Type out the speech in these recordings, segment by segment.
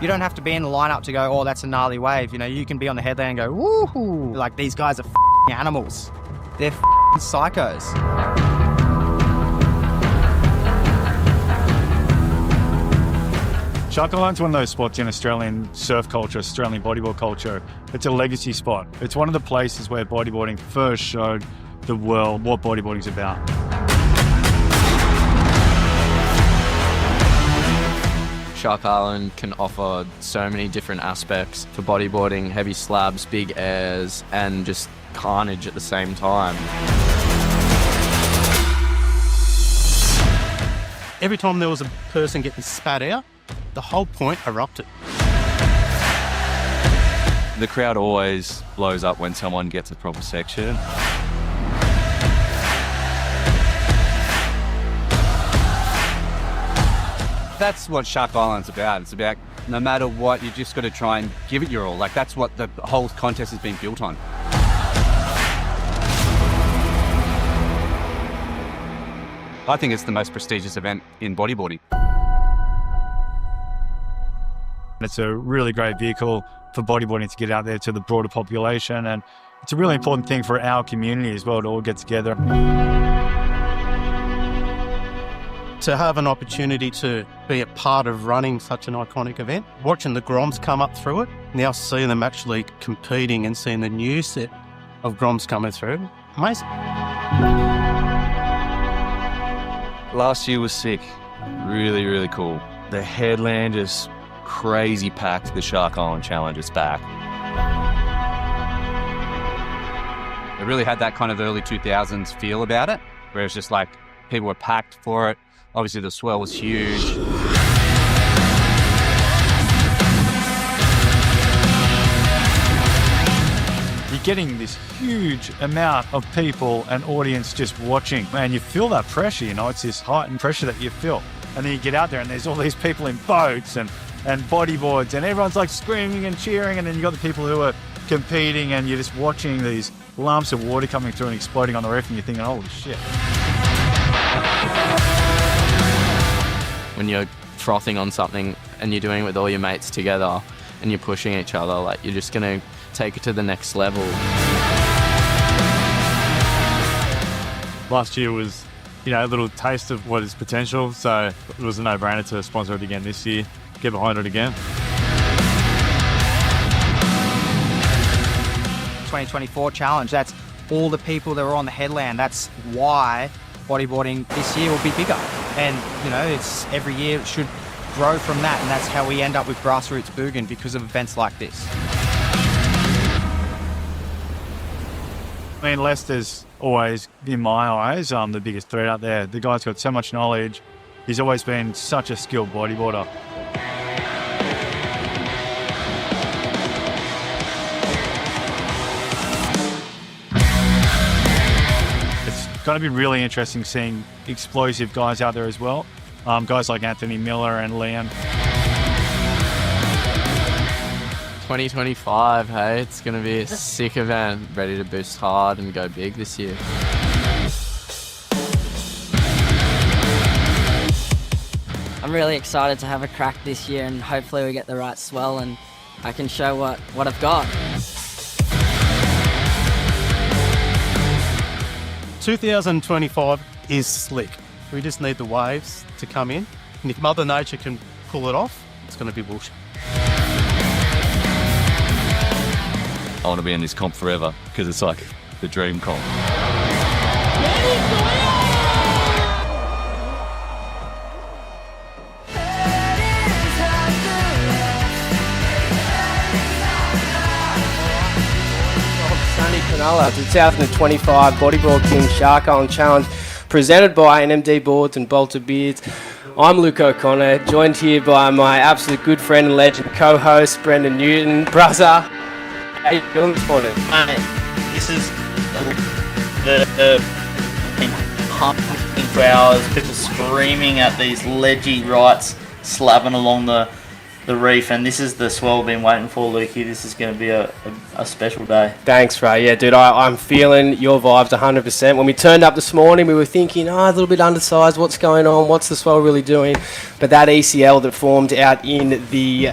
You don't have to be in the lineup to go, oh, that's a gnarly wave. You know, you can be on the headland and go, woohoo. Like, these guys are animals. They're psychos. Shark Island's one of those spots in Australian surf culture, Australian bodyboard culture. It's a legacy spot. It's one of the places where bodyboarding first showed the world what bodyboarding's about. Shark Island can offer so many different aspects for bodyboarding, heavy slabs, big airs, and just carnage at the same time. Every time there was a person getting spat out, the whole point erupted. The crowd always blows up when someone gets a proper section. That's what Shark Island's about. It's about no matter what, you just got to try and give it your all. Like, that's what the whole contest has been built on. I think it's the most prestigious event in bodyboarding. It's a really great vehicle for bodyboarding to get out there to the broader population, and it's a really important thing for our community as well to all get together. To have an opportunity to be a part of running such an iconic event, watching the Groms come up through it, now seeing them actually competing and seeing the new set of Groms coming through, amazing. Last year was sick. Really, really cool. The headland is crazy packed. The Shark Island Challenge is back. It really had that kind of early 2000s feel about it, where it's just like people were packed for it. Obviously the swell was huge. You're getting this huge amount of people and audience just watching, and you feel that pressure, you know, it's this heightened pressure that you feel. And then you get out there and there's all these people in boats and bodyboards, and everyone's like screaming and cheering, and then you got the people who are competing, and you're just watching these lumps of water coming through and exploding on the reef, and you're thinking, holy shit. When you're frothing on something and you're doing it with all your mates together and you're pushing each other, like, you're just going to take it to the next level. Last year was, you know, a little taste of what is potential, so it was a no-brainer to sponsor it again this year, get behind it again. 2024 challenge, that's all the people that were on the headland. That's why bodyboarding this year will be bigger. And, you know, it's every year it should grow from that, and that's how we end up with grassroots boogin, because of events like this. I mean, Lester's always, in my eyes, the biggest threat out there. The guy's got so much knowledge. He's always been such a skilled bodyboarder. It's going to be really interesting seeing explosive guys out there as well. Guys like Anthony Miller and Liam. 2025, hey, it's going to be a sick event. Ready to boost hard and go big this year. I'm really excited to have a crack this year, and hopefully we get the right swell and I can show what I've got. 2025 is slick. We just need the waves to come in, and if Mother Nature can pull it off, it's going to be bullshit. I want to be in this comp forever because it's like the dream comp. The 2025 Bodyboarding Shark Island Challenge, presented by NMD Boards and Bolter Beards. I'm Luke O'Connor, joined here by my absolute good friend and legend co-host, Brendan Newton. Brother, how you doing this morning? This is the pumping for hours, people screaming at these ledgy rights, slapping along the reef, and this is the swell we've been waiting for, Lukey. This is going to be a special day. Thanks, Ray. Yeah, dude, I'm feeling your vibes 100%. When we turned up this morning, we were thinking, a little bit undersized, what's going on, what's the swell really doing? But that ECL that formed out in the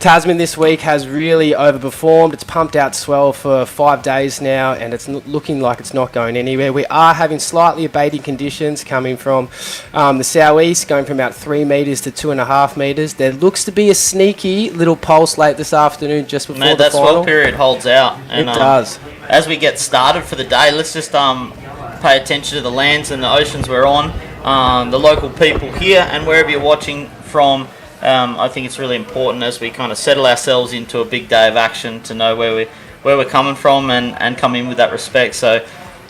Tasman this week has really overperformed. It's pumped out swell for 5 days now, and it's looking like it's not going anywhere. We are having slightly abating conditions coming from the southeast, going from about 3 metres to 2.5 metres. There looks to be a sneaky little pulse late this afternoon just before the that final. swell period holds out. And, it does. As we get started for the day, let's just pay attention to the lands and the oceans we're on, the local people here, and wherever you're watching from. I think it's really important as we kind of settle ourselves into a big day of action to know where we're coming from and come in with that respect. So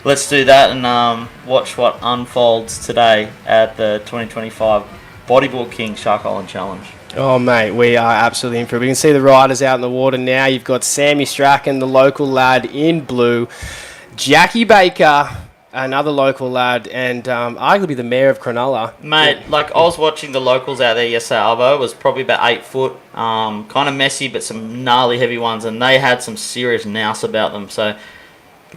let's do that and watch what unfolds today at the 2025 Bodyboard King Shark Island Challenge. Oh, mate, we are absolutely in for it. We can see the riders out in the water now. You've got Sammy Strachan, the local lad in blue, Jackie Baker, another local lad, and arguably the mayor of Cronulla. Mate, like I was watching the locals out there yesterday. Arvo was probably about 8 foot, kind of messy, but some gnarly heavy ones, and they had some serious nous about them. So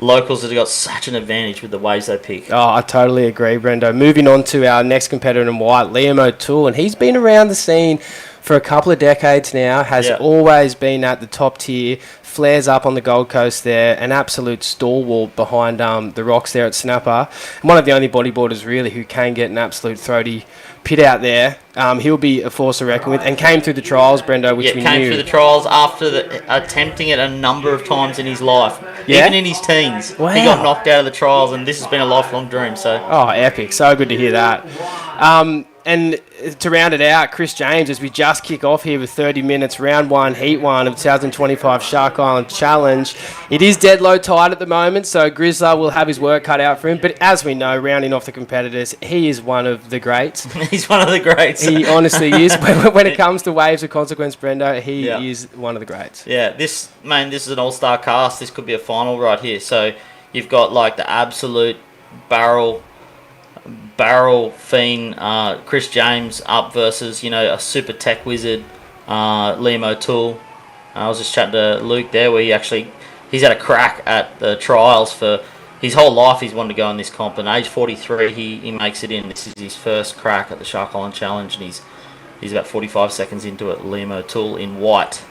locals have got such an advantage with the waves they pick. Oh, I totally agree, Brendo. Moving on to our next competitor in white, Liam O'Toole, and he's been around the scene for a couple of decades now, has always been at the top tier, flares up on the Gold Coast there, an absolute stalwart behind the rocks there at Snapper. And one of the only bodyboarders really who can get an absolute throaty pit out there. He'll be a force to reckon with, and came through the trials, Brendo, which we knew. Came through the trials after attempting it a number of times in his life. Even in his teens. Wow. He got knocked out of the trials, and this has been a lifelong dream. So. Oh, epic. So good to hear that. And to round it out, Chris James, as we just kick off here with 30 minutes, round 1, heat 1 of the 2025 Shark Island Challenge. It is dead low tide at the moment, so Grizzler will have his work cut out for him. But as we know, rounding off the competitors, he is one of the greats. He's one of the greats. He honestly is. When it comes to waves of consequence, Brendo, he is one of the greats. Yeah, this is an all-star cast. This could be a final right here. So you've got like the absolute barrel fiend Chris James up versus a super tech wizard Liam O'Toole. I was just chatting to Luke there where he's had a crack at the trials for his whole life. He's wanted to go in this comp, and age 43 he makes it in. This is his first crack at the Shark Island Challenge, and he's about 45 seconds into it. Liam O'Toole in white.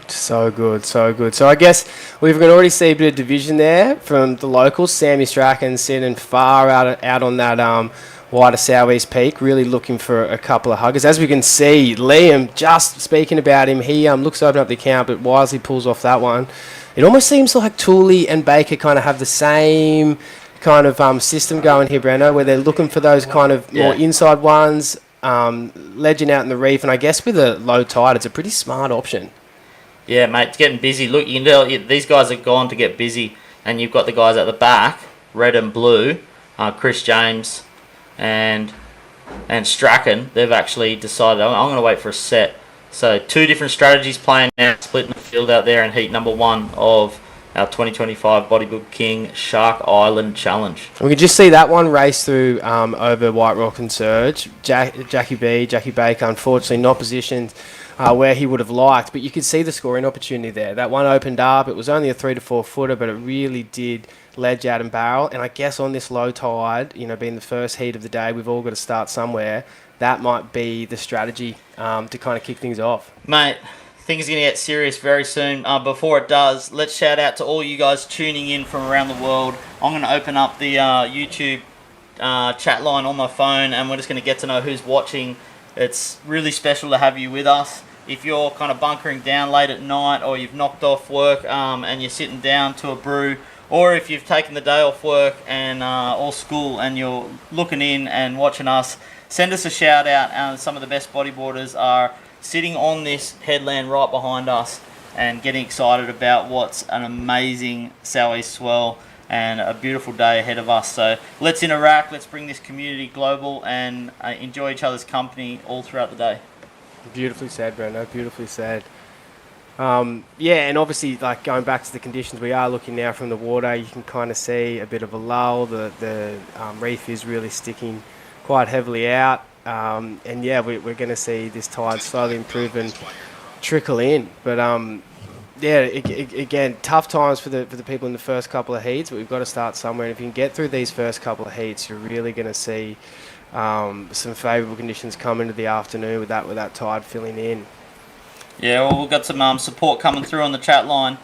So good, so good. So I guess we can already see a bit of division there from the locals. Sammy Strachan sitting far out on that wider southeast peak, really looking for a couple of huggers. As we can see, Liam, just speaking about him, he looks to open up the account, but wisely pulls off that one. It almost seems like Tooley and Baker kind of have the same kind of system going here, Breno, where they're looking for those kind of more inside ones, ledging out in the reef, and I guess with a low tide, it's a pretty smart option. Yeah, mate, it's getting busy. Look, you can tell these guys are gone to get busy, and you've got the guys at the back, red and blue, Chris James and Strachan. They've actually decided, I'm going to wait for a set. So 2 different strategies playing now, splitting the field out there in heat number 1 of our 2025 Bodyboard King Shark Island Challenge. We can just see that one race through over White Rock and Surge. Jackie Baker, unfortunately not positioned where he would have liked, but you could see the scoring opportunity there. That one opened up. It was only a 3 to 4 footer, but it really did ledge out and barrel. And I guess on this low tide, being the first heat of the day, we've all got to start somewhere. That might be the strategy to kind of kick things off. Mate, things are going to get serious very soon. Before it does, let's shout out to all you guys tuning in from around the world. I'm going to open up the YouTube chat line on my phone, and we're just going to get to know who's watching. It's really special to have you with us. If you're kind of bunkering down late at night, or you've knocked off work and you're sitting down to a brew, or if you've taken the day off work and or school and you're looking in and watching us, send us a shout out. Some of the best bodyboarders are sitting on this headland right behind us and getting excited about what's an amazing southeast swell and a beautiful day ahead of us. So let's interact, let's bring this community global and enjoy each other's company all throughout the day. Beautifully said, Breno, beautifully said. And obviously, like going back to the conditions, we are looking now from the water. You can kind of see a bit of a lull. The reef is really sticking quite heavily out. We're going to see this tide slowly improve and trickle in. But again, tough times for the people in the first couple of heats, but we've got to start somewhere. And if you can get through these first couple of heats, you're really going to see some favourable conditions come into the afternoon with that tide filling in. Yeah, well, we've got some support coming through on the chat line.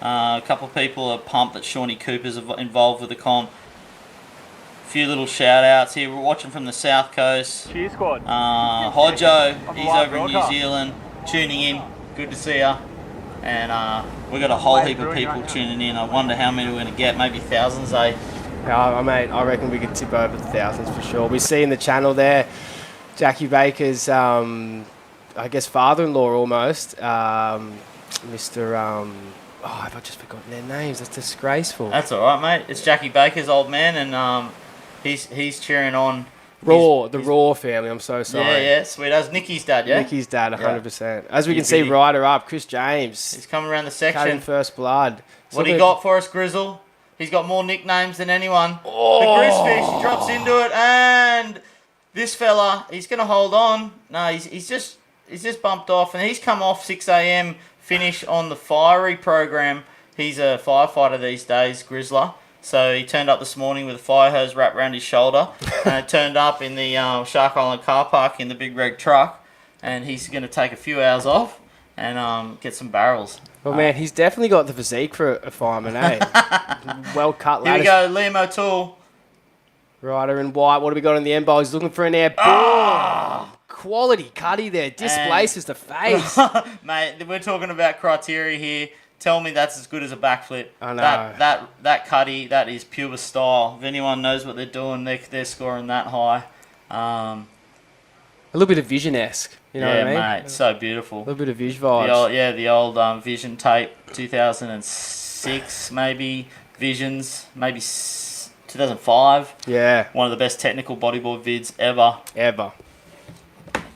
A couple of people are pumped that Shawnee Cooper's involved with the comp. A few little shout outs here. We're watching from the South Coast. Cheer squad. Hodjo, he's live over in New broadcast. Zealand, tuning in. Good to see ya. And we've got a whole heap of people tuning in. I wonder how many we're going to get. Maybe thousands, eh? Yeah, mate, I reckon we could tip over the thousands for sure. We see in the channel there, Jackie Baker's, I guess, father-in-law almost, Mr. Have I just forgotten their names? That's disgraceful. That's all right, mate. It's Jackie Baker's old man, and he's cheering on. Raw family, I'm so sorry. Yeah, sweet. That was Nicky's dad, yeah? Nicky's dad, 100%. Yeah. As we can see, rider up, Chris James. He's coming around the section. Cutting first blood. What he got for us, Grizzle? He's got more nicknames than anyone. The Grizzfish drops into it, and this fella, he's going to hold on. No, he's just bumped off, and he's come off 6 a.m. finish on the fiery program. He's a firefighter these days, Grizzler. So he turned up this morning with a fire hose wrapped around his shoulder, and turned up in the Shark Island car park in the big red truck, and he's going to take a few hours off and get some barrels. Well, man, he's definitely got the physique for a fireman, eh? Well cut, Here lad. we go, Liam O'Toole. Rider in white. What do we got on the end bowl? He's looking for an air. Boom! Quality cutty there. Displaces the face. Mate, we're talking about criteria here. Tell me that's as good as a backflip. I know. That cutty, that is pure style. If anyone knows what they're doing, they're scoring that high. A little bit of Vision-esque. You know what I mean? Yeah, mate. So beautiful. A little bit of Vision vibes. The old Vision tape, 2006 maybe. Visions, maybe 2005. Yeah. One of the best technical bodyboard vids ever.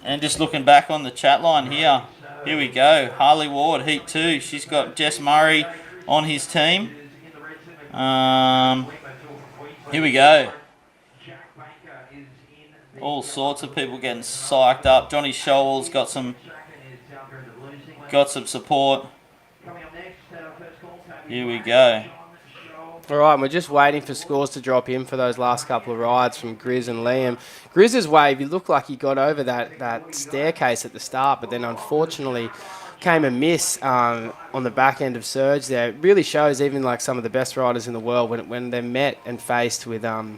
And just looking back on the chat line here. Here we go. Harley Ward, Heat 2. She's got Jess Murray on his team. Here we go. All sorts of people getting psyched up. Johnny Shoal's got some support. Here we go. All right, we're just waiting for scores to drop in for those last couple of rides from Grizz and Liam. Grizz's wave, he looked like he got over that staircase at the start, but then unfortunately came a miss on the back end of Surge there. It really shows even like some of the best riders in the world when they're met and faced with, the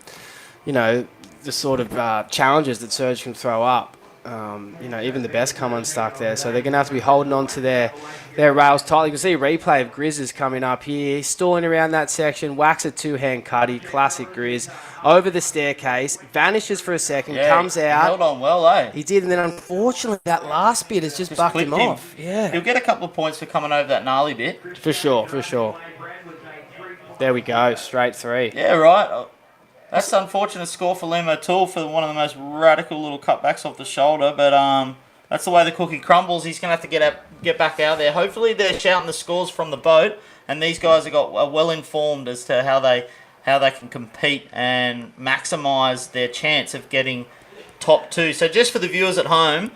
sort of challenges that Surge can throw up. Even the best come unstuck there. So they're going to have to be holding on to their rails tightly. You can see a replay of Grizz's coming up here. He's stalling around that section, whacks a two-hand cutty, classic Grizz, over the staircase, vanishes for a second, comes out. He held on well, eh? He did, and then unfortunately that last bit has just bucked him off. Yeah. He'll get a couple of points for coming over that gnarly bit. For sure. There we go, straight 3. Yeah, right. That's an unfortunate score for Liam O'Toole for one of the most radical little cutbacks off the shoulder, but that's the way the cookie crumbles. He's going to have to get back out there. Hopefully they're shouting the scores from the boat, and these guys are well informed as to how they can compete and maximise their chance of getting top 2. So just for the viewers at home,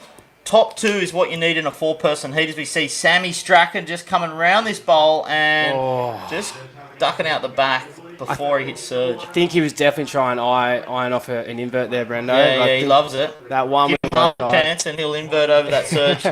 top 2 is what you need in a 4-person heat. As we see Sammy Strachan just coming around this bowl and just ducking out the back before he hits Surge. I think he was definitely trying to iron off an invert there, Brendo. Yeah, he loves it. That one Give him a chance and he'll invert over that Surge.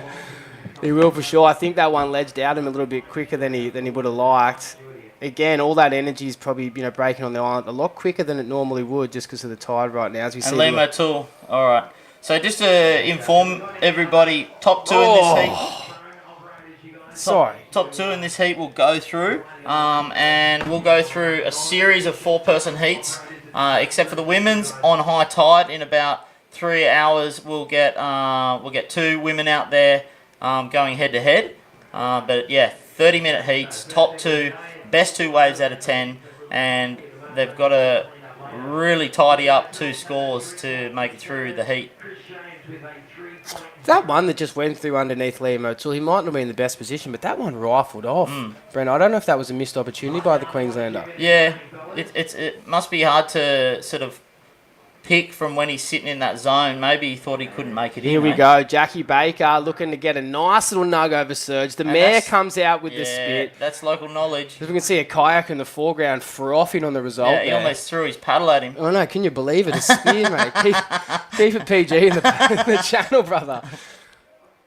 He will for sure. I think that one ledged out him a little bit quicker than he would have liked. Again, all that energy is probably breaking on the island a lot quicker than it normally would just because of the tide right now. As we see. And Liam O'Toole. All right. So just to inform everybody, top 2 in this heat. Top 2 in this heat will go through, and we'll go through a series of 4-person heats, except for the women's on high tide. In about 3 hours, we'll get 2 women out there going head to head. But yeah, 30-minute heats, top 2, best 2 waves out of 10, and they've got to really tidy up 2 scores to make it through the heat. That one that just went through underneath Liam O'Toole, he might not be in the best position, but that one rifled off. Brent, I don't know if that was a missed opportunity by the Queenslander. Yeah, it must be hard to sort of pick from when he's sitting in that zone. Maybe he thought he couldn't make it in. Here we go. Jackie Baker looking to get a nice little nug over Surge. The mare comes out with the spit. That's local knowledge. As we can see a kayak in the foreground frothing on the result. Yeah, he almost threw his paddle at him. Oh no, can you believe it? A spear, mate. Keep it PG in the channel, brother.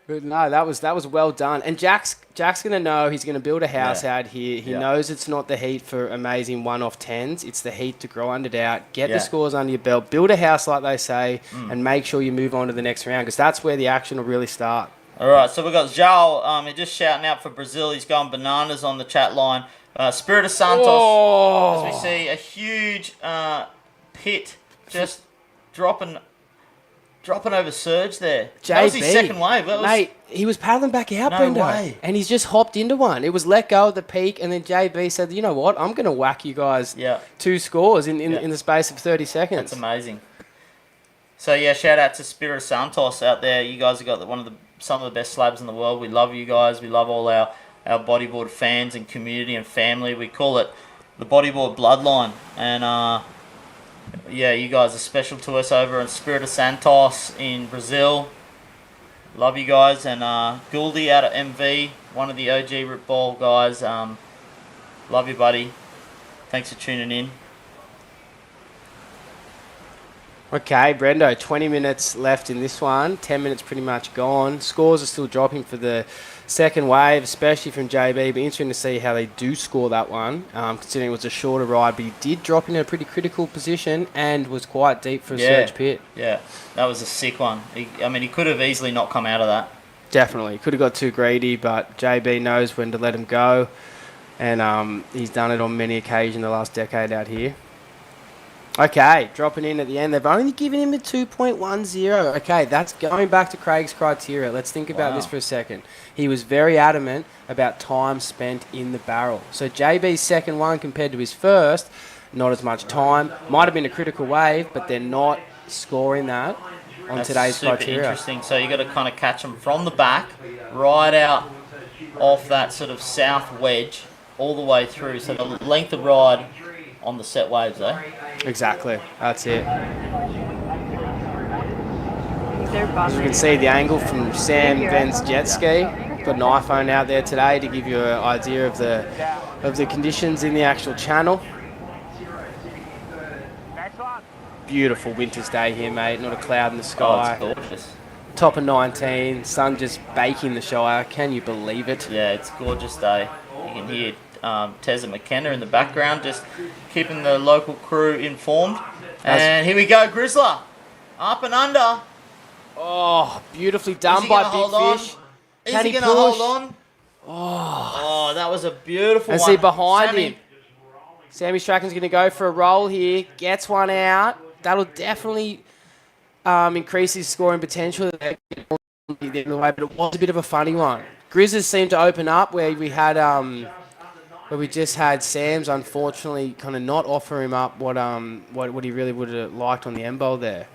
But no, that was well done. And Jack's going to know he's going to build a house out here. He knows it's not the heat for amazing 1-off 10s. It's the heat to grind it out, get the scores under your belt, build a house like they say, and make sure you move on to the next round because that's where the action will really start. All right, so we've got Joel. He's just shouting out for Brazil. He's going bananas on the chat line. Spirit of Santos, as we see a huge pit just dropping over surge there. That was his second wave. Mate, he was paddling back out, Brendo. Way. And he's just hopped into one. It was let go at the peak, and then JB said, you know what, I'm going to whack you guys 2 scores in the space of 30 seconds. That's amazing. So, yeah, shout out to Spirit of Santos out there. You guys have got some of the best slabs in the world. We love you guys. We love all our bodyboard fans and community and family. We call it the bodyboard bloodline. And, yeah, you guys are special to us over in Spirit of Santos in Brazil. Love you guys. And Gouldy out of MV, one of the OG Rip Ball guys. Love you, buddy. Thanks for tuning in. Okay, Brendo, 20 minutes left in this one. 10 minutes pretty much gone. Scores are still dropping for the second wave, especially from JB. Be interesting to see how they do score that one, considering it was a shorter ride, but he did drop in a pretty critical position and was quite deep for a surge pit. Yeah, that was a sick one. He could have easily not come out of that. Definitely. Could have got too greedy, but JB knows when to let him go, and he's done it on many occasions the last decade out here. Okay, dropping in at the end. They've only given him a 2.10. Okay, that's going back to Craig's criteria. Let's think about this for a second. He was very adamant about time spent in the barrel. So JB's second one compared to his first, not as much time. Might have been a critical wave, but they're not scoring that on today's criteria. Interesting. So you got to kind of catch them from the back, right out off that sort of south wedge, all the way through. So the length of ride on the set waves, eh? Exactly. That's it. As you can see the angle from Sam Ben's jet ski. Got an iPhone out there today to give you an idea of the conditions in the actual channel. Beautiful winter's day here, mate. Not a cloud in the sky. Oh, it's gorgeous. Top of 19. Sun just baking the Shire. Can you believe it? Yeah, it's a gorgeous day. You can hear Tezza McKenna in the background, just keeping the local crew informed. And here we go, Grizzler. Up and under. Oh, beautifully done by Big Fish. Is he going to hold on? Oh, that was a beautiful one. And see behind him, Sammy Strachan's going to go for a roll here. Gets one out. That'll definitely increase his scoring potential. But it was a bit of a funny one. Grizzlies seemed to open up where we had where we just had Sam's unfortunately kind of not offer him up what he really would have liked on the end bowl there.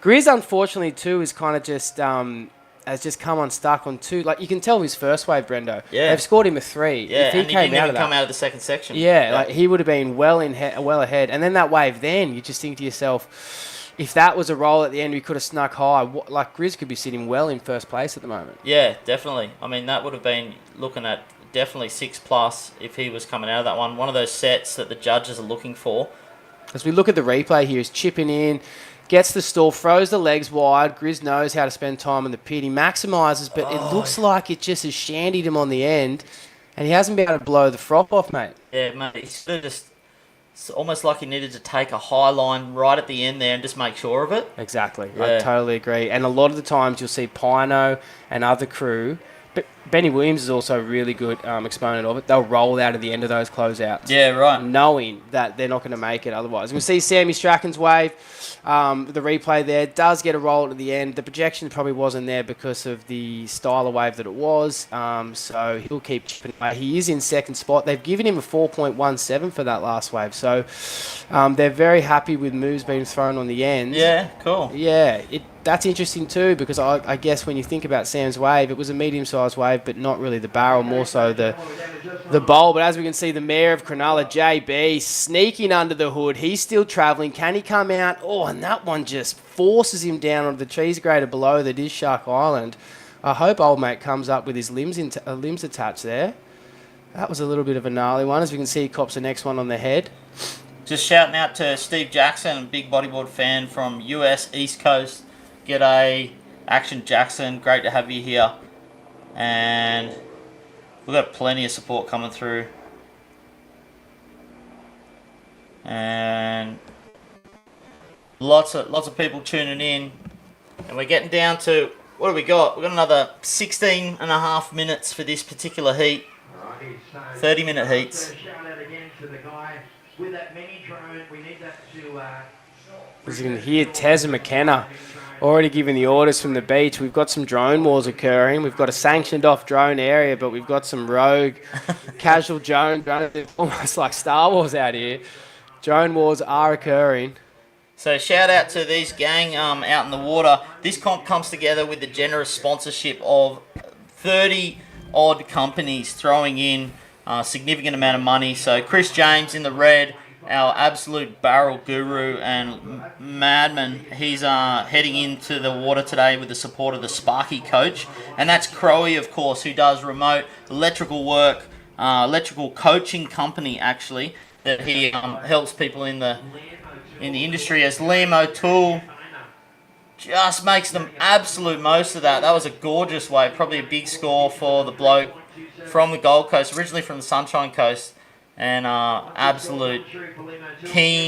Grizz unfortunately too is kind of just has just come unstuck on 2. Like you can tell his first wave, Brendo. Yeah. They've scored him a 3. Yeah, if he and he came didn't out even of that, come out of the second section. Yeah, like he would have been well ahead. And then that wave, then you just think to yourself, if that was a roll at the end, we could have snuck high. Like Grizz could be sitting well in first place at the moment. Yeah, definitely. I mean, that would have been looking at definitely 6+ if he was coming out of that one. One of those sets that the judges are looking for. As we look at the replay here, he's chipping in, gets the stall, throws the legs wide. Grizz knows how to spend time in the pit. He maximises, but it looks like it just has shandied him on the end, and he hasn't been able to blow the frop off, mate. Yeah, mate. It's almost like he needed to take a high line right at the end there and just make sure of it. Exactly. Yeah. I totally agree. And a lot of the times you'll see Pino and other crew, but Benny Williams is also a really good exponent of it. They'll roll out at the end of those closeouts. Yeah, right. Knowing that they're not going to make it otherwise. We'll see Sammy Strachan's wave. The replay there does get a roll at the end. The projection probably wasn't there because of the style of wave that it was. So he'll keep chipping away. He is in second spot. They've given him a 4.17 for that last wave. So they're very happy with moves being thrown on the end. Yeah, cool. Yeah, that's interesting too, because I guess when you think about Sam's wave, it was a medium-sized wave, but not really the barrel, more so the bowl. But as we can see, the mayor of Cronulla, JB, sneaking under the hood. He's still travelling. Can he come out? Oh, and that one just forces him down onto the cheese grater below that is Shark Island. I hope old mate comes up with his limbs attached there. That was a little bit of a gnarly one. As we can see, he cops the next one on the head. Just shouting out to Steve Jackson, a big bodyboard fan from US East Coast. G'day. Action Jackson, great to have you here. And we've got plenty of support coming through. And lots of people tuning in. And we're getting down to, what do we got? We've got another 16 and a half minutes for this particular heat. 30-minute heats. As you can hear, Tez and McKenna already giving the orders from the beach. We've got some drone wars occurring. We've got a sanctioned off drone area, but we've got some rogue casual drone, almost like Star Wars out here. Drone wars are occurring. So shout out to these gang out in the water. This comp comes together with the generous sponsorship of 30 odd companies throwing in a significant amount of money. So Chris James in the red, our absolute barrel guru and madman, he's heading into the water today with the support of the Sparky coach. And that's Crowy, of course, who does remote electrical work, electrical coaching company, actually, that he helps people in the industry. As Liam O'Toole just makes them absolute most of that. That was a gorgeous wave, probably a big score for the bloke from the Gold Coast, originally from the Sunshine Coast, and absolute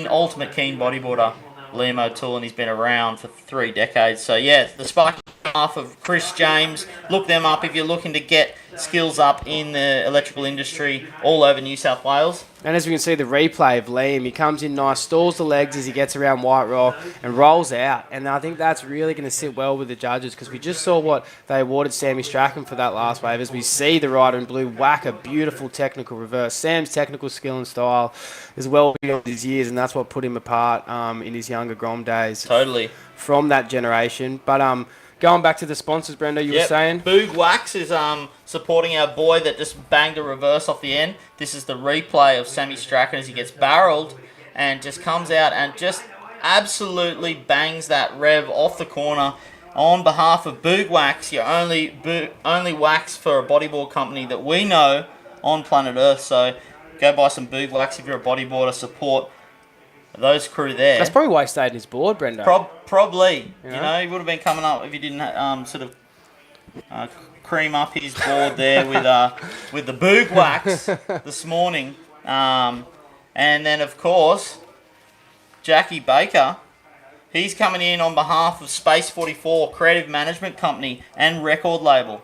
ultimate keen bodyboarder, Liam O'Toole, and he's been around for 3 decades. So yeah, the Sparky half of Chris James, look them up if you're looking to get skills up in the electrical industry all over New South Wales. And as we can see, the replay of Liam, he comes in nice, stalls the legs as he gets around White Rock and rolls out. And I think that's really going to sit well with the judges, because we just saw what they awarded Sammy Strachan for that last wave, as we see the rider in blue whack a beautiful technical reverse. Sam's technical skill and style is well beyond his years, and that's what put him apart in his younger Grom days. Totally. From that generation. But going back to the sponsors, Brendo, you were saying? Boog Wax is supporting our boy that just banged a reverse off the end. This is the replay of Sammy Strachan as he gets barreled and just comes out and just absolutely bangs that rev off the corner. On behalf of Boog Wax, your only wax for a bodyboard company that we know on planet Earth. So go buy some Boog Wax if you're a bodyboarder. Support those crew there. That's probably why he stayed in his board, Brendo. Probably. You know, he would have been coming up if he didn't sort of cream up his board there with the Boog Wax this morning. And then, of course, Jackie Baker. He's coming in on behalf of Space 44, creative management company and record label.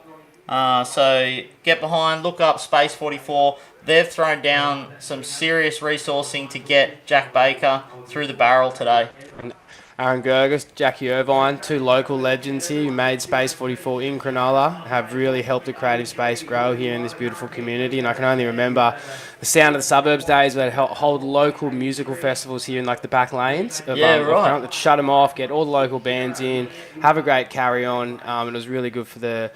So get behind, look up Space 44. They've thrown down some serious resourcing to get Jack Baker through the barrel today. And Aaron Gerges, Jackie Irvine, 2 local legends here who made Space 44 in Cronulla, have really helped the creative space grow here in this beautiful community. And I can only remember the Sound of the Suburbs days where they hold local musical festivals here in like the back lanes. That shut them off, get all the local bands in, have a great carry on, and it was really good for the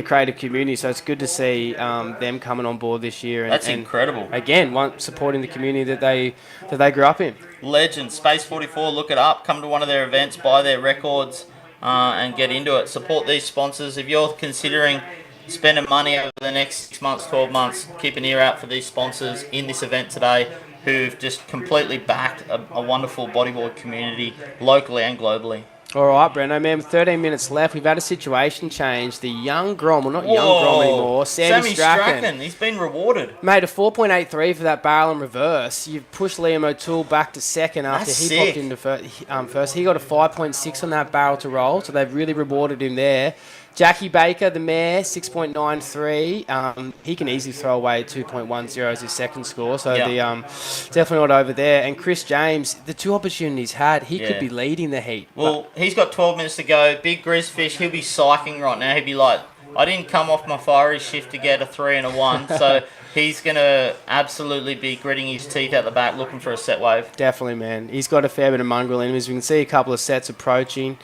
creative community. So it's good to see them coming on board this year. That's incredible. Again, supporting the community that they grew up in. Legend, Space 44, look it up, come to one of their events, buy their records, and get into it. Support these sponsors. If you're considering spending money over the next 6 months, 12 months, keep an ear out for these sponsors in this event today who've just completely backed a wonderful bodyboard community locally and globally. All right, Brendo, man, with 13 minutes left, we've had a situation change. The young Grom, well, not young Grom anymore, Sammy Strachan. He's been rewarded. Made a 4.83 for that barrel and reverse. You've pushed Liam O'Toole back to second after popped into first. He got a 5.6 on that barrel to roll, so they've really rewarded him there. Jackie Baker, the mare, 6.93. He can easily throw away 2.10 as his second score, so definitely not over there. And Chris James, the 2 opportunities had, he could be leading the heat. Well, he's got 12 minutes to go. Big Grizzfish, he'll be psyching right now. He'll be like, I didn't come off my fiery shift to get a 3 and a 1, so he's going to absolutely be gritting his teeth out the back looking for a set wave. Definitely, man. He's got a fair bit of mongrel in him. As we can see a couple of sets approaching.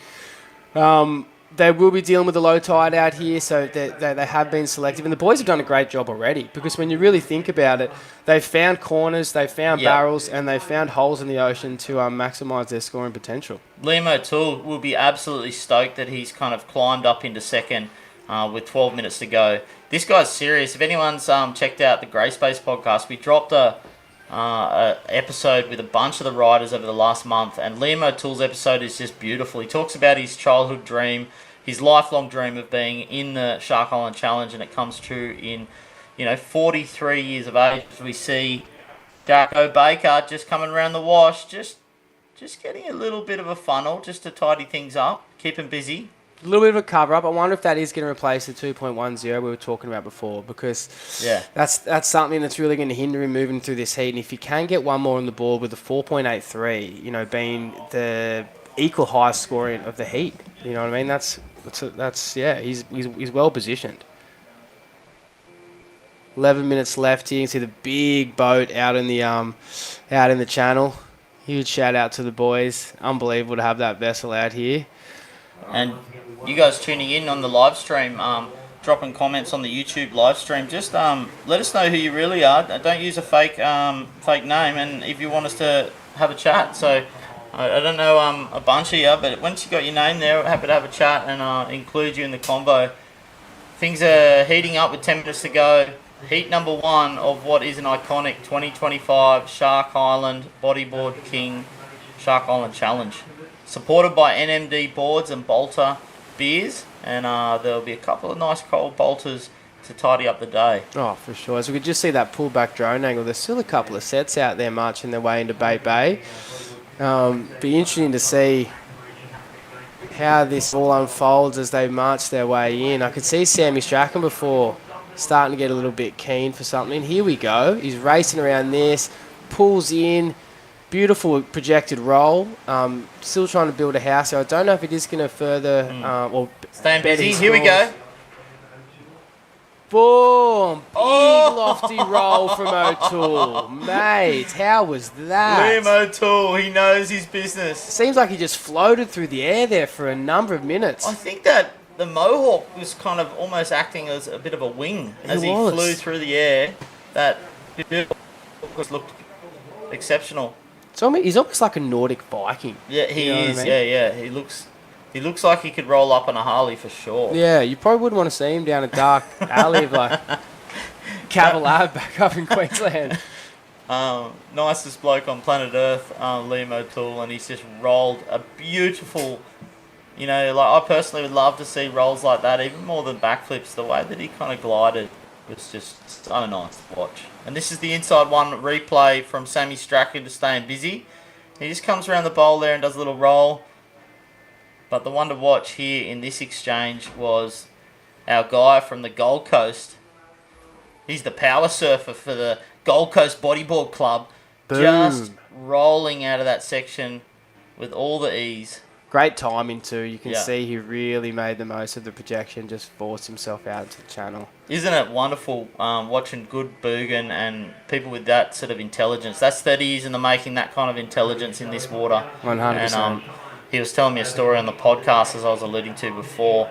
They will be dealing with the low tide out here, so they have been selective. And the boys have done a great job already, because when you really think about it, they've found corners, they've found barrels, and they've found holes in the ocean to maximise their scoring potential. Liam O'Toole will be absolutely stoked that he's kind of climbed up into second with 12 minutes to go. This guy's serious. If anyone's checked out the Grey Space podcast, we dropped a episode with a bunch of the riders over the last month, and Liam O'Toole's episode is just beautiful. He talks about his childhood dream. his lifelong dream of being in the Shark Island Challenge, and it comes true in, 43 years of age. We see Darko Baker just coming around the wash, just getting a little bit of a funnel just to tidy things up, keep him busy. A little bit of a cover-up. I wonder if that is going to replace the 2.10 we were talking about before, because that's something that's really going to hinder him moving through this heat. And if he can get one more on the board with a 4.83, being the equal highest scoring of the heat, you know what I mean? He's well positioned. 11 minutes left here. You can see the big boat out in the channel. Huge shout out to the boys. Unbelievable to have that vessel out here. And you guys tuning in on the live stream, dropping comments on the YouTube live stream, just let us know who you really are. Don't use a fake name, and if you want us to have a chat. So I don't know a bunch of you, but once you got your name there, we're happy to have a chat and include you in the convo. Things are heating up with 10 minutes to go. Heat number 1 of what is an iconic 2025 Shark Island Bodyboard King Shark Island Challenge. Supported by NMD boards and Bolter beers, and there'll be a couple of nice cold bolters to tidy up the day. Oh, for sure. So we could just see that pullback drone angle. There's still a couple of sets out there marching their way into Bait Bay. Be interesting to see how this all unfolds as they march their way in. I could see Sammy Strachan before starting to get a little bit keen for something. Here we go. He's racing around this, pulls in. Beautiful projected roll. Still trying to build a house. So I don't know if it is going to further staying busy. Here we go. Boom! Big lofty roll from O'Toole. Mate, how was that? Liam O'Toole, he knows his business. Seems like he just floated through the air there for a number of minutes. I think that the Mohawk was kind of almost acting as a bit of a wing as he flew through the air. That looked exceptional. He's almost like a Nordic Viking. Yeah, he is. I mean? Yeah. He looks like he could roll up on a Harley for sure. Yeah, you probably wouldn't want to see him down a dark alley of like Cavalab back up in Queensland. Nicest bloke on planet Earth, Liam O'Toole, and he's just rolled a beautiful. I personally would love to see rolls like that, even more than backflips. The way that he kind of glided was just so nice to watch. And this is the inside one replay from Sammy Strachan to staying busy. He just comes around the bowl there and does a little roll. But the one to watch here in this exchange was our guy from the Gold Coast. He's the power surfer for the Gold Coast Bodyboard Club. Boom. Just rolling out of that section with all the ease. Great timing too. You can see he really made the most of the projection, just forced himself out into the channel. Isn't it wonderful watching good boogan and people with that sort of intelligence? That's 30 years in the making, that kind of intelligence in this water. 100%. And he was telling me a story on the podcast, as I was alluding to before,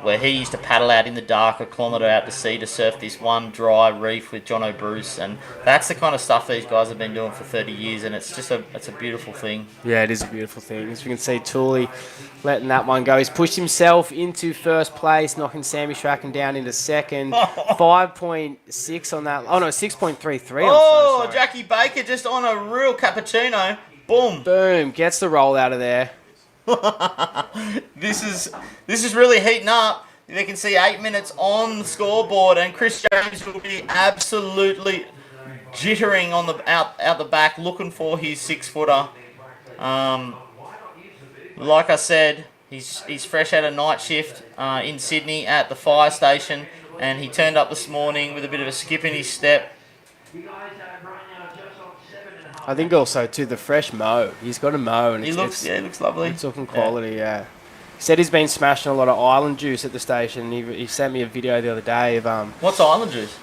where he used to paddle out in the dark a kilometre out to sea to surf this one dry reef with John O'Bruce, and that's the kind of stuff these guys have been doing for 30 years, and it's a beautiful thing. Yeah, it is a beautiful thing. As you can see, Tooley letting that one go. He's pushed himself into first place, knocking Sammy Strachan down into second. 5.6 on that. Oh, no, 6.33. Oh, Jackie Baker just on a real cappuccino. Boom. Boom. Gets the roll out of there. This is really heating up. They can see 8 minutes on the scoreboard, and Chris James will be absolutely jittering on the out the back, looking for his 6-footer. Like I said, he's fresh out of night shift in Sydney at the fire station, and he turned up this morning with a bit of a skip in his step. I think also too the fresh mow. He's got a mow, and he looks lovely. It's looking quality, yeah. He said he's been smashing a lot of island juice at the station. He sent me a video the other day of what's island juice?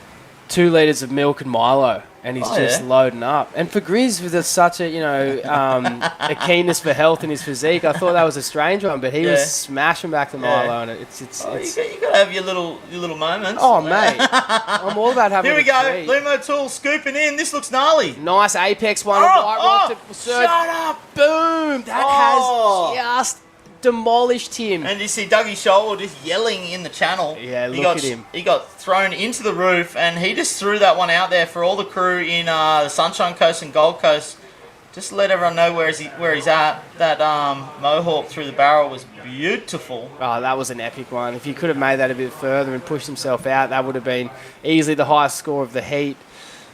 2 litres of milk and Milo, and he's loading up. And for Grizz, with such a a keenness for health in his physique, I thought that was a strange one, but he was smashing back the Milo, and it's you got to have your little moments. Oh mate, I'm all about having. Here we go, Liam O'Toole scooping in. This looks gnarly. Nice apex one. Shut up! Boom! That has just demolished him. And you see Dougie Scholl just yelling in the channel. Yeah, look at him. He got thrown into the roof, and he just threw that one out there for all the crew in the Sunshine Coast and Gold Coast just let everyone know where he's at. That mohawk through the barrel was beautiful. Oh, that was an epic one. If he could have made that a bit further and pushed himself out, that would have been easily the highest score of the heat.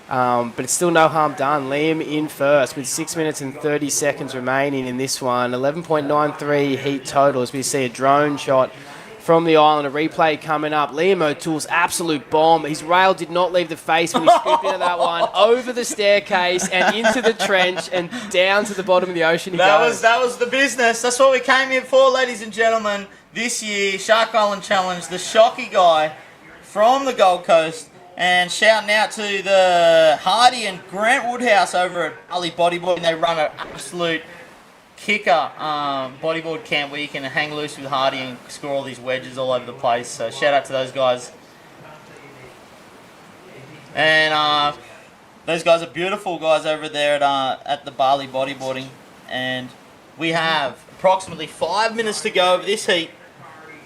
But it's still no harm done. Liam in first with 6 minutes and 30 seconds remaining in this one. 11.93 heat total as we see a drone shot from the island. A replay coming up. Liam O'Toole's absolute bomb. His rail did not leave the face when he scooped into that one. Over the staircase and into the trench and down to the bottom of the ocean he goes. That was the business. That's what we came here for, ladies and gentlemen. This year, Shark Island Challenge, the Shocky guy from the Gold Coast. And shouting out to the Hardy and Grant Woodhouse over at Ali Bodyboarding. They run an absolute kicker bodyboard camp where you can hang loose with Hardy and score all these wedges all over the place. So shout out to those guys. And those guys are beautiful guys over there at the Bali Bodyboarding. And we have approximately 5 minutes to go of this heat.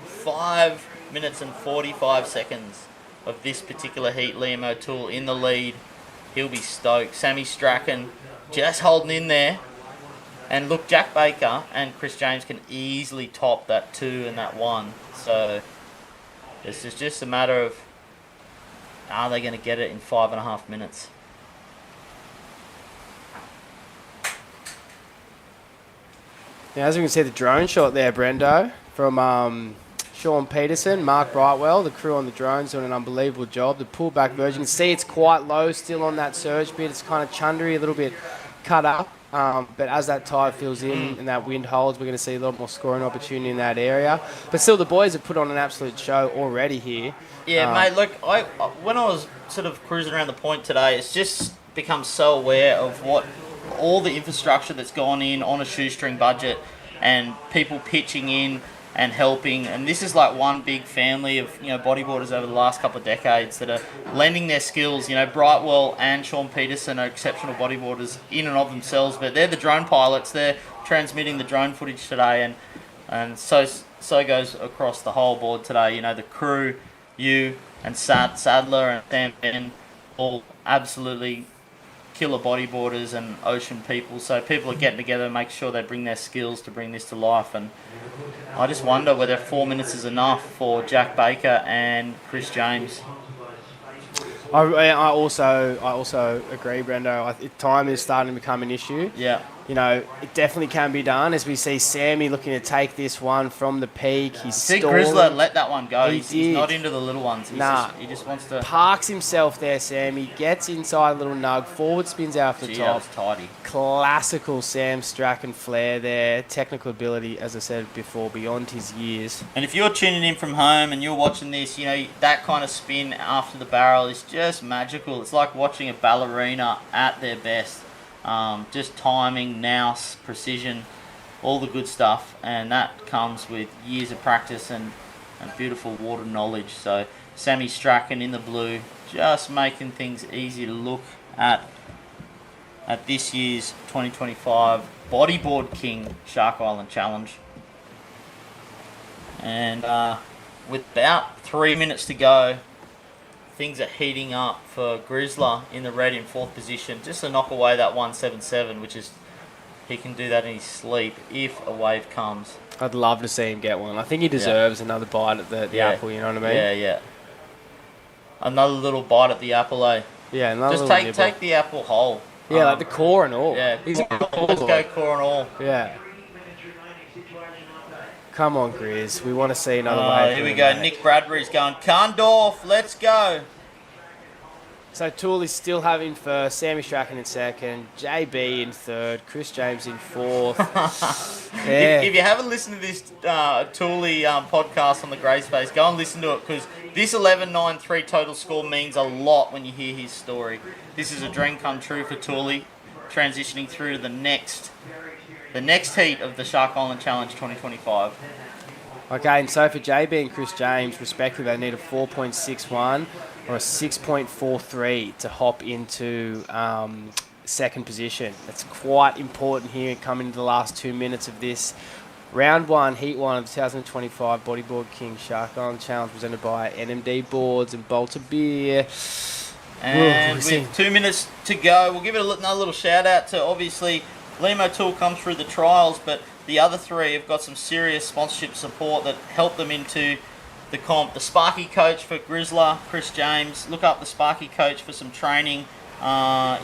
5 minutes and 45 seconds of this particular heat. Liam O'Toole in the lead. He'll be stoked. Sammy Strachan just holding in there. And look, Jack Baker and Chris James can easily top that 2 and that 1. So this is just a matter of, are they going to get it in 5.5 minutes? Now, as we can see, the drone shot there, Brendo, from Sean Peterson, Mark Brightwell, the crew on the drones doing an unbelievable job. The pullback version, you can see it's quite low still on that surge bit. It's kind of chundery, a little bit cut up. But as that tide fills in and that wind holds, we're going to see a lot more scoring opportunity in that area. But still, the boys have put on an absolute show already here. Yeah, mate, look, when I was sort of cruising around the point today, it's just become so aware of what all the infrastructure that's gone in on a shoestring budget and people pitching in and helping, and this is like one big family of bodyboarders over the last couple of decades that are lending their skills. Brightwell and Sean Peterson are exceptional bodyboarders in and of themselves, but they're the drone pilots. They're transmitting the drone footage today, and so goes across the whole board today. The crew, you and Sadler and Sam Ben, all absolutely killer bodyboarders and ocean people. So people are getting together and make sure they bring their skills to bring this to life. And I just wonder whether 4 minutes is enough for Jack Baker and Chris James. I also agree, Brendo. Time is starting to become an issue. Yeah. It definitely can be done as we see Sammy looking to take this one from the peak. He's stalling. Grizzler let that one go. He's not into the little ones. He just wants to... Parks himself there, Sammy. Gets inside a little nug. Forward spins out the top. That was tidy. Classical Sam Strachan flair there. Technical ability, as I said before, beyond his years. And if you're tuning in from home and you're watching this, that kind of spin after the barrel is just magical. It's like watching a ballerina at their best. Just timing, nous, precision, all the good stuff, and that comes with years of practice and beautiful water knowledge. So Sammy Strachan in the blue, just making things easy to look at this year's 2025 Bodyboard King Shark Island Challenge. And with about 3 minutes to go, things are heating up for Grizzler in the red in 4th position, just to knock away that 177, which is, he can do that in his sleep if a wave comes. I'd love to see him get one. I think he deserves another bite at the apple, you know what I mean? Yeah. Another little bite at the apple, eh? Yeah, another just little take the apple whole. Yeah, like the core and all. Yeah, let's go core and all. Yeah. Come on, Grizz. We want to see another wave. Here we go. Nick Bradbury's going, Carndorf, let's go. So Toole is still having first, Sammy Strachan in second, JB in third, Chris James in fourth. If you haven't listened to this Toole podcast on the Grey Space, go and listen to it, because this 11.93 total score means a lot when you hear his story. This is a dream come true for Toole, transitioning through to the next heat of the Shark Island Challenge 2025. Okay, and so for JB and Chris James, respectively, they need a 4.61 or a 6.43 to hop into second position. That's quite important here coming into the last 2 minutes of this round one, heat one of the 2025 Bodyboard King Shark Island Challenge, presented by NMD Boards and Bolter Beer. And with 2 minutes to go, we'll give it another little shout out to obviously Liam O'Toole come through the trials, but the other three have got some serious sponsorship support that helped them into the comp. The Sparky coach for Grizzler, Chris James. Look up the Sparky coach for some training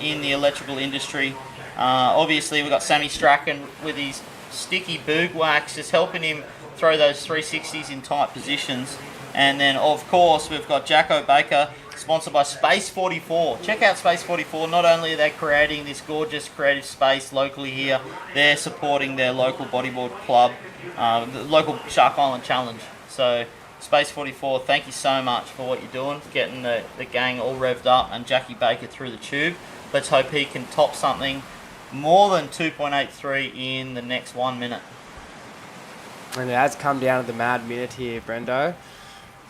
in the electrical industry. Obviously, we've got Sammy Strachan with his sticky boog wax, just helping him throw those 360s in tight positions. And then, of course, we've got Jacko Baker, sponsored by Space 44. Check out Space 44. Not only are they creating this gorgeous creative space locally here, they're supporting their local bodyboard club, the local Shark Island Challenge. So, Space 44, thank you so much for what you're doing, getting the gang all revved up and Jackie Baker through the tube. Let's hope he can top something more than 2.83 in the next 1 minute. And it has come down to the mad minute here, Brendo.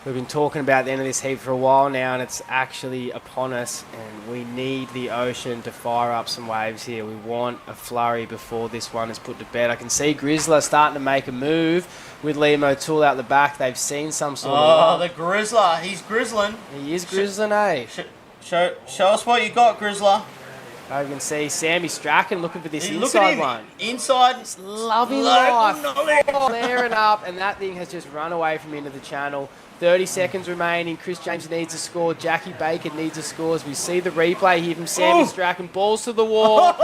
We've been talking about the end of this heat for a while now, and it's actually upon us, and we need the ocean to fire up some waves here. We want a flurry before this one is put to bed. I can see Grizzler starting to make a move with Liam O'Toole out the back. They've seen some sort of... Oh, the Grizzler. He's grizzling. He is grizzling, eh? Show us what you got, Grizzler. I can see Sammy Strachan looking for this Look at inside him. one. Inside. He's loving life. Flaring up, and that thing has just run away from into the channel. 30 seconds remaining. Chris James needs a score. Jackie Baker needs a score. As we see the replay here from Sammy Strachan. Balls to the wall.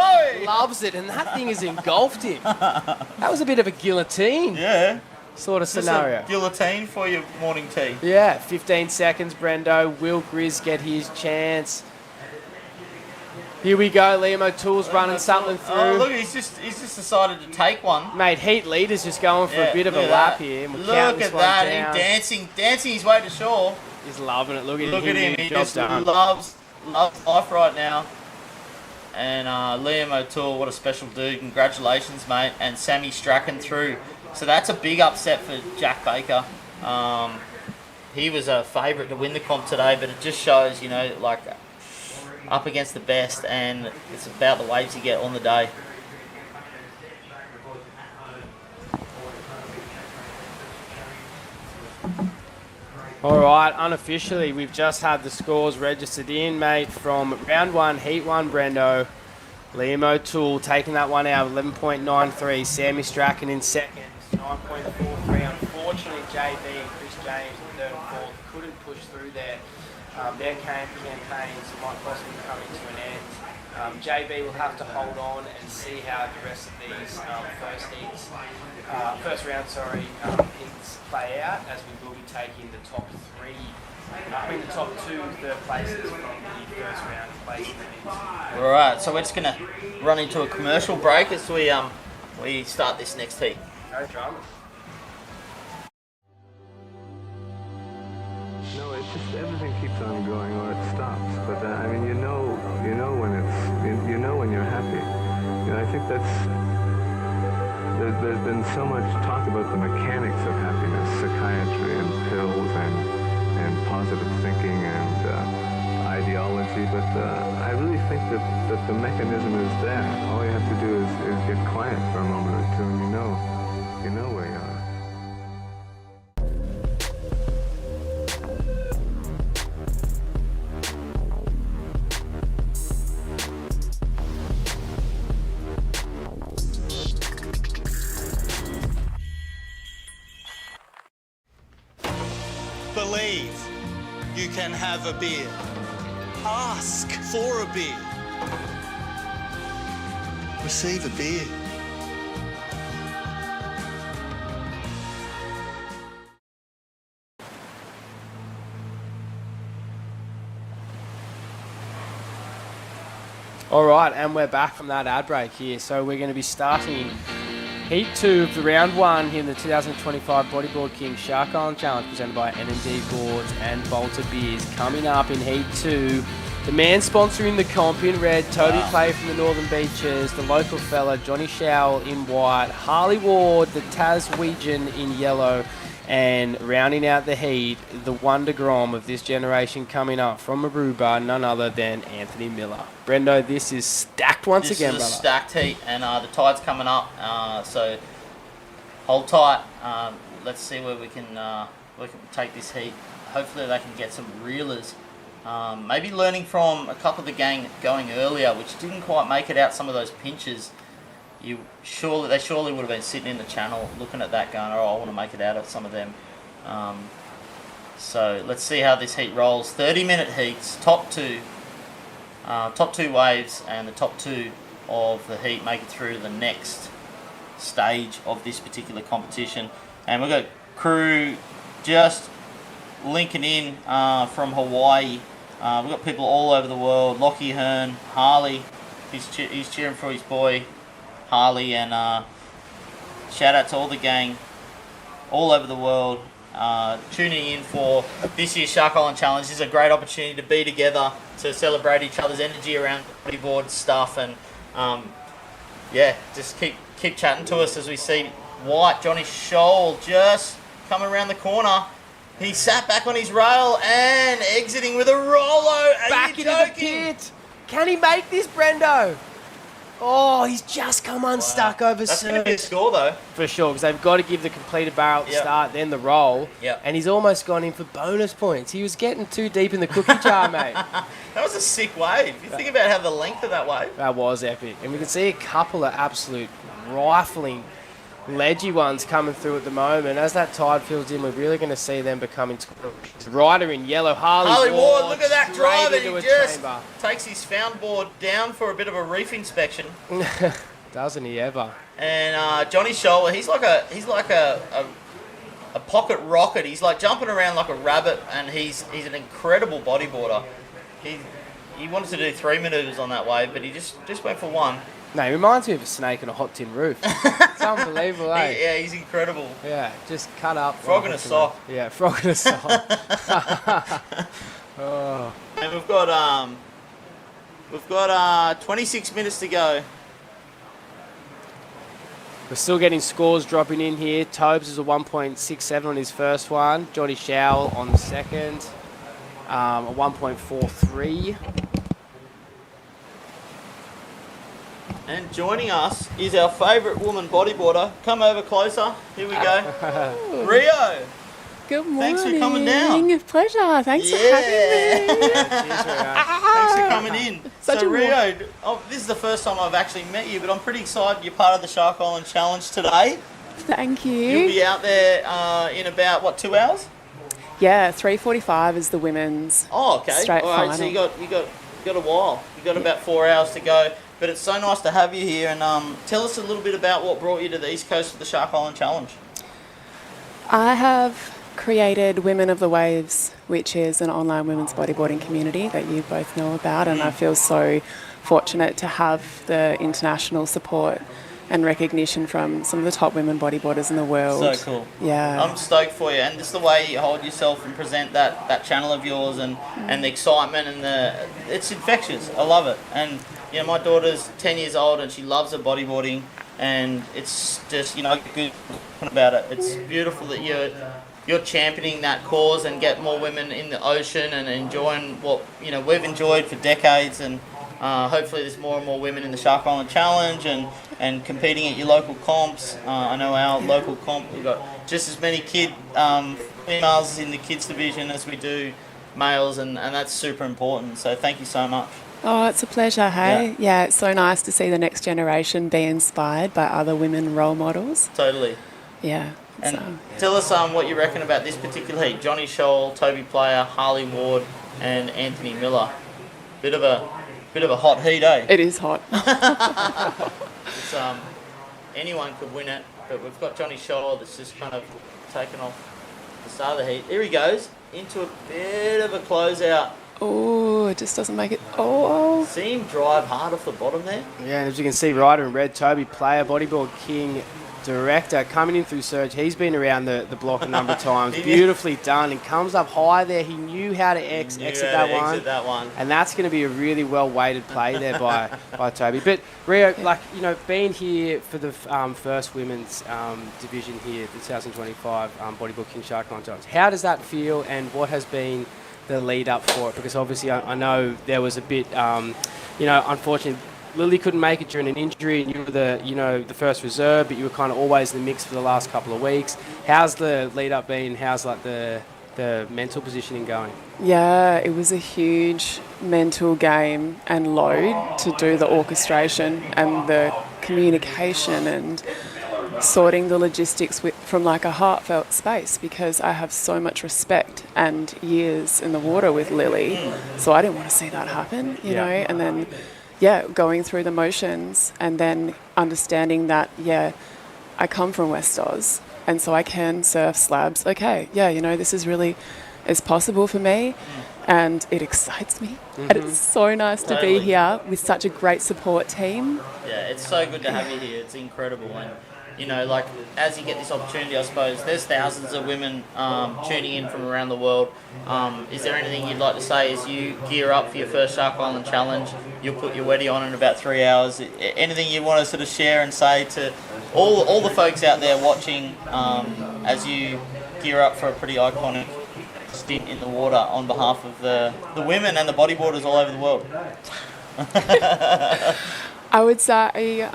Loves it, and that thing has engulfed him. That was a bit of a guillotine. Yeah. Sort of Just scenario. a guillotine for your morning tea. Yeah, 15 seconds, Brendo. Will Grizz get his chance? Here we go. Liam O'Toole's running something through. Oh, look, he's just decided to take one. Mate, Heat Leader's just going for a bit of a lap here. Look at that. He's dancing his way to shore. He's loving it. Look at him. He just loves life right now. And Liam O'Toole, what a special dude. Congratulations, mate. And Sammy Strachan through. So that's a big upset for Jack Baker. He was a favourite to win the comp today, but it just shows, you know, like up against the best, and it's about the waves you get on the day. All right, unofficially, we've just had the scores registered in, mate, from round one, heat one, Brendo. Liam O'Toole taking that one out, 11.93. Sammy Strachan in second, 9.43. Unfortunately, JB and Chris James in third and fourth couldn't push through there. Their campaigns might possibly come into an end. JB will have to hold on and see how the rest of these first round heats play out, as we will be taking the top the top two third places from the first round place in the heats. All right, so we're just gonna run into a commercial break as we start this next heat. No drama. No, it's just everything keeps on going or it stops. But I mean, you know when when you're happy. You know, I think there's been so much talk about the mechanics of happiness, psychiatry and pills and positive thinking and ideology. But I really think that the mechanism is there. All you have to do is get quiet for a moment or two, and you know where you are. Believe you can have a beer. Ask for a beer. Receive a beer. All right, and we're back from that ad break here. So we're going to be starting Heat 2 of the round 1 here in the 2025 Bodyboard King Shark Island Challenge, presented by NMD Boards and Bolter Beers. Coming up in Heat 2, the man sponsoring the comp in red, Toby Clay from the Northern Beaches, the local fella Johnny Showell in white, Harley Ward, the Taswegian in yellow, and rounding out the heat, the Wonder Grom of this generation coming up from Aruba, none other than Anthony Miller. Brendo, this is stacked once again, brother. This is a stacked heat, and the tide's coming up, so hold tight. Let's see where we can take this heat. Hopefully they can get some reelers. Maybe learning from a couple of the gang going earlier, which didn't quite make it out some of those pinches. they surely would have been sitting in the channel looking at that going, oh, I want to make it out of some of them. So let's see how this heat rolls. 30-minute heats, top two waves, and the top two of the heat make it through to the next stage of this particular competition. And we've got crew just linking in from Hawaii. We've got people all over the world. Lockie Hearn, Harley, he's cheering for his boy Harley, and shout out to all the gang all over the world tuning in for this year's Shark Island Challenge. This is a great opportunity to be together, to celebrate each other's energy around bodyboard stuff, and just keep chatting to us as we see White, Johnny Scholl, just coming around the corner. He sat back on his rail and exiting with a Rolo. Back into the pit. Can he make this, Brendo? Oh, he's just come unstuck over That's Surge. going to be a score, though. For sure, because they've got to give the completed barrel at the start, then the roll. Yep. And he's almost gone in for bonus points. He was getting too deep in the cookie jar, mate. That was a sick wave. You think about how the length of that wave. That was epic. And we can see a couple of absolute rifling, ledgy ones coming through at the moment. As that tide fills in, we're really going to see them becoming rider in yellow. Harley Ward, look at that drive, and into he a just chamber. takes his found board down for a bit of a reef inspection. Doesn't he ever? And Johnny Scholl, he's like a pocket rocket. He's like jumping around like a rabbit, and he's an incredible bodyboarder. He wanted to do 3 maneuvers on that wave, but he just went for one. No, he reminds me of a snake on a hot tin roof. It's unbelievable, eh? Yeah, he's incredible. Yeah, just cut up. Frog in a sock. Yeah, frog in a sock. Oh. And we've got 26 minutes to go. We're still getting scores dropping in here. Tobes is a 1.67 on his first one. Johnny Schowell on the second, a 1.43. And joining us is our favourite woman bodyboarder. Come over closer. Here we go. Rio. Good morning. Thanks for coming down. Pleasure. Thanks for having me. Thanks for coming in. Such so a Rio, this is the first time I've actually met you, but I'm pretty excited you're part of the Shark Island Challenge today. Thank you. You'll be out there in about, 2 hours? Yeah, 3:45 is the women's. Oh, okay. Straight All right, final. so you got a while. You got about 4 hours to go. But it's so nice to have you here, and tell us a little bit about what brought you to the East Coast of the Shark Island Challenge. I have created Women of the Waves, which is an online women's bodyboarding community that you both know about, and I feel so fortunate to have the international support and recognition from some of the top women bodyboarders in the world. So cool. Yeah. I'm stoked for you, and just the way you hold yourself and present that channel of yours, and the excitement, and it's infectious. I love it. And my daughter's 10 years old, and she loves her bodyboarding, and it's just good about it. It's beautiful that you're championing that cause and get more women in the ocean and enjoying what we've enjoyed for decades, and hopefully there's more and more women in the Shark Island Challenge and competing at your local comps. I know our local comp, we've got just as many females in the kids division as we do males, and that's super important. So thank you so much. Oh, it's a pleasure, hey? Yeah, it's so nice to see the next generation be inspired by other women role models. Totally. Yeah. And tell us what you reckon about this particular heat. Johnny Scholl, Toby Player, Harley Ward, and Anthony Miller. Bit of a hot heat, eh? It is hot. It's, anyone could win it, but we've got Johnny Scholl that's just kind of taken off the start of the heat. Here he goes into a bit of a closeout. Oh, it just doesn't make it. Oh. See him drive hard off the bottom there. Yeah, and as you can see, rider in red, Toby Player, bodyboard king director, coming in through Surge. He's been around the block a number of times. Beautifully done, and comes up high there. He knew how to exit that one. And that's going to be a really well-weighted play there by Toby. But Rio, being here for the first women's division here, the 2025 Bodyboard King Shark Island Challenge, how does that feel, and what has been the lead up for it? Because obviously I know there was a bit, unfortunately, Lily couldn't make it during an injury, and you were the first reserve, but you were kind of always in the mix for the last couple of weeks. How's the lead up been? How's the mental positioning going? Yeah, it was a huge mental game and load to do the orchestration and the communication and sorting the logistics from like a heartfelt space, because I have so much respect and years in the water with Lily, so I didn't want to see that happen, you know, and then going through the motions and then understanding that I come from West Oz and so I can surf slabs. Okay, you know, this is really is possible for me, and it excites me, and it's so nice to be here with such a great support team. Yeah, it's so good to have you here. It's incredible. And you know, like, as you get this opportunity, I suppose there's thousands of women tuning in from around the world. Is there anything you'd like to say as you gear up for your first Shark Island Challenge? You'll put your weddy on in about 3 hours. Anything you want to sort of share and say to all the folks out there watching as you gear up for a pretty iconic stint in the water on behalf of the women and the bodyboarders all over the world? I would say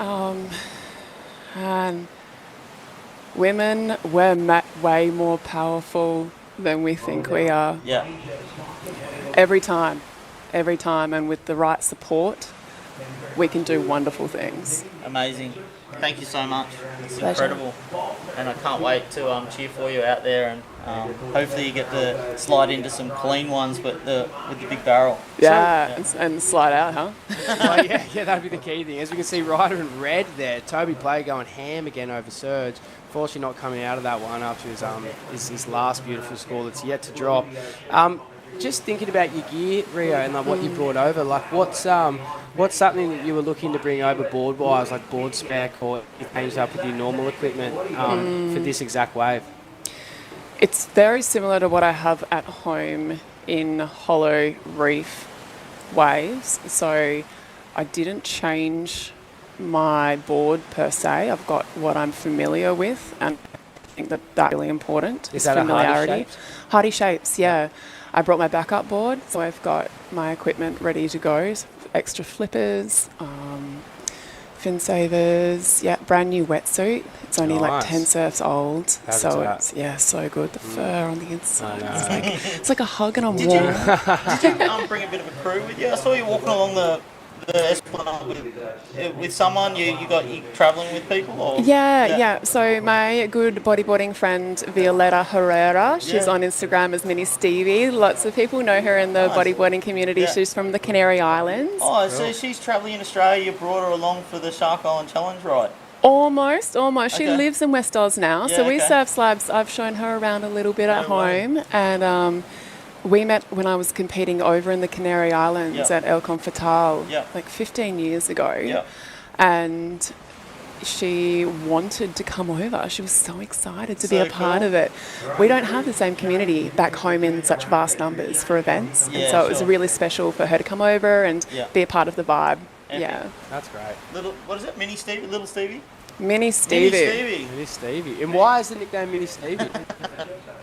women, we're way more powerful than we think we are. Yeah. Every time, and with the right support, we can do wonderful things. Amazing. Thank you so much. It's Pleasure. incredible. And I can't wait to cheer for you out there, and hopefully you get to slide into some clean ones with the big barrel. And slide out, huh? Well, yeah, that'd be the key thing. As we can see, Ryder in red there, Toby Player going ham again over Surge. Fortunately not coming out of that one after his last beautiful score that's yet to drop. Just thinking about your gear, Rio, and like what you brought over, like what's something that you were looking to bring over board-wise, like board spec, or you changed up with your normal equipment for this exact wave? It's very similar to what I have at home in hollow reef waves. So I didn't change my board per se. I've got what I'm familiar with, and I think that's really important. Is that familiarity. a Hardy Shapes? Hardy Shapes, yeah. I brought my backup board, so I've got my equipment ready to go. Extra flippers, fin savers, brand new wetsuit. It's only like 10 surfs old, so it's so good. The fur on the inside, it's like a hug and a warm. Did you bring a bit of a crew with you? I saw you walking along the Esplanade with someone. You travelling with people? Or? Yeah. So my good bodyboarding friend Violetta Herrera, she's on Instagram as Mini Stevie. Lots of people know her in the bodyboarding community. Yeah. She's from the Canary Islands. Oh, so she's travelling in Australia. You brought her along for the Shark Island Challenge, right? Almost. She Okay. lives in West Oz now, so we okay. surf slabs. I've shown her around a little bit at home, and we met when I was competing over in the Canary Islands at El Confital, like 15 years ago, and she wanted to come over. She was so excited to be a part of it. We don't have the same community back home in such vast numbers for events, and so it was really special for her to come over and be a part of the vibe. Yeah. That's great. What is it? Mini Stevie? Little Stevie? Mini Stevie. Mini Stevie. And why is the nickname Mini Stevie?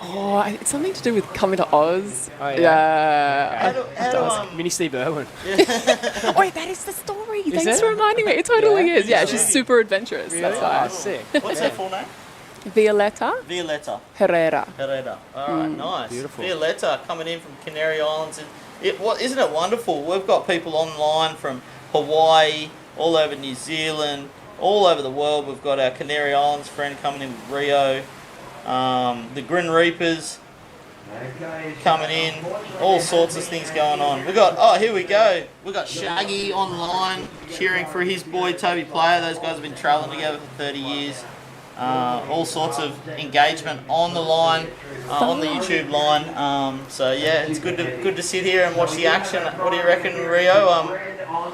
It's something to do with coming to Oz. Oh, yeah. How do, Mini Steve Irwin. Wait, that is the story. Is Thanks it? for reminding me. It totally Yeah? is. Yeah, she's super adventurous. Really? That's why. Oh, sick. What's her full name? Violetta Violetta Herrera. All right, nice. Beautiful. Violetta coming in from Canary Islands. Isn't it wonderful? We've got people online from Hawaii, all over New Zealand, all over the world. We've got our Canary Islands friend coming in with Rio. The Grin Reapers coming in. All sorts of things going on. Here we go. We've got Shaggy online cheering for his boy Toby Player. Those guys have been travelling together for 30 years. All sorts of engagement on the line, on the YouTube line. It's good to sit here and watch the action. What do you reckon, Rio?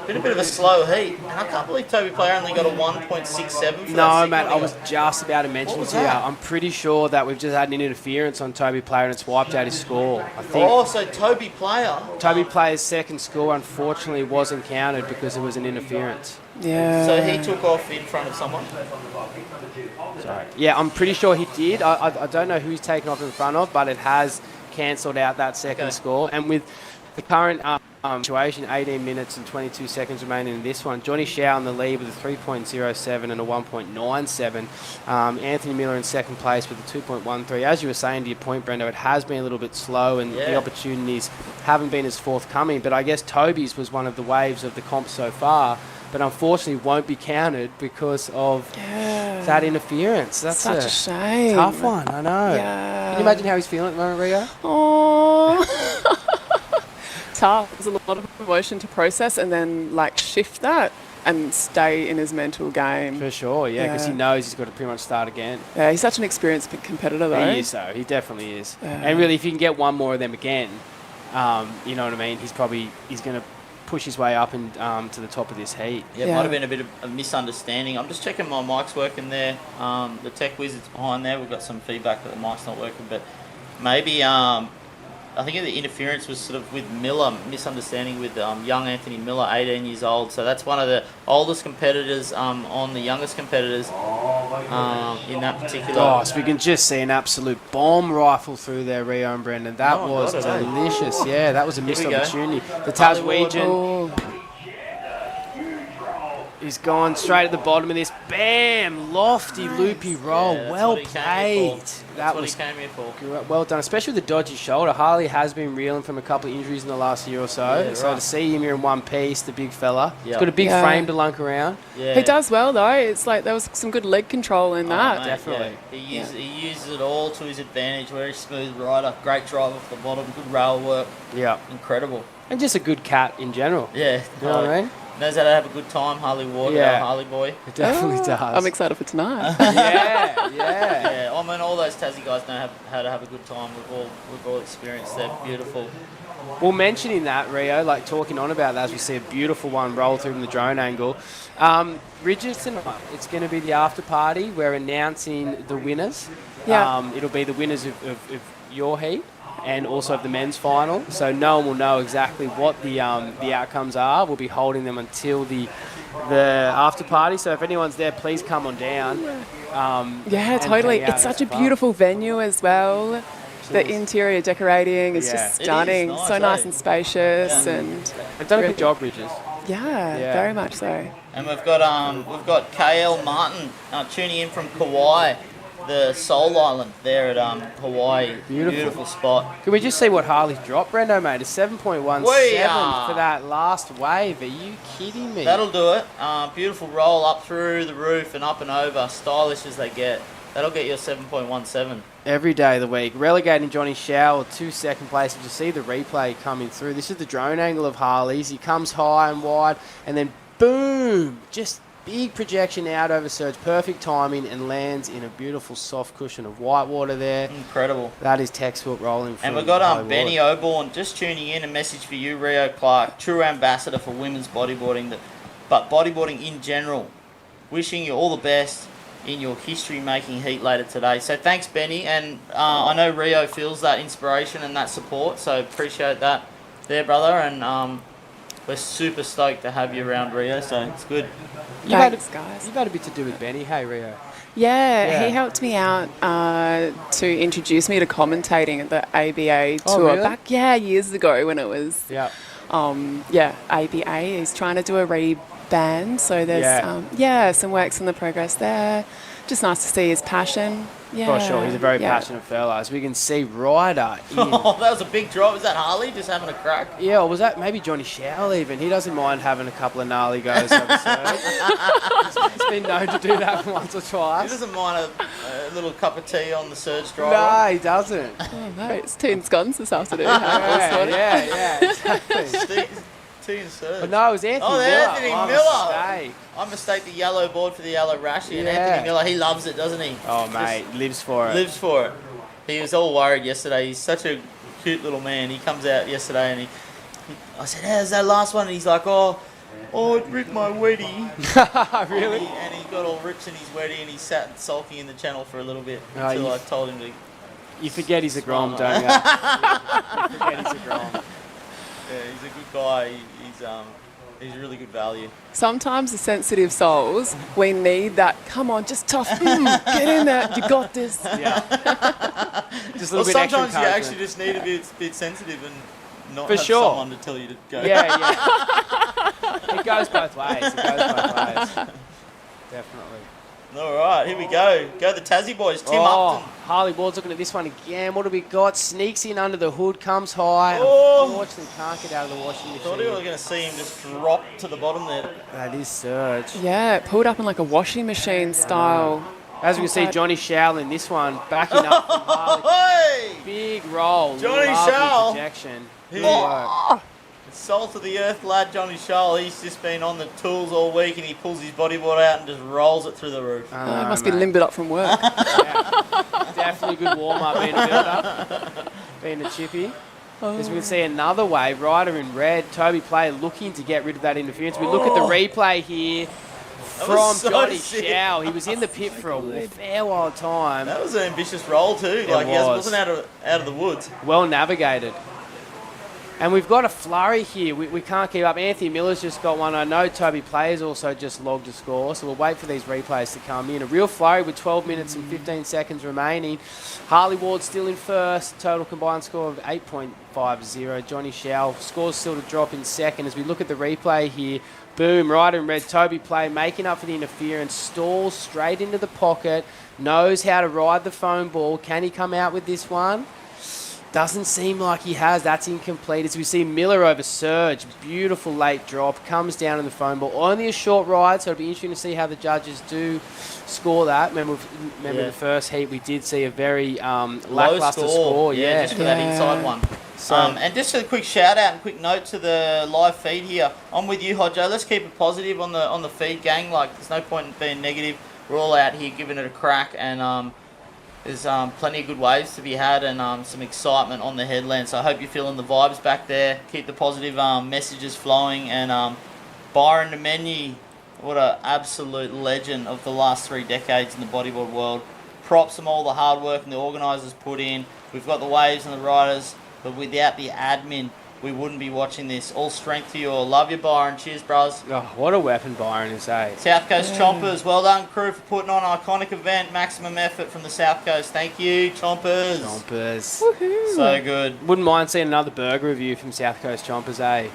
Been a bit of a slow heat, and I can't believe Toby Player only got a 1.67 for that. No, mate, I was just about to mention to you. I'm pretty sure that we've just had an interference on Toby Player and it's wiped out his score. I think So Toby Player. Toby Player's second score unfortunately wasn't counted because it was an interference. Yeah. So he took off in front of someone. Sorry. Yeah, I'm pretty sure he did. I don't know who he's taken off in front of, but it has cancelled out that second score. And with the current situation, 18 minutes and 22 seconds remaining in this one, Johnny Shao in the lead with a 3.07 and a 1.97. Anthony Miller in second place with a 2.13. As you were saying to your point, Brendo, it has been a little bit slow and the opportunities haven't been as forthcoming. But I guess Toby's was one of the waves of the comp so far. but unfortunately won't be counted because of that interference. That's Such a shame. tough one, I know. Yeah. Can you imagine how he's feeling at the moment, Rio? Oh. Tough. There's a lot of emotion to process and then like shift that and stay in his mental game. For sure, yeah, because he knows he's got to pretty much start again. Yeah, he's such an experienced competitor though. He is, though. He definitely is. And really, if you can get one more of them again, you know what I mean, he's going to push his way up and to the top of this heat. Yeah, it might have been a bit of a misunderstanding. I'm just checking my mic's working there. The tech wizard's behind there. We've got some feedback that the mic's not working, but maybe I think the interference was sort of with Miller, misunderstanding with young Anthony Miller, 18 years old. So that's one of the oldest competitors on the youngest competitors in that particular. Gosh, we can just see an absolute bomb rifle through there, Rio and Brendan. That was delicious. Yeah, that was a missed opportunity. The Taswegian is gone straight at the bottom of this. Bam! Lofty, loopy roll. Well played. That's what he came here for. Well done, especially with the dodgy shoulder. Harley has been reeling from a couple of injuries in the last year or so. Yeah, so to see him here in one piece, the big fella. He's Yep. got a big frame to lunk around. Yeah. He does well though. It's like there was some good leg control in that. Mate, Definitely. yeah. He uses it all to his advantage. Very smooth rider. Great drive off the bottom. Good rail work. Yeah. Incredible. And just a good cat in general. Yeah. You know what I mean? Knows how to have a good time, Harley Ward, Yeah. Harley boy. It definitely does. I'm excited for tonight. yeah. Yeah, I mean, all those Tassie guys know how to have a good time. We've all experienced that. Beautiful. Well, mentioning that, Rio, like talking on about that, as we see a beautiful one roll through from the drone angle. Ridges tonight, it's going to be the after party. We're announcing the winners. Yeah. It'll be the winners of your heat and also of the men's final. So no one will know exactly what the outcomes are. We'll be holding them until the after party. So if anyone's there, please come on down. Yeah, totally. It's such a beautiful venue as well. The interior decorating is just stunning. Nice, so nice and spacious, and they've done a good job, Ridges. Yeah, very much so. And we've got KL Martin tuning in from Kauai, the Soul Island there at Hawaii. Beautiful spot. Can we just see what Harley's dropped, Brendo, mate? A 7.17 for that last wave. Are you kidding me? That'll do it. Beautiful roll up through the roof and up and over. Stylish as they get. That'll get you a 7.17. Every day of the week. Relegating Johnny Shower to second place. You see the replay coming through. This is the drone angle of Harley's. He comes high and wide and then boom! Just big projection out over surge. Perfect timing and lands in a beautiful soft cushion of white water there. Incredible. That is textbook rolling. And we've got Benny Oborn just tuning in. A message for you, Rio Clark, true ambassador for women's bodyboarding, but bodyboarding in general. Wishing you all the best in your history-making heat later today. So thanks, Benny, and I know Rio feels that inspiration and that support, so appreciate that there, brother, and we're super stoked to have you around, Rio, so it's good. Thanks, guys. You've had a bit to do with Benny, hey, Rio? Yeah, he helped me out to introduce me to commentating at the ABA tour really? back, years ago when it was, ABA. He's trying to do a re-band, so there's some works in the progress there. Just nice to see his passion. Yeah, For sure, he's a very passionate fella. As we can see, Ryder in... Oh, that was a big drop. Was that Harley just having a crack? Yeah, or was that maybe Johnny Shower even? He doesn't mind having a couple of gnarly goes over surge. He's been known to do that once or twice. He doesn't mind a little cup of tea on the surge driver. No, he doesn't. Oh, no, it's tea and scones this afternoon. yeah, exactly. Tea and surge. But no, it was Anthony Miller. Anthony My Miller. mistake. I mistake the yellow board for the yellow rashy, and Anthony Miller, he loves it, doesn't he? Oh, mate, lives for it. Lives for it. He was all worried yesterday. He's such a cute little man. He comes out yesterday and I said, how's that last one? And he's like, oh, it ripped my weddy. Really? And he got all rips in his weddy and he sat sulking in the channel for a little bit until I told him to... You forget he's a Grom, don't you? You forget he's a Grom. Yeah, he's a good guy. He's really good value. Sometimes the sensitive souls, we need that, come on, just tough, get in there, you got this. Yeah. Just a little bit extra sometimes you encouragement. actually just need to be sensitive and not For have sure. someone to tell you to go. Yeah. It goes both ways. Definitely. All right, here we go. Go the Tassie boys. Tim Upton. Harley Ward's looking at this one again. What do we got? Sneaks in under the hood, comes high. Oh. Unfortunately, can't get out of the washing machine. Thought we were going to see him just drop to the bottom there. That is Surge. Yeah, it pulled up in like a washing machine style. As we can see, Johnny Schowell in this one, backing up from Harley. Big roll. Johnny Lovely Schowell. projection. He- Good work. Salt of the earth lad, Johnny Schowell. He's just been on the tools all week and he pulls his bodyboard out and just rolls it through the roof. It must be limbered up from work. Definitely good warm-up being a builder, being a chippy. As we can see another wave, rider in red, Toby Player looking to get rid of that interference. We look at the replay here from so Johnny sick. Schowell. He was in the pit for a fair while of time. That was an ambitious roll too. Like he wasn't out of the woods. Well navigated. And we've got a flurry here. We can't keep up. Anthony Miller's just got one. I know Toby Player's also just logged a score, so we'll wait for these replays to come in. A real flurry with 12 minutes and 15 seconds remaining. Harley Ward still in first. Total combined score of 8.50. Johnny Schowell scores still to drop in second. As we look at the replay here, boom, rider in red, Toby Player making up for the interference, stalls straight into the pocket, knows how to ride the foam ball. Can he come out with this one? Doesn't seem like he has. That's incomplete. As we see Miller over Surge. Beautiful late drop. Comes down in the foam ball. Only a short ride, so it'll be interesting to see how the judges do score that. Remember the first heat, we did see a very lackluster score. Yeah, just for that inside one. So, and just a quick shout out and quick note to the live feed here. I'm with you, Hodjo. Let's keep it positive on the feed, gang. Like, there's no point in being negative. We're all out here giving it a crack, and there's plenty of good waves to be had and some excitement on the headland. So I hope you're feeling the vibes back there. Keep the positive messages flowing. And Byron Demenyi, what an absolute legend of the last 3 decades in the bodyboard world. Props on all the hard work and the organisers put in. We've got the waves and the riders, but without the admin, we wouldn't be watching this. All strength to you all. Love you, Byron. Cheers, bros. oh, what a weapon Byron is, eh? South Coast Chompers, well done, crew, for putting on an iconic event. Maximum effort from the South Coast. Thank you, Chompers. Chompers. Woohoo. So good. Wouldn't mind seeing another burger review from South Coast Chompers, eh?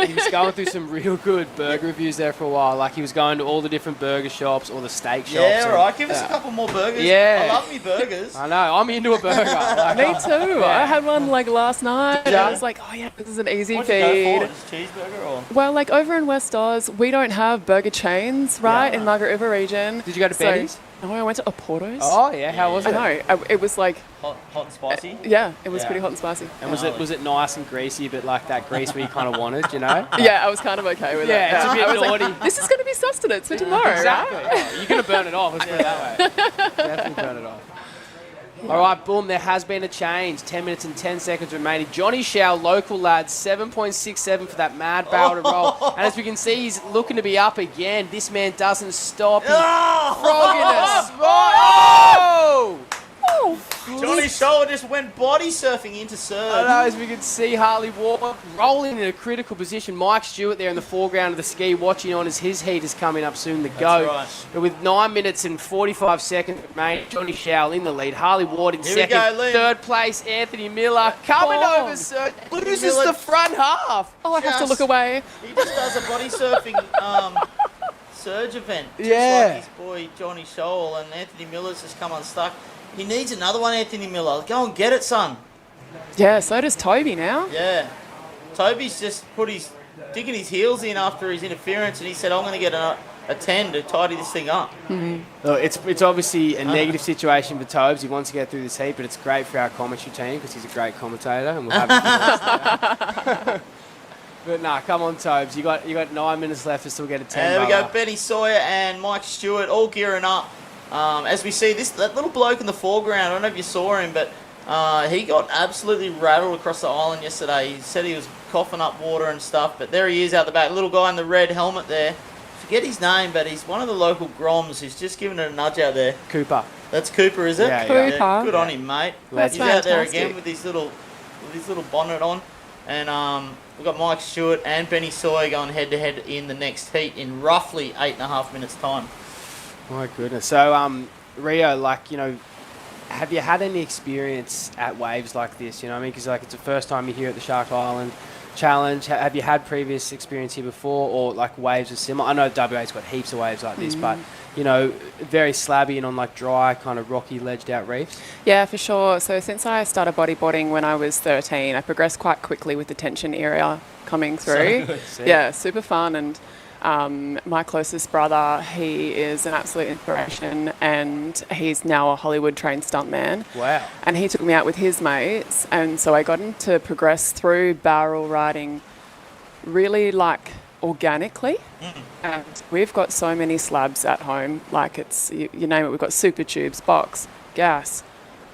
He was going through some real good burger reviews there for a while. Like, he was going to all the different burger shops or the steak shops. Yeah, all right. Give us a couple more burgers. Yeah. I love me burgers. I know. I'm into a burger. Like, Me too. Yeah. I had one like last night. Yeah. I was like, oh yeah, this is an easy What'd you go feed. for? Just cheeseburger or? Well, like over in West Oz, we don't have burger chains, right? In Margaret River region. Did you go to Betty's? No, I went to Oporto's. Oh, yeah. How was it? I know. It was like, Hot and spicy? yeah, it was Yeah. pretty hot and spicy. And was it nice and greasy, but like that grease we kind of wanted, you know? Yeah, I was kind of okay with it. Yeah, it's a bit I was like, naughty. this is going to be sustenance for tomorrow, Exactly. right? Oh, you're going to burn it off, let's put it that way. Definitely burn it off. All right, boom, there has been a change. 10 minutes and 10 seconds remaining. Johnny Schowell, local lad, 7.67 for that mad barrel to roll. And as we can see, he's looking to be up again. This man doesn't stop. He's frogging us. Oh! Johnny Schowell just went body surfing into Surge. I know, as we can see Harley Ward rolling in a critical position. Mike Stewart there in the foreground of the ski watching on as his heat is coming up soon to go. right. But with 9 minutes and 45 seconds remaining, Johnny Schowell in the lead. Harley Ward in Here we second. go, Liam. Third place, Anthony Miller coming Oh. over Surge. Loses Miller- the front half. Oh, I have to Just- look away. He just does a body surfing Surge event. Just Yeah. like his boy Johnny Schowell, and Anthony Miller's just come unstuck. He needs another one, Anthony Miller. Go and get it, son. Yeah, so does Toby now. Yeah. Toby's just digging his heels in after his interference, and he said, I'm going to get a 10 to tidy this thing up. Look, it's obviously a negative situation for Tobes. He wants to get through this heat, but it's great for our commentary team because he's a great commentator, and we'll have But nah, come on, Tobes. You got 9 minutes left to still get a 10. And there we go, brother. Ben Sawyer and Mike Stewart all gearing up. As we see that little bloke in the foreground, I don't know if you saw him, but he got absolutely rattled across the island yesterday. He said he was coughing up water and stuff, but there he is out the back. Little guy in the red helmet there. Forget his name, but he's one of the local Groms. He's just giving it a nudge out there. Cooper. That's Cooper, is it? Yeah, yeah. Cooper. Good on him, mate. That's he's out there fantastic. again with his little bonnet on. And we've got Mike Stewart and Benny Sawyer going head-to-head in the next heat in roughly 8.5 minutes' time. My goodness. So, Rio, like, you know, have you had any experience at waves like this? You know what I mean? Because, like, it's the first time you're here at the Shark Island. challenge? Have you had previous experience here before, or like waves are similar? I know WA's got heaps of waves like this, but very slabby and on like dry, kind of rocky, ledged out reefs. Yeah, for sure. So since I started bodyboarding when I was 13, I progressed quite quickly with the tension area coming through. Yeah, super fun. And my closest brother, he is an absolute inspiration, and he's now a Hollywood trained stuntman. Wow. And he took me out with his mates, and so I got him to progress through barrel riding really like organically. And we've got so many slabs at home, like it's, you name it, we've got super tubes, box, gas,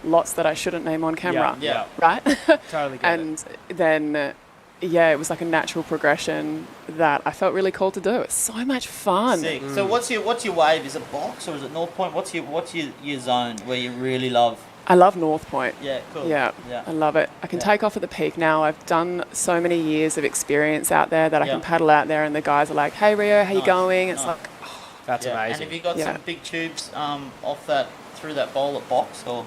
lots that I shouldn't name on camera. Yeah. Right? Totally get And then it was like a natural progression that I felt really called to do. It's so much fun. Sick. So what's your wave? Is it box or is it North Point? What's your zone where you really love? I love North Point. Yeah, cool. Yeah, I love it. I can take off at the peak now. I've done so many years of experience out there that I can paddle out there and the guys are like, hey Rio, how you going? It's like, that's amazing. And have you got some big tubes off that, through that bowl at box or?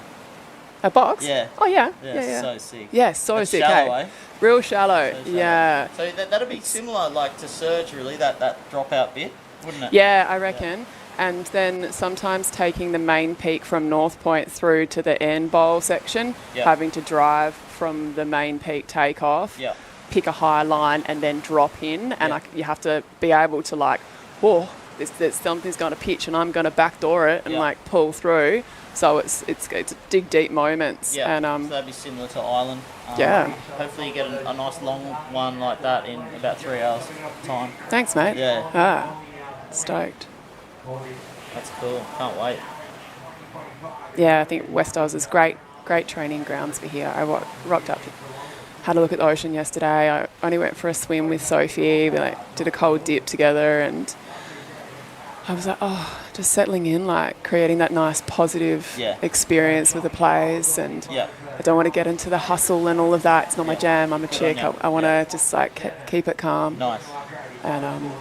A box? Yeah. Oh yeah. Yeah, so sick. Yeah, so That's sick. shallow, eh? eh? Real shallow. So shallow. Yeah. So that'd be similar like to surge really, that dropout bit, wouldn't it? Yeah, I reckon. Yeah. And then sometimes taking the main peak from North Point through to the end bowl section, having to drive from the main peak takeoff, pick a high line and then drop in, and you have to be able to like, there's something's going to pitch and I'm going to backdoor it and like pull through. So it's dig deep moments. Yeah, and so that'd be similar to Island. Hopefully you get a nice long one like that in about 3 hours time. Thanks, mate. Yeah. Stoked. That's cool. Can't wait. Yeah, I think West Oz is great training grounds for here. I rocked up, had a look at the ocean yesterday. I only went for a swim with Sophie. We did a cold dip together, and I was like, just settling in, like creating that nice positive experience with the players. And I don't want to get into the hustle and all of that. It's not my jam. I'm a chick. I want to just like keep it calm. Nice. And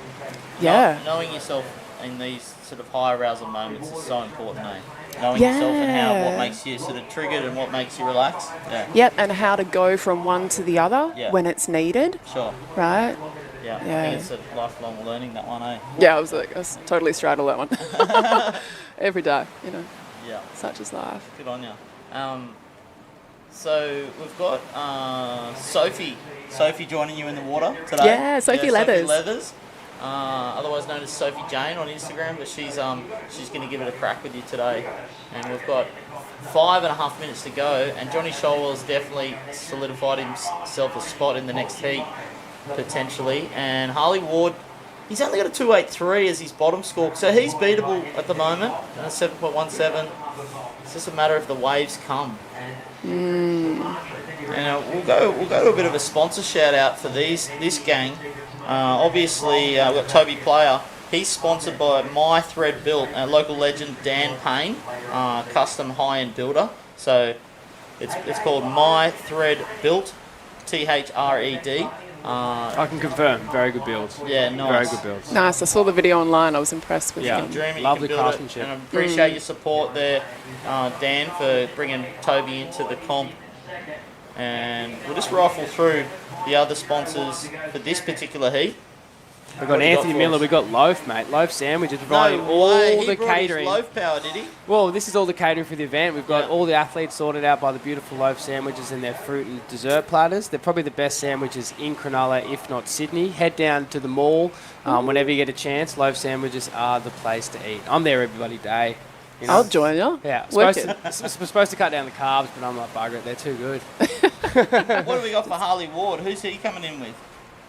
knowing yourself in these sort of high arousal moments is so important, eh? Knowing yourself and what makes you sort of triggered and what makes you relax. Yep, and how to go from one to the other when it's needed. Sure. Right? Yeah. I think it's a lifelong learning, that one, eh? Yeah, I was totally straddle that one. Every day, Yeah. Such is life. Good on you. So we've got Sophie joining you in the water today. Yeah, Sophie Leathers. Sophie Leathers. Otherwise known as Sophie Jane on Instagram, but she's going to give it a crack with you today. And we've got 5.5 minutes to go, and Johnny Showell's definitely solidified himself a spot in the next heat, potentially. And Harley Ward, he's only got a 2.83 as his bottom score, so he's beatable at the moment, and a 7.17. It's just a matter of the waves come. And we'll go to a bit of a sponsor shout out for this gang. Obviously, we've got Toby Player. He's sponsored by My Thread Built, a local legend Dan Payne, custom high-end builder. So it's called My Thread Built, THRED. I can confirm, very good builds. Yeah, nice. Very good builds. Nice. I saw the video online. I was impressed with him. Lovely craftsmanship. And I appreciate your support there, Dan, for bringing Toby into the comp. And we'll just rifle through the other sponsors for this particular heat. We've got Anthony Miller, we've got Loaf, mate. Loaf Sandwiches providing all the catering. Loaf power, did he? Well, this is all the catering for the event. We've got all the athletes sorted out by the beautiful Loaf Sandwiches and their fruit and dessert platters. They're probably the best sandwiches in Cronulla, if not Sydney. Head down to the mall whenever you get a chance. Loaf Sandwiches are the place to eat. I'm there every bloody day. I'll join you. Yeah, we're supposed to cut down the carbs, but I'm like, bugger it, they're too good. What do we got for Harley Ward? Who's he coming in with?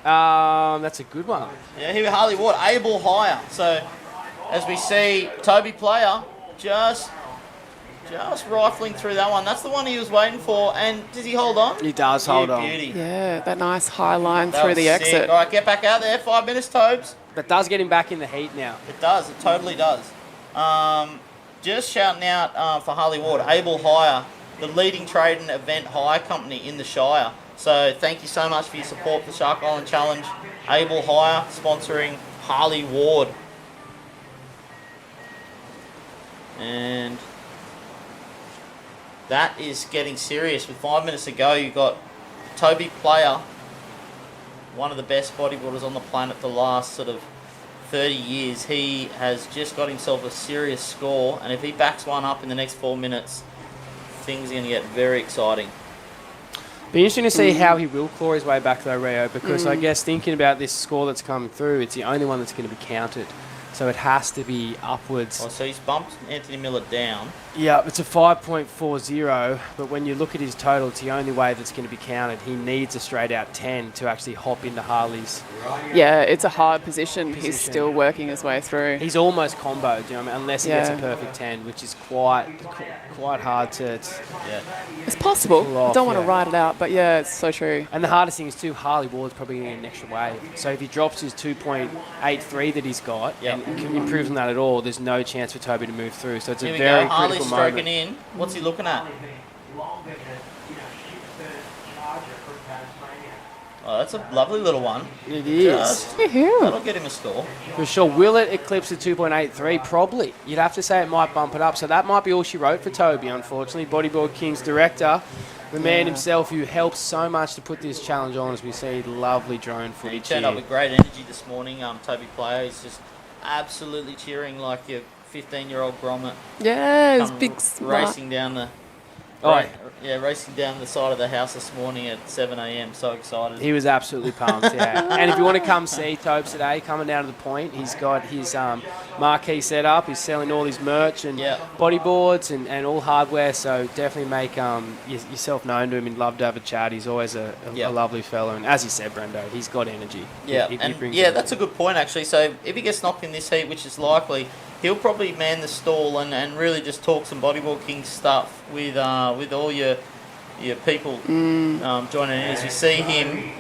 That's a good one. Yeah, here with Harley Ward, able higher. So, as we see, Toby Player just rifling through that one. That's the one he was waiting for. And does he hold on? He does hold on. Beauty. Yeah, that nice high line through the exit. Sick. All right, get back out there. 5 minutes, Tobes. That does get him back in the heat now. It does. It totally does. Just shouting out for Harley Ward, able hire, the leading trade and event hire company in the Shire. So thank you so much for your support for the Shark Island Challenge. Able Hire sponsoring Harley Ward. And that is getting serious. With 5 minutes to go, you've got Toby Player one of the best bodybuilders on the planet the last sort of 30 years. He has just got himself a serious score, and if he backs one up in the next 4 minutes, things are going to get very exciting. Be interesting to see how he will claw his way back though, Rio, because I guess thinking about this score that's come through, it's the only one that's going to be counted. So it has to be upwards. Oh, so he's bumped Anthony Miller down. Yeah, it's a 5.40, but when you look at his total, it's the only way that's going to be counted. He needs a straight out 10 to actually hop into Harley's. Yeah, it's a hard position. He's still working his way through. He's almost comboed, you know what I mean? Unless he gets a perfect 10, which is quite hard to... It's possible. pull off, I don't want to write it out, but yeah, it's so true. And the hardest thing is too, Harley Ward's probably going to get an extra wave. So if he drops his 2.83 that he's got and improves on that at all, there's no chance for Toby to move through. So it's Here a we very go. Harley's critical stroking moment. in. What's he looking at? Oh, that's a lovely little one. It is. Just, that'll get him a score. For sure. Will it eclipse the 2.83? Probably. You'd have to say it might bump it up. So that might be all she wrote for Toby, unfortunately. Bodyboard King's director, the man himself who helps so much to put this challenge on, as we see the lovely drone footage. He turned here. up with great energy this morning. Toby Player is just absolutely cheering like your 15-year-old grommet. Yeah, it's big smart. Racing down the... racing down the side of the house this morning at 7 a.m. So excited. He was absolutely pumped, yeah. And if you want to come see Tobes today, coming down to the point, he's got his marquee set up. He's selling all his merch and bodyboards and all hardware. So definitely make yourself known to him and love to have a chat. He's always a lovely fellow. And as you said, Brendo, he's got energy. Yeah, He and brings that's a good point actually. So if he gets knocked in this heat, which is likely, he'll probably man the stall and really just talk some Bodyboard King stuff with all your people joining in. As you see him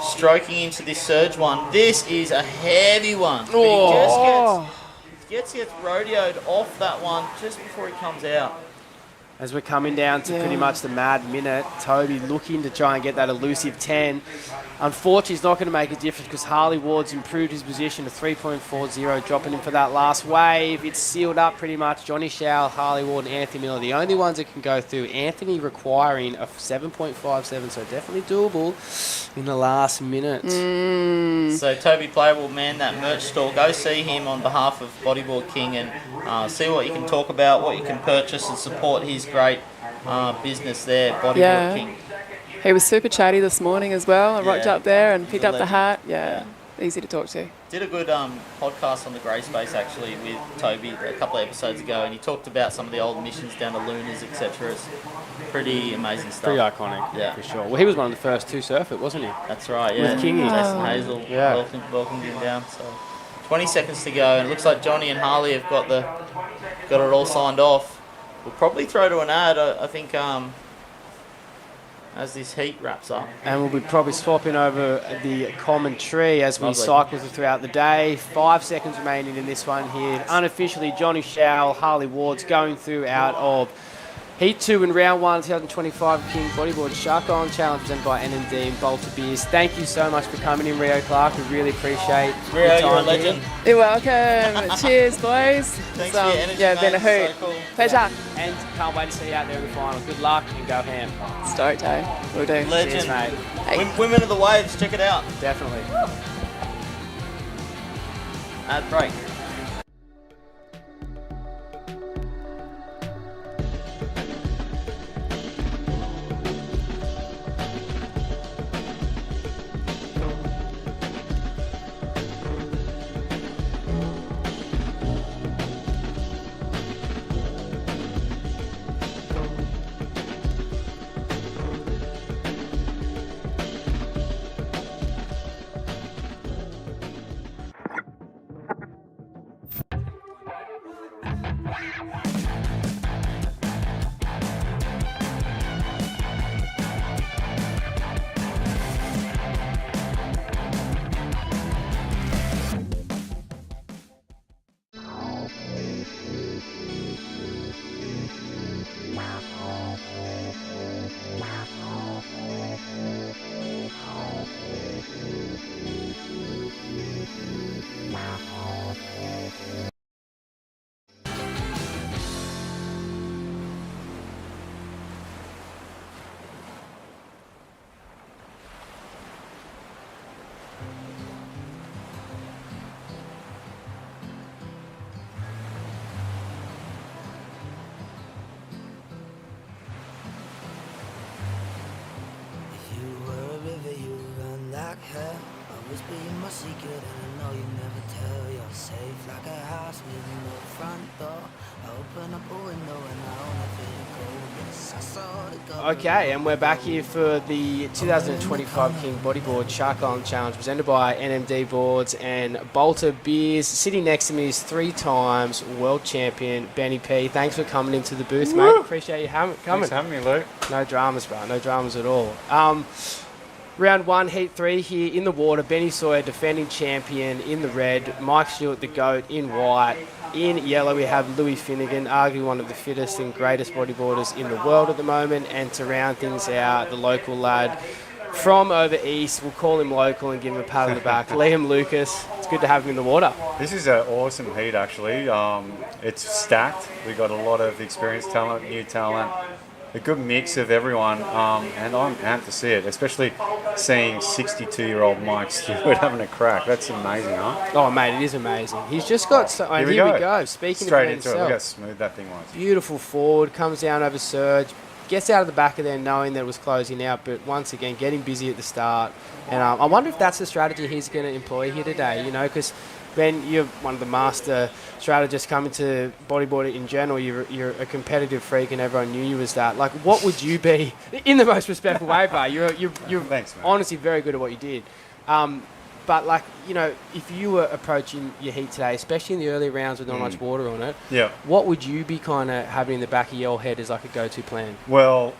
stroking into this surge one, this is a heavy one. But he just gets rodeoed off that one just before he comes out. As we're coming down to pretty much the mad minute, Toby looking to try and get that elusive 10. Unfortunately, it's not going to make a difference because Harley Ward's improved his position to 3.40, dropping him for that last wave. It's sealed up pretty much. Johnny Schau, Harley Ward, and Anthony Miller, the only ones that can go through. Anthony requiring a 7.57, so definitely doable in the last minute. So Toby Player will man that merch store. Go see him on behalf of Bodyboard King and see what you can talk about, what you can purchase and support his great business there, Bodyboard King. He was super chatty this morning as well. I rocked up there and picked up the hat. Easy to talk to. Did a good podcast on the Grey Space actually with Toby a couple of episodes ago, and he talked about some of the old missions down to Lunas, etc. It's pretty amazing stuff. Pretty iconic, for sure. Well, he was one of the first to surf it, wasn't he? That's right, yeah. With Kingy. Jason Hazel welcomed him down. So 20 seconds to go, and it looks like Johnny and Harley have got it all signed off. We'll probably throw to an ad, I think, as this heat wraps up. And we'll be probably swapping over the commentary as we cycle throughout the day. 5 seconds remaining in this one here. Unofficially, Johnny Schau, Harley Ward's going through out of Heat 2 in Round 1, 2025 King Bodyboard Shark On Challenge presented by NMD and Bolter Beers. Thank you so much for coming in, Rio Clark. We really appreciate Rio, your time you're a legend. here. You're welcome. Cheers, boys. Thanks for your energy, been a mate. hoot. So cool. Pleasure. And can't wait to see you out there in the final. Good luck and go ham. Stoked, eh? We'll do. Legend. Cheers, mate. Hey. Women of the Waves, check it out. Definitely. Ad break. Okay, and we're back here for the 2025 King Bodyboard Shark Island Challenge presented by NMD Boards and Bolter Beers. Sitting next to me is 3 times world champion Benny P. Thanks for coming into the booth, mate. Appreciate you coming. Thanks for having me, Luke. No dramas, bro. No dramas at all. Round 1, Heat 3 here in the water. Benny Sawyer, defending champion in the red. Mike Stewart, the GOAT, in white. In yellow, we have Louis Finnegan, arguably one of the fittest and greatest bodyboarders in the world at the moment. And to round things out, the local lad from over east, we'll call him local and give him a pat on the back, Liam Lucas. It's good to have him in the water. This is an awesome heat, actually. It's stacked. We've got a lot of experienced talent, new talent, a good mix of everyone, and I'm amped to see it, especially seeing 62-year-old Mike Stewart having a crack. That's amazing, huh? Oh, mate, it is amazing. He's just got so... And here we go. Speaking straight of into himself, it. Look how smooth that thing was. Beautiful forward, comes down over surge, gets out of the back of there knowing that it was closing out, but once again, getting busy at the start. And I wonder if that's the strategy he's going to employ here today, you know, because Ben, you're one of the master strategists coming to bodyboarding in general. You're a competitive freak, and everyone knew you as that. Like, what would you be in the most respectful way, bro? You're Thanks, man. Honestly very good at what you did. But, like, you know, if you were approaching your heat today, especially in the early rounds with not much water on it, what would you be kind of having in the back of your head as like a go-to plan? Well,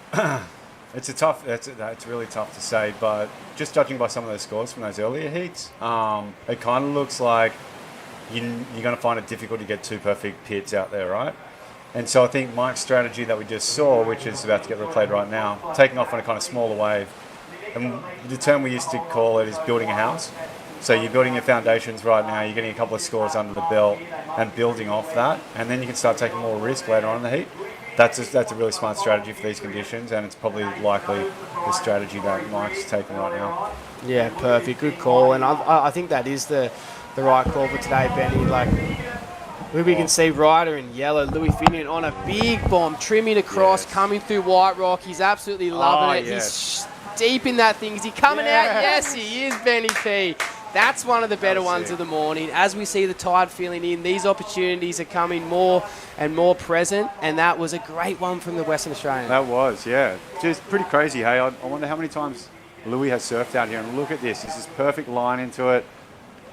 it's really tough to say, but just judging by some of those scores from those earlier heats, it kind of looks like you're going to find it difficult to get 2 perfect pits out there, right? And so I think Mike's strategy that we just saw, which is about to get replayed right now, taking off on a kind of smaller wave, and the term we used to call it is building a house. So you're building your foundations right now, you're getting a couple of scores under the belt and building off that, and then you can start taking more risk later on in the heat. That's a really smart strategy for these conditions, and it's probably likely the strategy that Mike's taking right now. Yeah, perfect. Good call. And I think that is the right call for today, Benny. Like, we can see Ryder in yellow, Louis Finnegan on a big bomb, trimming across, coming through White Rock. He's absolutely loving it. Yes. He's deep in that thing. Is he coming out? Yes, he is, Benny P. That's one of the better ones of the morning. As we see the tide filling in, these opportunities are coming more and more present, and that was a great one from the Western Australian. That was, yeah. Just pretty crazy, hey? I wonder how many times Louis has surfed out here, and look at this. This is perfect line into it,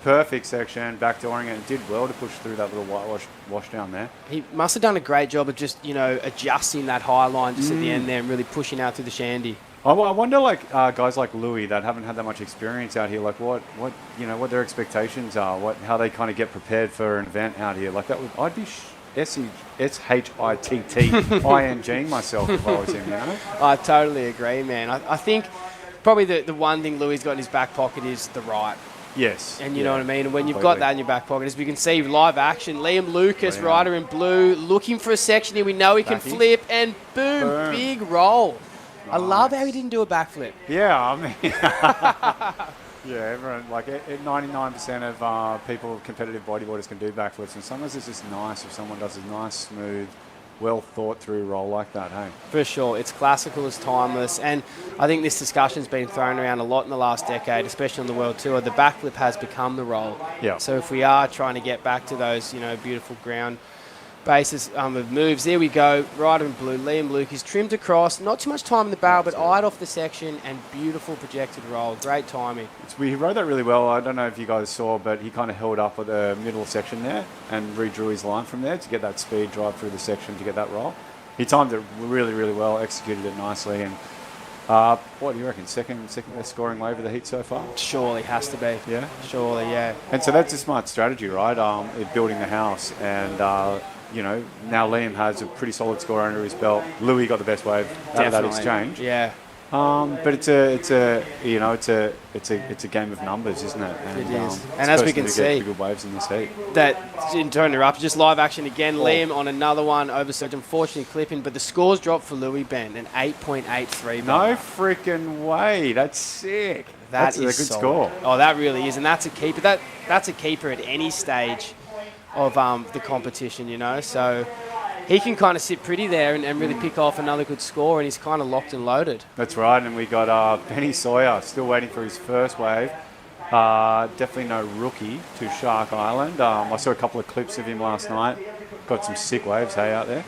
perfect section, backdooring it, and did well to push through that little white wash down there. He must have done a great job of just, you know, adjusting that high line just at the end there and really pushing out through the shandy. I wonder, like, guys like Louis that haven't had that much experience out here, like what what their expectations are, how they kind of get prepared for an event out here. Like that, I'd be SHITTING myself if I was him, you know? I totally agree, man. I think probably the one thing Louis got in his back pocket is the right. Yes. And you know what I mean? And when you've got that in your back pocket, as we can see, live action, Liam Lucas, rider in blue, looking for a section here. We know he can flip, and boom, big roll. Nice. I love how he didn't do a backflip. Yeah, I mean, yeah, everyone, like 99% of people, competitive bodyboarders can do backflips, and sometimes it's just nice if someone does a nice, smooth, well thought through roll like that, hey? For sure. It's classical, it's timeless, and I think this discussion's been thrown around a lot in the last decade, especially on the World Tour. The backflip has become the roll. Yeah. So if we are trying to get back to those, you know, beautiful ground basis of moves, there we go. Rider in blue, Liam Lucas trimmed across, not too much time in the barrel, but eyed off the section, and beautiful projected roll. Great timing. He rode that really well. I don't know if you guys saw, but he kind of held up at the middle section there and redrew his line from there to get that speed drive through the section to get that roll. He timed it really, really well, executed it nicely, and what do you reckon? Second best scoring wave of the heat so far? Surely has to be. Yeah? Surely, yeah. And so that's a smart strategy, right? Building the house, and you know, now Liam has a pretty solid score under his belt. Louis got the best wave out of that exchange. Yeah. But it's a game of numbers, isn't it? And, it is. And as we can see, good waves in this heat. That didn't turn her up. Just live action again. Liam on another one over surge, unfortunately clipping, but the scores dropped for Louis, Ben, an 8.83. No freaking way. That's sick. That's a good score. Oh, that really is, and that's a keeper. That's a keeper at any stage of the competition, you know. So he can kind of sit pretty there and really pick off another good score, and he's kind of locked and loaded. That's right, and we got Benny Sawyer still waiting for his first wave. Definitely no rookie to Shark Island. I saw a couple of clips of him last night. Got some sick waves, hey, out there.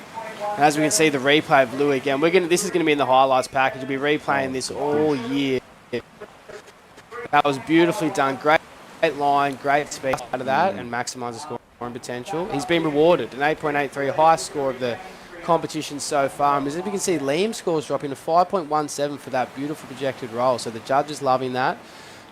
And as we can see, the replay of Louis again. This is going to be in the highlights package. We'll be replaying this all year. That was beautifully done. Great line, great speed out of that, and maximise the scoring potential. He's been rewarded, an 8.83, highest score of the competition so far. And as we can see, Liam's scores dropping to 5.17 for that beautiful projected roll. So the judges loving that.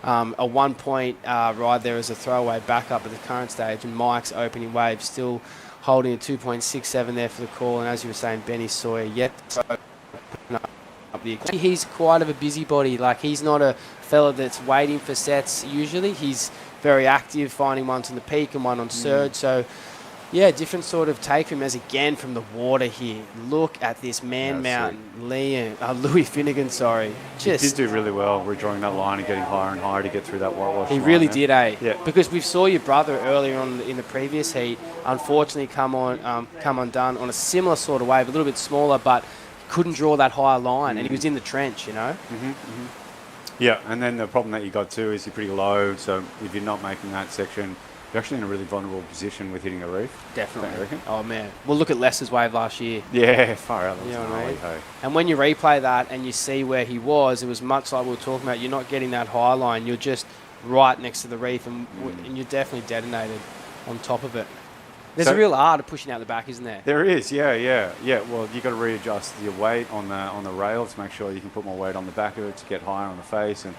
A 1 point ride there as a throwaway backup at the current stage, and Mike's opening wave still holding a 2.67 there for the call. And as you were saying, Benny Sawyer yet to open up the equation. He's quite of a busybody. Like, he's not a fella that's waiting for sets usually. He's very active, finding ones on the peak and one on surge. So yeah, different sort of take from him. As again from the water here. Look at this man mountain. Louis Finnegan, sorry. He did do really well redrawing that line and getting higher and higher to get through that whitewash. He really did, eh? Yeah. Because we saw your brother earlier on in the previous heat, unfortunately come undone on a similar sort of wave, a little bit smaller, but couldn't draw that higher line, and he was in the trench, you know? Yeah, and then the problem that you got too is you're pretty low, so if you're not making that section, you're actually in a really vulnerable position with hitting a reef. Definitely. Oh, man. Well, look at Les's wave last year. Yeah, far out. You know what I mean? And when you replay that and you see where he was, it was much like we were talking about. You're not getting that high line. You're just right next to the reef, and you're definitely detonated on top of it. There's a real art of pushing out the back, isn't there? There is, yeah. Well, you got to readjust your weight on the rail to make sure you can put more weight on the back of it to get higher on the face, and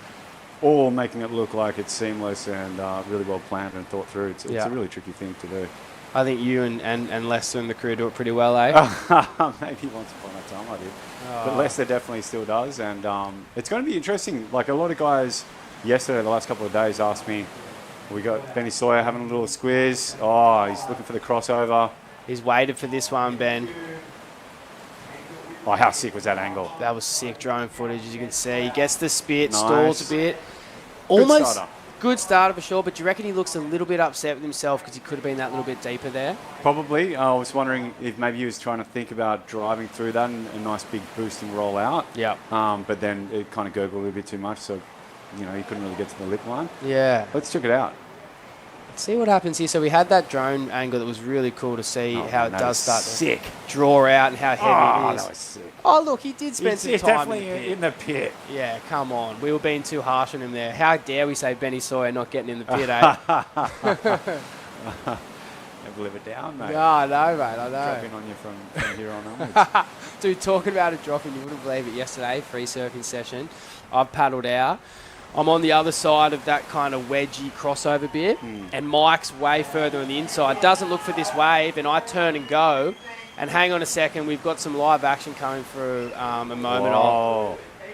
all making it look like it's seamless and really well planned and thought through. It's a really tricky thing to do. I think you and Lester and the crew do it pretty well, eh? Maybe once upon a time I did. But Lester definitely still does, and it's going to be interesting. Like, a lot of guys yesterday, the last couple of days, asked me, we got Benny Sawyer having a little squiz. Oh, he's looking for the crossover. He's waited for this one, Ben. Oh, how sick was that angle? That was sick drone footage, as you can see. He gets the spit, Nice. stalls a bit. Almost good starter for sure, but do you reckon he looks a little bit upset with himself because he could have been that little bit deeper there? Probably. I was wondering if maybe he was trying to think about driving through that and a nice big boosting roll out. Yeah. But then it kind of gurgled a little bit too much, so he couldn't really get to the lip line. Yeah. Let's check it out. Let's see what happens here. So we had that drone angle that was really cool to see how it does start sick. to draw out and how heavy it is. That was sick. Oh, look, he did spend some He's time definitely in the pit. Yeah, come on. We were being too harsh on him there. How dare we say Benny Sawyer not getting in the pit, eh? Never live it down, mate. No, I know, mate, I know. Dropping on you from here on onwards. Dude, talking about it dropping, you wouldn't believe it, yesterday, free surfing session. I've paddled out. I'm on the other side of that kind of wedgy crossover bit, and Mike's way further on the inside. Doesn't look for this wave, and I turn and go. And hang on a second, we've got some live action coming for a moment.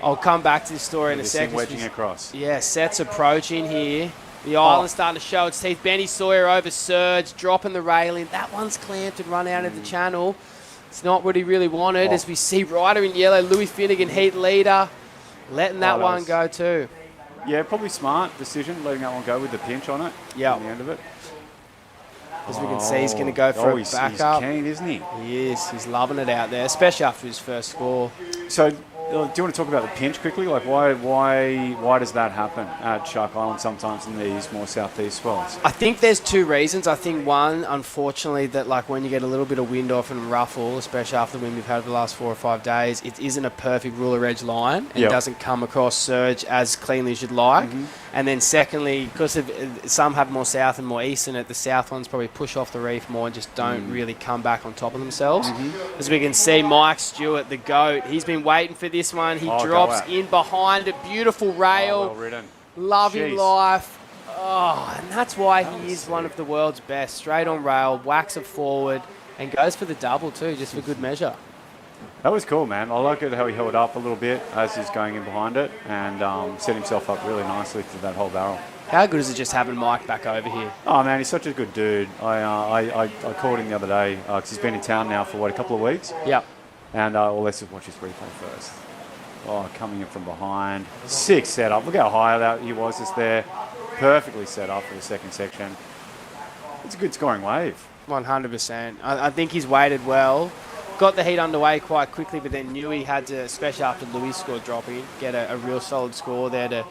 I'll come back to this story in a second. Wedging across. Yeah, sets approaching here. The island's starting to show its teeth. Benny Sawyer over surge, dropping the railing. That one's clamped and run out of the channel. It's not what he really wanted. As we see Ryder in yellow, Louis Finnegan, heat leader, letting that one go too. Yeah, probably smart decision, letting that one go with the pinch on it. Yeah. At the end of it. As we can see, he's going to go for a backup. He's keen, isn't he? He is. He's loving it out there, especially after his first score. So, do you want to talk about the pinch quickly? Like, why does that happen at Shark Island sometimes in these more southeast swells? I think there's two reasons. I think one, unfortunately, that like when you get a little bit of wind off and ruffle, especially after the wind we've had the last 4 or 5 days, it isn't a perfect ruler edge line and doesn't come across surge as cleanly as you'd like. And then secondly, because some have more south and more east in it, the south ones probably push off the reef more and just don't really come back on top of themselves. As we can see, Mike Stewart, the GOAT, he's been waiting for this one. He drops in behind a beautiful rail. Well ridden. Loving life. Oh, and that's why he is one of the world's best. Straight on rail, whacks it forward, and goes for the double too, just for good measure. That was cool, man. I like it how he held up a little bit as he's going in behind it and set himself up really nicely for that whole barrel. How good is it just having Mike back over here? Oh, man, he's such a good dude. I called him the other day because he's been in town now for, a couple of weeks? Yep. And, let's just watch his replay first. Oh, coming in from behind. Sick setup. Look how high that he was just there. Perfectly set up for the second section. It's a good scoring wave. 100%. I think he's weighted well. Got the heat underway quite quickly, but then knew he had to, especially after Louis' score dropping, get a real solid score there to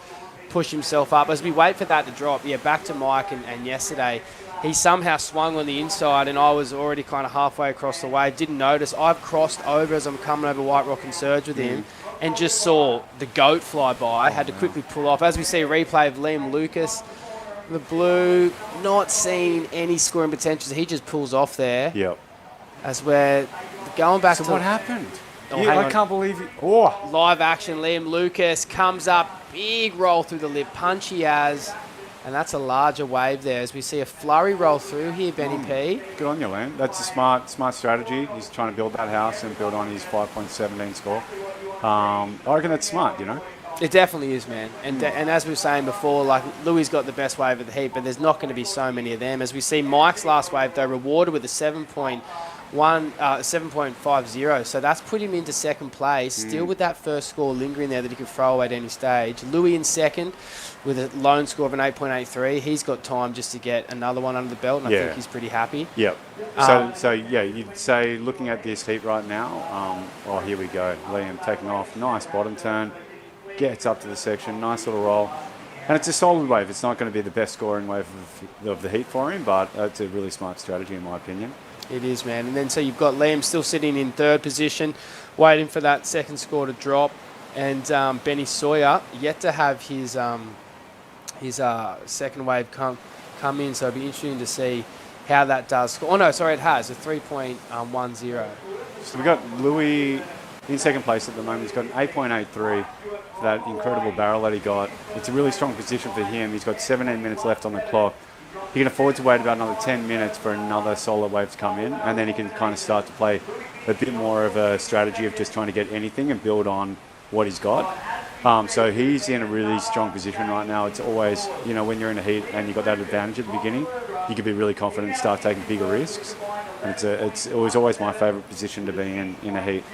push himself up. As we wait for that to drop, back to Mike and yesterday, he somehow swung on the inside and I was already kind of halfway across the wave. Didn't notice. I've crossed over as I'm coming over White Rock and Surge with him and just saw the goat fly by. Had to quickly pull off. As we see a replay of Liam Lucas, the blue, not seeing any scoring potential. He just pulls off there. Yep. As we're going back So to... what happened? Oh, Yeah, hang I on. can't believe it. Oh, Live action, Liam Lucas comes up, big roll through the lip, punch he has, and that's a larger wave there as we see a flurry roll through here, Benny P. good on you, Liam. That's a smart strategy. He's trying to build that house and build on his 5.17 score. I reckon that's smart, you know. It definitely is, man. And as we were saying before, like Louis got the best wave of the heat, but there's not going to be so many of them. As we see Mike's last wave, though, rewarded with a 7.50, so that's put him into second place, still with that first score lingering there that he could throw away at any stage. Louis in second with a lone score of an 8.83. He's got time just to get another one under the belt, and I think he's pretty happy. Yep. So you'd say looking at this heat right now, here we go. Liam taking off, nice bottom turn, gets up to the section, nice little roll. And it's a solid wave. It's not going to be the best scoring wave of the heat for him, but it's a really smart strategy in my opinion. It is, man. And then so you've got Liam still sitting in third position, waiting for that second score to drop. And Benny Sawyer yet to have his second wave come in. So it'll be interesting to see how that does. Oh, no, sorry, it has a 3.10. So we've got Louis in second place at the moment. He's got an 8.83 for that incredible barrel that he got. It's a really strong position for him. He's got 17 minutes left on the clock. He can afford to wait about another 10 minutes for another solar wave to come in, and then he can kind of start to play a bit more of a strategy of just trying to get anything and build on what he's got. So he's in a really strong position right now. It's always, when you're in a heat and you've got that advantage at the beginning, you can be really confident and start taking bigger risks. And it was always my favourite position to be in a heat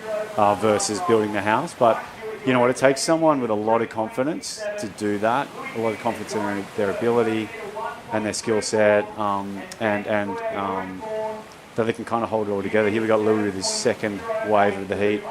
versus building the house. But you know what, it takes someone with a lot of confidence to do that, a lot of confidence in their ability and their skill set, and that they can kind of hold it all together. Here we got Louis with his second wave of the heat.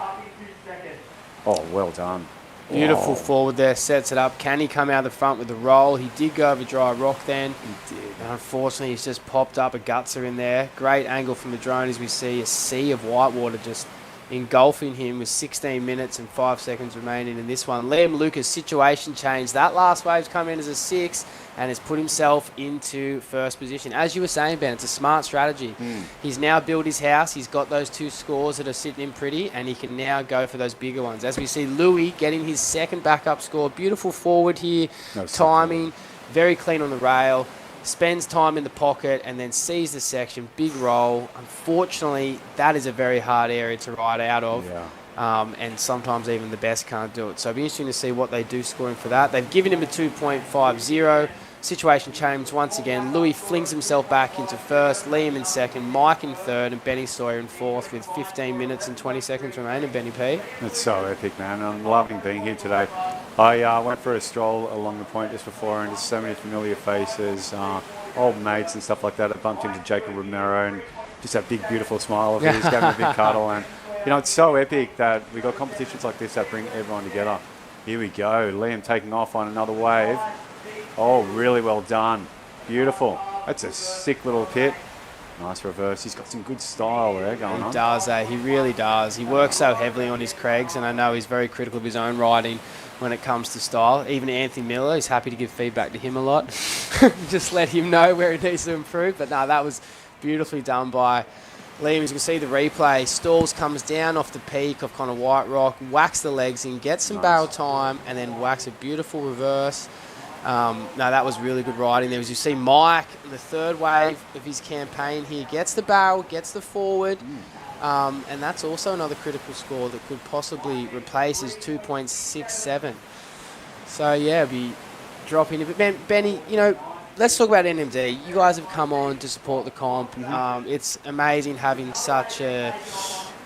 Oh, well done. Beautiful forward there, sets it up. Can he come out of the front with the roll? He did go over dry rock then. He did. And unfortunately, he's just popped up a gutser in there. Great angle from the drone as we see a sea of white water just engulfing him with 16 minutes and 5 seconds remaining in this one. Liam Lucas, situation change. That last wave's come in as a 6 and has put himself into first position. As you were saying, Ben, it's a smart strategy. He's now built his house. He's got those 2 scores that are sitting in pretty, and he can now go for those bigger ones. As we see Louis getting his second backup score. Beautiful forward here. Timing, very clean on the rail. Spends time in the pocket and then sees the section. Big roll. Unfortunately, that is a very hard area to ride out of. And sometimes even the best can't do it. So it'll be interesting to see what they do scoring for that. They've given him a 2.50. Situation change once again. Louis flings himself back into first. Liam in second. Mike in third. And Benny Sawyer in fourth with 15 minutes and 20 seconds remaining. Benny P. It's so epic, man. I'm loving being here today. I went for a stroll along the point just before, and there's so many familiar faces, old mates and stuff like that. I bumped into Jacob Romero and just that big, beautiful smile of his, gave him a big cuddle. And, it's so epic that we got competitions like this that bring everyone together. Here we go. Liam taking off on another wave. Oh, really well done. Beautiful. That's a sick little pit. Nice reverse. He's got some good style there going on. He does, He really does. He works so heavily on his Craigs, and I know he's very critical of his own riding when it comes to style. Even Anthony Miller, he's happy to give feedback to him a lot. Just let him know where he needs to improve. But no, that was beautifully done by Liam. As you can see the replay, Stalls comes down off the peak of kind of White Rock, whacks the legs in, gets some barrel time, and then whacks a beautiful reverse. No, that was really good riding there. As you see Mike, in the third wave of his campaign here, gets the barrel, gets the forward, and that's also another critical score that could possibly replace his 2.67. So yeah, be dropping it. But Benny, let's talk about NMD. You guys have come on to support the comp. It's amazing having such an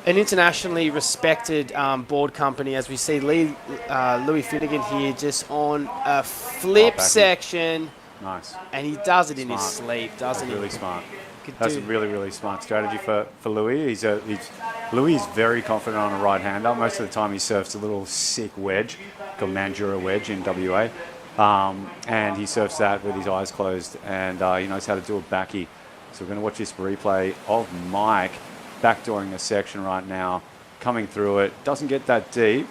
internationally respected board company, as we see Louis Finnegan here just on a flip section. Nice. And he does it in his sleep, doesn't he? Really smart. That's a really, really smart strategy for Louis. Louis is very confident on a right-hander. Most of the time he surfs a little sick wedge called Mandurah wedge in WA. and he surfs that with his eyes closed, and he knows how to do a backy. So we're going to watch this replay of Mike backdooring a section right now, coming through it. Doesn't get that deep,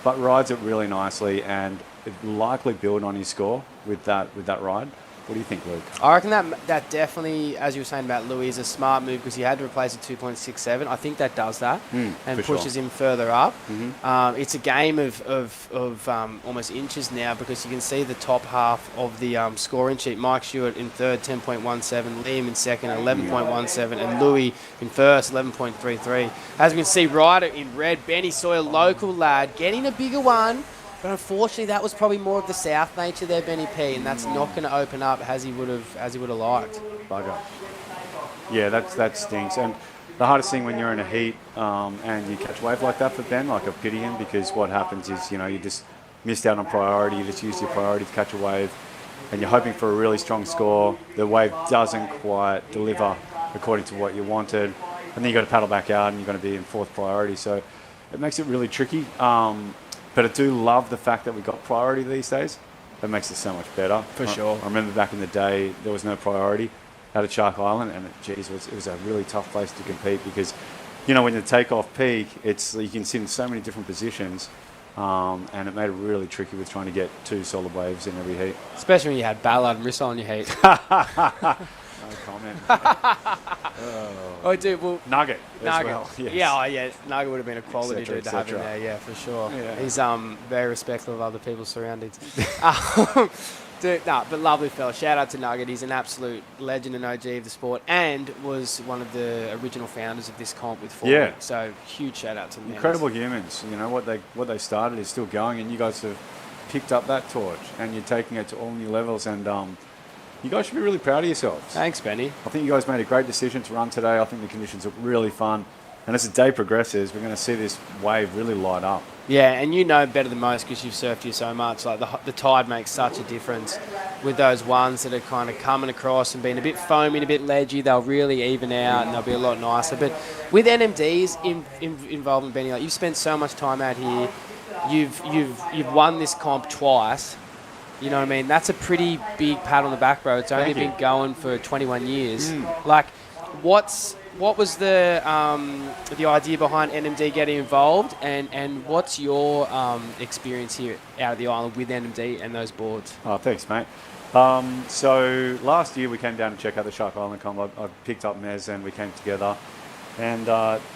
but rides it really nicely, and it likely build on his score with that ride. What do you think, Luke? I reckon that definitely, as you were saying about Louis, is a smart move because he had to replace a 2.67. I think that does that and pushes him further up. It's a game of almost inches now because you can see the top half of the scoring sheet. Mike Stewart in third, 10.17. Liam in second, 11.17. And Louis in first, 11.33. As we can see, Ryder in red, Benny Sawyer, local lad, getting a bigger one. But unfortunately, that was probably more of the south nature there, Benny P, and that's not going to open up as he would have liked. Bugger. Yeah, that stinks. And the hardest thing when you're in a heat and you catch a wave like that for Ben, like I pity him, because what happens is, you just missed out on priority. You just used your priority to catch a wave, and you're hoping for a really strong score. The wave doesn't quite deliver according to what you wanted, and then you got to paddle back out, and you're going to be in fourth priority. So it makes it really tricky. But I do love the fact that we got priority these days. That makes it so much better. For sure. I remember back in the day, there was no priority out at Shark Island, and it was a really tough place to compete because, when you take off peak, you can sit in so many different positions, and it made it really tricky with trying to get 2 solid waves in every heat. Especially when you had Ballard and Rissole in your heat. No comment. Oh, dude, well... Nugget as Nugget. well. Yes. Yeah, Nugget would have been a quality dude to have in there, yeah, for sure. Yeah. He's very respectful of other people's surroundings. Dude, but lovely fella. Shout out to Nugget. He's an absolute legend and OG of the sport and was one of the original founders of this comp with Ford. Yeah. So, huge shout out to them. Incredible humans. What they started is still going, and you guys have picked up that torch, and you're taking it to all new levels, and... you guys should be really proud of yourselves. Thanks, Benny. I think you guys made a great decision to run today. I think the conditions look really fun. And as the day progresses, we're going to see this wave really light up. Yeah, and you know better than most because you've surfed here so much. Like the tide makes such a difference with those ones that are kind of coming across and being a bit foamy and a bit ledgy. They'll really even out and they'll be a lot nicer. But with NMD's involvement, Benny, like you've spent so much time out here. You've won this comp twice. You know what I mean? That's a pretty big pat on the back, bro. It's only been going for 21 years. Like, what was the idea behind NMD getting involved, and what's your experience here out of the island with NMD and those boards? Oh, thanks, mate. So last year we came down to check out the Shark Island comp. I picked up Mez and we came together. And,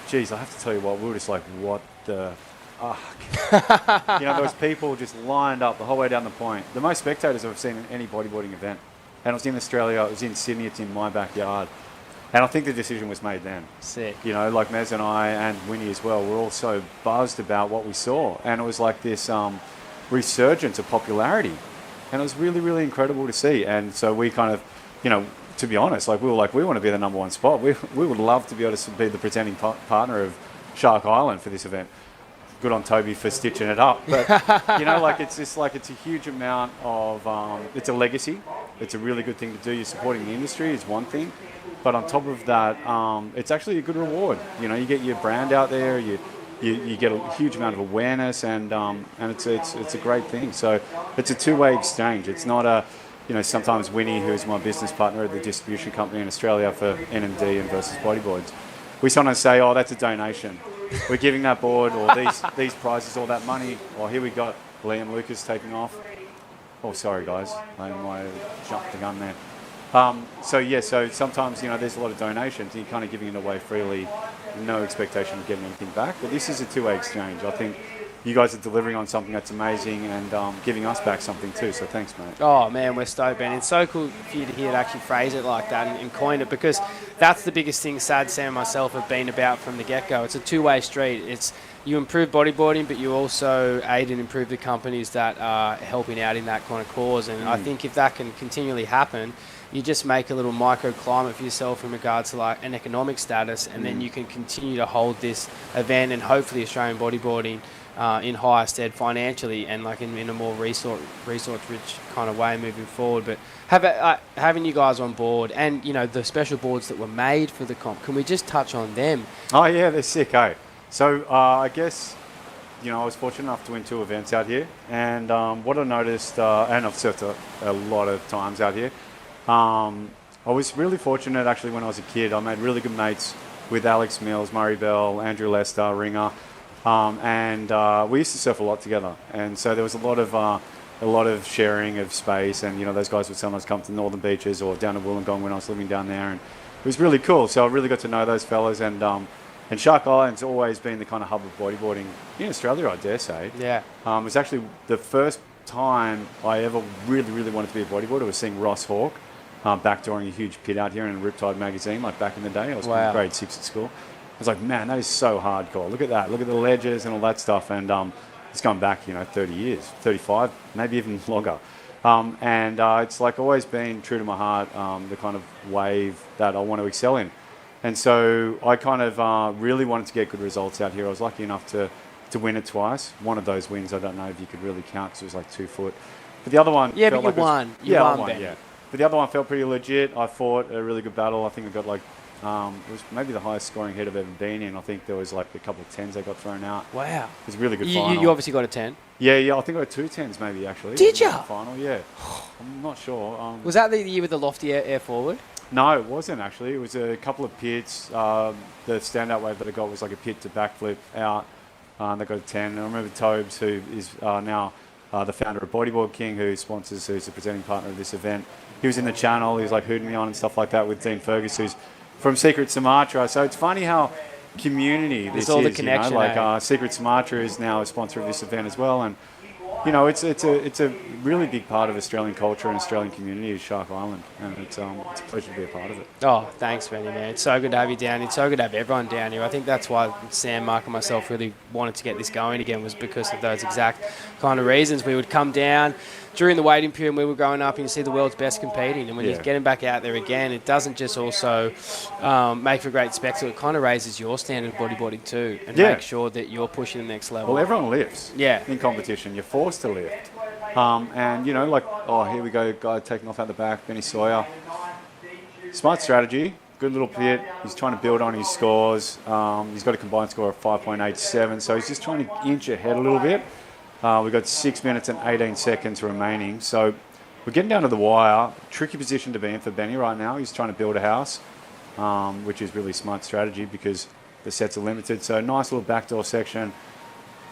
geez, I have to tell you what, we were just like, what the... there was people just lined up the whole way down the point. The most spectators I've seen in any bodyboarding event. And I was in Australia, I was in Sydney, it's in my backyard. And I think the decision was made then. Sick. Like Mez and I and Winnie as well, we're all so buzzed about what we saw. And it was like this resurgence of popularity. And it was really, really incredible to see. And so we kind of, to be honest, we were like, we want to be the number one spot. We would love to be able to be the presenting partner of Shark Island for this event. Good on Toby for stitching it up. But, it's just it's a huge amount of, it's a legacy. It's a really good thing to do. You're supporting the industry is one thing. But on top of that, it's actually a good reward. You get your brand out there, you get a huge amount of awareness, and it's a great thing. So it's a two-way exchange. It's not a, sometimes Winnie, who's my business partner at the distribution company in Australia for NMD and Versus Bodyboards, we sometimes say, oh, that's a donation. We're giving that board or these prizes, all that money. Or here we got Liam Lucas taking off. Oh, sorry, guys. I jumped the gun there. So sometimes, there's a lot of donations. And you're kind of giving it away freely, no expectation of getting anything back. But this is a two-way exchange. I think you guys are delivering on something that's amazing and giving us back something too. So thanks, mate. Oh, man, we're stoked, Ben. It's so cool for you to hear it actually phrase it like that and coin it, because that's the biggest thing Sad Sam and myself have been about from the get-go. It's a two-way street. It's you improve bodyboarding, but you also aid and improve the companies that are helping out in that kind of cause. And I think if that can continually happen, you just make a little microclimate for yourself in regards to an economic status, and then you can continue to hold this event and hopefully Australian bodyboarding in higher stead financially and in a more resource-rich kind of way moving forward. But having you guys on board and, the special boards that were made for the comp, can we just touch on them? Oh, yeah, they're sick, eh? So I guess I was fortunate enough to win 2 events out here. And what I noticed, and I've surfed a lot of times out here, I was really fortunate actually when I was a kid. I made really good mates with Alex Mills, Murray Bell, Andrew Lester, Ringer. And we used to surf a lot together. And so there was a lot of sharing of space. And, those guys would sometimes come to the northern beaches or down to Wollongong when I was living down there. And it was really cool. So I really got to know those fellas. And Shark Island's always been the kind of hub of bodyboarding in Australia, I dare say. Yeah. It was actually the first time I ever really, really wanted to be a bodyboarder was seeing Ross Hawke backdooring a huge pit out here in a Riptide magazine, like back in the day. I was in grade 6 at school. I was like, man, that is so hardcore. Look at that. Look at the ledges and all that stuff. And it's gone back, 30 years, 35, maybe even longer. And it's like always been true to my heart, the kind of wave that I want to excel in. And so I kind of really wanted to get good results out here. I was lucky enough to win it twice. One of those wins, I don't know if you could really count because it was like 2 foot. But the other one... Yeah, but felt like won. I won, yeah. But the other one felt pretty legit. I fought a really good battle. I think I got like... it was maybe the highest scoring head I've ever been in. I think there was like a couple of 10s that got thrown out. Wow. It was a really good final. You obviously got a 10. Yeah, I think I got 2 10s maybe actually. Did you? Final, yeah. I'm not sure. Was that the year with the lofty air forward? No, it wasn't actually. It was a couple of pits. The standout wave that I got was like a pit to backflip out. They got a 10. And I remember Tobes, who is now the founder of Bodyboard King, who's the presenting partner of this event. He was in the channel. He was like hooting me on and stuff like that with Dean Fergus, who's from Secret Sumatra. So it's funny how community this all is. The connection, Secret Sumatra is now a sponsor of this event as well, and it's a really big part of Australian culture and Australian community is Shark Island, and it's a pleasure to be a part of it. Oh, thanks, Benny, man. It's so good to have you down here. It's so good to have everyone down here. I think that's why Sam, Mark, and myself really wanted to get this going again, was because of those exact kind of reasons. We would come down during the waiting period when we were growing up, and you see the world's best competing, and when you're getting back out there again, it doesn't just also make for a great spectacle. It kind of raises your standard of bodyboarding too, and makes sure that you're pushing the next level. Well, everyone lifts. Yeah. In competition, you're forced to lift. And here we go, guy taking off out the back, Benny Sawyer. Smart strategy, good little pit. He's trying to build on his scores. He's got a combined score of 5.87, so he's just trying to inch ahead a little bit. We've got 6 minutes and 18 seconds remaining. So we're getting down to the wire. Tricky position to be in for Benny right now. He's trying to build a house, which is really smart strategy because the sets are limited. So nice little backdoor section.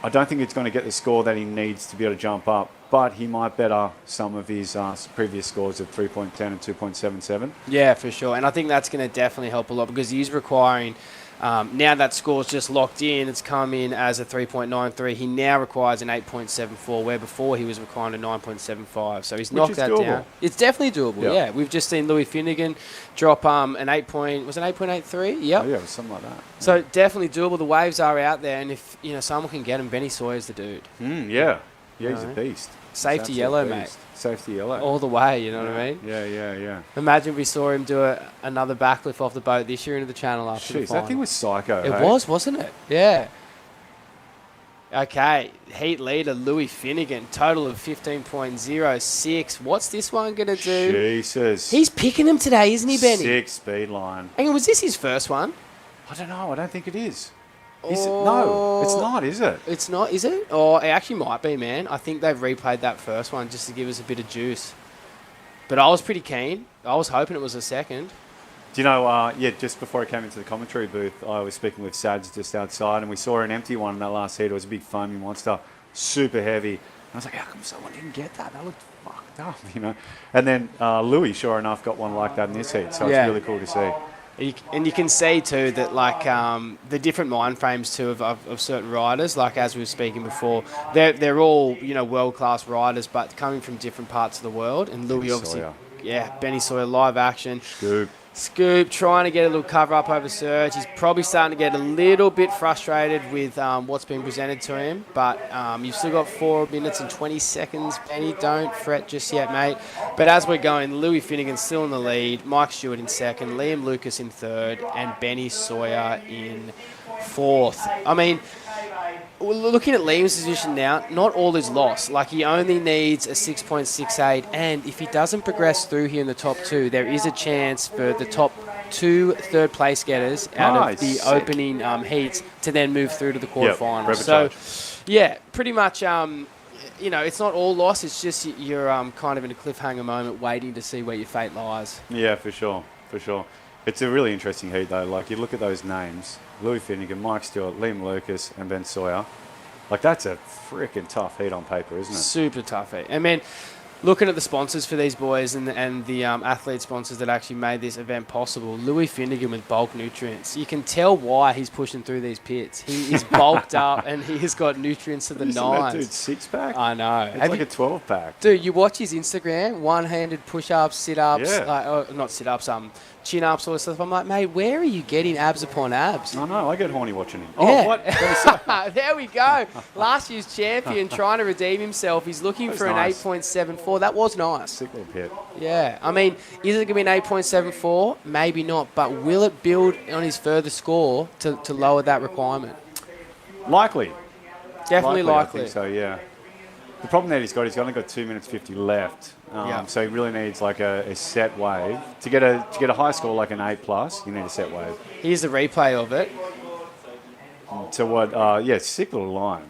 I don't think it's going to get the score that he needs to be able to jump up, but he might better some of his previous scores of 3.10 and 2.77. Yeah, for sure. And I think that's going to definitely help a lot because he's requiring... now that score's just locked in, it's come in as a 3.93. He now requires an 8.74, where before he was requiring a 9.75. So he's knocked that down. It's definitely doable, yeah. We've just seen Louis Finnegan drop an 8 was it 8.83? Yep. Oh, yeah, it was something like that. So definitely doable. The waves are out there, and if someone can get him, Benny Sawyer's the dude. Yeah, he's a beast. Safety yellow, mate. Safety yellow. All the way, you know what I mean? Yeah. Imagine we saw him do another backflip off the boat this year into the channel after the final. That thing was psycho. It was, wasn't it? Yeah. Okay, heat leader Louis Finnegan, total of 15.06. What's this one going to do? Jesus. He's picking him today, isn't he, Benny? 6 speed line. Hang on, was this his first one? I don't know. I don't think it is. No, it's not, is it? It's not, is it? Oh, it actually might be, man. I think they've replayed that first one just to give us a bit of juice. But I was pretty keen. I was hoping it was a second. Do you know, just before I came into the commentary booth, I was speaking with Sads just outside, and we saw an empty one in that last heat. It was a big foamy monster, super heavy. And I was like, how come someone didn't get that? That looked fucked up, And then Louis, sure enough, got one like that in this heat, so it's really cool to see. And you can see too that the different mind frames too of certain riders, like as we were speaking before, they're all world class riders, but coming from different parts of the world. And Louis obviously, Benny Sawyer live action. Scoop trying to get a little cover up over Surge. He's probably starting to get a little bit frustrated with what's been presented to him, but you've still got 4 minutes and 20 seconds, Benny. Don't fret just yet, mate. But as we're going, Louis Finnegan still in the lead, Mike Stewart in second, Liam Lucas in third, and Benny Sawyer in fourth. I mean, looking at Liam's position now, not all is lost. Like, he only needs a 6.68, and if he doesn't progress through here in the top 2, there is a chance for the top 2 third place getters out of the opening heats to then move through to the quarterfinals. So, Yeah, pretty much. It's not all loss. It's just you're kind of in a cliffhanger moment, waiting to see where your fate lies. Yeah, for sure. It's a really interesting heat, though. Like, you look at those names, Louis Finnegan, Mike Stewart, Liam Lucas, and Ben Sawyer. Like, that's a freaking tough heat on paper, isn't it? Super tough heat. I mean, looking at the sponsors for these boys and the athlete sponsors that actually made this event possible, Louis Finnegan with Bulk Nutrients. You can tell why he's pushing through these pits. He is bulked up and he has got nutrients to the nines. Dude, 6-pack? I know. It's like a 12-pack. Dude, you watch his Instagram, one-handed push-ups, sit-ups, not sit-ups, chin-ups, all this stuff. I'm like, mate, where are you getting abs upon abs? I know, I get horny watching him. Yeah. Oh, what? There we go. Last year's champion trying to redeem himself. He's looking for nice. an 8.74. That was nice. Sick little pit. Yeah. I mean, is it going to be an 8.74? Maybe not. But will it build on his further score to lower that requirement? Likely. Definitely I likely. think so, yeah. The problem that he's only got 2 minutes 50 left. So he really needs like a set wave. To get a high score like an 8+, you need a set wave. Here's the replay of it. To what? Sick little line.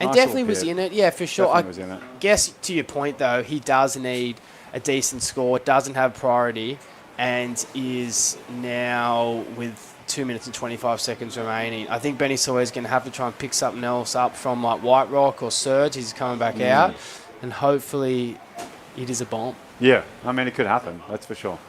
And Nice definitely little was pit. in it. Yeah, for sure. Definitely was in it. Guess to your point, though, he does need a decent score, doesn't have priority, and is now with 2 minutes and 25 seconds remaining. I think Benny Sawyer is going to have to try and pick something else up from like White Rock or Surge. He's coming back out, and hopefully it is a bomb. Yeah, I mean, it could happen. That's for sure.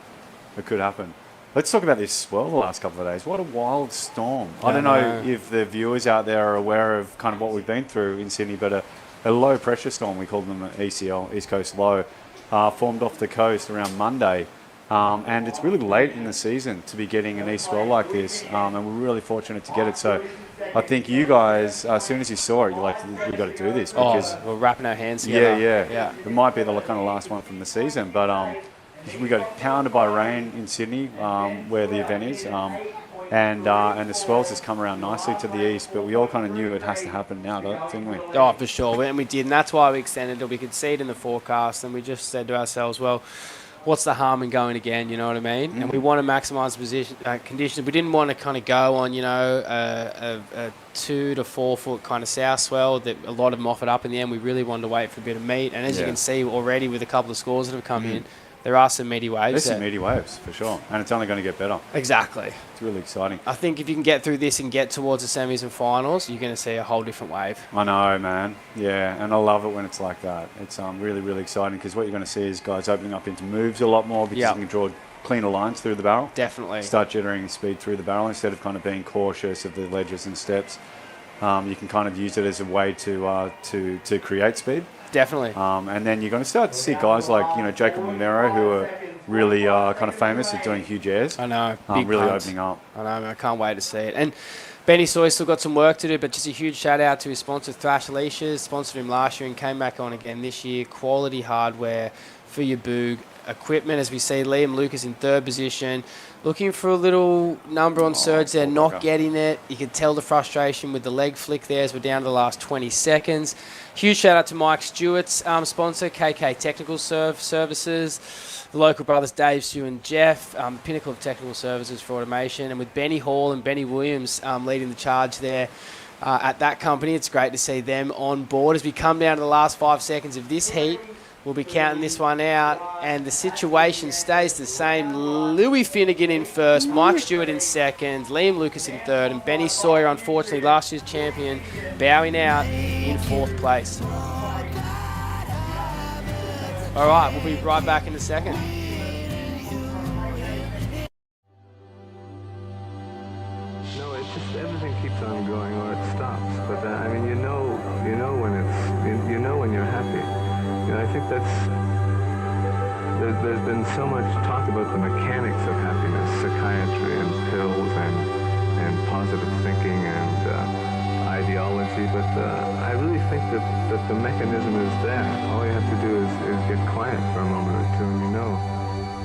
It could happen. Let's talk about this swell the last couple of days. What a wild storm. I don't know if the viewers out there are aware of kind of what we've been through in Sydney, but a low pressure storm, we called them an ECL, East Coast Low, formed off the coast around Monday. And it's really late in the season to be getting an east swell like this, and we're really fortunate to get it. So I think you guys, as soon as you saw it, you're like, we've got to do this. Because we're wrapping our hands together. Yeah. It might be the kind of last one from the season, but we got pounded by rain in Sydney, where the event is, and the swells has come around nicely to the east, but we all kind of knew it has to happen now, didn't we? Oh, for sure, and we did, and that's why we extended it. We could see it in the forecast, and we just said to ourselves, well, what's the harm in going again, you know what I mean? And we want to maximise position conditions. We didn't want to kind of go on, a 2 to 4 foot kind of south swell that a lot of them offered up in the end. We really wanted to wait for a bit of meat. And as you can see already with a couple of scores that have come in, there are some meaty waves. There's some meaty waves, for sure. And it's only going to get better. Exactly. It's really exciting. I think if you can get through this and get towards the semis and finals, you're going to see a whole different wave. I know, man. Yeah, and I love it when it's like that. It's really, really exciting because what you're going to see is guys opening up into moves a lot more because you can draw cleaner lines through the barrel. Definitely. Start jittering speed through the barrel instead of kind of being cautious of the ledges and steps. You can kind of use it as a way to create speed. Definitely. And then you're going to start to see guys like, Jacob Romero, who are really kind of famous at doing huge airs. I know. Really opening up. I know, man. I can't wait to see it. And Benny Sawyer's still got some work to do, but just a huge shout out to his sponsor, Thrash Leashes. Sponsored him last year and came back on again this year. Quality hardware for your boog. Equipment, as we see Liam Lucas in third position. Looking for a little number on Surge there, not getting it. You can tell the frustration with the leg flick there as we're down to the last 20 seconds. Huge shout out to Mike Stewart's sponsor, KK Technical Services. The local brothers Dave, Stu and Jeff, pinnacle of technical services for automation. And with Benny Hall and Benny Williams leading the charge there at that company, it's great to see them on board. As we come down to the last 5 seconds of this heat, we'll be counting this one out, and the situation stays the same. Louis Finnegan in first, Mike Stewart in second, Liam Lucas in third, and Benny Sawyer, unfortunately last year's champion, bowing out in fourth place. All right, we'll be right back in a second. No, it's just everything keeps on going or it stops. But I mean, you know when it's, you know when you're happy. I think there's been so much talk about the mechanics of happiness, psychiatry and pills and positive thinking and ideology, but I really think that the mechanism is there. All you have to do is get quiet for a moment or two, and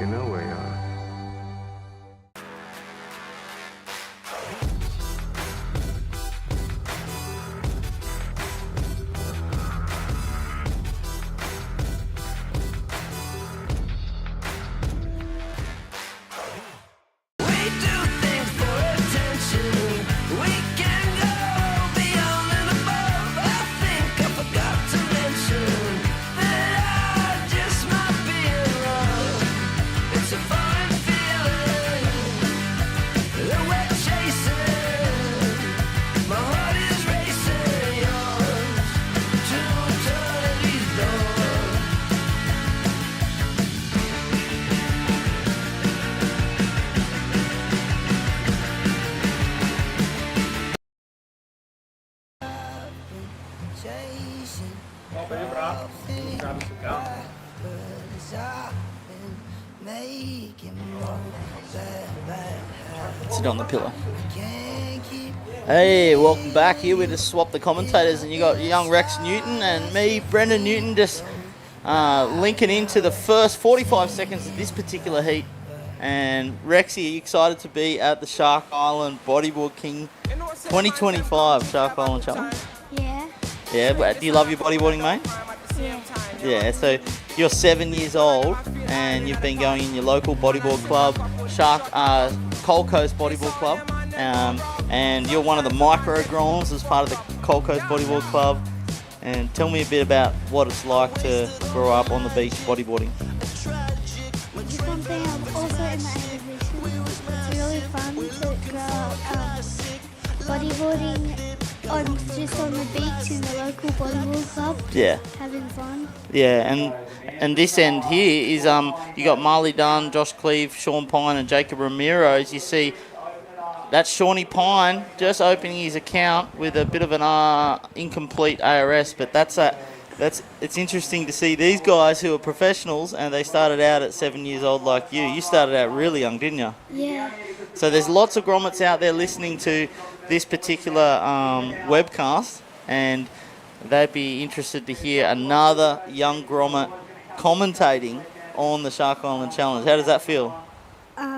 you know where you are. Sit on the pillow. Hey, welcome back. Here we just swapped the commentators, and you got young Rex Newton and me, Brendan Newton, just linking into the first 45 seconds of this particular heat. And Rexy, are you excited to be at the Shark Island Bodyboard King 2025 Shark Island Challenge? Yeah. Yeah, do you love your bodyboarding, mate? Yeah. Yeah, so you're 7 years old and you've been going in your local bodyboard club, Cold Coast Bodyboard Club, and you're one of the micro groms as part of the Cold Coast Bodyboard Club. And tell me a bit about what it's like to grow up on the beach bodyboarding. Something I'm also in the exhibition. It's really fun to grow up bodyboarding just on the beach in the local bodyboard club. Yeah. Having fun. Yeah, and this end here is you got Marley Dunn, Josh Cleve, Sean Pine, and Jacob Ramiro. As you see, that's Shawnee Pine just opening his account with a bit of an incomplete ARS, but it's interesting to see these guys who are professionals and they started out at 7 years old like you. You started out really young, didn't you? Yeah. So there's lots of grommets out there listening to this particular webcast, and they'd be interested to hear another young grommet commentating on the Shark Island Challenge. How does that feel?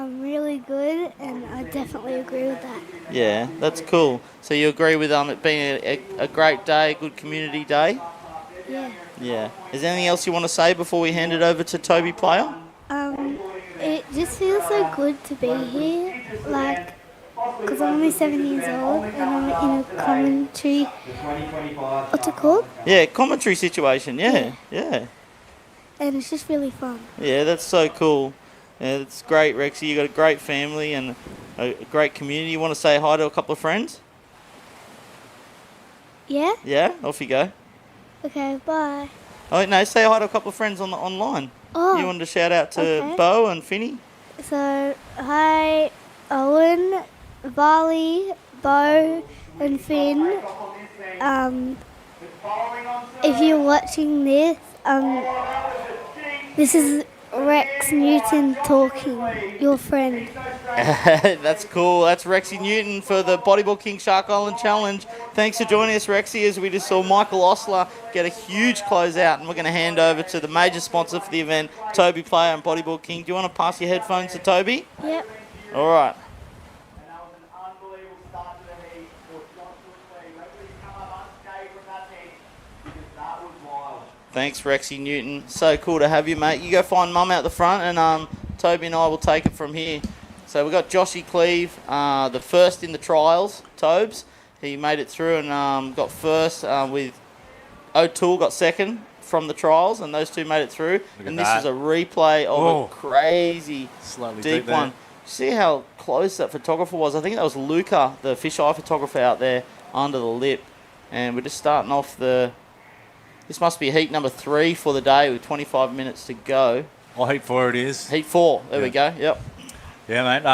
Really good, and I definitely agree with that. Yeah, that's cool. So you agree with it being a great day, a good community day? Yeah. Yeah. Is there anything else you want to say before we hand it over to Toby Player? It just feels so good to be here, because I'm only 7 years old and I'm in a commentary. What's it called? Yeah, commentary situation. Yeah. And it's just really fun. Yeah, that's so cool. Yeah, it's great, Rexy. You got a great family and a great community. You want to say hi to a couple of friends? Yeah? Yeah, off you go. Okay, bye. Oh no, say hi to a couple of friends on the online. Oh. You wanted to shout out to Okay. Bo and Finny? So, hi, Owen, Varley, Bo, and Finn. If you're watching this, this is Rex Newton talking, your friend. That's cool. That's Rexy Newton for the Bodyboard King Shark Island Challenge. Thanks for joining us, Rexy, as we just saw Michael Osler get a huge closeout, and we're going to hand over to the major sponsor for the event, Toby Player and Bodyboard King. Do you want to pass your headphones to Toby? Yep. All right. Thanks, Rexy Newton. So cool to have you, mate. You go find Mum out the front, and Toby and I will take it from here. So we've got Joshy Cleve, the first in the trials, Tobes. He made it through and got first with O'Toole got second from the trials, and those two made it through. And this is a replay of a crazy deep one. See how close that photographer was? I think that was Luca, the fisheye photographer out there under the lip. And we're just starting off this must be heat number 3 for the day with 25 minutes to go. Oh, heat 4 it is. Heat 4. There we go. Yep. Yeah, mate.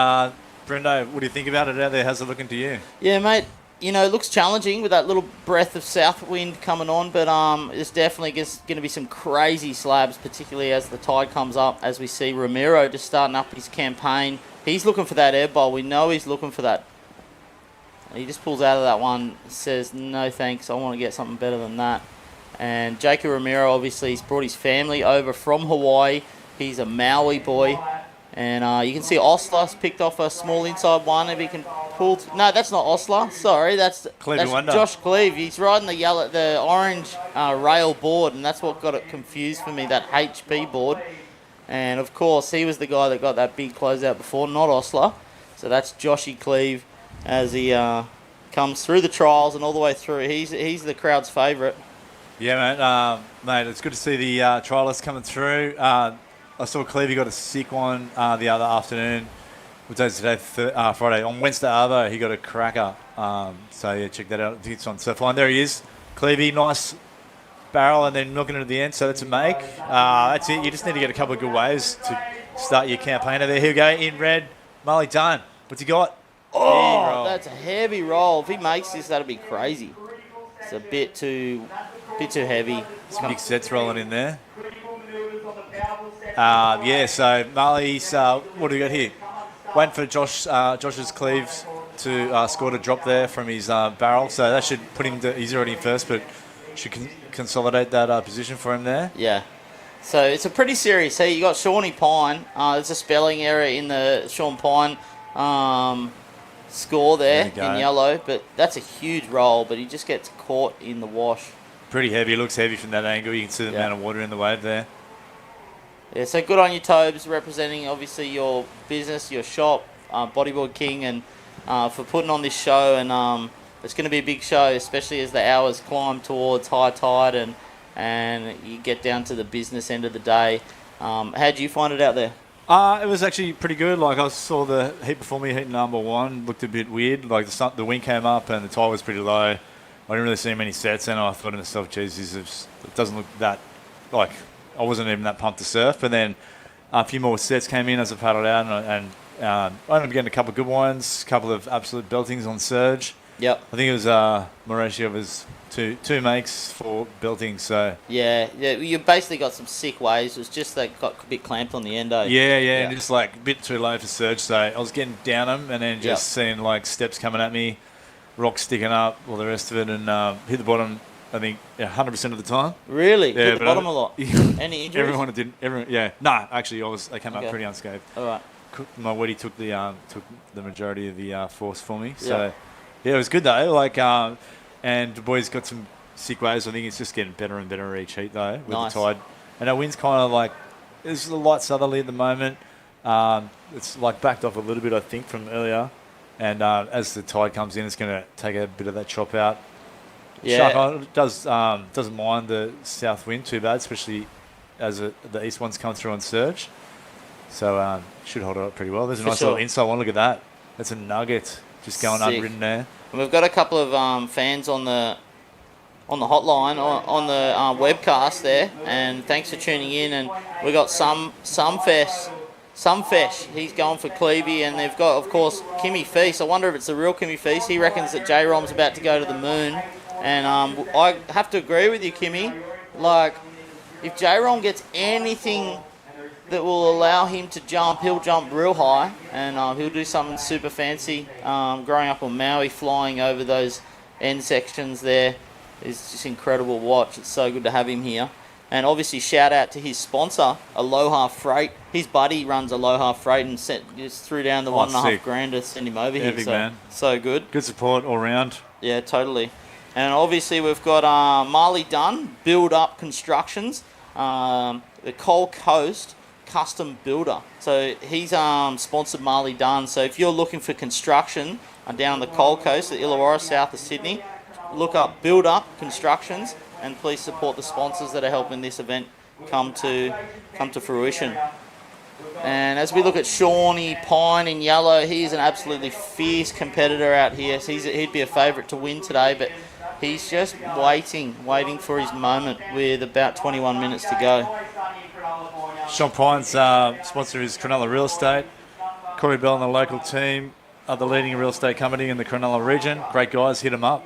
Brendo, what do you think about it out there? How's it looking to you? Yeah, mate. You know, it looks challenging with that little breath of south wind coming on, but there's definitely going to be some crazy slabs, particularly as the tide comes up, as we see Ramiro just starting up his campaign. He's looking for that air bowl. We know he's looking for that. He just pulls out of that one, says, no thanks, I want to get something better than that. And Jacob Ramiro, obviously, he's brought his family over from Hawaii. He's a Maui boy. And you can see Osler's picked off a small inside one. If he can pull... No, that's not Osler. Sorry, that's Josh Cleve. He's riding the orange rail board, and that's what got it confused for me, that HP board. And, of course, he was the guy that got that big closeout before, not Osler. So that's Joshy Cleve as he comes through the trials and all the way through. He's the crowd's favourite. Yeah, mate, it's good to see the trialists coming through. I saw Clevey got a sick one the other afternoon. What day is today? Friday. On Wednesday Arvo, he got a cracker. So, yeah, check that out. I think it's on Surfline. There he is. Clevey, nice barrel, and then knocking it at the end. So that's a make. That's it. You just need to get a couple of good waves to start your campaign over there. Here we go. In red, Marley Dunn. What's he got? Oh, that's a heavy roll. If he makes this, that'll be crazy. It's a bit too heavy. Some big sets rolling in there. So Marley's, what do we got here? Waiting for Josh's cleaves to score a drop there from his barrel. So that should put him he's already in first, but should consolidate that position for him there. Yeah. So it's a pretty serious heat. You got Shawnee Pine. There's a spelling error in the Sean Pine score there in yellow, but that's a huge roll, but he just gets caught in the wash. Pretty heavy. It looks heavy from that angle. You can see the amount of water in the wave there. Yeah, so good on you, Tobes, representing obviously your business, your shop, Bodyboard King, and for putting on this show. And it's going to be a big show, especially as the hours climb towards high tide and you get down to the business end of the day. How did you find it out there? It was actually pretty good. Like, I saw the heat before me, heat number one, looked a bit weird. Like, the wind came up and the tide was pretty low. I didn't really see many sets, and I thought to myself, Jesus, it doesn't look that, like, I wasn't even that pumped to surf. But then a few more sets came in as I paddled out, and I ended up getting a couple of good ones, a couple of absolute beltings on surge. Yep. I think it was Mauricio was two makes for belting, so... Yeah, you basically got some sick waves. It was just that got a bit clamped on the end, though. Yeah, and just, like, a bit too low for surge, so I was getting down them and then just seeing, like, steps coming at me, rocks sticking up, all the rest of it, and hit the bottom, I think, 100% of the time. Really? Yeah, hit the bottom a lot? Any injuries? Everyone, yeah. Nah, actually, I came up pretty unscathed. All right. My Weddy took the majority of the force for me, so... Yeah, it was good, though. Like, and the boys got some sick waves. I think it's just getting better and better each heat, though, with the tide. And our wind's kind of like... It's a light southerly at the moment. It's, like, backed off a little bit, I think, from earlier. And as the tide comes in, it's going to take a bit of that chop out. Yeah. Shark Island doesn't mind the south wind too bad, especially as the east ones come through on surge. So should hold it up pretty well. There's a nice little inside one. Look at that. That's a nugget just going unridden there. And we've got a couple of fans on the hotline, on the webcast there, and thanks for tuning in. And we got some Fesh. He's going for Clevey, and they've got, of course, Kimmy Feast. I wonder if it's the real Kimmy Feast. He reckons that J-Rom's about to go to the moon, and I have to agree with you, Kimmy. Like, if J-Rom gets anything that will allow him to jump, he'll jump real high, and he'll do something super fancy. Growing up on Maui, flying over those end sections there is just incredible to watch. It's so good to have him here. And obviously shout out to his sponsor, Aloha Freight. His buddy runs Aloha Freight and just threw down the $1.5 to send him over here. Big man. So good. Good support all round. Yeah, totally. And obviously we've got Marley Dunn, Build Up Constructions, the Coal Coast Custom Builder. So he's sponsored Marley Dunn. So if you're looking for construction down on the Coal Coast at Illawarra, south of Sydney, look up Build Up Constructions, and please support the sponsors that are helping this event come to fruition. And as we look at Shawnee Pine in yellow, he's an absolutely fierce competitor out here. So he'd be a favourite to win today, but he's just waiting for his moment with about 21 minutes to go. Sean Pine's sponsor is Cronulla Real Estate. Corey Bell and the local team are the leading real estate company in the Cronulla region. Great guys, hit them up.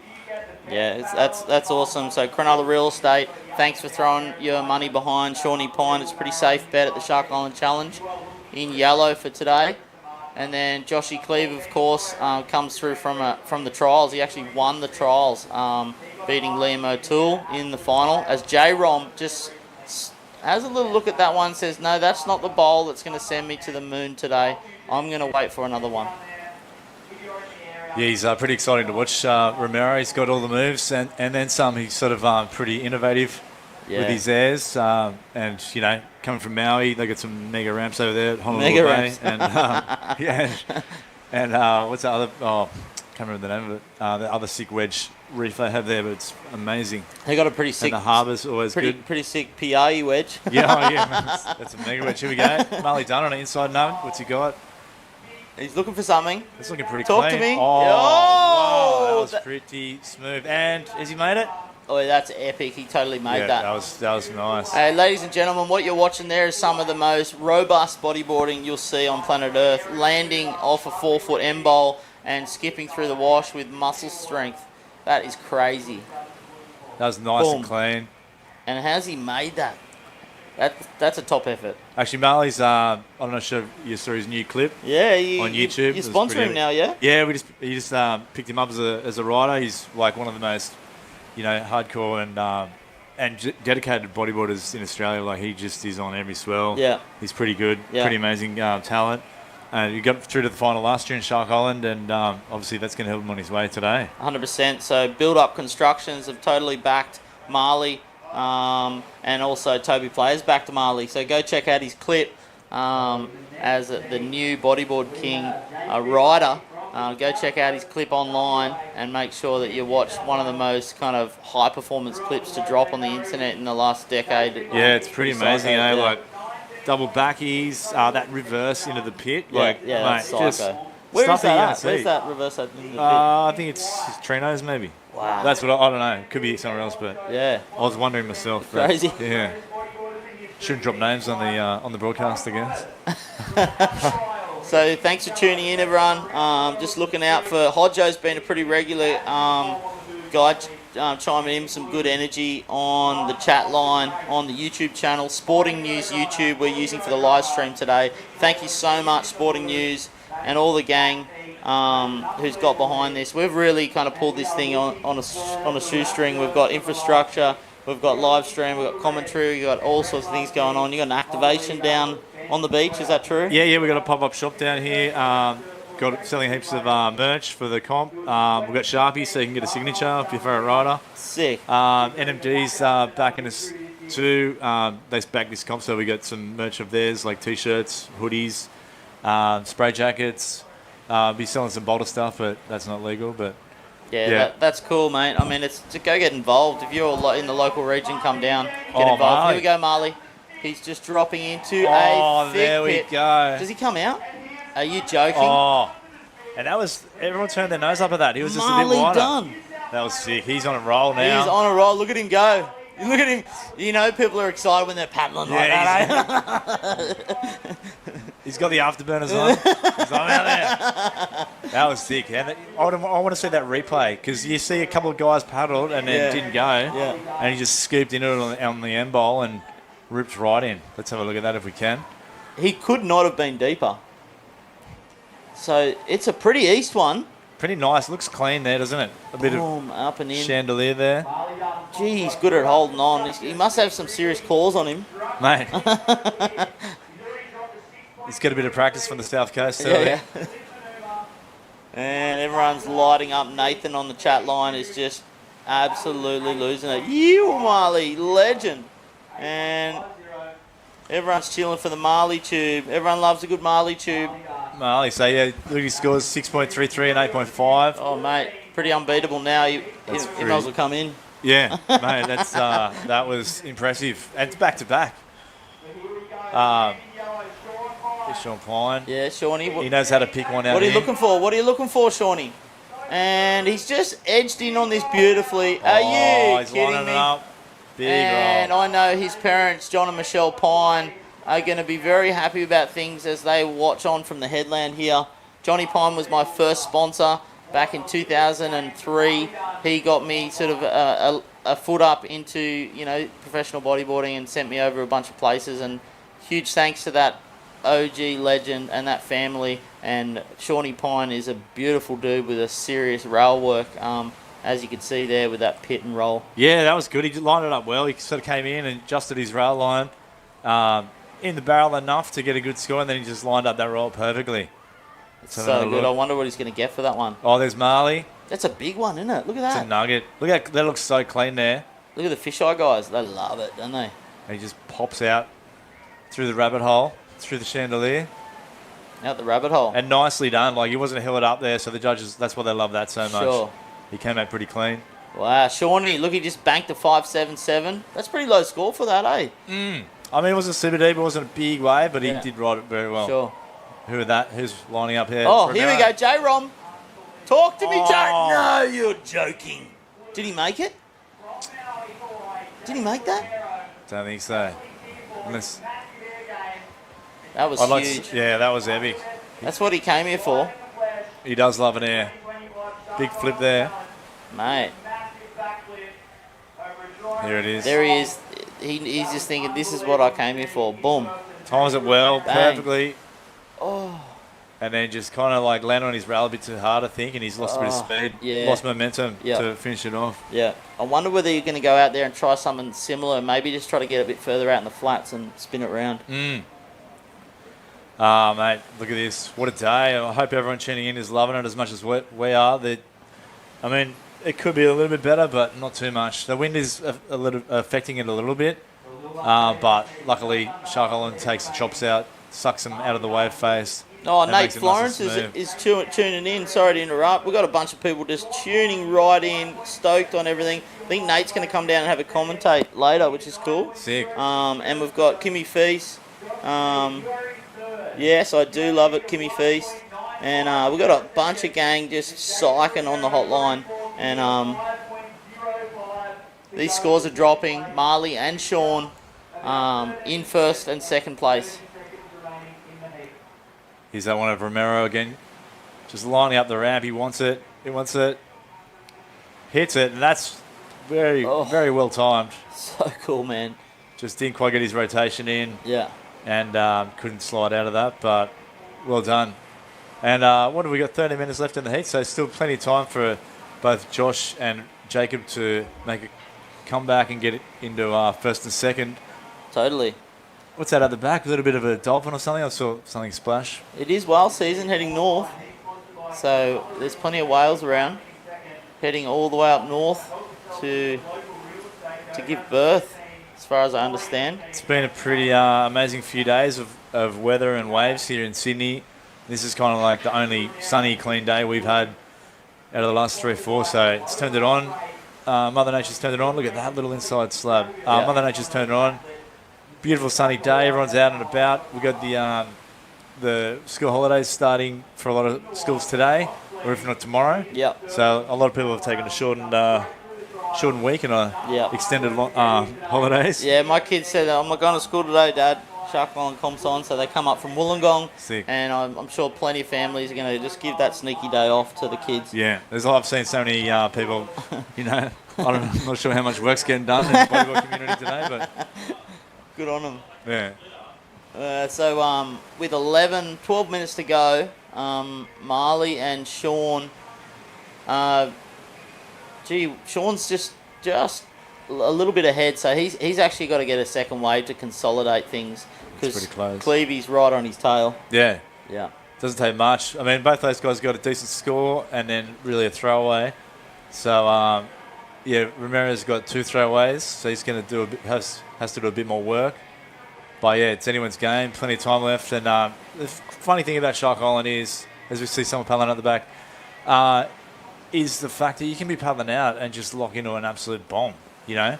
Yeah, that's awesome. So Cronulla Real Estate, thanks for throwing your money behind Shawnee Pine. It's a pretty safe bet at the Shark Island Challenge in yellow for today. And then Joshy Cleve, of course, comes through from the trials. He actually won the trials, beating Liam O'Toole in the final. As J-Rom just has a little look at that one, says, no, that's not the bowl that's going to send me to the moon today. I'm going to wait for another one. Yeah, he's pretty exciting to watch. Romero, he's got all the moves and then some. He's sort of pretty innovative with his airs. And, you know, coming from Maui, they got some mega ramps over there at Honolulu Bay. And what's the other? Oh, can't remember the name of it. The other sick wedge reef they have there, but it's amazing. They got a pretty sick. And the harbour's always good. Pretty sick PRE wedge. That's a mega wedge. Here we go. Marley Dunn on the inside note. What's he got? He's looking for something. It's looking pretty clean. Talk to me. Oh, wow, that was pretty smooth. And has he made it? Oh, that's epic. He totally made that. That was nice. Hey, ladies and gentlemen, what you're watching there is some of the most robust bodyboarding you'll see on planet Earth. Landing off a 4-foot end bowl and skipping through the wash with muscle strength. That is crazy. That was nice and clean. And how's he made that? That's a top effort. Actually, Marley's, I'm not sure if you saw his new clip Yeah, on YouTube. You're sponsoring him now, yeah? Yeah, he just picked him up as a rider. He's like one of the most, hardcore and dedicated bodyboarders in Australia. Like, he just is on every swell. Yeah. He's pretty good, Yeah. pretty amazing talent. He got through to the final last year in Shark Island, and obviously that's going to help him on his way today. 100%. So Build Up Constructions have totally backed Marley, and also Toby Players backed Marley. So go check out his clip as the new Bodyboard King rider. Go check out his clip online and make sure that you watch one of the most kind of high performance clips to drop on the internet in the last decade. Yeah, it's pretty amazing, psycho, yeah. Like double backies, that reverse into the pit. Yeah, Mate, that's psycho. just Where stuff is that you at? don't see. Where's that reverse into the pit? I think it's Trino's maybe. Wow. That's what I don't know. Could be somewhere else, but yeah, I was wondering myself. But crazy. Yeah. Shouldn't drop names on the broadcast, I guess. So thanks for tuning in, everyone. Just looking out for Hodjo's been a pretty regular guy chiming in some good energy on the chat line on the YouTube channel. Sporting News YouTube we're using for the live stream today. Thank you so much, Sporting News and all the gang who's got behind this. We've really kind of pulled this thing on a shoestring. We've got infrastructure, we've got live stream, we've got commentary, we've got all sorts of things going on. You got an activation down on the beach, is that true? Yeah, we've got a pop-up shop down here. Got selling heaps of merch for the comp. We've got Sharpies, so you can get a signature for your favourite rider. Sick. NMD's backing us too. They back this comp, so we got some merch of theirs, like T-shirts, hoodies, spray jackets. Be selling some Boulder stuff, but that's not legal. But yeah. That's cool, mate. I mean, it's to go get involved. If you're in the local region, come down, get involved. Marley. Here we go, Marley. He's just dropping into a thick there we pit. go. Does he come out? Are you joking? Oh, and that was, everyone turned their nose up at that. He was just a Marley bit wider. done. That was sick. He's on a roll now. He's on a roll. Look at him go. Look at him. You know, people are excited when they're paddling like that. Eh? He's got the afterburners on. He's on out there. That was sick. And I want to see that replay because you see a couple of guys paddled and then didn't go. Yeah. And he just scooped into it on the end bowl and ripped right in. Let's have a look at that if we can. He could not have been deeper. So it's a pretty east one. Pretty nice. Looks clean there, doesn't it? A bit Boom, of up and in. chandelier there. Gee, he's good at holding on. He must have some serious claws on him. Mate. He's got a bit of practice from the South Coast. Yeah. And everyone's lighting up. Nathan on the chat line is just absolutely losing it. You, Marley, legend. And everyone's chilling for the Marley tube. Everyone loves a good Marley tube. Marley, so yeah, look at his scores, 6.33 and 8.5. Oh, mate, pretty unbeatable now. He might as well come in. Yeah, mate, that's that was impressive. And it's back-to-back. Sean Pine. Yeah, Shawnee. He knows how to pick one out. What are you looking for? What are you looking for, Shawnee? And he's just edged in on this beautifully. Are you he's kidding lining me? it up. Big And roll. I know his parents, John and Michelle Pine, are going to be very happy about things as they watch on from the headland here. Johnny Pine was my first sponsor back in 2003. He got me sort of a foot up into, professional bodyboarding and sent me over a bunch of places. And huge thanks to that OG legend and that family. And Shawnee Pine is a beautiful dude with a serious rail work, as you can see there with that pit and roll. Yeah, that was good. He lined it up well. He sort of came in and adjusted his rail line in the barrel enough to get a good score, and then he just lined up that roll perfectly. So good. I wonder what he's going to get for that one. Oh, there's Marley. That's a big one, isn't it? Look at It's that. a nugget. Look at that. Looks so clean there. Look at the fisheye guys. They love it, don't they? And he just pops out through the rabbit hole, through the chandelier. Out the rabbit hole. And nicely done. Like, he wasn't held up there, so the judges, that's why they love that so much. Sure. He came out pretty clean. Wow, Shawnee, look, he just banked a 5.77. That's a pretty low score for that, eh? I mean, it wasn't super deep, it wasn't a big wave, but he did ride it very well. Sure. Who's lining up here? Oh, here we go, J-Rom. Talk to me, Oh. J. No, you're joking. Did he make it? Did he make that? Don't think so. Unless That was huge. Yeah, that was epic. That's what he came here for. He does love an air. Big flip there. Mate. Here it is. There he is. he's just thinking, this is what I came here for. Boom. Times it well, Bang. perfectly. Oh. And then just kind of like landed on his rail a bit too hard, I think, and he's lost a bit of speed. Yeah. Lost momentum to finish it off. Yeah. I wonder whether you're going to go out there and try something similar. Maybe just try to get a bit further out in the flats and spin it around. Mate, look at this. What a day. I hope everyone tuning in is loving it as much as we are. I mean, it could be a little bit better, but not too much. The wind is a little affecting it a little bit. But luckily, Shark Island takes the chops out, sucks them out of the wave face. Oh, and Nate makes it nice Florence and is smooth. tuning in. Sorry to interrupt. We've got a bunch of people just tuning right in, stoked on everything. I think Nate's going to come down and have a commentate later, which is cool. Sick. And we've got Kimmy Feast. Yes, I do love it, Kimmy Feast. And we've got a bunch of gang just psyching on the hotline. And these scores are dropping. Marley and Sean in first and second place. Here's that one of Romero again. Just lining up the ramp. He wants it. He wants it. Hits it. And that's very well timed. So cool, man. Just didn't quite get his rotation in. Yeah. And couldn't slide out of that. But well done. And what have we got? 30 minutes left in the heat. So still plenty of time for both Josh and Jacob to make a comeback and get it into first and second. Totally. What's that at the back? A little bit of a dolphin or something? I saw something splash. It is whale season heading north. So there's plenty of whales around. Heading all the way up north to give birth, as far as I understand. It's been a pretty amazing few days of weather and waves here in Sydney. This is kind of like the only sunny, clean day we've had out of the last 3 or 4. So it's turned it on. Mother Nature's turned it on. Look at that little inside slab. Mother Nature's turned it on. Beautiful sunny day. Everyone's out and about. We've got the school holidays starting for a lot of schools today, or if not tomorrow. Yep. So a lot of people have taken a shortened week and extended holidays. Yeah, my kids said, I'm not going to school today, Dad. Shark Island comps on, so they come up from Wollongong. Sick. And I'm sure plenty of families are going to just give that sneaky day off to the kids. Yeah, I've seen so many people, I'm not sure how much work's getting done in the bodyboard community today, but... Good on them. Yeah. So with 12 minutes to go, Marley and Sean, Sean's just a little bit ahead, so he's actually got to get a second wave to consolidate things, because Cleavy's right on his tail. Yeah. Yeah. Doesn't take much. I mean, both those guys got a decent score and then really a throwaway. So, Romero's got 2 throwaways, so he's going to has to do a bit more work. But yeah, it's anyone's game. Plenty of time left. And the funny thing about Shark Island is, as we see someone paddling at the back, is the fact that you can be paddling out and just lock into an absolute bomb. Yeah.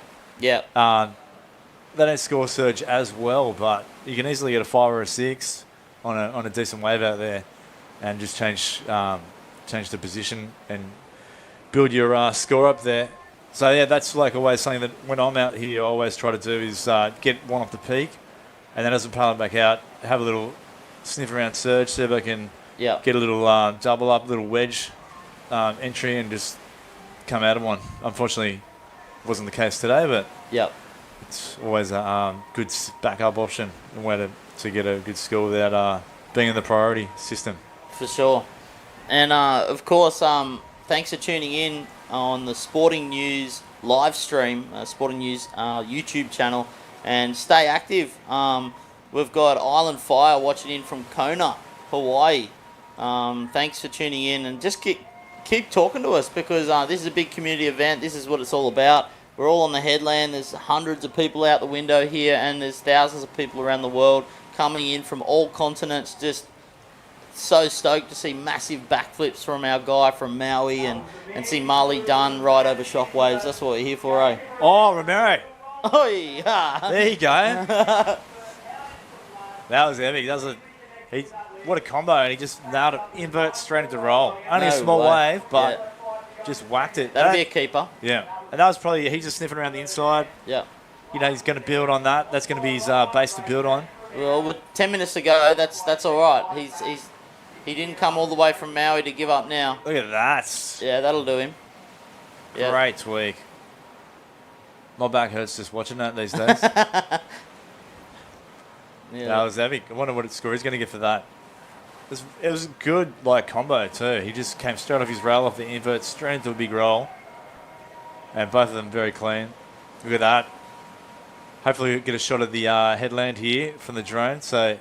They don't score surge as well, but you can easily get a 5 or a 6 on a decent wave out there, and just change the position and build your score up there. So yeah, that's like always something that when I'm out here, I always try to do is get one off the peak, and then as I'm paddling back out, have a little sniff around surge, see if I can get a little double up, little wedge entry, and just come out of one. Unfortunately, it wasn't the case today, but it's always a good backup option and way to get a good score without being in the priority system. For sure. And of course, thanks for tuning in on the Sporting News live stream, Sporting News YouTube channel, and stay active. We've got Island Fire watching in from Kona, Hawaii. Thanks for tuning in, and just keep talking to us, because this is a big community event. This is what it's all about. We're all on the headland. There's hundreds of people out the window here, and there's thousands of people around the world coming in from all continents. Just so stoked to see massive backflips from our guy from Maui, and see Marley Dunn ride over shockwaves. That's what we're here for, eh? Oh, Romero. Oh, yeah. There you go. That was epic. What a combo. And he just nailed it. Invert straight into roll. Only a small wave, but just whacked it. That'll be a keeper. Yeah. And that was probably, he's just sniffing around the inside. Yeah. He's going to build on that. That's going to be his base to build on. Well, with 10 minutes to go, that's all right. He didn't come all the way from Maui to give up now. Look at that. Yeah, that'll do him. Great tweak. My back hurts just watching that these days. That was epic. I wonder what score he's going to get for that. It was a good combo too. He just came straight off his rail, off the invert, straight into a big roll. And both of them very clean. Look at that. Hopefully we'll get a shot of the headland here from the drone. So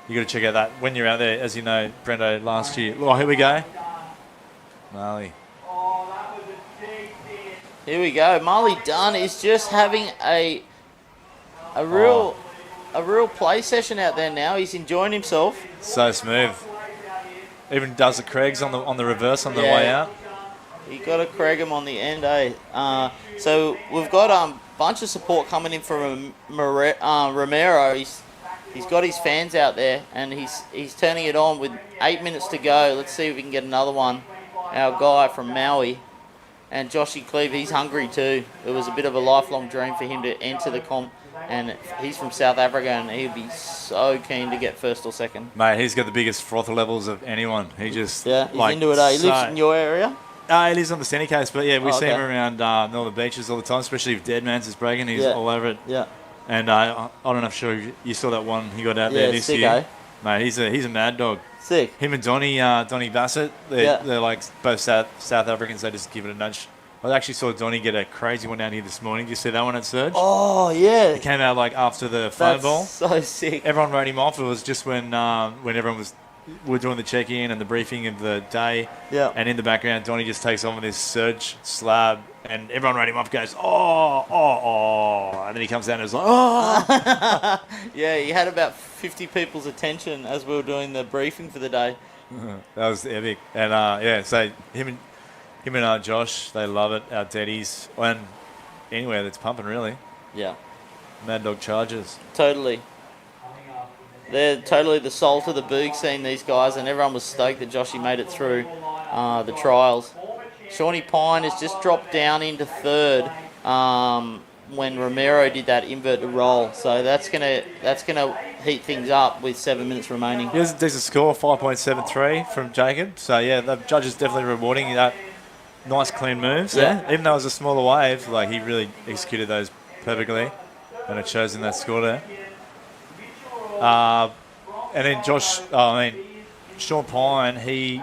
you got to check out that when you're out there. As you know, Brendo, last year. Oh, here we go. Marley. Here we go. Marley Dunn is just having a real play session out there now. He's enjoying himself. So smooth. Even does the Craigs on the reverse on the way out. You got to Craig him on the end, eh? So we've got a bunch of support coming in from Romero. He's got his fans out there, and he's turning it on with 8 minutes to go. Let's see if we can get another one. Our guy from Maui. And Joshy Cleve, he's hungry too. It was a bit of a lifelong dream for him to enter the comp. And he's from South Africa, and he'd be so keen to get first or second. Mate, he's got the biggest froth levels of anyone. He just... Yeah, he's into it, eh? He lives in your area? He lives on the Sunny Coast, but yeah, we see him around Northern Beaches all the time, especially if Deadman's is breaking. He's all over it. Yeah. And I don't know if you saw that one he got out there this sick, year. Eh? Mate, he's a mad dog. Sick. Him and Donny Bassett, they're like both South Africans. They just give it a nudge. I actually saw Donny get a crazy one down here this morning. Did you see that one at Surge? Oh, yeah. It came out after the phone ball. So sick. Everyone wrote him off. It was just when everyone we're doing the check-in and the briefing of the day. Yeah. And in the background, Donny just takes on with this Surge slab, and everyone wrote him off. Goes, and then he comes down and is like, oh. Yeah, he had about 50 people's attention as we were doing the briefing for the day. That was epic. And so him and Josh, they love it. Our daddies, and anywhere that's pumping, really. Yeah. Mad Dog Chargers. Totally. They're totally the salt of the boog scene, these guys, and everyone was stoked that Joshy made it through the trials. Shawnee Pine has just dropped down into third when Romero did that inverted roll. So that's gonna heat things up with 7 minutes remaining. Here's a decent score, 5.73 from Jacob. So yeah, the judges definitely rewarding that. Nice clean moves. Yeah. Even though it was a smaller wave, he really executed those perfectly, and it shows in that score there. And then Sean Pine, he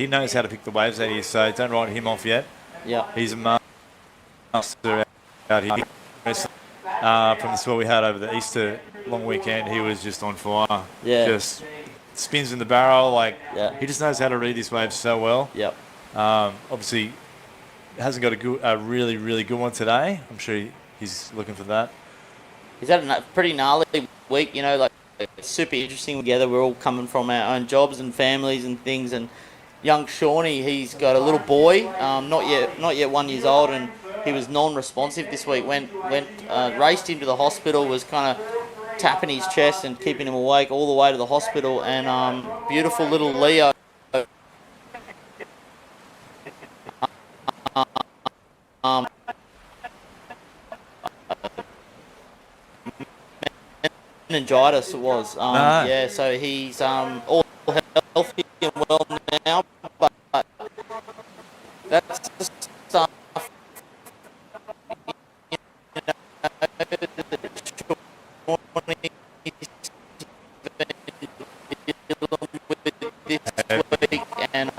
knows how to pick the waves out here, so don't write him off yet. Yeah. He's a master out here. From the sport we had over the Easter long weekend, he was just on fire. Yeah. Just spins in the barrel, he just knows how to read these waves so well. Yep. Obviously, hasn't got a really, really good one today. I'm sure he's looking for that. He's had a pretty gnarly week, it's super interesting together. We're all coming from our own jobs and families and things, and young Shawnee, he's got a little boy, not yet 1 year old, and he was non-responsive this week. Raced into the hospital, was kind of tapping his chest and keeping him awake all the way to the hospital, and beautiful little Leo. Meningitis it was. Yeah, so he's all healthy and well now, but that's the stuff. This week, and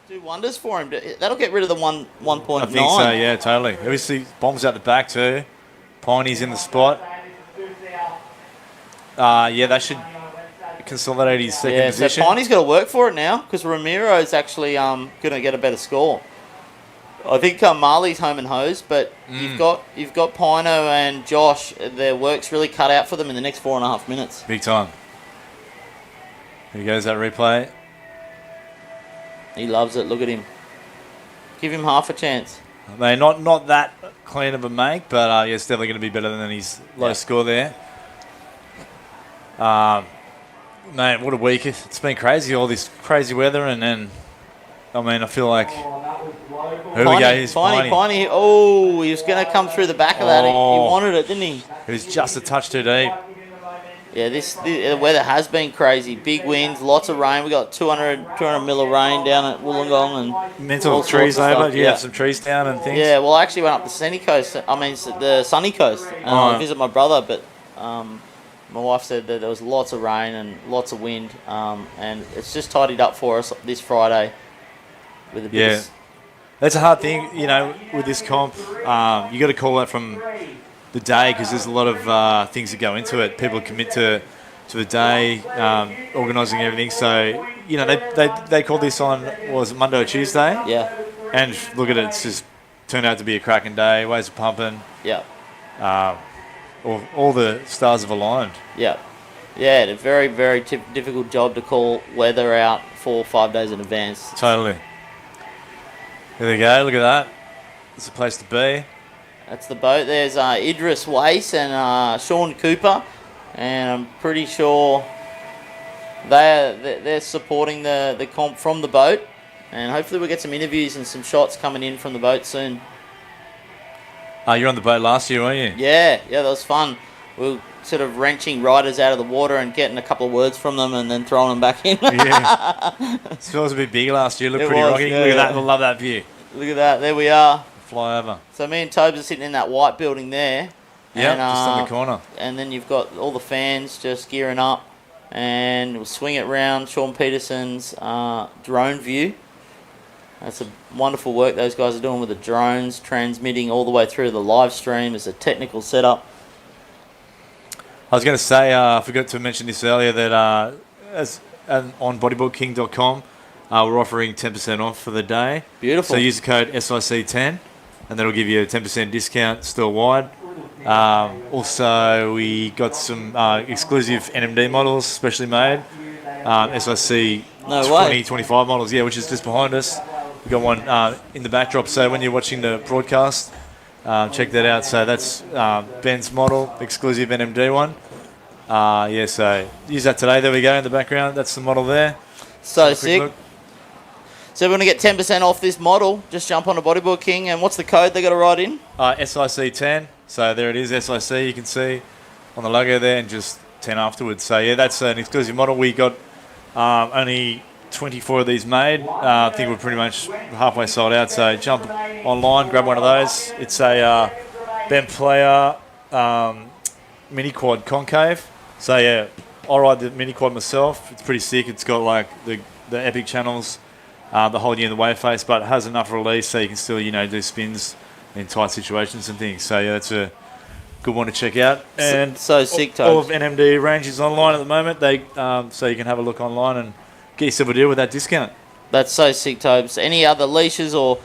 do wonders for him. That'll get rid of the 1.9. I think so, yeah, totally. Obviously, bombs out the back too. Piney's in the spot. That should consolidate his second position. So Piney's got to work for it now because Ramiro's actually going to get a better score. I think Marley's home and hosed, but you've got Pino and Josh. Their work's really cut out for them in the next 4.5 minutes. Big time. Here goes that replay. He loves it. Look at him. Give him half a chance. I mean, not that clean of a make, but it's definitely going to be better than his low score there. Man, what a week. It's been crazy, all this crazy weather, and then, I mean, I feel like... Here we go, he's Piney. Oh, he was going to come through the back of that. He wanted it, didn't he? It was just a touch too deep. Yeah, the weather has been crazy. Big winds, lots of rain. We got 200 mil of rain down at Wollongong and mental trees over. You have some trees down and things. Yeah, well, I actually went up the sunny coast. The sunny coast. To visit my brother, but my wife said that there was lots of rain and lots of wind, and it's just tidied up for us this Friday. With a bit that's a hard thing, with this comp. You got to call that from the day, because there's a lot of things that go into it. People commit to the day, organising everything. So, they called this on, was it Monday or Tuesday? Yeah. And look at it, it's just turned out to be a cracking day. Waves are pumping. Yeah. All the stars have aligned. Yeah. Yeah, a very, very difficult job to call weather out 4 or 5 days in advance. Totally. Here we go, look at that. It's a place to be. That's the boat. There's Idris Wace and Sean Cooper, and I'm pretty sure they're supporting the comp from the boat, and hopefully we'll get some interviews and some shots coming in from the boat soon. You were on the boat last year, weren't you? Yeah, that was fun. We were sort of wrenching riders out of the water and getting a couple of words from them and then throwing them back in. Yeah. It was a bit big last year. Looked pretty rocky. Look at that. I love that view. Look at that. There we are. Fly over. So me and Tobes are sitting in that white building there. Yeah, just on the corner. And then you've got all the fans just gearing up, and we'll swing it round Sean Peterson's drone view. That's a wonderful work those guys are doing with the drones, transmitting all the way through the live stream as a technical setup. I was going to say, I forgot to mention this earlier, that on bodyboardking.com, we're offering 10% off for the day. Beautiful. So use the code SIC10, and that'll give you a 10% discount store-wide. Also, we got some exclusive NMD models, specially made. SIC 2025 models, which is just behind us. We've got one in the backdrop, so when you're watching the broadcast, check that out. So that's Ben's model, exclusive NMD one. So use that today. There we go in the background. That's the model there. So sick. So we're going to get 10% off this model. Just jump on a Bodyboard King, and what's the code they got to write in? SIC10. So there it is, SIC. You can see on the logo there, and just 10 afterwards. So yeah, that's an exclusive model. We got only 24 of these made. I think we're pretty much halfway sold out. So jump online, grab one of those. It's a Ben Player mini quad concave. So yeah, I ride the mini quad myself. It's pretty sick. It's got like the epic channels. The hold you in the wave face, but it has enough release so you can still, do spins in tight situations and things. So yeah, that's a good one to check out. And so sick, all of NMD range is online at the moment. So you can have a look online and get yourself a deal with that discount. That's so sick, Tobes. Any other leashes or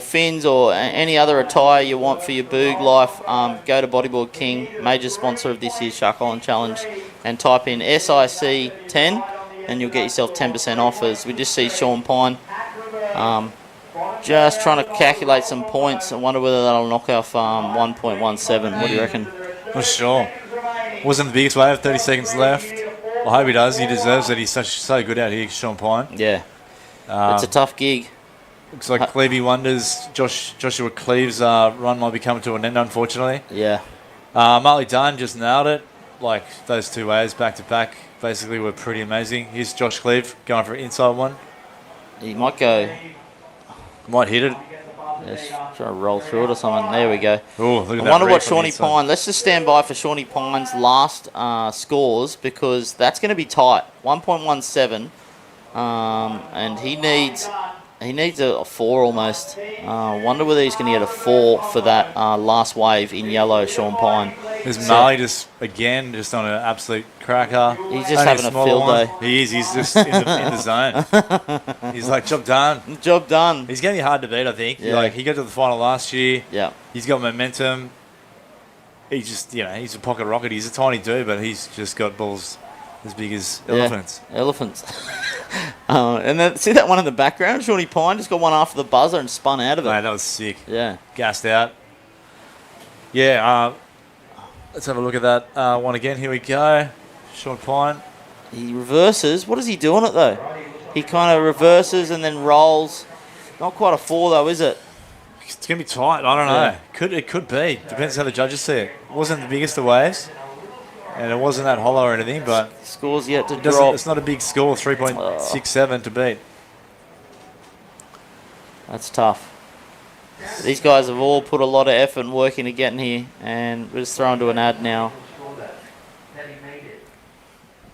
fins or any other attire you want for your boog life, go to Bodyboard King, major sponsor of this year's Shark Island Challenge, and type in SIC10. And you'll get yourself 10% off. As we just see Sean Pine just trying to calculate some points. I wonder whether that'll knock off 1.17. What do you reckon? Not sure. Wasn't the biggest wave, 30 seconds left. I hope he does. He deserves it. He's so good out here, Sean Pine. Yeah. It's a tough gig. Looks like Clevey wonders. Joshua Cleve's run might be coming to an end, unfortunately. Yeah. Marley Dunn just nailed it. Like those 2 waves back to back basically were pretty amazing. Here's Josh Cleve going for an inside one. He might go. Might hit it. Just try to roll through it or something. There we go. Oh, look at that. I wonder what Shawnee Pine. Let's just stand by for Shawnee Pine's last scores, because that's going to be tight. 1.17, and he needs a 4 almost. Wonder whether he's going to get a 4 for that last wave in yellow, Sean Pine. There's Marley just on an absolute cracker. He's just Only having a smaller field one. day. He is. He's just in the zone. He's like, job done. Job done. He's going to be hard to beat, I think. Yeah. Like, he got to the final last year. Yeah. He's got momentum. He's just, he's a pocket rocket. He's a tiny dude, but he's just got balls as big as elephants. Yeah, elephants. And then see that one in the background? Shawnee Pine just got one after the buzzer and spun out of it. Mate, that was sick. Yeah. Gassed out. Yeah, let's have a look at that one again. Here we go. Sean Pine. He reverses. What does he do on it, though? He kind of reverses and then rolls. Not quite a 4, though, is it? It's going to be tight. I don't know. It could be. Depends how the judges see it. It wasn't the biggest of waves. And it wasn't that hollow or anything, but... Score's yet to drop. It's not a big score, 3.67 to beat. That's tough. These guys have all put a lot of effort and work into getting here, and we're just thrown to an ad now.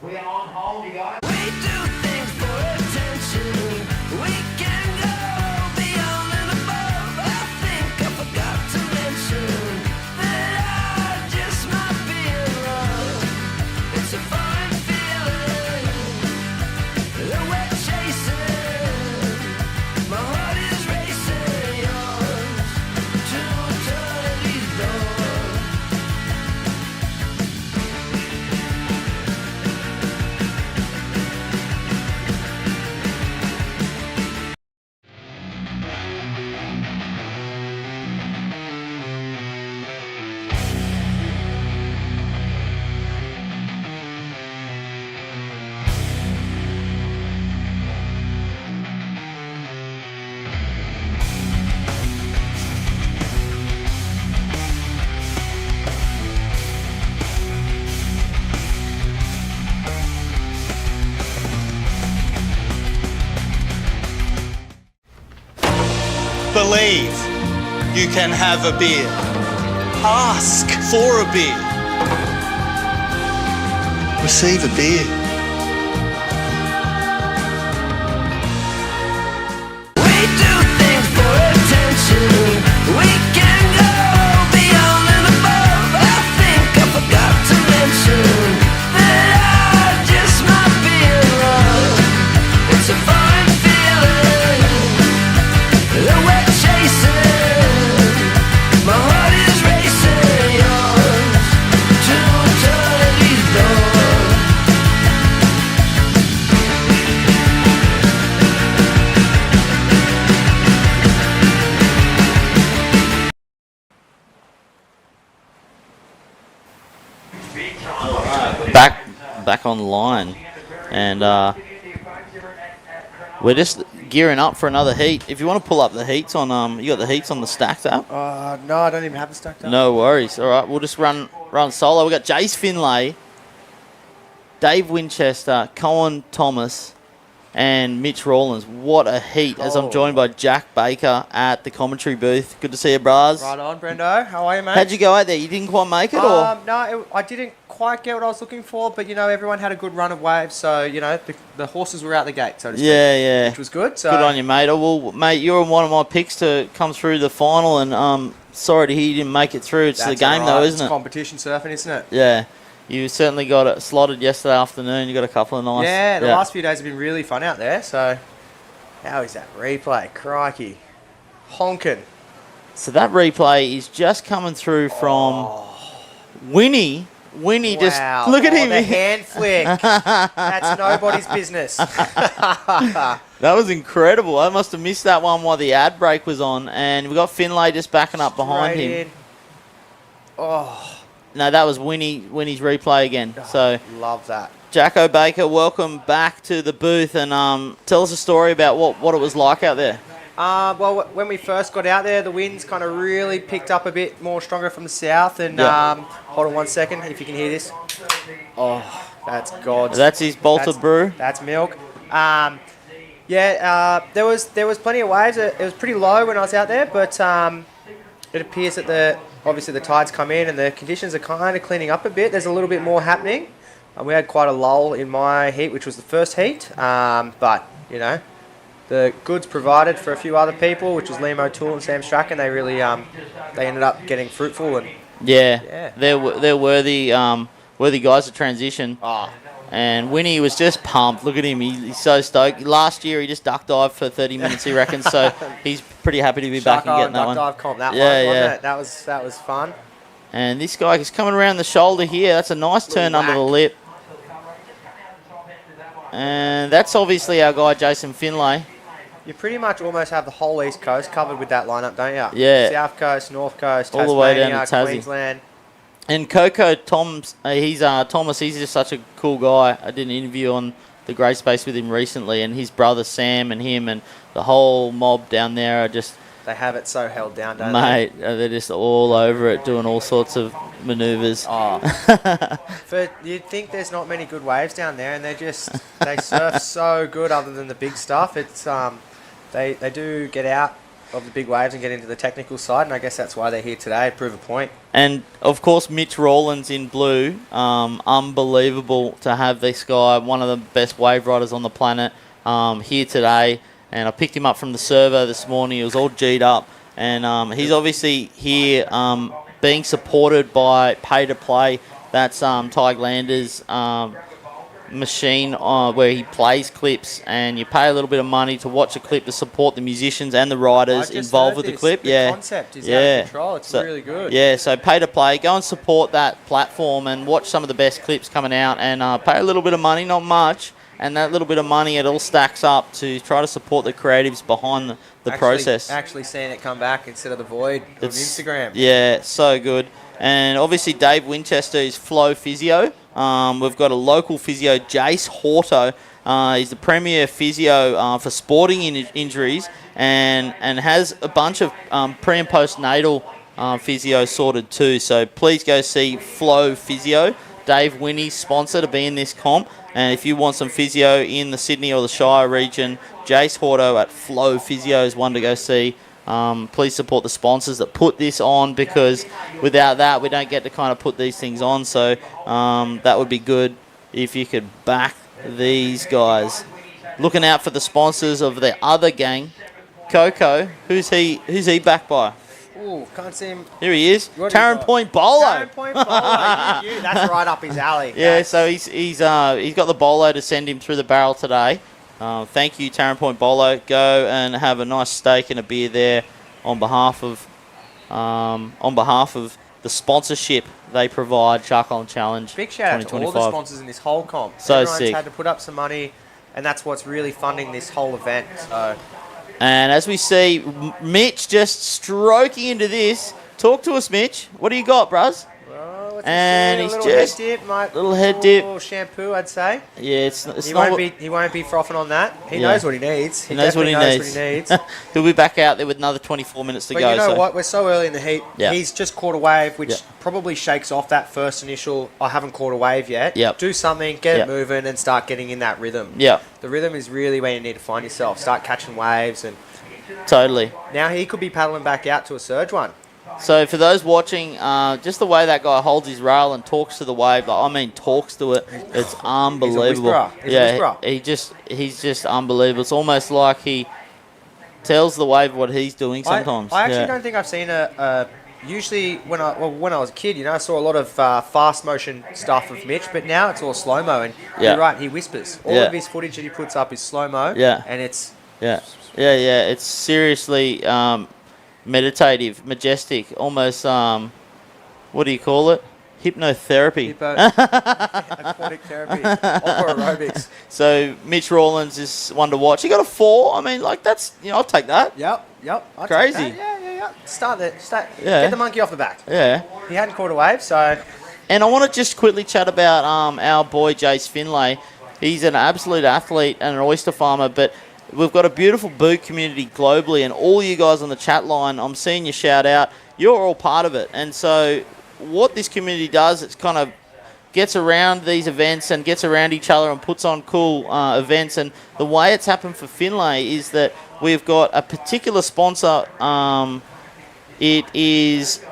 We are on hold, you guys. We do things for attention. We can go beyond and above. I think I forgot to mention that I just might be in love. It's a fine feeling that we're chasing. My heart is racing, yours to eternity's door. Believe you can have a beer. Ask for a beer. Receive a beer. We do things for attention. We can go beyond and above. I think I forgot to mention that I just might be in love. It's a fine feeling that we're chasing. My heart is racing, yours to eternity's door. Back online, and we're just gearing up for another heat. If you want to pull up the heats on, you got the heats on the stacked app? No, I don't even have it stacked up. No worries. All right, we'll just run solo. We got Jace Finlay, Dave Winchester, Cohen Thomas, and Mitch Rawlins. What a heat! As I'm joined by Jack Baker at the commentary booth. Good to see you, bras. Right on, Brendo. How are you, mate? How'd you go out there? You didn't quite make it, or? No, I didn't quite get what I was looking for, but, everyone had a good run of waves, so, the horses were out the gate, so to speak. Yeah. Which was good. So. Good on you, mate. Oh, well, mate, you're one of my picks to come through the final, and sorry to hear you didn't make it through. It's the game, though, isn't it? It's competition surfing, isn't it? Yeah. You certainly got it slotted yesterday afternoon. You got a couple of nice... Yeah, the last few days have been really fun out there, so... How is that replay? Crikey. Honking. So that replay is just coming through from Winnie. Winnie just... Look at him. The hand flick. That's nobody's business. That was incredible. I must have missed that one while the ad break was on. And we got Finlay just backing up behind him. Oh. No, that was Winnie's replay again. So love that. Jacko Baker, welcome back to the booth, and tell us a story about what it was like out there. Well, when we first got out there, the winds kind of really picked up a bit more stronger from the south. And hold on 1 second, if you can hear this. Oh, that's God. That's his bolted brew. That's milk. There was plenty of waves. It was pretty low when I was out there, but it appears that obviously the tides come in and the conditions are kind of cleaning up a bit. There's a little bit more happening. We had quite a lull in my heat, which was the first heat. But, the goods provided for a few other people, which was Liam O'Toole and Sam Strachan. They really they ended up getting fruitful, and Yeah. They're worthy guys to transition. And Winnie was just pumped. Look at him. He's so stoked. Last year, he just duck dived for 30 minutes, he reckons. So he's pretty happy to be back and getting that one. Duck dive comp, wasn't it? That was fun. And this guy is coming around the shoulder here. That's a nice turn under the lip. And that's obviously our guy, Jason Finlay. You pretty much almost have the whole East Coast covered with that lineup, don't you? Yeah. South Coast, North Coast, all the way down Tasmania, to Tassie. Queensland. And Coco Thomas, he's just such a cool guy. I did an interview on the Grey Space with him recently, and his brother Sam and him and the whole mob down there are just... They have it so held down, don't Mate, they're just all over it, doing all sorts of manoeuvres. You'd think there's not many good waves down there, and they surf so good other than the big stuff. It's they do get out of the big waves and get into the technical side, and I guess that's why they're here today, to prove a point. And, of course, Mitch Rawlins in blue. Unbelievable to have this guy, one of the best wave riders on the planet, here today. And I picked him up from the servo this morning. He was all G'd up. And he's obviously here being supported by Pay to Play. That's Tig Lander's machine where he plays clips, and you pay a little bit of money to watch a clip to support the musicians and the riders involved with the clip. The concept is out of control. It's really good. Yeah, so Pay to Play, go and support that platform and watch some of the best clips coming out, and pay a little bit of money, not much, and that little bit of money, it all stacks up to try to support the creatives behind the process. Actually seeing it come back instead of the void of Instagram. Yeah, so good. And obviously Dave Winchester is Flow Physio. We've got a local physio, Jace Horto. He's the premier physio for sporting injuries and has a bunch of pre- and postnatal physio sorted too. So please go see Flow Physio. Dave Winnie's sponsor to be in this comp. And if you want some physio in the Sydney or the Shire region, Jace Horto at Flow Physio is one to go see. Please support the sponsors that put this on, because without that we don't get to kind of put these things on. So that would be good if you could back these guys. Looking out for the sponsors of the other gang. Coco, who's he backed by? Ooh, can't see him. Here he is. Taran Point Bolo. Taran Point Bolo. That's right up his alley. Yeah, so he's got the bolo to send him through the barrel today. Thank you, Taran Point Bolo. Go and have a nice steak and a beer there on behalf of the sponsorship they provide. Shark Island Challenge. Big shout out to all the sponsors in this whole comp. So Everyone's sick. had to put up some money, and that's what's really funding this whole event. So. And as we see, Mitch just stroking into this. Talk to us, Mitch. What do you got, bruz? And he's just little head dip. Little shampoo, I'd say. Yeah, he won't be frothing on that. He knows what he needs. He knows what he needs. He'll be back out there with another 24 minutes to go. But you know what? We're so early in the heat. Yeah. He's just caught a wave, which probably shakes off that first initial, I haven't caught a wave yet. Yep. Do something, get it moving, and start getting in that rhythm. Yeah. The rhythm is really where you need to find yourself. Start catching waves. And totally. Now he could be paddling back out to a surge one. So for those watching, just the way that guy holds his rail and talks to the wave, talks to it, it's unbelievable. He's a whisperer. He's just unbelievable. It's almost like he tells the wave what he's doing sometimes. I actually don't think I've seen usually when I was a kid, I saw a lot of fast motion stuff of Mitch, but now it's all slow mo. And you're right, he whispers. All of his footage that he puts up is slow mo. Yeah. And it's It's seriously meditative, majestic, almost what do you call it? Hypnotherapy. Aquatic therapy. Or aerobics. So Mitch Rawlins is one to watch. He got a 4. I mean, that's I'll take that. Yep. I'll crazy. take that. Yeah. Start. Get the monkey off the back. Yeah. He hadn't caught a wave, so. And I want to just quickly chat about our boy Jace Finlay. He's an absolute athlete and an oyster farmer, but we've got a beautiful boot community globally, and all you guys on the chat line, I'm seeing you shout out. You're all part of it. And so what this community does, it's kind of gets around these events and gets around each other and puts on cool events. And the way it's happened for Finlay is that we've got a particular sponsor. It is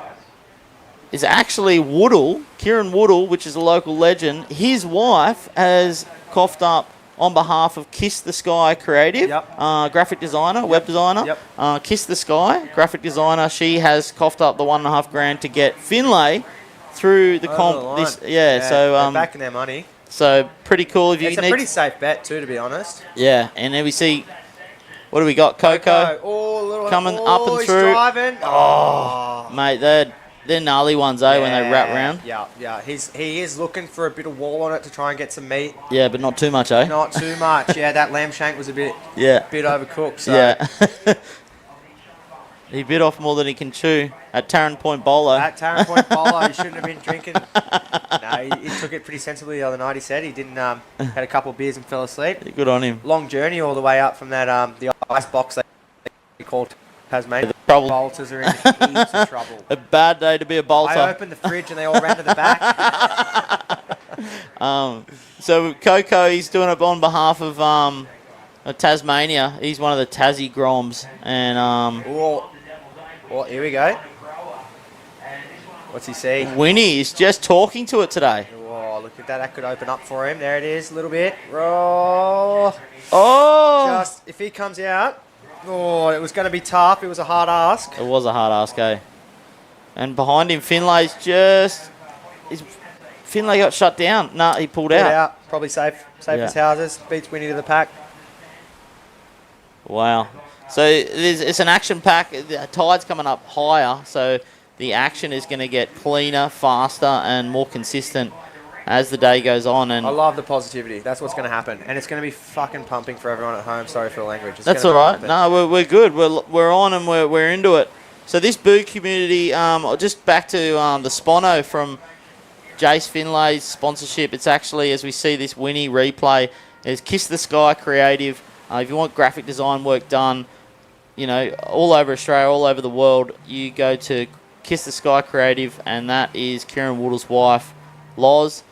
actually Woodall, Kieran Woodall, which is a local legend. His wife has coughed up on behalf of Kiss the Sky Creative, graphic designer, web designer. Kiss the Sky, graphic designer. She has coughed up the $1.5 grand to get Finlay through the comp. So they're backing their money. So pretty cool. If you It's a pretty safe bet too, to be honest. Yeah, and then we see, what do we got? Coco coming up and he's through. Driving. Oh, mate, they're gnarly ones, when they wrap round. Yeah. He is looking for a bit of wall on it to try and get some meat. Yeah, but not too much, eh? Not too much. Yeah, that lamb shank was a bit overcooked. So. Yeah. He bit off more than he can chew at Tarrant Point Bolo. At Tarrant Point Bolo, he shouldn't have been drinking. No, he took it pretty sensibly the other night. He said he didn't had a couple of beers and fell asleep. Good on him. Long journey all the way up from that the ice box they called Tasmania. The trouble. Bolters are in heaps of trouble. A bad day to be a bolter. I opened the fridge and they all ran to the back. So Coco, he's doing it on behalf of Tasmania. He's one of the Tassie Groms, and here we go. What's he say? Winnie is just talking to it today. Oh, look at that. That could open up for him. There it is, a little bit. Just, if he comes out, it was going to be tough. It was a hard ask. It was a hard ask, eh? And behind him, Finlay got shut down. Nah, he pulled out. Probably safe as houses. Beats Winnie to the pack. Wow. So it's an action pack. The tide's coming up higher, so the action is going to get cleaner, faster, and more consistent as the day goes on. And I love the positivity. That's what's going to happen, and it's going to be fucking pumping for everyone at home. Sorry for the language. That's all right. No, we're good. We're on and we're into it. So this boo community, just back to the Spono from Jace Finlay's sponsorship. It's actually, as we see this Winnie replay, is Kiss the Sky Creative. If you want graphic design work done, all over Australia, all over the world, you go to Kiss the Sky Creative, and that is Kieran Woodall's wife, Loz.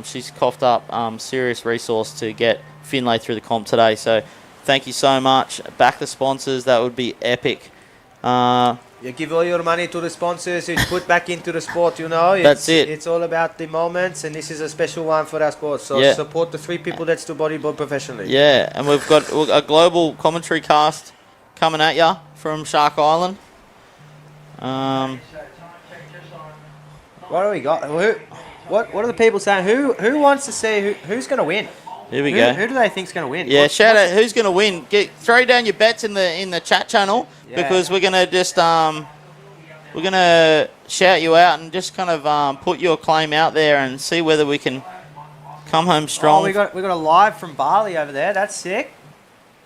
She's coughed up serious resource to get Finlay through the comp today. So thank you so much. Back the sponsors. That would be epic. You give all your money to the sponsors, you put back into the sport, That's it. It's all about the moments, and this is a special one for our sport. So support the 3 people that do bodyboard professionally. Yeah, and we've got a global commentary cast coming at you from Shark Island. What do we got? What are the people saying? Who wants to see who's going to win? Here we go. Who do they think's going to win? Yeah, shout out who's going to win. Throw down your bets in the chat channel, because we're going to just we're going to shout you out and just kind of put your claim out there and see whether we can come home strong. Oh, we got a live from Bali over there. That's sick.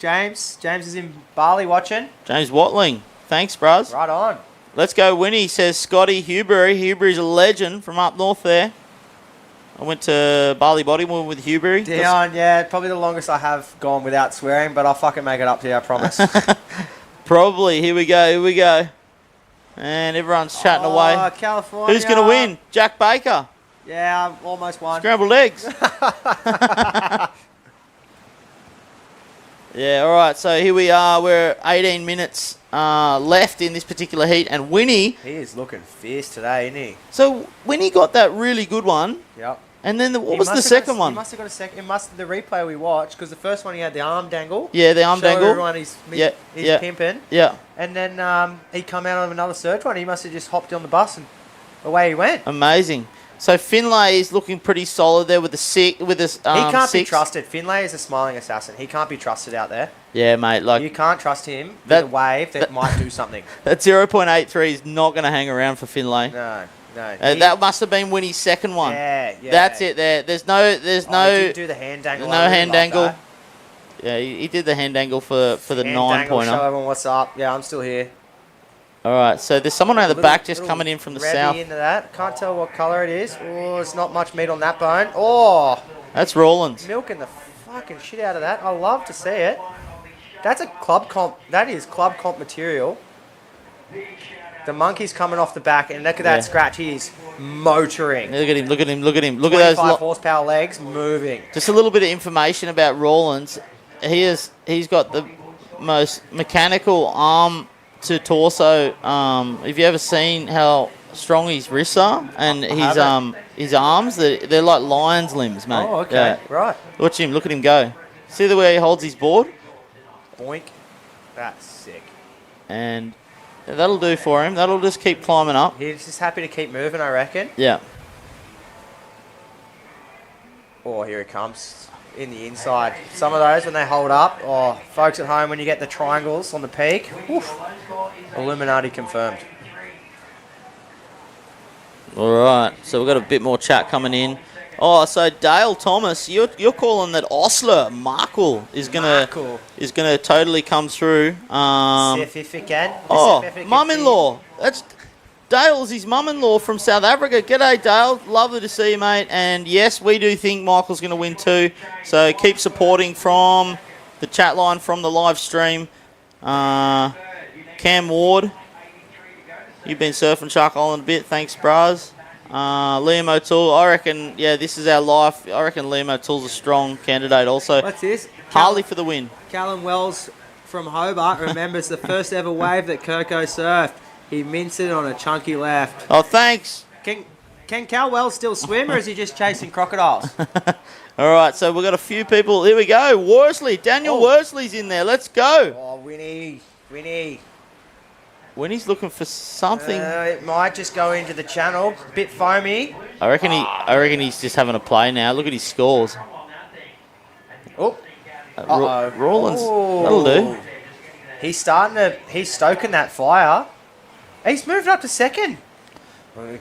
James is in Bali watching. James Watling. Thanks, bros. Right on. Let's go, Winnie, says Scotty Huberry. Huberry's a legend from up north there. I went to Bali Bodyboarding with Huberry. Dion, probably the longest I have gone without swearing, but I'll fucking make it up to you, I promise. Probably. Here we go. And everyone's chatting away. California. Who's going to win? Jack Baker. Yeah, I've almost won. Scrambled eggs. Yeah, all right. So here we are. We're 18 minutes left in this particular heat. And Winnie... He is looking fierce today, isn't he? So Winnie got that really good one. Yep. And then what was the second one? He must have got a second. It must have the replay we watched, because the first one he had the arm dangle. Yeah, the arm dangle. Everyone he's pimping. Yeah. And then he come out of another surge one. He must have just hopped on the bus and away he went. Amazing. So Finlay is looking pretty solid there with the six. With this, he can't be trusted. Finlay is a smiling assassin. He can't be trusted out there. Yeah, mate. Like you can't trust him with a wave that might do something. That 0.83 is not going to hang around for Finlay. No. That must have been Winnie's second one. Yeah. That's it. There's no. He didn't do the hand dangle. No hand dangle. Yeah, he did the hand dangle for the 9-pointer. Show everyone what's up. Yeah, I'm still here. All right, so there's someone at the back just coming in from the south. Into that. Can't tell what colour it is. Oh, there's not much meat on that bone. Oh, that's Rollins. Milking the fucking shit out of that. I love to see it. That's a club comp. That is club comp material. The monkey's coming off the back, and look at that scratch. He's motoring. Look at him. Look at those 25 horsepower legs moving. Just a little bit of information about Rollins. He's got the most mechanical arm to torso. Have you ever seen how strong his wrists are and his arms? They're like lion's limbs, mate. Oh, okay, right. Watch him. Look at him go. See the way he holds his board? Boink. That's sick. And that'll do for him. That'll just keep climbing up. He's just happy to keep moving, I reckon. Yeah. Oh, here it comes. In the inside. Some of those, when they hold up, oh, folks at home, when you get the triangles on the peak, oof, Illuminati confirmed. All right, so we've got a bit more chat coming in. Oh, so Dale Thomas, you're calling that Osler Markle is gonna totally come through. Mum-in-law. That's Dale's his mum-in-law from South Africa. G'day, Dale. Lovely to see you, mate. And yes, we do think Michael's going to win too. So keep supporting from the chat line, from the live stream. Cam Ward, you've been surfing Shark Island a bit. Thanks, bros. Liam O'Toole, I reckon, yeah, this is our life. I reckon Liam O'Toole's a strong candidate also. What's this? Harley for the win. Callum Wells from Hobart remembers the first ever wave that Kirko surfed. He mints it on a chunky left. Oh, thanks. Can Cal Wells still swim, or is he just chasing crocodiles? All right, so we've got a few people. Here we go. Worsley. Daniel Worsley's in there. Let's go. Oh, Winnie's looking for something. It might just go into the channel. Bit foamy. I reckon he's just having a play now. Look at his scores. Oh. Rawlins. That'll do. He's stoking that fire. He's moved up to second.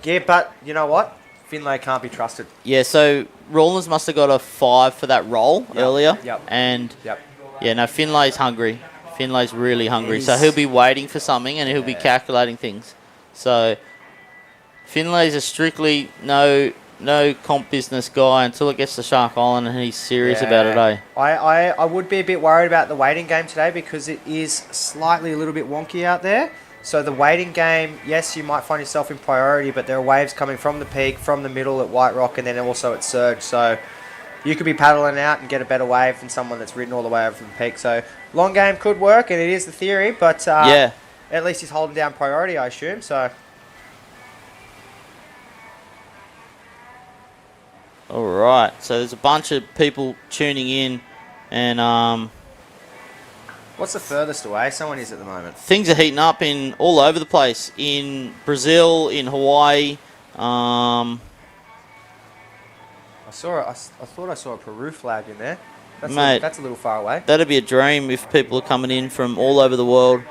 Yeah, but you know what? Finlay can't be trusted. Yeah, so Rawlins must have got a 5 for that roll earlier. Yep. And yeah, no, Finlay's hungry. Finlay's really hungry. So he'll be waiting for something and he'll be calculating things. So Finlay's a strictly no comp business guy until it gets to Shark Island and he's serious about it, eh? I would be a bit worried about the waiting game today because it is slightly a little bit wonky out there. So the waiting game, yes, you might find yourself in priority, but there are waves coming from the peak, from the middle at White Rock, and then also at Surge. So you could be paddling out and get a better wave than someone that's ridden all the way over from the peak. So long game could work, and it is the theory, but at least he's holding down priority, I assume. So. All right, so there's a bunch of people tuning in, and what's the furthest away someone is at the moment? Things are heating up in all over the place. In Brazil, in Hawaii. I thought I saw a Peru flag in there. That's a little far away. That'd be a dream if people are coming in from all over the world.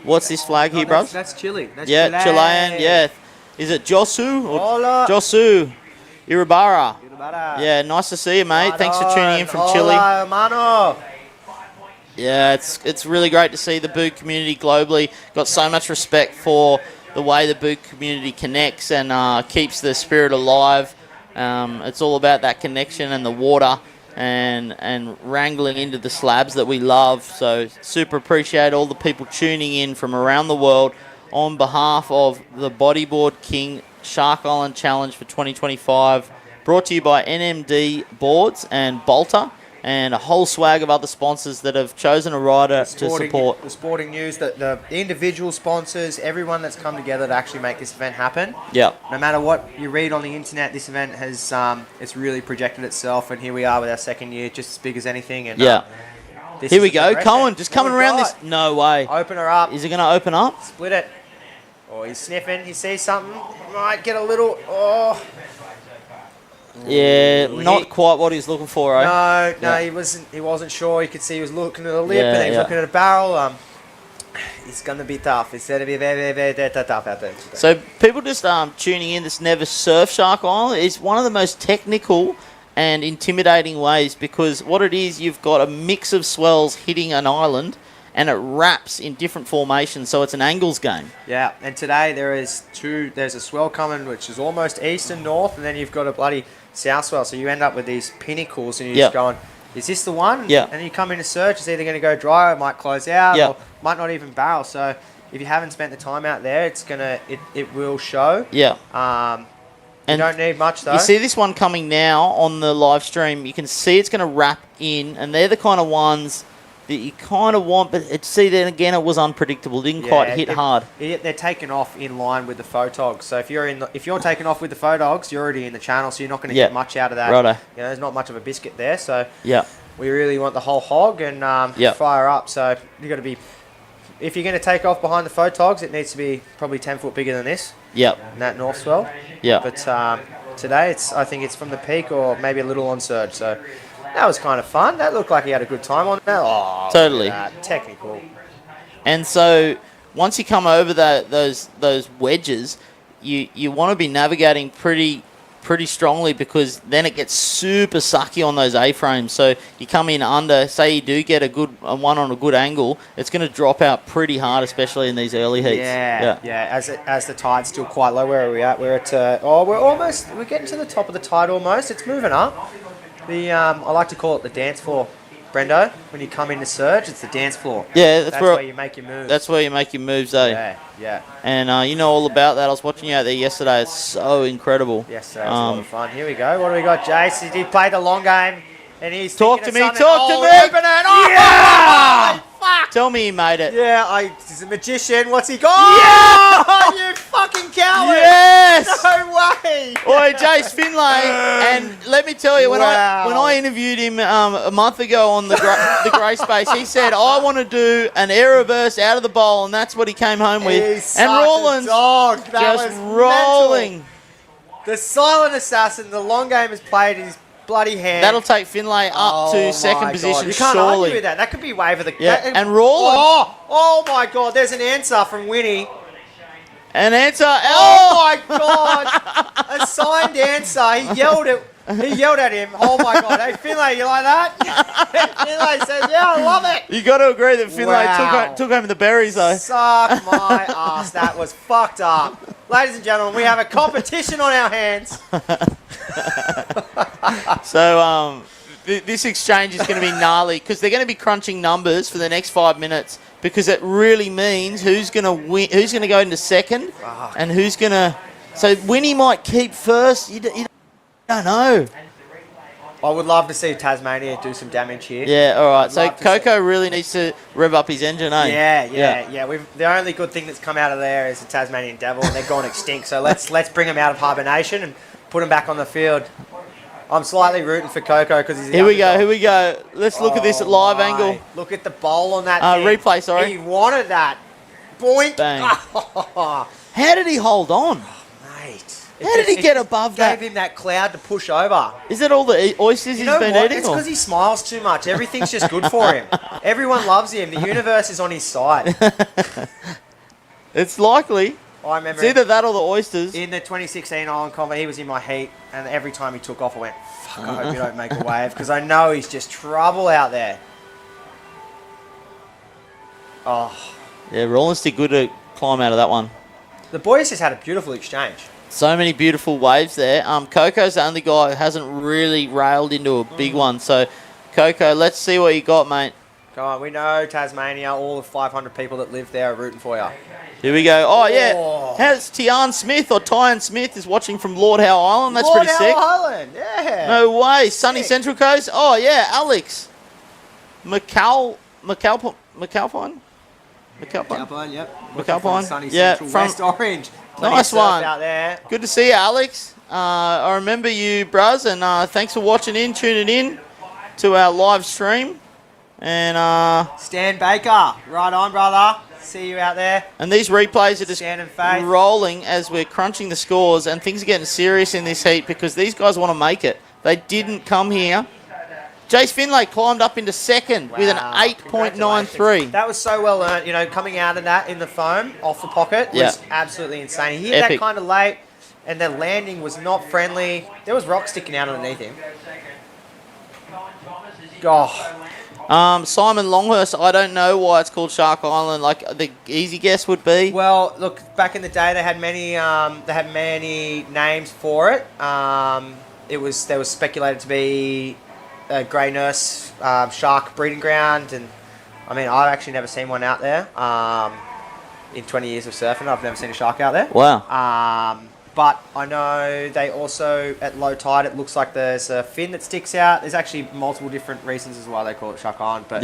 What's this flag here, bros? That's Chile. Chilean. Yeah. Is it Josu? Hola. Josu. Irabara. Yeah, nice to see you, mate. Thanks for tuning in from Chile. Hola, hermano. Yeah, it's really great to see the boot community globally. Got so much respect for the way the boot community connects and keeps the spirit alive. It's all about that connection and the water and wrangling into the slabs that we love. So super appreciate all the people tuning in from around the world on behalf of the Bodyboard King Shark Island Challenge for 2025. Brought to you by NMD Boards and Bolter, and a whole swag of other sponsors that have chosen a rider to support. The sporting news, the individual sponsors, everyone that's come together to actually make this event happen. Yeah. No matter what you read on the internet, this event has it's really projected itself, and here we are with our second year, just as big as anything. And here we go. Cohen just coming around this. No way. Open her up. Is it going to open up? Split it. Oh, he's sniffing. He sees something. Might get a little. Oh. Yeah, not quite what he's looking for, eh? No, he wasn't. He wasn't sure. You could see he was looking at the lip and then he was looking at a barrel. It's gonna be tough. It's gonna be very, very, very tough out there. So people just tuning in that's never surfed Shark Island. It's one of the most technical and intimidating ways because what it is, you've got a mix of swells hitting an island, and it wraps in different formations, so it's an angles game. Yeah, and today there's a swell coming which is almost east and north, and then you've got a bloody south swell, so you end up with these pinnacles, and you're just going, is this the one? Yeah. And you come into search, it's either going to go dry, or it might close out, or might not even barrel. So if you haven't spent the time out there, it will show. Yeah. You don't need much though. You see this one coming now on the live stream. You can see it's going to wrap in, and they're the kind of ones that you kind of want, but see, then again, it was unpredictable. Didn't quite hit hard. They're taken off in line with the photogs. So if you're taken off with the photogs, you're already in the channel, so you're not going to get much out of that. Righto. There's not much of a biscuit there. So we really want the whole hog and fire up. So you got to be, if you're going to take off behind the photogs, it needs to be probably 10 foot bigger than this. Yep. And that north swell. Yep. But today I think it's from the peak or maybe a little on surge. So that was kind of fun. That looked like he had a good time on that. Oh, totally. Look at that. Technical. And so once you come over those wedges, you want to be navigating pretty strongly, because then it gets super sucky on those A-frames. So you come in under, say you do get a one on a good angle, it's going to drop out pretty hard, especially in these early heats. Yeah. As the tide's still quite low. Where are we at? We're at we're getting to the top of the tide almost. It's moving up. I like to call it the dance floor, Brendo. When you come into surge, it's the dance floor. Yeah, that's where you make your moves. That's where you make your moves, eh? Yeah. And you know all about that. I was watching you out there yesterday. It's so incredible. Yes, it was a lot of fun. Here we go. What do we got, Jace? He did play the long game, and he's Talk to me. Open it. Yeah! Fuck! Tell me he made it. Yeah, he's a magician. What's he got? Yeah! You fucking coward! Yes! No way! Oi, Jace Finlay, and let me tell you, when I interviewed him a month ago on the grey space, he said, I want to do an air reverse out of the bowl, and that's what he came home with. He's And such a Rawlins dog. That just was rolling. mental. The silent assassin, the long game has played his bloody hand. That'll take Finlay up to second position, You can't surely. argue with that. That could be wave of the... Yeah, that- and Rawlins. Oh my God, there's an answer from Winnie. An answer. Oh my God! A signed answer. He yelled at him. Oh my God! Hey Finlay, you like that? Finlay says, "Yeah, I love it." You got to agree that Finlay Wow. took home the berries, though. Suck my ass. That was fucked up. Ladies and gentlemen, we have a competition on our hands. So this exchange is going to be gnarly, because they're going to be crunching numbers for the next 5 minutes, because it really means who's going to win, who's going to go into second, and who's going to. So Winnie might keep first. You don't know. I would love to see Tasmania do some damage here. Yeah, all right. So Love to Coco really needs to rev up his engine, eh? Yeah. The only good thing that's come out of there is the Tasmanian Devil, and they're gone extinct. So let's bring them out of hibernation and put them back on the field. I'm slightly rooting for Coco because he's the Here we go. Let's look at this at live angle. Look at the bowl on that thing. Replay, sorry. He wanted that. Boink. Bang. How did he hold on? Mate. How did he get above that? Gave him that cloud to push over. Is it all the oysters he's been eating? It's because he smiles too much. Everything's just good for him. Everyone loves him. The universe is on his side. It's likely. I remember it's either that or the oysters. In the 2016 Island Combat, he was in my heat, and every time he took off, I went, fuck, I hope you don't make a wave, because I know he's just trouble out there. Oh. Yeah, Rollins did good to climb out of that one. The boys just had a beautiful exchange. So many beautiful waves there. Coco's the only guy who hasn't really railed into a big one. So, Coco, let's see what you got, mate. Come on, we know Tasmania, all the 500 people that live there are rooting for you. Here we go. Oh, yeah. How's Tian Smith or Tyan Smith is watching from Lord Howe Island. That's Lord pretty sick. Howe Island, yeah. No way. Sunny Central Coast. Oh, yeah. Alex. McAlpine? McAlpine, yep. McAlpine. Sunny Yeah, Central, from West Orange. Plenty nice of surf one. out there. Good to see you, Alex. I remember you, bruz, and thanks for watching in, tuning in to our live stream. And Stan Baker, right on, brother. See you out there. And these replays are just Stan and Faith. rolling as we're crunching the scores, and things are getting serious in this heat because these guys want to make it. They didn't come here. Jace Finlay climbed up into second with an 8.93. That was so well earned. You know, coming out of that in the foam, off the pocket, was absolutely insane. He hit Epic. that kind of late, and the landing was not friendly. There was rock sticking out underneath him. Simon Longhurst, I don't know why it's called Shark Island. Like, the easy guess would be. Well, look, back in the day, they had many names for it. There was speculated to be a grey nurse shark breeding ground, and I mean, I've actually never seen one out there. In 20 years of surfing, I've never seen a shark out there. Wow. But I know they also, at low tide, it looks like there's a fin that sticks out. There's actually multiple different reasons as why they call it Shark Island, but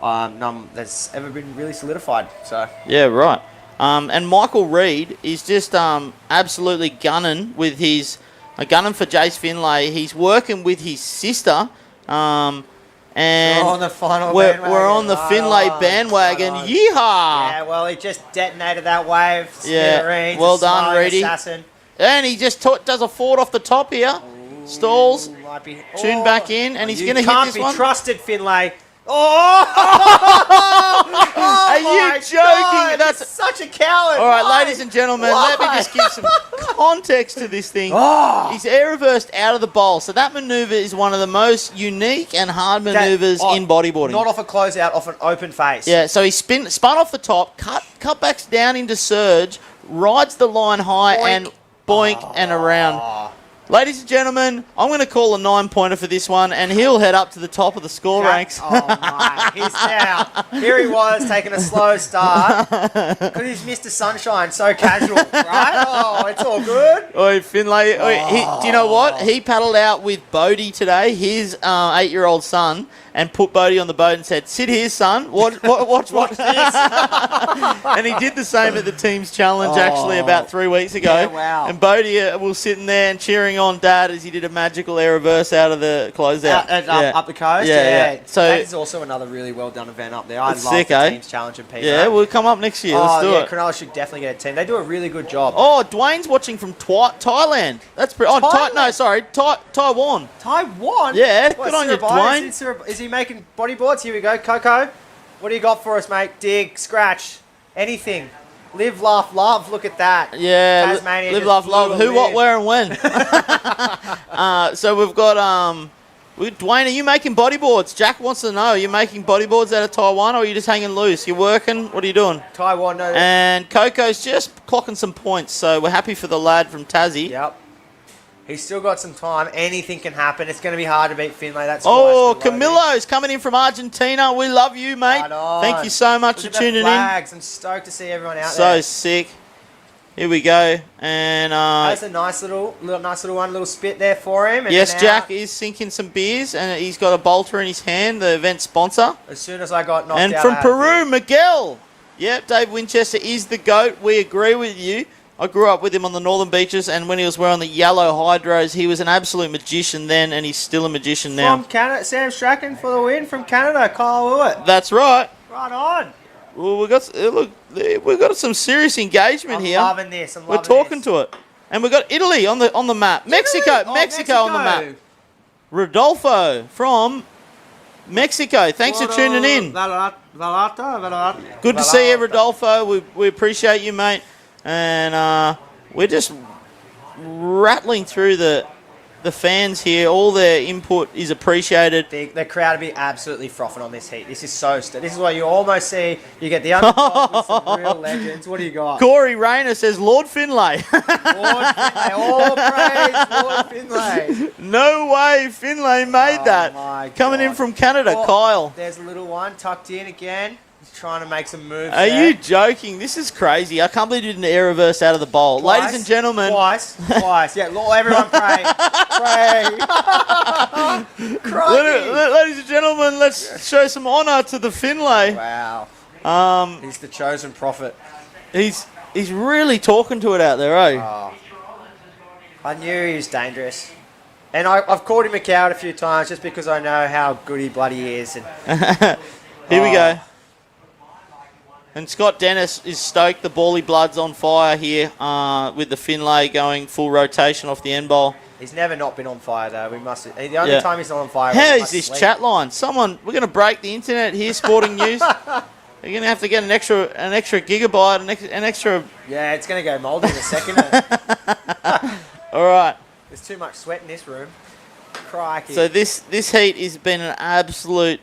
none that's ever been really solidified. So Yeah, right. And Michael Reid is just absolutely gunning with his gunning for Jace Finlay. He's working with his sister, And We're on the final we're bandwagon. on the Right Finlay on, bandwagon. right on. Yeehaw! Yeah, well, he just detonated that wave. Yeah, Smithereens, well a done, smiling Reedy. Assassin. And he just does a forward off the top here. Stalls. Might be, Tune back in, and he's you going to hit can't this be one. trusted, Finlay. Oh! Are you my joking? God, That's he's such a coward. All right, Why? ladies and gentlemen, Why? let me just give some context to this thing. Oh. He's air reversed out of the bowl, so that maneuver is one of the most unique and hard maneuvers in bodyboarding. Not off a closeout, off an open face. Yeah, so he spun off the top, cut backs down into surge, rides the line high, Boink. and boink and around. Ladies and gentlemen, I'm going to call a 9-pointer for this one, and he'll head up to the top of the score ranks. Oh my! He's now. Here he was taking a slow start because he's Mr. Sunshine, so casual, right? Oh, it's all good. Oi, Finlay. Do you know what? He paddled out with Bodie today, his 8-year-old son, and put Bodie on the boat and said, "Sit here, son. Watch this." And he did the same at the team's challenge actually about 3 weeks ago. Yeah, wow. And Bodie was sitting there and cheering on Dad as he did a magical air reverse out of the closeout. Up the coast. Yeah. So that is also another really well done event up there. I love It's sick, the eh? team's challenge and Peter. yeah, we'll come up next year. Let's do it. Cronulla should definitely get a team. They do a really good job. Oh, Dwayne's watching from Thailand. That's pretty. Taiwan. Taiwan? Yeah, What, good on you, Surabaya? Dwayne. Is he making bodyboards? Here we go. Coco, what do you got for us, mate? Dig, scratch, anything. Live, laugh, love. Look at that. Yeah, Tasmania live, just laugh, blew love. a Who, what, lid. where, and when. So we've got Dwayne. Are you making bodyboards? Jack wants to know. Are you making bodyboards out of Taiwan, or are you just hanging loose? You working? What are you doing? Taiwan, no. And Coco's just clocking some points, so we're happy for the lad from Tassie. Yep. He's still got some time. Anything can happen. It's going to be hard to beat Finlay. That's Oh, why it's Camilo's coming in from Argentina. We love you, mate. Right on. Thank you so much Look for at the tuning flags. I'm stoked to see everyone in. out So there. sick. Here we go. And That's a nice little one, little spit there for him. And yes, then Jack out. is sinking some beers, and he's got a bolter in his hand, the event sponsor. As soon as I got knocked And out, from I had a Peru, Miguel. Yep, Dave Winchester is the GOAT. We agree with you. I grew up with him on the Northern Beaches, and when he was wearing the yellow hydros, he was an absolute magician then, and he's still a magician now. From Canada, Sam Strachan for the win from Canada, Kyle Lewitt. That's right. Right on. Well, we've got some serious engagement I'm here. loving this. I'm We're loving talking this. to it. And we've got Italy on the map. Mexico Oh, Mexico on the map. Rodolfo from Mexico. Thanks for tuning in. Good to see you, Rodolfo. We appreciate you, mate. And we're just rattling through the fans here. All their input is appreciated. The crowd will be absolutely frothing on this heat. This is so. This is what you almost see. You get the underdog with some real legends. What do you got? Corey Rayner says Lord Finlay. Lord Finlay. All praise Lord Finlay. No way Finlay made that. my Coming in God. from Canada, Oh, Kyle. There's a little one tucked in again. He's trying to make some moves. Are there. you joking? This is crazy. I can't believe you did an air reverse out of the bowl. Twice, Ladies and gentlemen. Twice. Yeah, Lord, everyone pray. Pray. Ladies and gentlemen, let's show some honour to the Finlay. Wow. He's the chosen prophet. He's really talking to it out there, eh? Oh. I knew he was dangerous. And I've called him a coward a few times just because I know how good he bloody is. And Here we go. And Scott Dennis is stoked. The Bally Blood's on fire here with the Finlay going full rotation off the end bowl. He's never not been on fire, though. The only time he's not on fire. How he is this sleep. chat line? We're going to break the internet here, Sporting News. You're going to have to get an extra gigabyte, an extra... Yeah, it's going to go mouldy in a second. All right. There's too much sweat in this room. Crikey. So this heat has been an absolute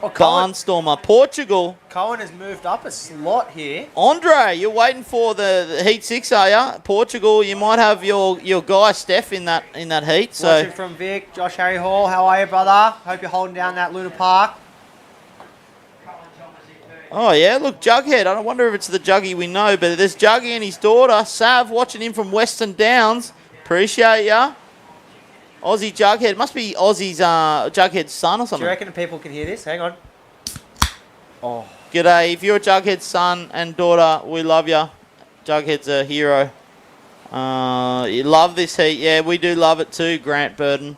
barnstormer. Portugal. Cohen has moved up a slot here. Andre, you're waiting for the Heat 6, are you? Portugal, you might have your guy Steph in that heat. So Watching from Vic, Josh Harry Hall. How are you, brother? Hope you're holding down that Luna Park. Oh, yeah, look, Jughead. I don't wonder if it's the Juggy we know, but there's Juggy and his daughter, Sav, watching him from Western Downs. Appreciate ya. Aussie Jughead. Must be Aussie's Jughead's son or Do something. you reckon people can hear this? Hang on. Oh. G'day. If you're Jughead's son and daughter, we love ya. Jughead's a hero. You love this heat. Yeah, we do love it too, Grant Burden.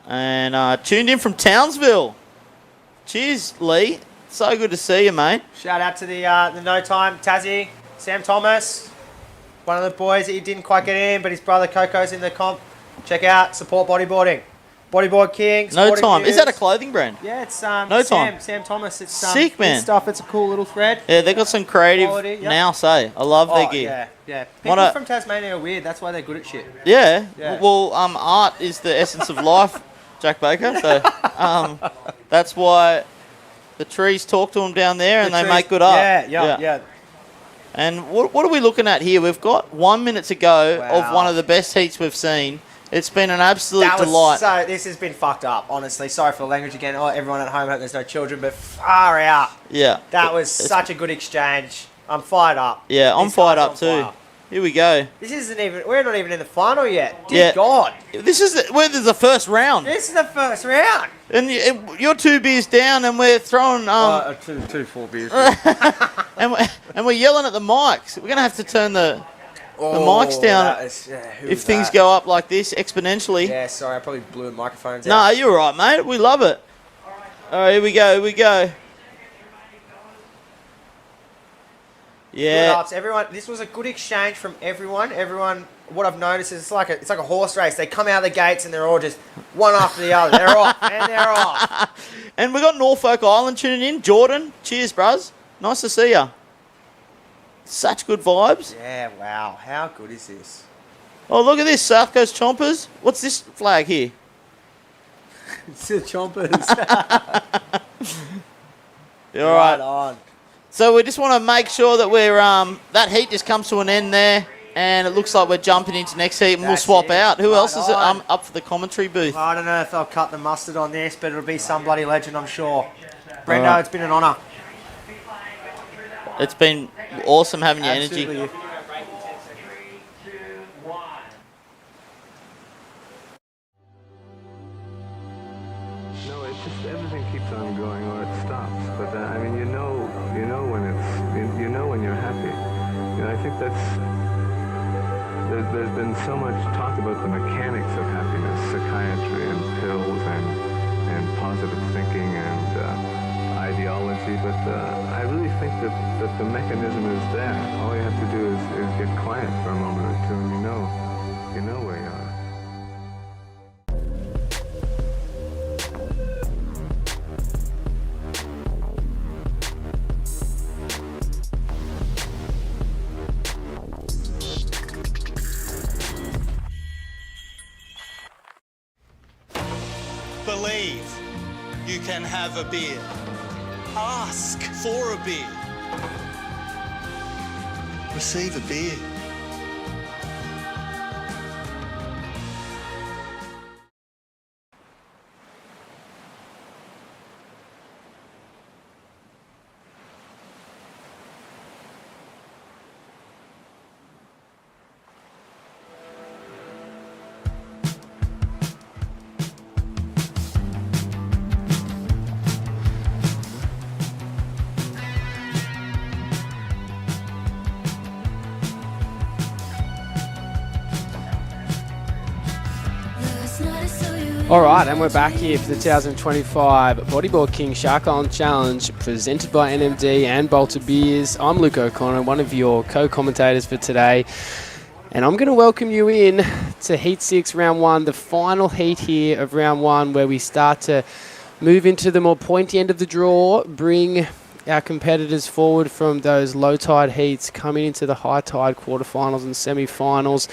And tuned in from Townsville. Cheers, Lee. So good to see you, mate. Shout out to the No Time Tassie, Sam Thomas, one of the boys that he didn't quite get in, but his brother Coco's in the comp. Check out, support bodyboarding. Bodyboard King. No Sporting Time. News. Is that a clothing brand? Yeah, it's No Time. Sam Thomas. It's Sick, man. good stuff. It's a cool little thread. Yeah, they got some creative Quality, yep. now, say. I love their gear. Yeah, yeah. People from Tasmania are weird. That's why they're good at shit. Yeah. Yeah. Well, art is the essence of life, Jack Baker. So that's why the trees talk to them down there and they make good art. Yeah. And what are we looking at here? We've got 1 minute to go of one of the best heats we've seen. It's been an absolute delight. So this has been fucked up, honestly. Sorry for the language again. Oh, everyone at home, hope there's no children, but far out. Yeah. That was such a good exchange. I'm fired up. Yeah, I'm These fired guys up on too. fire. Here we go. This isn't even. We're not even in the final yet. Dear Yeah. God. This is the first round. This is the first round. And you're 2 beers down, and we're throwing two 4 beers. and we're yelling at the mics. We're gonna have to turn the mics down if things go up like this exponentially. Yeah, sorry, I probably blew the microphones out. No, you're right, mate. We love it. All right, here we go. Yeah. Good ups, everyone. This was a good exchange from everyone. What I've noticed is it's like a horse race. They come out of the gates and they're all just one after the other. They're off and they're off. And we got Norfolk Island tuning in. Jordan, cheers, bruz. Nice to see ya. Such good vibes. Yeah, wow. How good is this? Oh, look at this. South Coast Chompers. What's this flag here? It's the Chompers. All right. On. So we just want to make sure that we're that heat just comes to an end there, and it looks like we're jumping into next heat, and we'll swap out. Who else is up for the commentary booth? I don't know if they'll cut the mustard on this, but it'll be some bloody legend, I'm sure. Brendo, It's been an honour. It's been awesome having your energy. No, it's just everything keeps on going or it stops. But I mean, you know when when you're happy. I think there's been so much talk about the mechanics of happiness, psychiatry and pills and positive thinking and ideology. But I really think that the mechanism is there. All you have to do is get quiet for a moment or two, and you know where you are. Believe you can have a beer. Ask for a beer. Receive a beer. All right, and we're back here for the 2025 Bodyboard King Shark Island Challenge presented by NMD and Bolter Beers. I'm Luke O'Connor, one of your co-commentators for today. And I'm going to welcome you in to Heat 6, Round 1, the final heat here of Round 1, where we start to move into the more pointy end of the draw, bring our competitors forward from those low tide heats, coming into the high tide quarterfinals and semi-finals.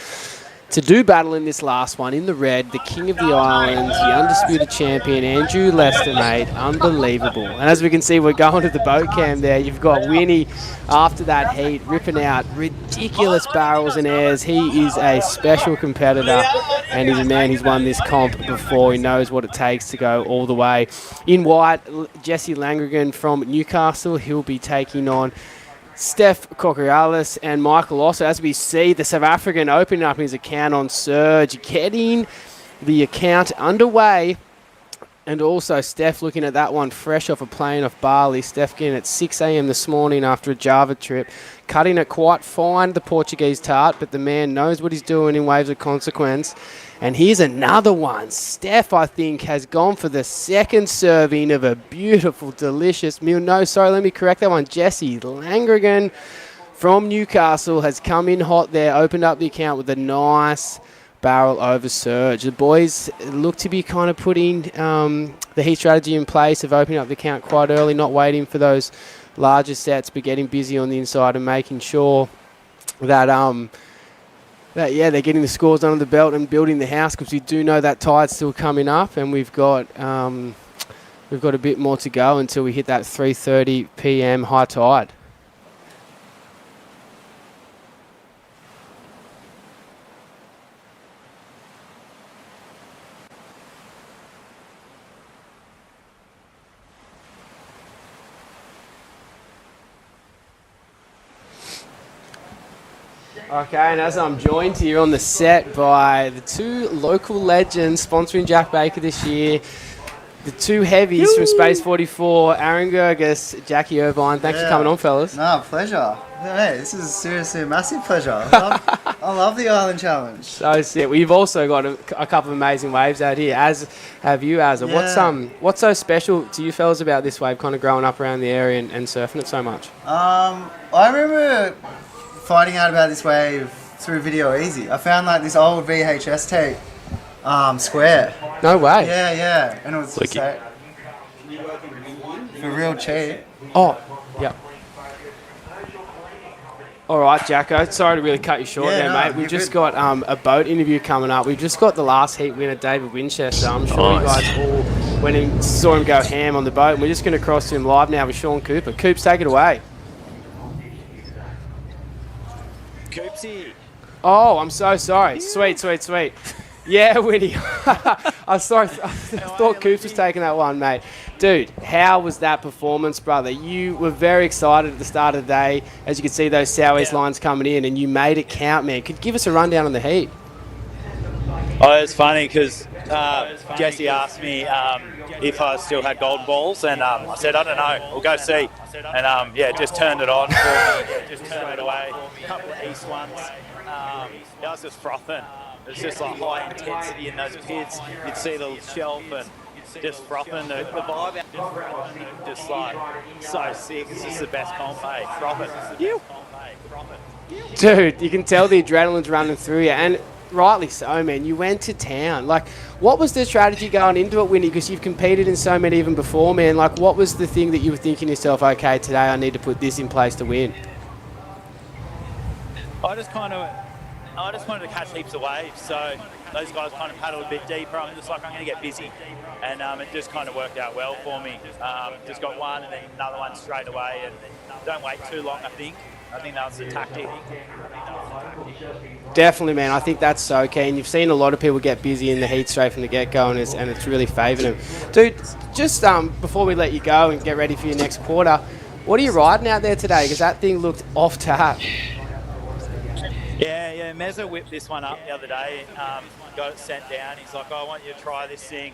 To do battle in this last one, in the red, the king of the island, the undisputed champion, Andrew Lester, mate. Unbelievable. And as we can see, we're going to the boat cam there. You've got Winnie after that heat, ripping out ridiculous barrels and airs. He is a special competitor, and he's a man who's won this comp before. He knows what it takes to go all the way. In white, Jesse Langrigan from Newcastle. He'll be taking on Steph Kokorialis and Michael also. As we see, the South African opening up his account on Surge, getting the account underway And also Steph looking at that one fresh off a plane off Bali. Steph getting at 6 a.m. this morning after a Java trip. Cutting it quite fine, the Portuguese tart, but the man knows what he's doing in waves of consequence. And here's another one. Steph, I think, has gone for the second serving of a beautiful, delicious meal. No, sorry, let me correct that one. Jesse Langrigan from Newcastle has come in hot there, opened up the account with a nice barrel over surge. The boys look to be kind of putting the heat strategy in place of opening up the account quite early, not waiting for those larger sets, but getting busy on the inside and making sure that they're getting the scores under the belt and building the house, because we do know that tide's still coming up, and we've got a bit more to go until we hit that 3:30 p.m. high tide. Okay, and as I'm joined here on the set by the two local legends sponsoring Jack Baker this year, the two heavies from Space 44, Aaron Gerges, Jackie Irvine. Thanks for coming on, fellas. No, pleasure. Hey, this is seriously a massive pleasure. I love the Island Challenge. So sick. We've also got a couple of amazing waves out here, as have you, Azza. Yeah. What's so special to you fellas about this wave, kind of growing up around the area and surfing it so much? I remember finding out about this wave through Video Easy. I found like this old VHS tape, square. No way. Yeah, and it was just like, for real cheap. Oh, yeah. All right, Jacko. Sorry to really cut you short there, mate. We've just got a boat interview coming up. We've just got the last heat winner, David Winchester. I'm sure you guys all went and saw him go ham on the boat. And we're just going to cross to him live now with Sean Cooper. Coops, take it away. Coopsy. Oh, I'm so sorry. Sweet. Yeah, Winnie. I thought Coops was taking that one, mate. Dude, how was that performance, brother? You were very excited at the start of the day. As you could see, those southeast lines coming in, and you made it count, man. Could you give us a rundown on the heat? Oh, it's funny because Jesse asked me if I still had golden balls, and I said, I don't know, we'll go see. And just turned it on for me, just straight away. A couple of east ones. I was just frothing. It was just like high intensity in those pits. You'd see the shelf and just frothing. The vibe out, just like so sick. It's just the best comp, hey. Frothing. Dude, you can tell the adrenaline's running through you, and rightly so, man. You went to town. Like, what was the strategy going into it, Winnie? Because you've competed in so many even before, man. Like, what was the thing that you were thinking to yourself, okay, today I need to put this in place to win? I just wanted to catch heaps of waves, so those guys kind of paddled a bit deeper. I'm just like, I'm going to get busy, and it just kind of worked out well for me. Just got one and then another one straight away, and don't wait too long, I think that was the tactic. Definitely, man. I think that's so key. And you've seen a lot of people get busy in the heat straight from the get-go, and it's really favoured them. Dude, just before we let you go and get ready for your next quarter, what are you riding out there today? Because that thing looked off tap. Yeah, Mezza whipped this one up the other day, got it sent down. He's like, I want you to try this thing.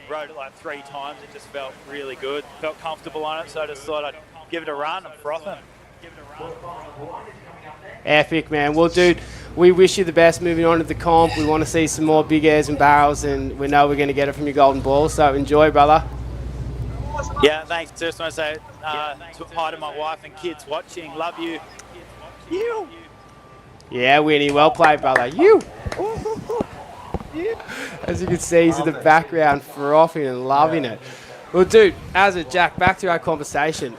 Rode it like 3 times. It just felt really good. Felt comfortable on it, so I just thought I'd give it a run. I'm frothing. Epic, man. Well, dude, we wish you the best moving on to the comp. We want to see some more big airs and barrels, and we know we're going to get it from your golden ball. So enjoy, brother. Yeah, thanks. Just want to say hi to my wife and kids watching. Love you. You. Yeah, Winnie. Well played, brother. You. As you can see, he's in the background frothing and loving it. Well, dude, Jack, back to our conversation.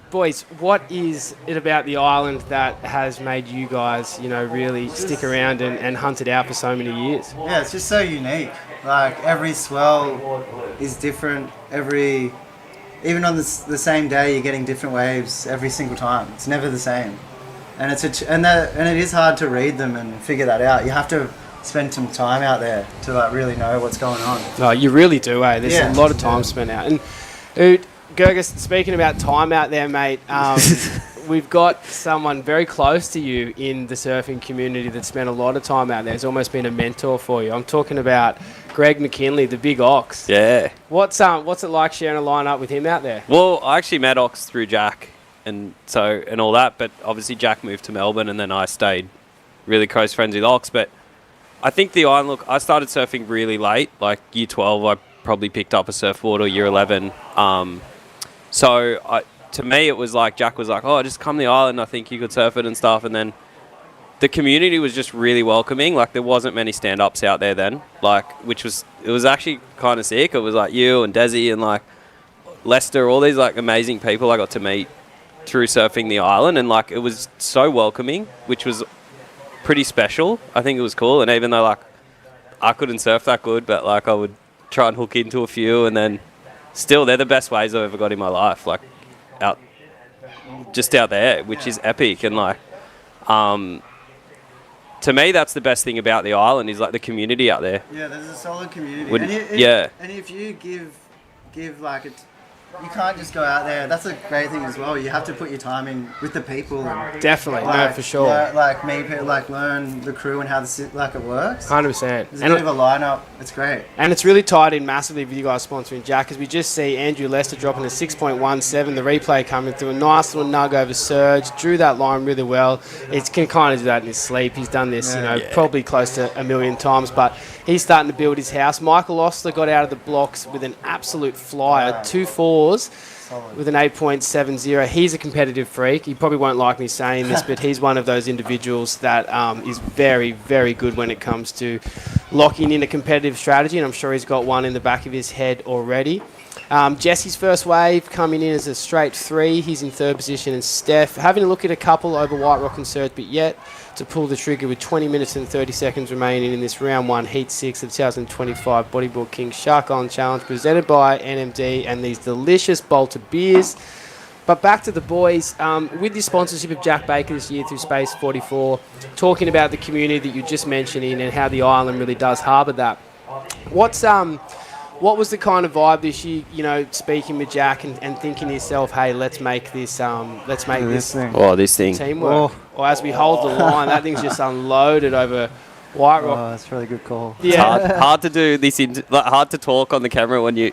Boys, what is it about the island that has made you guys, really stick around and hunt it out for so many years? Yeah, it's just so unique. Like, every swell is different. Even on the same day, you're getting different waves every single time. It's never the same. And and it is hard to read them and figure that out. You have to spend some time out there to really know what's going on. No, you really do, eh? There's a lot of time spent out. And Gerges, speaking about time out there, mate, we've got someone very close to you in the surfing community that spent a lot of time out there. Has almost been a mentor for you. I'm talking about Greg McKinley, the big ox. Yeah. What's it like sharing a lineup with him out there? Well, I actually met Ox through Jack and all that, but obviously Jack moved to Melbourne and then I stayed really close friends with Ox. But I think the island, look, I started surfing really late, like year 12, I probably picked up a surfboard, or year 11. To me, it was like, Jack was like, oh, just come to the island, I think you could surf it and stuff. And then the community was just really welcoming. Like, there wasn't many stand-ups out there then, like, it was actually kind of sick. It was like you and Desi and like Lester, all these like amazing people I got to meet through surfing the island, and like it was so welcoming, which was pretty special. I think it was cool. And even though like I couldn't surf that good, but like I would try and hook into a few, and then still they're the best waves I've ever got in my life, like out there, which is epic. And like to me, that's the best thing about the island, is like the community out there. Yeah, there's a solid community. Yeah. And if you give like you can't just go out there. That's a great thing as well. You have to put your time in with the people. And Definitely, no, for sure. Learn the crew and how it works. 100%. There's a bit of a lineup. It's great. And it's really tied in massively with you guys sponsoring Jack, because we just see Andrew Lester dropping a 6.17. The replay coming through, a nice little nug over surge. Drew that line really well. It can kind of do that in his sleep. He's done this, probably close to 1 million times, but he's starting to build his house. Michael Ostler got out of the blocks with an absolute flyer, 2 4s with an 8.70. He's a competitive freak. He probably won't like me saying this, but he's one of those individuals that is very, very good when it comes to locking in a competitive strategy, and I'm sure he's got one in the back of his head already. Jesse's first wave coming in as a straight 3. He's in 3rd position, and Steph having a look at a couple over White Rock and Surge, but yet to pull the trigger with 20 minutes and 30 seconds remaining in this round 1, heat 6 of the 2025 Bodyboard King Shark Island Challenge, presented by NMD and these delicious Bolter beers. But back to the boys, with the sponsorship of Jack Baker this year through Space 44, talking about the community that you just mentioned in and how the island really does harbour that. What was the kind of vibe this year, speaking with Jack and thinking to yourself, hey, let's make this this thing teamwork. Or as we hold the line, that thing's just unloaded over White Rock. Oh, that's a really good call. Yeah. It's hard to do this, hard to talk on the camera when you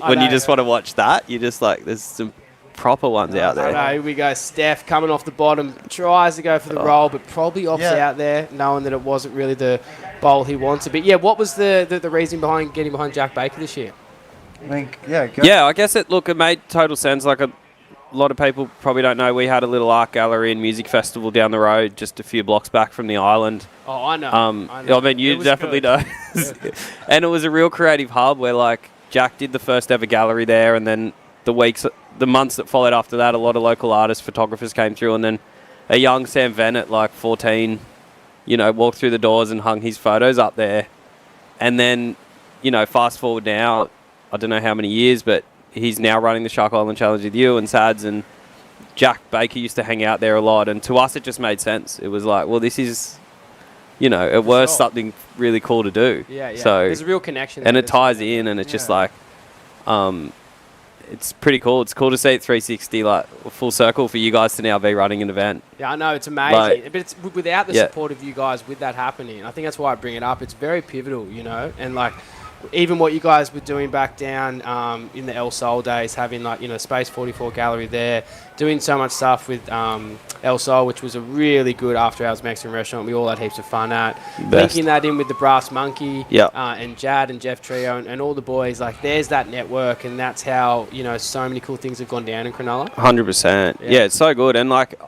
just want to watch that. You just like, there's some proper ones out there. I know, here we go. Steph coming off the bottom, tries to go for the roll, but probably opts out there, knowing that it wasn't really the bowl he wanted. But yeah, what was the reason behind getting behind Jack Baker this year? I guess it made total sense. Like a lot of people probably don't know, we had a little art gallery and music festival down the road, just a few blocks back from the island. Oh, I know. I mean, you definitely know. And it was a real creative hub where like Jack did the first ever gallery there, and then the months that followed after that, a lot of local artists, photographers came through, and then a young Sam Venn at like 14, walked through the doors and hung his photos up there. And then, fast forward now, I don't know how many years, but he's now running the Shark Island Challenge with you and Sads, and Jack Baker used to hang out there a lot. And to us, it just made sense. It was like, well, this is, it was something really cool to do. Yeah. So there's a real connection. And it ties in, and it's just like, it's pretty cool. It's cool to see it 360, like full circle, for you guys to now be running an event. Yeah, I know, it's amazing. But it's without the support of you guys with that happening. I think that's why I bring it up. It's very pivotal, and like even what you guys were doing back down in the El Sol days, having like Space 44 gallery there, doing so much stuff with El Sol, which was a really good after hours Mexican restaurant we all had heaps of fun at. Linking that in with the Brass Monkey, and Jad and Jeff Trio and all the boys, like there's that network, and that's how so many cool things have gone down in Cronulla. 100%. Yeah, it's so good. And like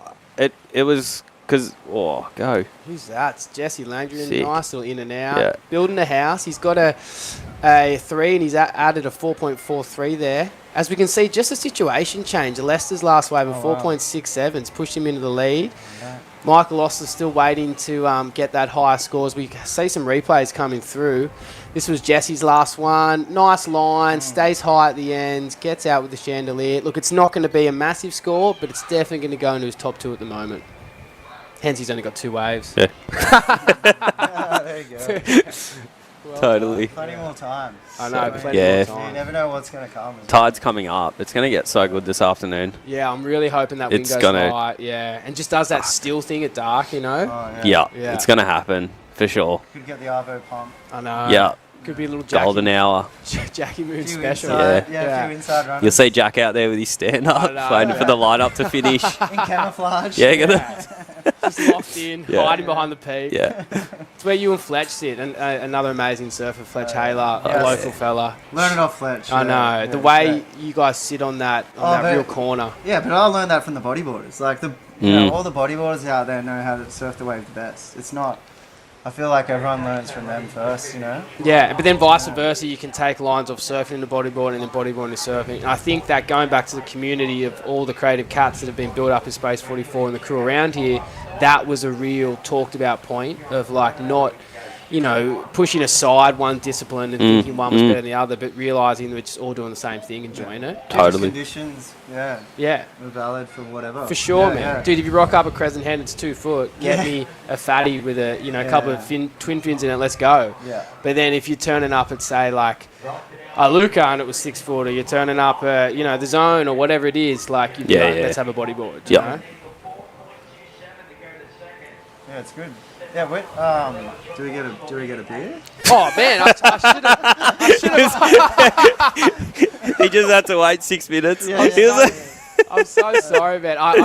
it was because go. Who's that? It's Jesse Langdon. Sick. Nice little in and out. Yeah. Building a house. He's got a 3, and he's added a 4.43 there. As we can see, just a situation change. Lester's last wave of 4.67's pushed him into the lead. Yeah. Michael Ostler's still waiting to get that higher scores. We see some replays coming through. This was Jesse's last one. Nice line, stays high at the end, gets out with the chandelier. Look, it's not going to be a massive score, but it's definitely going to go into his top 2 at the moment. Hence, he's only got 2 waves. Yeah. There you go. Totally. Plenty more time. I know, plenty more time. You never know what's going to come. Tide's coming up. It's going to get so good this afternoon. Yeah, I'm really hoping that wind goes light. Yeah, and just does that still thing at dark, Yeah, it's going to happen for sure. Could get the Arvo pump. I know. Yeah. Could be a little Jackie, golden hour. Jackie Moon Few special. inside- yeah, a few inside runners. You'll see Jack out there with his stand-up, waiting for the lineup to finish. In camouflage. Yeah, gonna. Just locked in, Yeah. hiding behind the P. Yeah. It's where you and Fletch sit, and another amazing surfer, Fletch Haler, a yes. local fella. Learn it off Fletch. I yeah, know. yeah, The way yeah. you guys sit on that but- real corner. Yeah, but I learned that from the bodyboarders. Like you know, all the bodyboarders out there know how to surf the wave the best. It's not. I feel like everyone learns from them first, you know. Yeah, but then vice versa, you can take lines off surfing into bodyboarding and then bodyboarding to surfing. And I think that going back to the community of all the creative cats that have been built up in Space 44 and the crew around here, that was a real talked about point of like not, you know, pushing aside one discipline and thinking one was better than the other, but realising that we're just all doing the same thing, enjoying it. Totally. Conditions, yeah. Yeah. Are valid for whatever. For sure, Yeah, man. yeah. Dude, if you rock up at Crescent Head, it's 2 foot. Get Yeah. me a fatty with a couple of Yeah. twin fins in it. Let's go. Yeah. But then if you're turning up at say like a Luca and it was 6 foot, or you're turning up the Zone or whatever it is, like you'd be like, let's have a bodyboard. You know? Yeah, it's good. Yeah, wait. Do we get a beer? Oh man, I should have. He just had to wait 6 minutes. I'm so sorry, man. I've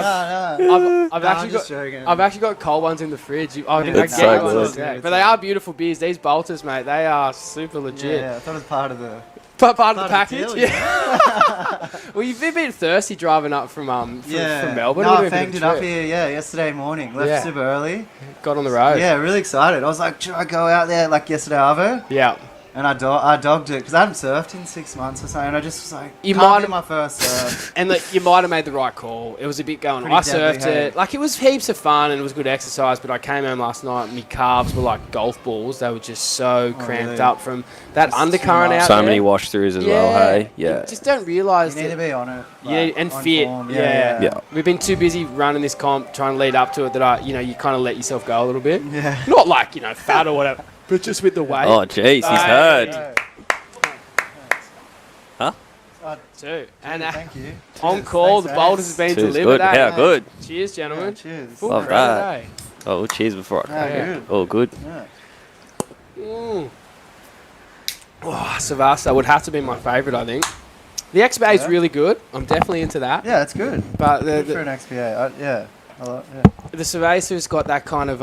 actually got cold ones in the fridge. I can That's get so ones good. today. But they are beautiful beers. These bolters, mate, they are super legit. Yeah, I thought it was part of the. Part of the the package, deal, yeah. Well, you've been thirsty driving up from Melbourne. No, It I would've been a fanged bit it of a up trip. here, yesterday morning. Left Yeah. super early. Got on the road. Yeah, really excited. I was like, should I go out there like yesterday, Arvo? Yeah. And I dogged it because I hadn't surfed in 6 months or something. And I just was like, You can't might be my first surf. And look, you might have made the right call. It was a bit going. Pretty I surfed deadly, hey? it. Like, it was heaps of fun and it was good exercise, but I came home last night and my calves were like golf balls. They were just so cramped really? up from that Just undercurrent too much. out So there. many wash throughs as well, hey? You Yeah. just don't realise You need to be on it. Yeah, like, and on fit. form. Yeah. We've been too busy running this comp, trying to lead up to it, that you kind of let yourself go a little bit. Yeah. Not like, fat or whatever, but just with the weight. Oh, jeez, he's heard. Too. And thank you. on Cheers. call, Thanks, the boulders Ace. have been Cheers, delivered. good. eh? Yeah, good. Cheers, gentlemen. Yeah, cheers. Full Love credit, that. eh? Oh, cheers before I Yeah, come. good. Oh, good. Mm. Oh, Savasta would have to be my favourite, I think. The XBA is really good. I'm definitely into that. Yeah, it's good. But Good for an XPA. Yeah. the Cerveza's got that kind of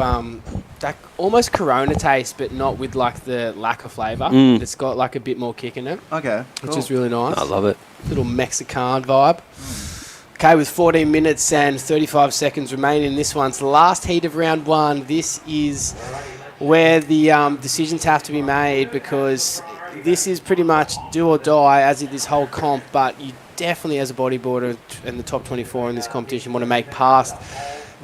that almost Corona taste, but not with like the lack of flavour. Mm. It's got like a bit more kick in it. Okay, which cool. is really nice. I love it. Little Mexican vibe. Okay, with 14 minutes and 35 seconds remaining in this one, it's the last heat of round one. This is where the decisions have to be made, because this is pretty much do or die as in this whole comp, but you definitely, as a bodyboarder and the top 24 in this competition, want to make past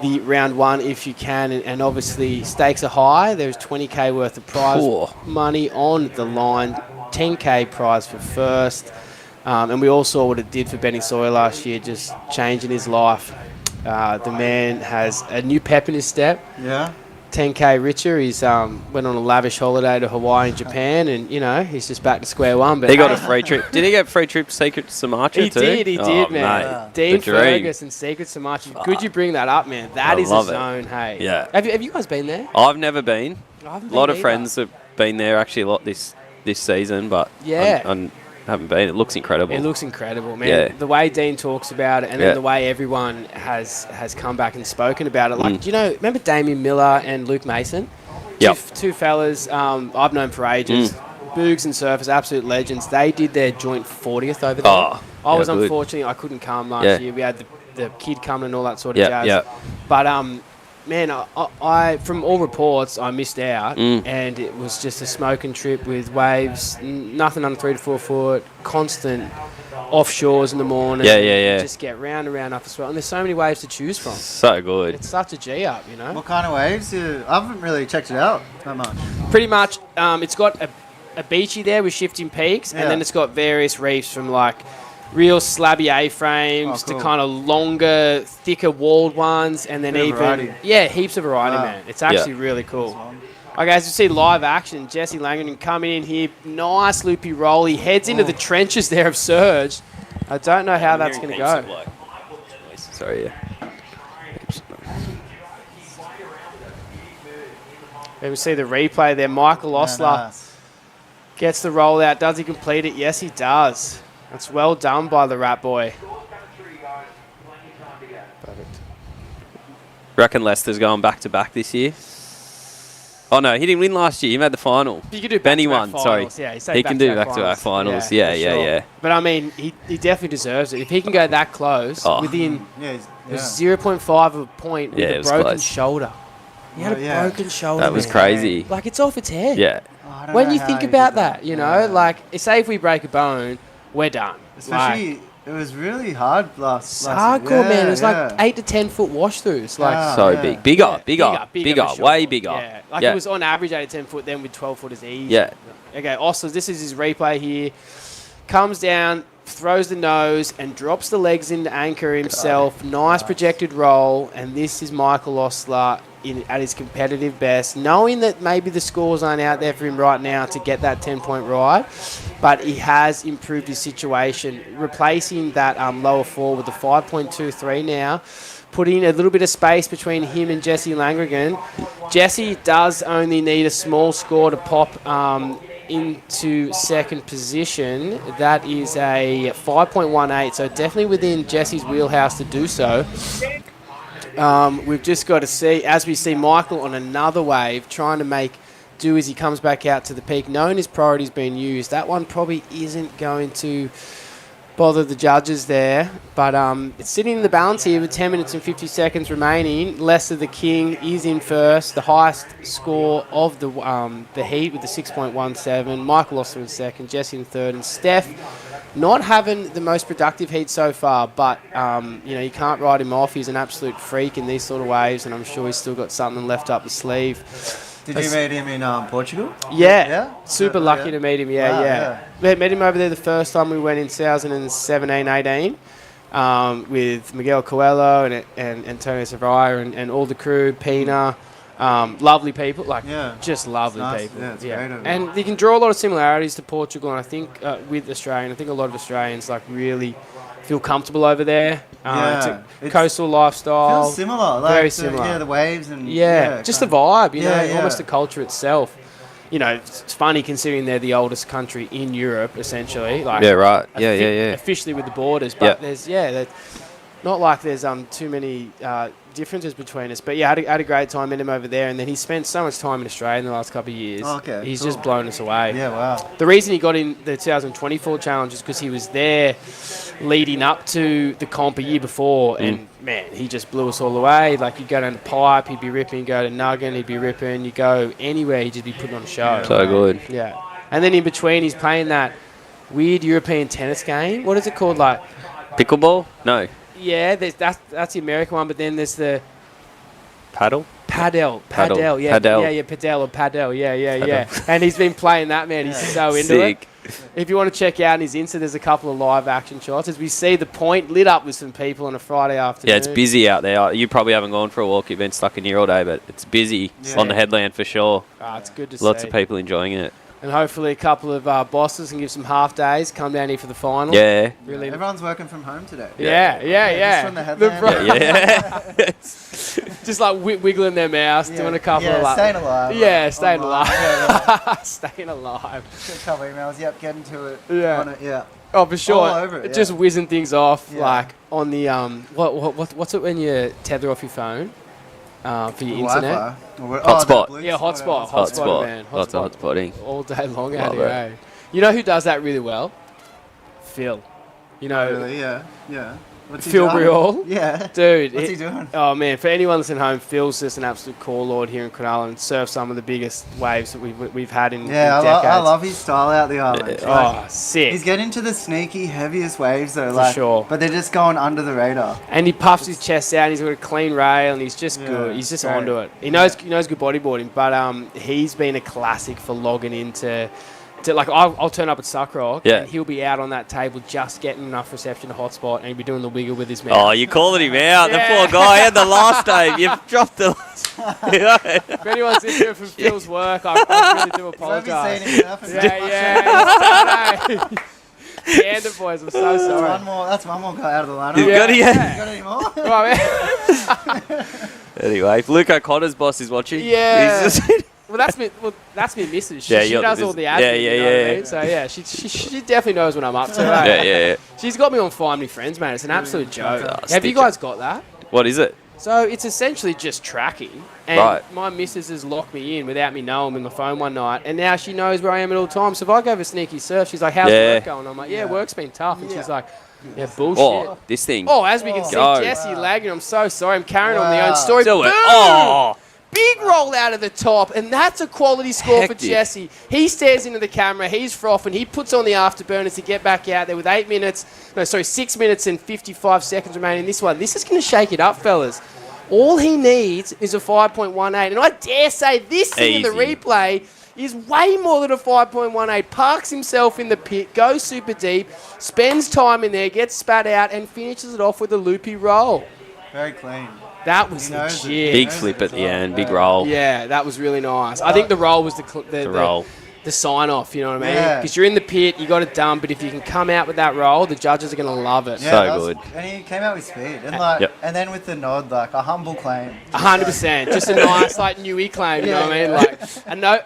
the round one if you can, and obviously stakes are high. There's 20k worth of prize money on the line, 10k prize for first, and we all saw what it did for Ben Sawyer last year, just changing his life. The man has a new pep in his step. Yeah. 10k richer. He's went on a lavish holiday to Hawaii and Japan, and he's just back to square one. But He got a free trip. Did he get a free trip to Secret Sumatra He too? did, he did, man. Mate, Dean the dream. Fergus and Secret Sumatra. Good you bring that up, man. That I is a love it. zone, hey. Yeah. Have you guys been there? I've never been. I haven't A lot been of either. friends have been there actually a lot this season, but Yeah. I haven't been. It looks incredible. It looks incredible, man. Yeah. The way Dean talks about it, and Yeah. then the way everyone has come back and spoken about it. Like, remember Damien Miller and Luke Mason? Yep. Two fellas I've known for ages. Boogs and Surfers, absolute legends. They did their joint 40th over there. Oh, I was good. unfortunately, I couldn't come last Yeah. year. We had the kid coming and all that sort of Yeah, jazz. yeah. But man, I from all reports, I missed out, Mm. and it was just a smoking trip with waves, nothing under 3 to 4 foot, constant offshores in the morning. Yeah. Just get round and round up as well, and there's so many waves to choose from. So good. It's such a G up, What kind of waves? I haven't really checked it out that much. Pretty much, it's got a beachy there with shifting peaks, Yeah. and then it's got various reefs from like real slabby A-frames Oh, cool. to kind of longer, thicker walled ones, and then Bit of even variety. heaps of variety, Wow. man. It's actually really cool. Okay, as you see live action, Jesse Langdon coming in here, nice loopy roll. He heads into the trenches there of Surge. I don't know how that's going to go. Sorry, yeah. And we see the replay there. Michael Osler Gets the roll out. Does he complete it? Yes, he does. That's well done by the Rat Boy. Perfect. Reckon Leicester's going back to back this year. Oh no, he didn't win last year. He made the final. You can do Benny back-to-back won. Sorry, finals. Yeah, he said he can do back-to-back back-to-back finals. for Yeah. sure. But I mean, he definitely deserves it. If he can go that close within Yeah, 0.5 of a point with Yeah, it a was broken close. shoulder. He had a broken shoulder. That was man. crazy. Like, it's off its head. Yeah. I don't When know you how think he about did that, you know, like, say if we break a bone, we're done. Especially, it was really hard last Hardcore, man. It was yeah. like 8 to 10 foot wash throughs. Like, So big. Bigger, for sure. way bigger. Yeah. Like, Yeah. it was on average 8 to 10 foot, then with 12 footers easy. Yeah. Okay, Osler, this is his replay here. Comes down, throws the nose, and drops the legs into anchor himself. Nice projected roll, and this is Michael Osler at his competitive best, knowing that maybe the scores aren't out there for him right now to get that 10-point ride, but he has improved his situation, replacing that lower four with the 5.23 now, putting a little bit of space between him and Jesse Langrigan. Jesse does only need a small score to pop into second position. That is a 5.18, so definitely within Jesse's wheelhouse to do so. We've just got to see, as we see Michael on another wave, trying to make do as he comes back out to the peak, knowing his priority's been used. That one probably isn't going to bother the judges there, but it's sitting in the balance here with 10 minutes and 50 seconds remaining. Leicester the King is in first, the highest score of the heat with the 6.17. Michael Osler in second, Jesse in third, and Steph not having the most productive heat so far, but you can't write him off. He's an absolute freak in these sort of waves, and I'm sure he's still got something left up the sleeve. Did you meet him in Portugal? Yeah. Super lucky to meet him. Wow, Yeah. Met him over there the first time we went in 2017-18 with Miguel Coelho and Antonio Savaya and all the crew, Pina. Lovely people, just lovely people. Yeah, it's great over there. And you can draw a lot of similarities to Portugal, and I think with Australia, I think a lot of Australians really feel comfortable over there. It's a coastal lifestyle. Feels similar. Very similar. The waves and... just the vibe, Yeah. almost the culture itself. It's funny considering they're the oldest country in Europe, essentially. Yeah, right. Yeah. Officially with the borders, but there's not like there's too many differences between us. But yeah, had a great time in him over there, and then he spent so much time in Australia in the last couple of years. He's just blown us away. Yeah, wow. The reason he got in the 2024 challenge is because he was there leading up to the comp a year before, and man, he just blew us all away. Like, you go down to Pipe, he'd be ripping. Go to Nugget, he'd be ripping. You go anywhere, he'd just be putting on a show. So good. Yeah. And then in between, he's playing that weird European tennis game. What is it called? Like Pickleball? No. Yeah, that's the American one, but then there's the Paddle? Padel, yeah. Padel. Yeah, Padel or Padel, yeah. And he's been playing that, man. He's so into it. If you want to check out his Insta, there's a couple of live action shots as we see the point lit up with some people on a Friday afternoon. Yeah, it's busy out there. You probably haven't gone for a walk. You've been stuck in here all day, but it's busy on the headland for sure. It's good to see. Lots of people enjoying it. And hopefully a couple of bosses can give some half days, come down here for the final. Yeah. Really. Everyone's working from home today. Yeah. Just from the headland. Just like wiggling their mouths, doing a couple of staying alive. Yeah, staying alive. Staying alive. A couple of emails. Yep, getting to it. Yeah. On it, yeah. Oh, for sure. All over it, Just whizzing things off, Yeah. like on the what's it when you tether off your phone for your internet? Hotspot. Yeah, hotspot. Hotspot. Man. Lots of hotspotting. All day long Love out here. it. Eh? You know who does that really well? Phil. You know. Really? Yeah. What's he Phil doing? Briol? Yeah. Dude. What's he doing? Oh, man. For anyone listening at home, Phil's just an absolute core lord here in Cronulla and surfs some of the biggest waves that we've had in Yeah, decades. I love his style out the island. Sick. He's getting to the sneaky, heaviest waves though. For sure. But they're just going under the radar. And he puffs his chest out, and he's got a clean rail, and he's just Yeah, good. He's just great. onto it. He knows good bodyboarding, but he's been a classic for logging into. I'll turn up at Suckrock, and he'll be out on that table just getting enough reception to hotspot, and he'll be doing the wiggle with his mouth. Oh, you're calling him out. The poor guy had the last day. You've dropped the... If anyone's interested from Phil's work, I really do apologise. The Ander boys, I'm so sorry. That's one more guy out of the lineup. You've got it, You got any more? Anyway, if Luke O'Connor's boss is watching, Yeah. he's just... Well, that's me missus. She, Yeah, she you're the does all mis- the admin. yeah, you yeah, know what I yeah. mean? So yeah, she definitely knows what I'm up to. Yeah, eh? yeah. She's got me on Find Me Friends, man. It's an absolute joke. Have you stitch guys got that? What is it? So it's essentially just tracking. And Right. my missus has locked me in without me knowing with my phone one night. And now she knows where I am at all times. So if I go for sneaky surf, she's like, how's Yeah. work going? I'm like, yeah, work's been tough. And she's like, yeah, bullshit. Oh, this thing. Oh, as we can see, Go. Jesse lagging. I'm so sorry. I'm carrying on my own story. Do it. Boom! Oh. Big roll out of the top, and that's a quality score for Hectic. Jesse. He stares into the camera, he's frothing, he puts on the afterburners to get back out there with 6 minutes and 55 seconds remaining in this one. This is going to shake it up, fellas. All he needs is a 5.18, and I dare say this thing in the Easy. replay is way more than a 5.18. Parks himself in the pit, goes super deep, spends time in there, gets spat out, and finishes it off with a loopy roll. Very clean. That was He knows it. legit. Big flip at the end, big roll. Yeah, that was really nice. I think the roll was the roll. the sign off, you know what I mean? Yeah. Because you're in the pit, you got it done, but if you can come out with that roll, the judges are going to love it. Yeah, So that was- good. And he came out with speed. And like, Yep. and then with the nod, like a humble claim. 100%. Just a nice, like, Newey claim, you know what I mean?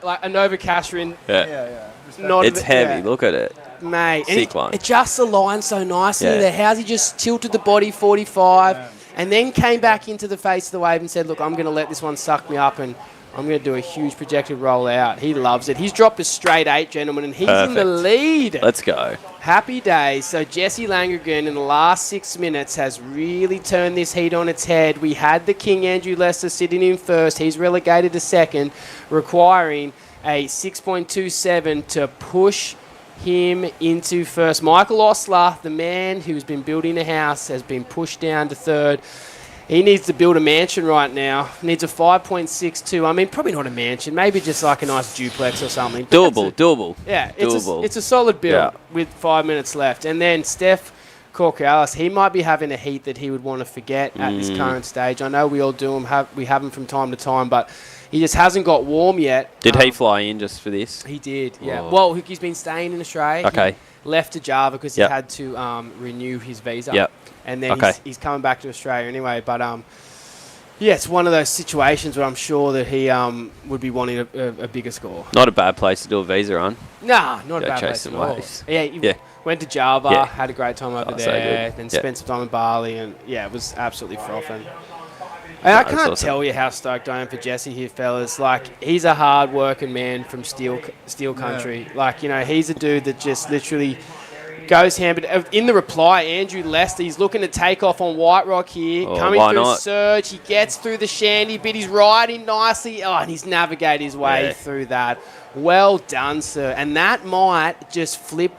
Like a Nova Cashrin. Yeah. Not It's heavy. Look at it. Mate, and Sick one. it adjusts the line so nicely Yeah. there. How's he just tilted the body 45 and then came back into the face of the wave and said, look, I'm going to let this one suck me up and I'm going to do a huge projected roll out. He loves it. He's dropped a straight 8, gentlemen, and he's in the Perfect. lead. Let's go. Happy days. So Jesse Langergan in the last 6 minutes has really turned this heat on its head. We had the King Andrew Lester sitting in first. He's relegated to second, requiring a 6.27 to push him into first. Michael Osler, the man who's been building a house, has been pushed down to third. He needs to build a mansion right now. Needs a 5.62. I mean, probably not a mansion. Maybe just like a nice duplex or something. But Doable. yeah, Doable. it's a solid build Yeah. with 5 minutes left. And then Steph Corcolis, he might be having a heat that he would want to forget at this current stage. I know we all do him. We have him from time to time, but he just hasn't got warm yet. Did he fly in just for this? He did, yeah. Oh. Well, he's been staying in Australia. Okay. He left to Java because Yep. he had to renew his visa. Yep. And then Okay. he's coming back to Australia anyway. But yeah, it's one of those situations where I'm sure that he would be wanting a bigger score. Not a bad place to do a visa on. Nah, not Go a bad chase place some at all. waves. Yeah, he Yeah. went to Java, Yeah. had a great time over Oh, so there, good. then Yeah. spent some time in Bali, and yeah, it was absolutely frothing. And I That's can't awesome. tell you how stoked I am for Jesse here, fellas. Like, he's a hard-working man from steel country. Like, you know, he's a dude that just literally goes ham. But in the reply, Andrew Lester, he's looking to take off on White Rock here. Oh, coming why through not? surge, he gets through the shandy bit. He's riding nicely. Oh, and he's navigated his way Yeah. through that. Well done, sir. And that might just flip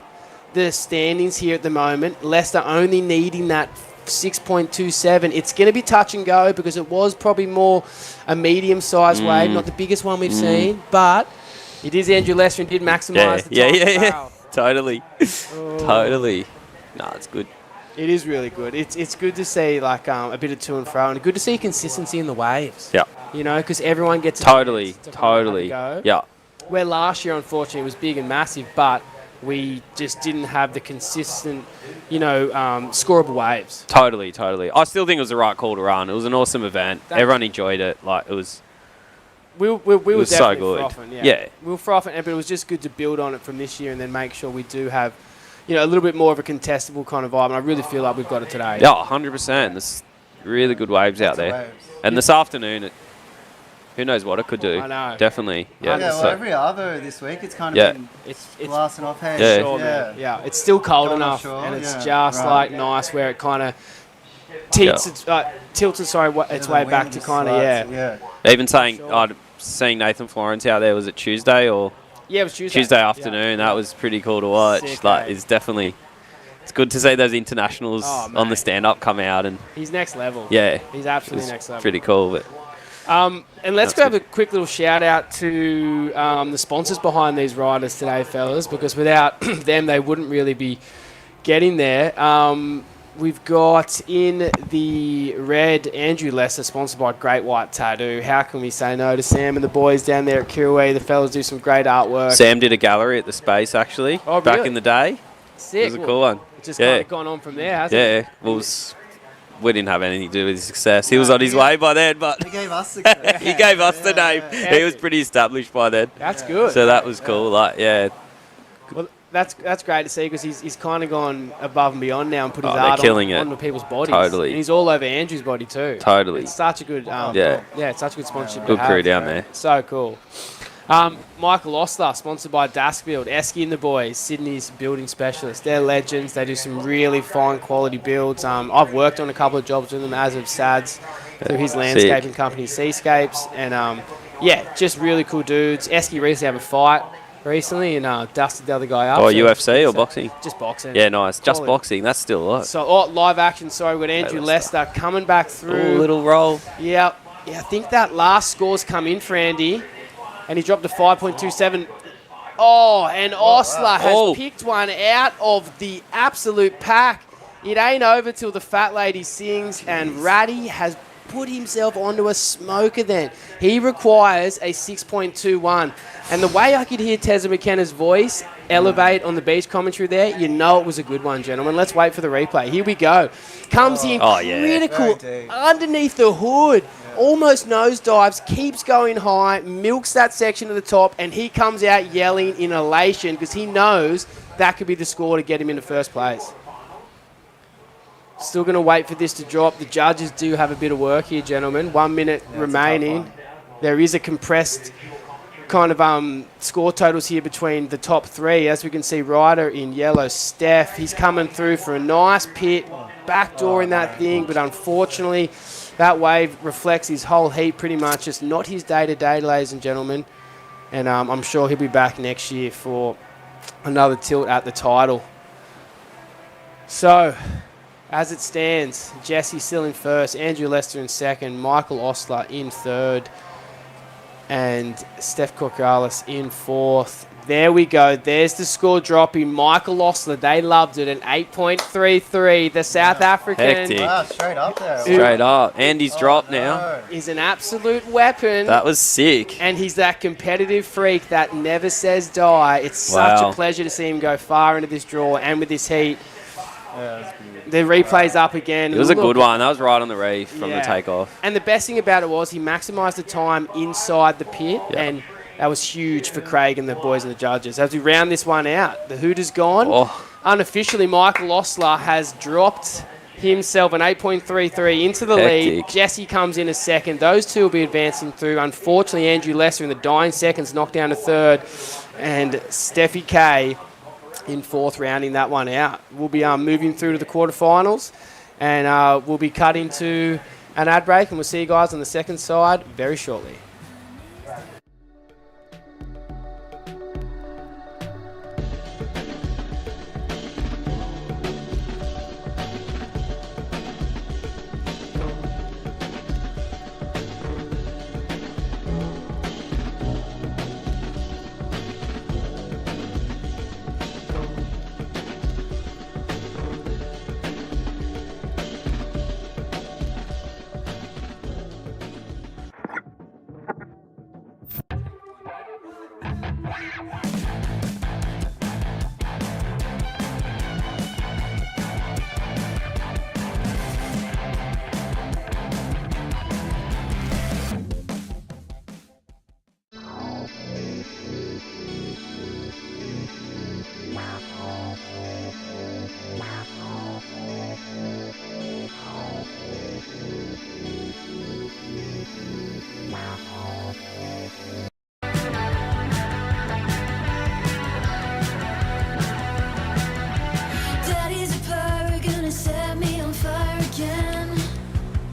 the standings here at the moment. Leicester only needing that 6.27. It's going to be touch and go because it was probably more a medium-sized wave, not the biggest one we've seen, but it is Andrew Lester and did maximise the time to barrel. Totally. Totally. Nah, it's good. It is really good. It's good to see like a bit of to and fro, and good to see consistency in the waves. Yeah. You know, because everyone gets a Totally. chance to kind of have a Totally. go. Yeah. Where last year, unfortunately, was big and massive, but we just didn't have the consistent, scoreable waves. Totally. I still think it was the right call to run. It was an awesome event. Everyone enjoyed it. Like, it was... We were was so definitely good. frothing, yeah. Yeah. We were frothing, but it was just good to build on it from this year and then make sure we do have, a little bit more of a contestable kind of vibe. And I really feel like we've got it today. Yeah, 100%. There's really good waves out there. waves. And this afternoon, who knows what it could do. I know. Definitely. Yeah. Yeah, well, so- every other this week, it's kind of Yeah. been It's blasting off. Hey, Yeah. Sure, man. Yeah, it's still cold Going enough, offshore, and it's yeah. just Right. like nice where it kind of tilts its way the back wind to just kind of slides, Even seeing Nathan Florence out there, was it Tuesday or? Yeah, it was Tuesday. Tuesday afternoon. That was pretty cool to watch. Sick, Like, eh? it's definitely... It's good to see those internationals Oh, on the mate. stand-up come out. And He's next level. yeah. He's absolutely it's next level. pretty cool. But And let's That's go have a quick little shout out to the sponsors behind these riders today, fellas, because without them, they wouldn't really be getting there. We've got in the red Andrew Lesser, sponsored by Great White Tattoo. How can we say no to Sam and the boys down there at Kirrawee? The fellas do some great artwork. Sam did a gallery at the Space, actually, Oh, back really? in the day. Sick. It was a cool one. It's just Yeah. kind of gone on from there, hasn't it? Yeah. Well, it was we didn't have anything to do with his success. He was on his way by then, but He gave us the he gave us the name. He was pretty established by then. That's good. So that was cool. Like, yeah. Well, that's great to see because he's kind of gone above and beyond now and put his they're art killing on it. the people's bodies. Totally. And he's all over Andrew's body too. Totally. It's such a good, it's such a good sponsorship. Good to have. crew down there. So cool. Michael Ostler, sponsored by Daskfield. Esky and the boys, Sydney's building specialists. They're legends. They do some really fine quality builds. I've worked on a couple of jobs with them as of Sads through his landscaping company, Seascapes. And just really cool dudes. Esky recently had a fight recently and dusted the other guy up. Oh, UFC or boxing? Just boxing. Yeah, nice. Just boxing. That's still a lot. So, live action. Sorry, we've got Andrew Lester coming back through. Ooh, little roll. Yeah, I think that last score's come in for Andy. And he dropped to 5.27. Oh, and Ostler has picked one out of the absolute pack. It ain't over till the fat lady sings, and Ratty has put himself onto a smoker then. He requires a 6.21. And the way I could hear Tezza McKenna's voice elevate on the beach commentary there, you know it was a good one, gentlemen. Let's wait for the replay. Here we go. Comes in critical underneath the hood. Almost nosedives, keeps going high, milks that section to the top, and he comes out yelling in elation because he knows that could be the score to get him into first place. Still going to wait for this to drop. The judges do have a bit of work here, gentlemen. 1 minute remaining. There is a compressed kind of score totals here between the top three. As we can see, Ryder in yellow, Steph, he's coming through for a nice pit, backdoor in that thing, but unfortunately that wave reflects his whole heat pretty much. It's not his day-to-day, ladies and gentlemen. And I'm sure he'll be back next year for another tilt at the title. So, as it stands, Jesse still in first, Andrew Lester in second, Michael Ostler in third, and Steph Corcalis in fourth. There we go. There's the score dropping. Michael Ostler, they loved it. An 8.33. The South African. Hectic. Wow, straight up there. Straight up. Andy's dropped now. Is an absolute weapon. That was sick. And he's that competitive freak that never says die. It's such a pleasure to see him go far into this draw and with this heat. The replay's up again. It was a good one. That was right on the reef from the takeoff. And the best thing about it was he maximised the time inside the pit, and that was huge for Craig and the boys and the judges. As we round this one out, the hoot is gone. Unofficially, Michael Ostler has dropped himself an 8.33 into the lead. Jesse comes in a second. Those two will be advancing through. Unfortunately, Andrew Lesser in the dying seconds knocked down to third, and Steffi K in fourth, rounding that one out. We'll be moving through to the quarterfinals, and we'll be cut into an ad break, and we'll see you guys on the second side very shortly.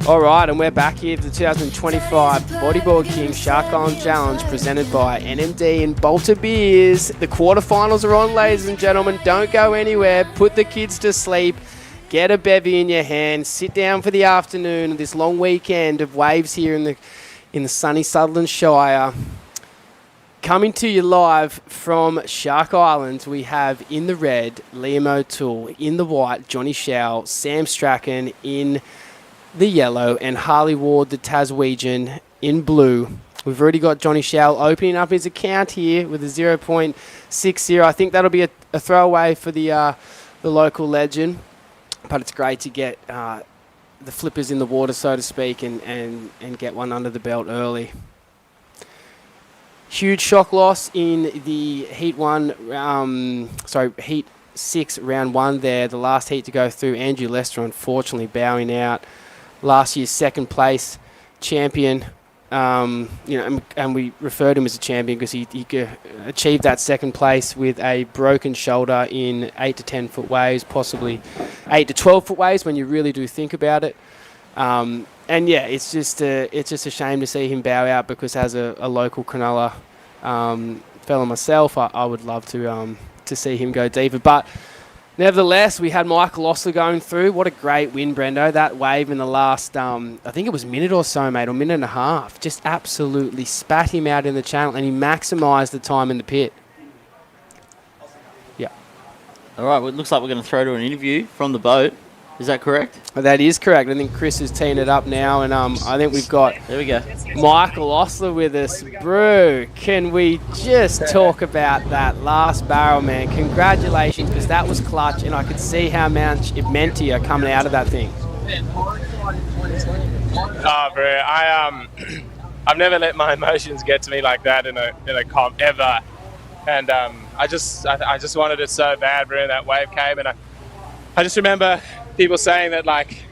All right, and we're back here for the 2025 Bodyboard King Shark Island Challenge presented by NMD and Bolter Beers. The quarterfinals are on, ladies and gentlemen. Don't go anywhere. Put the kids to sleep. Get a bevy in your hand. Sit down for the afternoon of this long weekend of waves here in the sunny Sutherland Shire. Coming to you live from Shark Island, we have in the red, Liam O'Toole. In the white, Johnny Shao. Sam Strachan in the yellow, and Harley Ward, the Taswegian, in blue. We've already got Johnny Shao opening up his account here with a 0.60. I think that'll be a throwaway for the local legend, but it's great to get the flippers in the water, so to speak, and get one under the belt early. Huge shock loss in the Heat 6, round 1 there. The last heat to go through, Andrew Lester unfortunately bowing out. Last year's second place champion. And we referred to him as a champion because he achieved that second place with a broken shoulder in 8 to 10 foot waves, possibly 8 to 12 foot waves when you really do think about it. It's just a shame to see him bow out because as a local Cronulla fellow myself, I would love to see him go deeper. But nevertheless, we had Michael Osler going through. What a great win, Brendo. That wave in the last, I think it was a minute or so, mate, or minute and a half, just absolutely spat him out in the channel, and he maximised the time in the pit. Yeah. All right, well, it looks like we're going to throw to an interview from the boat. Is that correct? That is correct. I think Chris is teeing it up now, and I think we've got Michael Osler with us. Bro, can we just talk about that last barrel, man? Congratulations, because that was clutch, and I could see how much it meant to you coming out of that thing. Oh, bro, I've never let my emotions get to me like that in a comp ever, and I just wanted it so bad, bro. And that wave came, and I just remember people saying that, like,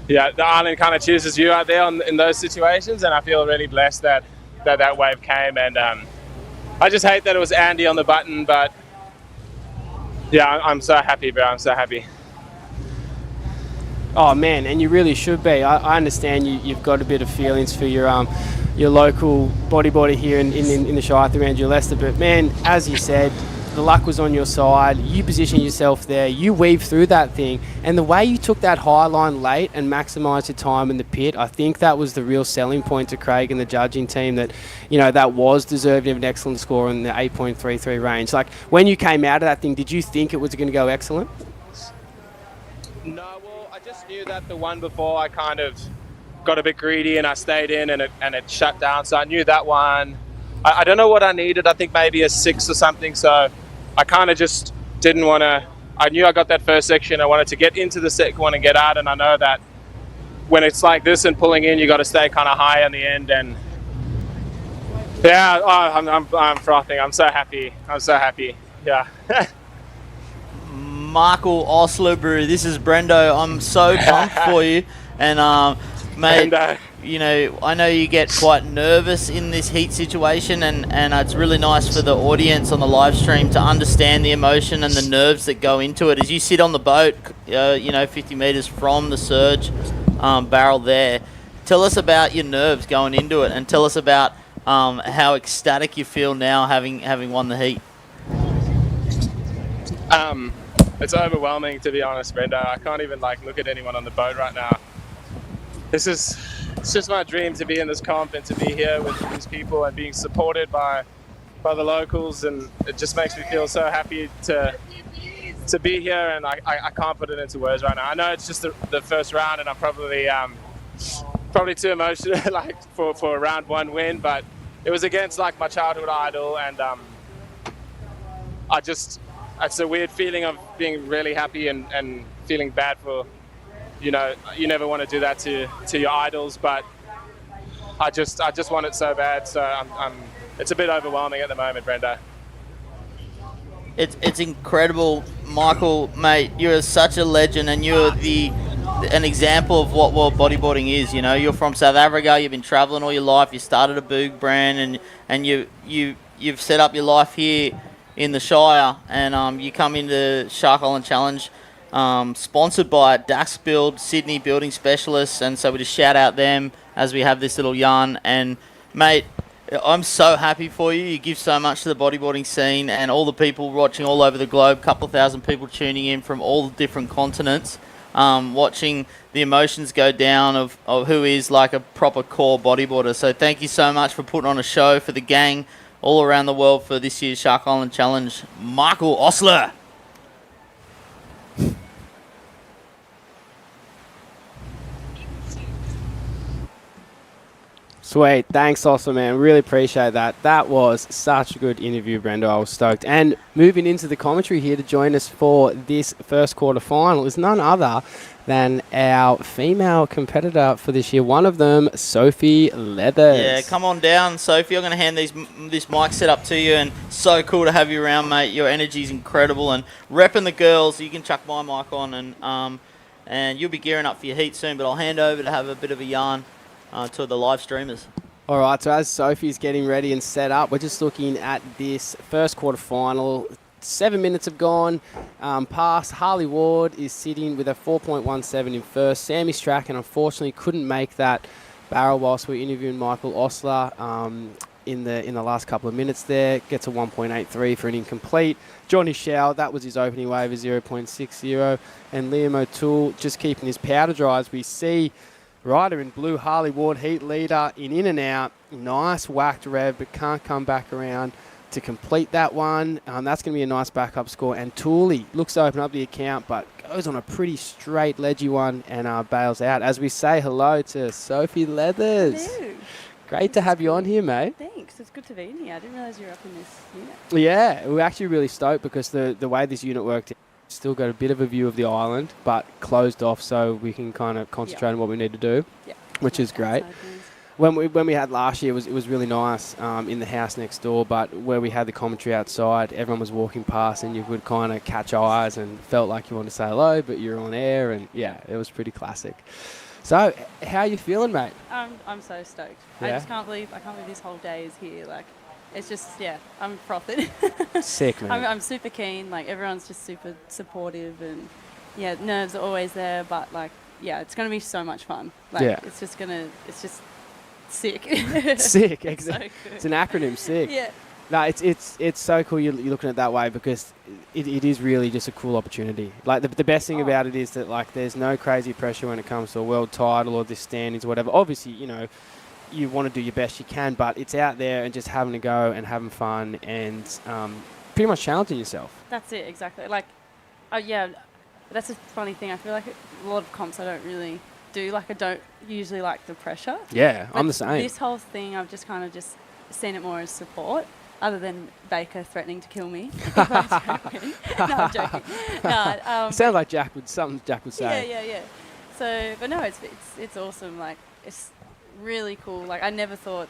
yeah, the island kind of chooses you out there in those situations, and I feel really blessed that wave came. And I just hate that it was Andy on the button, but yeah, I'm so happy, bro. I'm so happy. Oh man, and you really should be. I understand you've got a bit of feelings for your local bodyboarder here in the Shire through Andrew Lester, but man, as you said, the luck was on your side. You positioned yourself there. You weaved through that thing. And the way you took that high line late and maximised your time in the pit, I think that was the real selling point to Craig and the judging team, that, that was deserving of an excellent score in the 8.33 range. Like, when you came out of that thing, did you think it was going to go excellent? No, well, I just knew that the one before I kind of got a bit greedy and I stayed in and it shut down. So I knew that one. I don't know what I needed. I think maybe a 6 or something. So I kind of just didn't want to. I knew I got that first section. I wanted to get into the second one and get out. And I know that when it's like this and pulling in, you got to stay kind of high in the end. And yeah, I'm frothing. I'm so happy. Yeah. Michael Osler, bro. This is Brendo. I'm so pumped for you. And mate, Brendo, I know you get quite nervous in this heat situation, and it's really nice for the audience on the live stream to understand the emotion and the nerves that go into it. As you sit on the boat, 50 metres from the surge barrel there, tell us about your nerves going into it, and tell us about how ecstatic you feel now having won the heat. It's overwhelming, to be honest, Brenda. I can't even look at anyone on the boat right now. It's just my dream to be in this comp and to be here with these people and being supported by the locals, and it just makes me feel so happy to be here, and I can't put it into words right now. I know it's just the first round, and I'm probably too emotional for a round one win, but it was against my childhood idol, and it's a weird feeling of being really happy and feeling bad for, you never want to do that to your idols, but I just want it so bad. So it's a bit overwhelming at the moment, Brenda. It's incredible, Michael, mate. You're such a legend, and you're an example of what world bodyboarding is. You're from South Africa. You've been traveling all your life. You started a Boog brand, and you've set up your life here in the Shire, and you come into Shark Island Challenge, sponsored by Dax Build, Sydney Building Specialists, and so we just shout out them as we have this little yarn. And mate, I'm so happy for you. You give so much to the bodyboarding scene and all the people watching all over the globe. Couple of thousand people tuning in from all the different continents, watching the emotions go down of who is like a proper core bodyboarder. So thank you so much for putting on a show for the gang all around the world for this year's Shark Island Challenge. Michael Osler. Sweet. Thanks, awesome, man. Really appreciate that. That was such a good interview, Brendo. I was stoked. And moving into the commentary here to join us for this first quarterfinal is none other than our female competitor for this year. One of them, Sophie Leathers. Yeah, come on down, Sophie. I'm going to hand this mic set up to you, and so cool to have you around, mate. Your energy's incredible, and repping the girls. You can chuck my mic on, and you'll be gearing up for your heat soon. But I'll hand over to have a bit of a yarn to the live streamers. All right, so as Sophie's getting ready and set up, we're just looking at this first quarterfinal. 7 minutes have gone past. Harley Ward is sitting with a 4.17 in first. Sammy Strachan unfortunately couldn't make that barrel whilst we were interviewing Michael Osler in the last couple of minutes there. Gets a 1.83 for an incomplete. Johnny Schau, that was his opening wave, a 0.60. And Liam O'Toole just keeping his powder dry as we see rider in blue, Harley Ward, heat leader in and out. Nice whacked rev, but can't come back around to complete that one. That's going to be a nice backup score. And Tooley looks to open up the account, but goes on a pretty straight, ledgy one and bails out. As we say hello to Sophie Leathers. Hello. Great to have you on here, mate. Thanks. It's good to be in here. I didn't realise you were up in this unit. Yeah, we're actually really stoked because the way this unit worked, still got a bit of a view of the island, but closed off so we can kind of concentrate on what we need to do, which is great. When we had last year, it was really nice in the house next door, but where we had the commentary outside, everyone was walking past and you could kind of catch eyes and felt like you wanted to say hello, but you're on air, and yeah, it was pretty classic. So, how are you feeling, mate? I'm so stoked. Yeah? I can't believe this whole day is here. Like, it's just, I'm frothing. Sick, man. I'm super keen. Like, everyone's just super supportive, and nerves are always there, but it's going to be so much fun. Like, it's just sick. Sick, It's so exactly. good. It's an acronym, sick. Yeah. No, it's so cool you're looking at it that way because it is really just a cool opportunity. Like the best thing about it is that like there's no crazy pressure when it comes to a world title or this standings or whatever. Obviously, you want to do your best you can, but it's out there and just having a go and having fun and pretty much challenging yourself. That's it, exactly. Like, that's a funny thing. I feel like a lot of comps I don't really do. Like, I don't usually like the pressure. Yeah, But I'm the same. This whole thing, I've just kind of just seen it more as support, other than Baker threatening to kill me. No, I'm joking. No, Sounds like something Jack would say. Yeah. So, but no, it's awesome. Like, it's really cool. Like, I never thought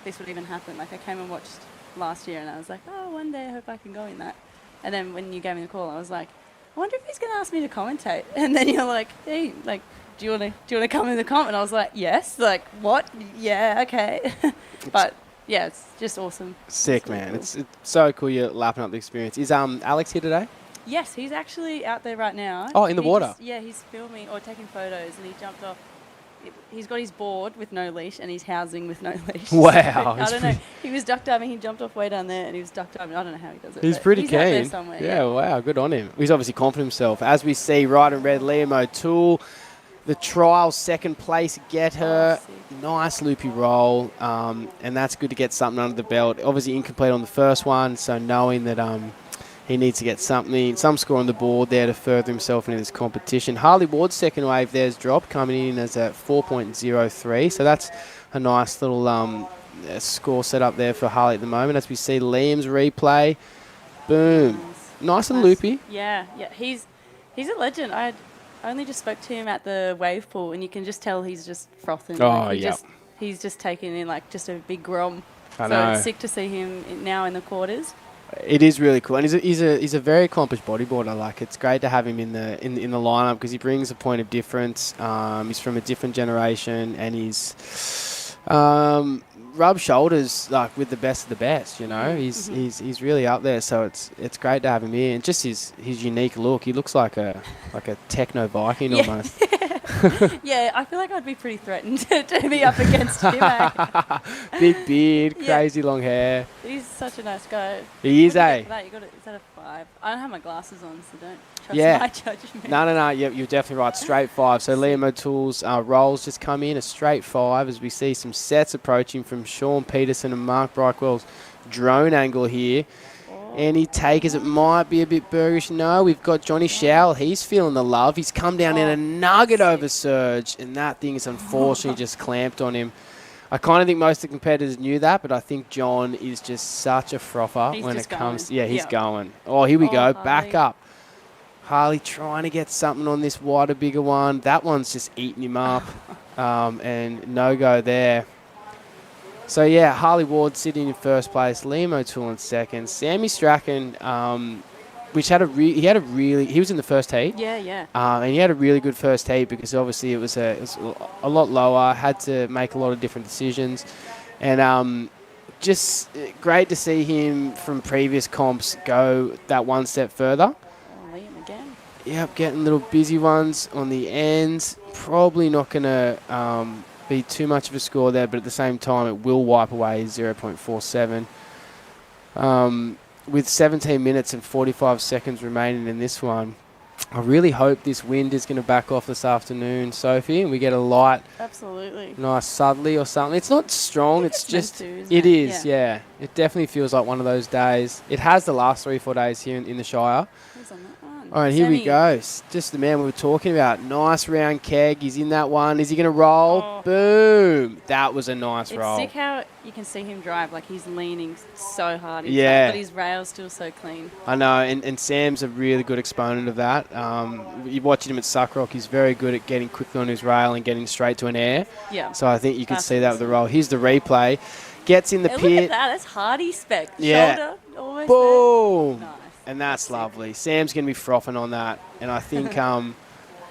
this would even happen. Like, I came and watched last year, and I was like, oh, one day I hope I can go in that. And then when you gave me the call, I was like, I wonder if he's going to ask me to commentate. And then you're like, hey, like, do you want to come in the comp? And I was like, yes. Like, what? Yeah, okay. But yeah, it's just awesome. Sick, man. It's so cool you're lapping up the experience. Is Alex here today? Yes, he's actually out there right now. Oh, in the water? He's filming or taking photos, and he jumped off. He's got his board with no leash and his housing with no leash. Wow. I don't know. He was duck diving. He jumped off way down there, and he was duck diving. I don't know how he does it. He's but pretty he's out there keen. somewhere. Yeah, wow, good on him. He's obviously confident himself. As we see, right in red, Liam O'Toole, the trial second place getter. Nice loopy roll, and that's good to get something under the belt. Obviously incomplete on the first one, so knowing that he needs to get some score on the board there to further himself into this competition. Harley Ward's second wave there's dropped, coming in as a 4.03, so that's a nice little score set up there for Harley at the moment. As we see Liam's replay, boom, nice and loopy. Yeah. He's a legend. I only just spoke to him at the wave pool, and you can just tell he's just frothing. Oh, yeah. He's just taking in like just a big grom. I so know. it's sick to see him now in the quarters. It is really cool, and he's a very accomplished bodyboarder. Like, it's great to have him in the lineup because he brings a point of difference. He's from a different generation, and he's rubbed shoulders like with the best of the best. He's really up there. So it's great to have him here, and just his unique look. He looks like a techno Viking almost. Yeah, I feel like I'd be pretty threatened to be up against him. Big beard, crazy long hair. He's such a nice guy. He is, Is that a 5? I don't have my glasses on, so don't trust my judgment. No. You're definitely right. Straight 5. So Liam O'Toole's rolls just come in a straight 5 as we see some sets approaching from Sean Peterson and Mark Brickwell's drone angle here. Any takers, it might be a bit burgish. No, we've got Johnny Schau. He's feeling the love. He's come down in a nugget over surge, and that thing is unfortunately just clamped on him. I kind of think most of the competitors knew that, but I think John is just such a frother He's when it just comes. going. Yeah, he's Yeah. going. Oh, here we go. Harley. Back up. Harley trying to get something on this wider, bigger one. That one's just eating him up. And no go there. So, yeah, Harley Ward sitting in first place. Liam O'Toole in second. Sammy Strachan, which had he was in the first heat. Yeah. And he had a really good first heat because obviously it was a lot lower, had to make a lot of different decisions. And just great to see him from previous comps go that one step further. Liam again. Yep, getting little busy ones on the ends. Probably not going to be too much of a score there, but at the same time it will wipe away 0.47. With 17 minutes and 45 seconds remaining in this one, I really hope this wind is going to back off this afternoon, Sophie, and we get a light, Absolutely. nice southerly or something. It's not strong, it's just, meant to, isn't it it? is, yeah. It definitely feels like one of those days. It has the last 3-4 days here in the Shire. Who's on that one? All right, here we Sammy. go. Just the man we were talking about. Nice round keg. He's in that one. Is he going to roll? Boom. That was a nice It's roll. sick how you can see him drive. Like, he's leaning so hard. He's Yeah. But his rail's still so clean. I know, and Sam's a really good exponent of that. You're watching him at Suckrock. He's very good at getting quickly on his rail and getting straight to an air. Yeah. So I think you can That's see that with the roll. Here's the replay. Gets in the Hey, pit. look at that. That's Hardy spec. Yeah. Shoulder almost Boom. there. Nice. And that's lovely. Sam's going to be frothing on that, and I think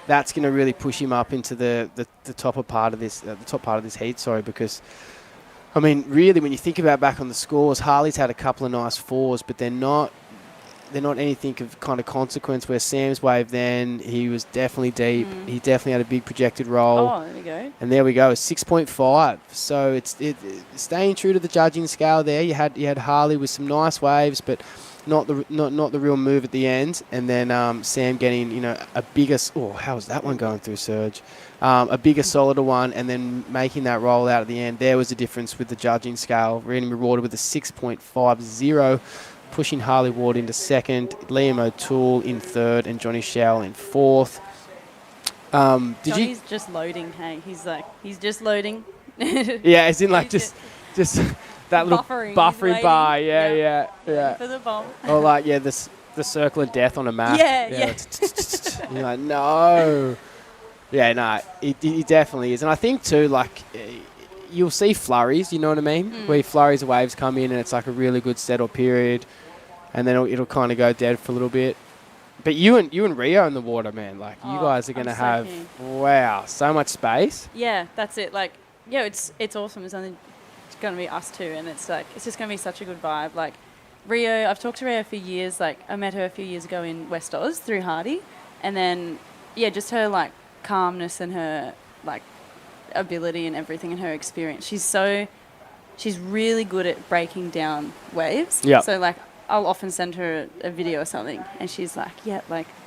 that's going to really push him up into the top part of this heat. Sorry, because I mean, really, when you think about back on the scores, Harley's had a couple of nice fours, but they're not anything of kind of consequence. Where Sam's wave, then he was definitely deep. He definitely had a big projected roll. Oh, there we go. And there we go, 6.5. So it's staying true to the judging scale there. You had Harley with some nice waves, but not the real move at the end. And then Sam getting a bigger. Oh, how was that one going through, Serge? A bigger, solider one, and then making that roll out at the end. There was a difference with the judging scale. Really rewarded with a 6.50. Pushing Harley Ward into second, Liam O'Toole in third, and Johnny Shell in fourth. Johnny's just loading, hey. He's just loading. Yeah, it's in like just that little Buffering. buffering He's bar. waiting. Yeah. Waiting for the bomb. Or like, the circle of death on a map. Yeah. You're like, no. Yeah, no, he definitely is. And I think too, like, you'll see flurries, you know what I mean? Where flurries of waves come in and it's like a really good settle period, and then it'll kind of go dead for a little bit. But you and Rio in the water, man, like you guys are going to have, so much space. Yeah, that's it. Like, yeah, it's awesome. It's going to be us two, and it's just going to be such a good vibe. Like, Rio, I've talked to Rio for years. Like, I met her a few years ago in West Oz through Hardy, and then, yeah, just her, like, calmness and her, like, ability and everything and her experience. She's really good at breaking down waves. Yeah. So, like, I'll often send her a video or something, and she's like, it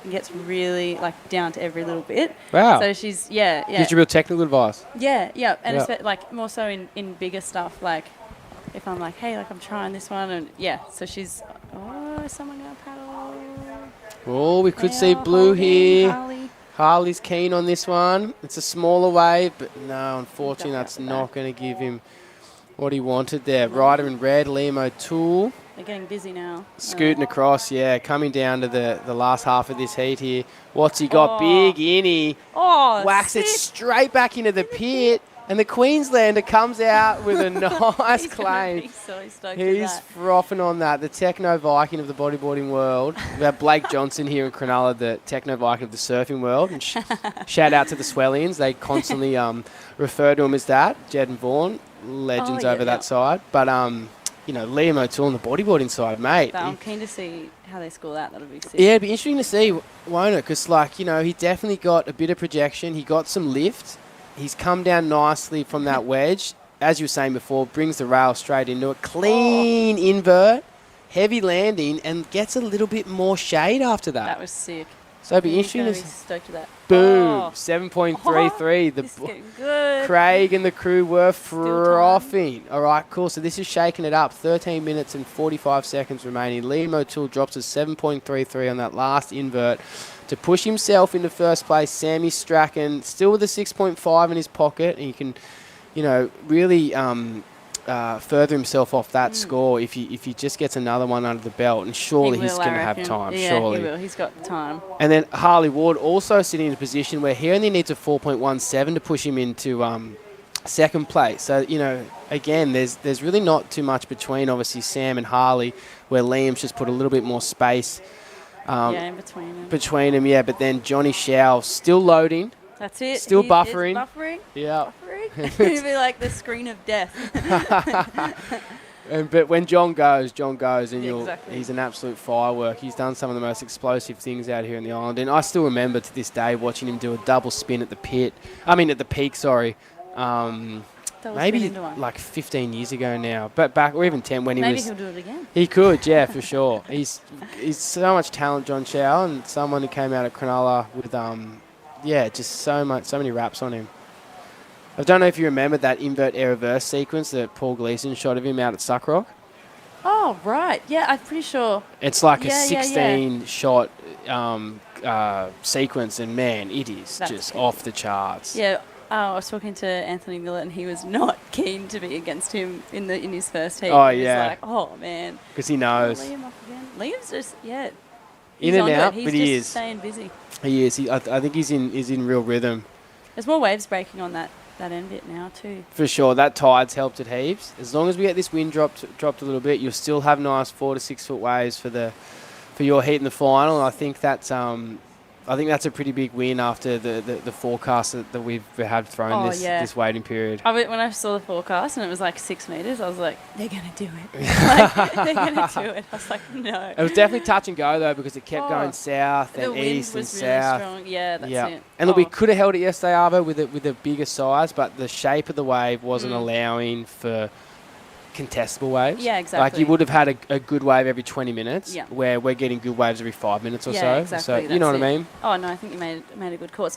gets really, like, down to every little bit. Wow. So she's, yeah. Gives you real technical advice. Yeah. And Yeah. it's, like, more so in bigger stuff, like, if I'm like, hey, like, I'm trying this one, and, yeah. So she's, is someone going to paddle? Oh, we could see blue here. Harley's keen on this one. It's a smaller wave, but no, unfortunately, that's not going to give him what he wanted there. Rider in red, Liam O'Toole. They're getting busy now. Scooting across, coming down to the last half of this heat here. What's he got? Big innie. Oh, whacks it straight back into the pit. And the Queenslander comes out with a nice claim. He's so stoked with He's that. frothing on that. The Techno Viking of the bodyboarding world. We have Blake Johnson here in Cronulla, the Techno Viking of the surfing world. And shout out to the Swellians. They constantly refer to him as that. Jed and Vaughan, legends over that side. But, Liam O'Toole on the bodyboarding side, mate. But I'm keen to see how they score that. That'll be sick. Yeah, it'd be interesting to see, won't it? Because, he definitely got a bit of projection. He got some lift. He's come down nicely from that wedge. As you were saying before, brings the rail straight into it. Clean invert, heavy landing, and gets a little bit more shade after that. That was sick. So it'd be He's interesting gonna to be stoked with that. boom, 7.33. This is getting good. Craig and the crew were frothing. All right, cool. So this is shaking it up. 13 minutes and 45 seconds remaining. Liam O'Toole drops to 7.33 on that last invert to push himself into first place. Sammy Strachan still with a 6.5 in his pocket, and you can really further himself off that score if he just gets another one under the belt, and surely he's going to have time. Yeah, surely. he will. He's got time. And then Harley Ward also sitting in a position where he only needs a 4.17 to push him into second place. So, again, there's really not too much between, obviously, Sam and Harley, where Liam's just put a little bit more space in between them. But then Johnny Shao still loading. That's it. Still He buffering. is buffering. Yeah. He'd be like the screen of death. But when John goes, and Exactly. he's an absolute firework. He's done some of the most explosive things out here in the island. And I still remember to this day watching him do a double spin at the peak, maybe like 15 years ago now. But back, or even 10 when Maybe he was... he'll do it again. He could, yeah, for sure. He's so much talent, John Chow, and someone who came out of Cronulla with, just so many raps on him. I don't know if you remember that invert air reverse sequence that Paul Gleason shot of him out at Suckrock. Oh, right. Yeah, I'm pretty sure. It's like a Yeah, 16-shot sequence, and, man, it is That's just crazy. off the charts. Yeah, I was talking to Anthony Millett, and he was not keen to be against him in his first heat. Oh, He was yeah. like, oh, man. 'Cause he knows. Liam off again. Liam's just, In he's and onto out, it. He's but just he is. staying busy. He is. I think he's in real rhythm. There's more waves breaking on that end bit now, too. For sure, that tide's helped it heaps. As long as we get this wind dropped a little bit, you'll still have nice 4 to 6 foot waves for your heat in the final. And I think that's a pretty big win after the forecast that we've had thrown this waiting period. When I saw the forecast and it was like 6 meters, I was like, they're going to do it. They're going to do it. I was like, no. It was definitely touch and go, though, because it kept going south and east and south. The wind was really strong. Yeah, that's it. And look, we could have held it yesterday, Arvo, with a bigger size, but the shape of the wave wasn't allowing for contestable waves. Yeah, exactly. Like you would have had a good wave every 20 minutes, Yeah. where we're getting good waves every 5 minutes or Yeah, so. exactly. So you know what I mean? Oh, no, I think you made a good call.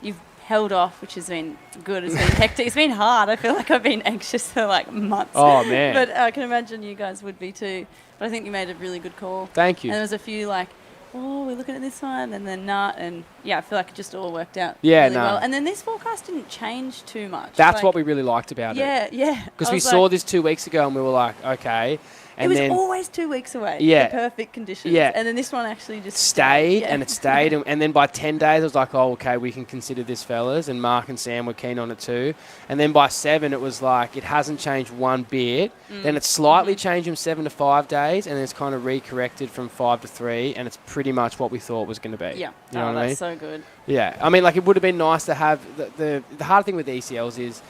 You've held off, which has been good. It's been hectic. It's been hard. I feel like I've been anxious for like months. Oh, man. But I can imagine you guys would be too. But I think you made a really good call. Thank you. And there was a few like, oh, we're looking at this one, and then not. And yeah, I feel like it just all worked out really well. And then this forecast didn't change too much. That's what we really liked about it. Yeah. Because we saw this 2 weeks ago and we were like, okay. And it was then always 2 weeks away. Yeah. The perfect conditions. Yeah. And then this one actually just stayed, Yeah. and it stayed. And then by 10 days, I was like, oh, okay, we can consider this, fellas. And Mark and Sam were keen on it too. And then by 7, it was like, it hasn't changed one bit. Then it slightly changed from 7 to 5 days, and then it's kind of recorrected from 5 to 3, and it's pretty much what we thought it was going to be. Yeah. You know what I mean? That's so good. Yeah. I mean, like, it would have been nice to have... The hard thing with ECLs is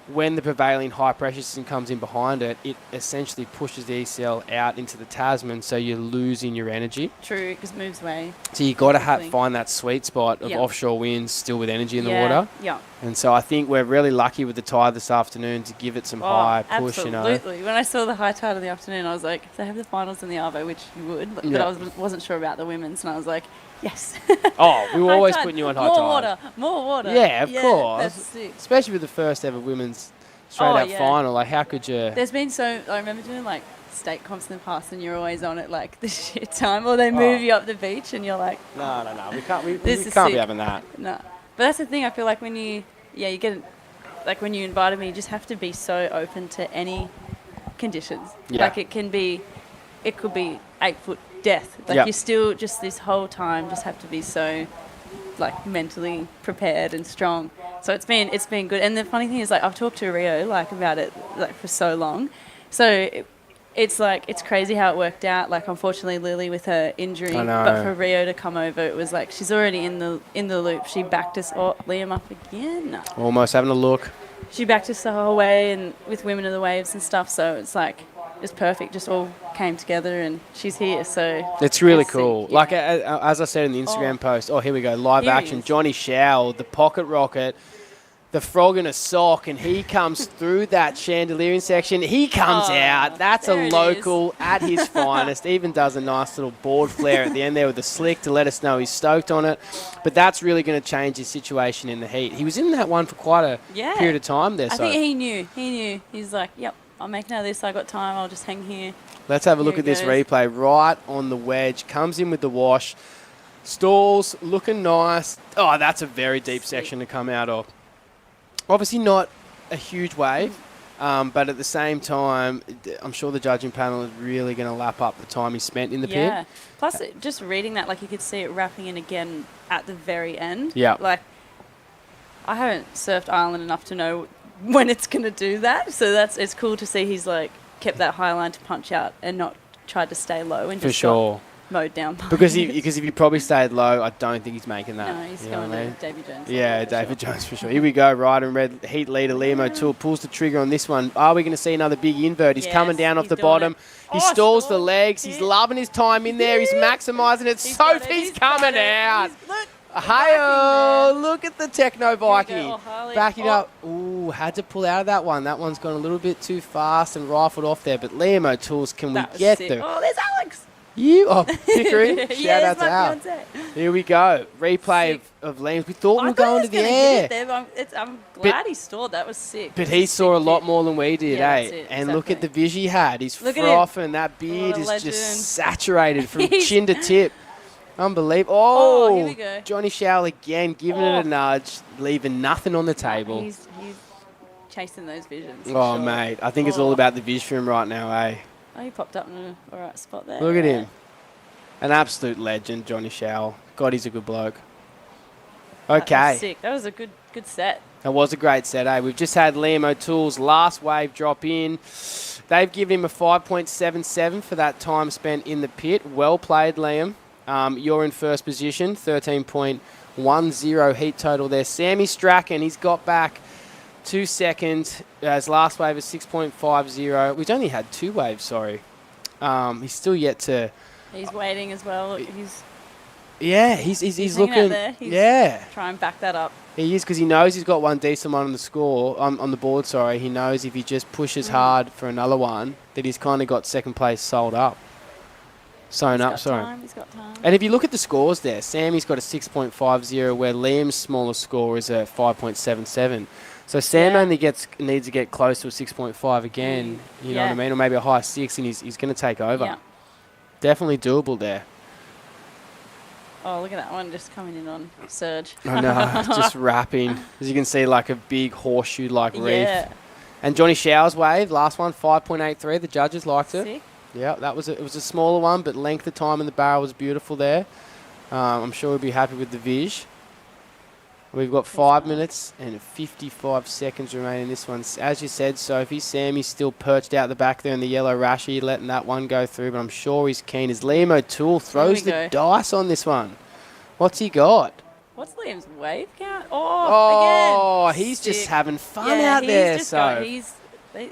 when the prevailing high pressure system comes in behind it, it essentially pushes the ECL out into the Tasman, so you're losing your energy. True, because it moves away. So you got to quickly. find that sweet spot of Yep. offshore winds still with energy in the Yeah, water. yeah. And so I think we're really lucky with the tide this afternoon to give it some high push, you know. Absolutely. When I saw the high tide in the afternoon, I was like, if they have the finals in the Arvo, which you would, but Yeah. I wasn't sure about the women's, and I was like, yes. Oh, we were High always tide, putting you on high more tide. More water. Yeah, of course. That's sick. Especially with the first ever women's straight out final. Like, how could you... There's been I remember doing like state comps in the past, and you're always on it like the shit time, or they move you up the beach, and you're like, No, we can't. We This can't is be sick. having that. no. But that's the thing. I feel like when you get, like when you invited me, you just have to be so open to any conditions. Yeah. Like it could be 8 foot death. Like Yep. you still just this whole time just have to be so like mentally prepared and strong. So it's been good. And the funny thing is, like, I've talked to Rio like about it like for so long. So it's like it's crazy how it worked out. Like, unfortunately, Lily with her injury, I know. but for Rio to come over, it was like she's already in the loop. She backed us. Oh, Liam up again. No. Almost having a look. She backed us the whole way, and with Women of the Waves and stuff. So it's like it's perfect. Just all came together, and she's here. So It's really sick, cool. yeah. Like, as I said in the Instagram post, here we go, live Here he action. is. Johnny Shao, the pocket rocket, the frog in a sock, and he comes through that chandeliering section. He comes out. That's there a it local at his finest. Even does a nice little board flare at the end there with the slick to let us know he's stoked on it. But that's really going to change his situation in the heat. He was in that one for quite a period of time there. I think he knew. He's like, yep, I'll make note of this. I got time. I'll just hang here. Let's have a look Here at he this goes. replay. Right on the wedge. Comes in with the wash. Stalls, looking nice. Oh, that's a very deep section to come out of. Obviously not a huge wave. But at the same time, I'm sure the judging panel is really going to lap up the time he spent in the Yeah. pit. Plus, just reading that, like you could see it wrapping in again at the very end. Yeah. Like, I haven't surfed Ireland enough to know when it's going to do that. So it's cool to see he's like kept that high line to punch out and not tried to stay low and For just sure. got mowed down. By Because it. if he probably stayed low, I don't think he's making that. No, he's You know going what I to mean? Davy Jones. Yeah, David Jones for sure. Here we go, right in red. Heat leader Liam O'Toole pulls the trigger on this one. Are we going to see another big invert? He's coming down off the bottom. He stalls the legs. He's loving his time in there. He's maximising it. Sophie's coming out. Hi-oh, look at the Techno Viking. Backing up. Ooh, had to pull out of that one. That one's gone a little bit too fast and rifled off there. But Liam O'Toole's, can we get there? Oh, there's Alex. Pickering. Shout out to Al. Here we go. Replay of Liam's. We thought we were going to the air. I'm glad he stalled. That was sick. But he saw a lot more than we did, Yeah, eh? that's it, And look at the vision he had. He's Look at frothing. That beard What a is just legend. saturated from chin to tip. Unbelievable. Oh, here we go. Johnny Shao again, giving it a nudge, leaving nothing on the table. He's chasing those visions. for Oh, sure. mate. I think it's all about the vision for him right now, eh? Oh, he popped up in an alright spot there. Look at him. An absolute legend, Johnny Shao. God, he's a good bloke. That was Okay. sick. That was a good set. That was a great set, eh? We've just had Liam O'Toole's last wave drop in. They've given him a 5.77 for that time spent in the pit. Well played, Liam. You're in first position, 13.10 heat total there. Sammy Strachan, he's got back 2 seconds. His last wave is 6.50. We've only had 2 waves, sorry. He's still yet to... He's waiting as well. He's he's hanging out looking... there. He's Yeah. Try and back that up. He is, because he knows he's got one decent one on the score, on the board, sorry. He knows if he just pushes hard for another one, that he's kind of got second place sold up. Sewn up, sorry. He's got time. And if you look at the scores there, Sammy's got a 6.50, where Liam's smallest score is a 5.77. So Sam only needs to get close to a 6.5 again, you know what I mean? Or maybe a high 6, and he's going to take over. Yeah. Definitely doable there. Oh, look at that one just coming in on surge. I know, just wrapping. As you can see, like a big horseshoe-like reef. Yeah. And Johnny Shao's wave, last one, 5.83. The judges liked it. Sick. Yeah, it was a smaller one, but length of time in the barrel was beautiful there. I'm sure we'll be happy with the Vij. We've got 5 minutes and 55 seconds remaining in this one. As you said, Sophie, Sammy's still perched out the back there in the yellow rashy, letting that one go through, but I'm sure he's keen. As Liam O'Toole throws the go. dice on this one. What's he got? What's Liam's wave count? Oh, again. He's just Sick. having fun Yeah, out there, just so.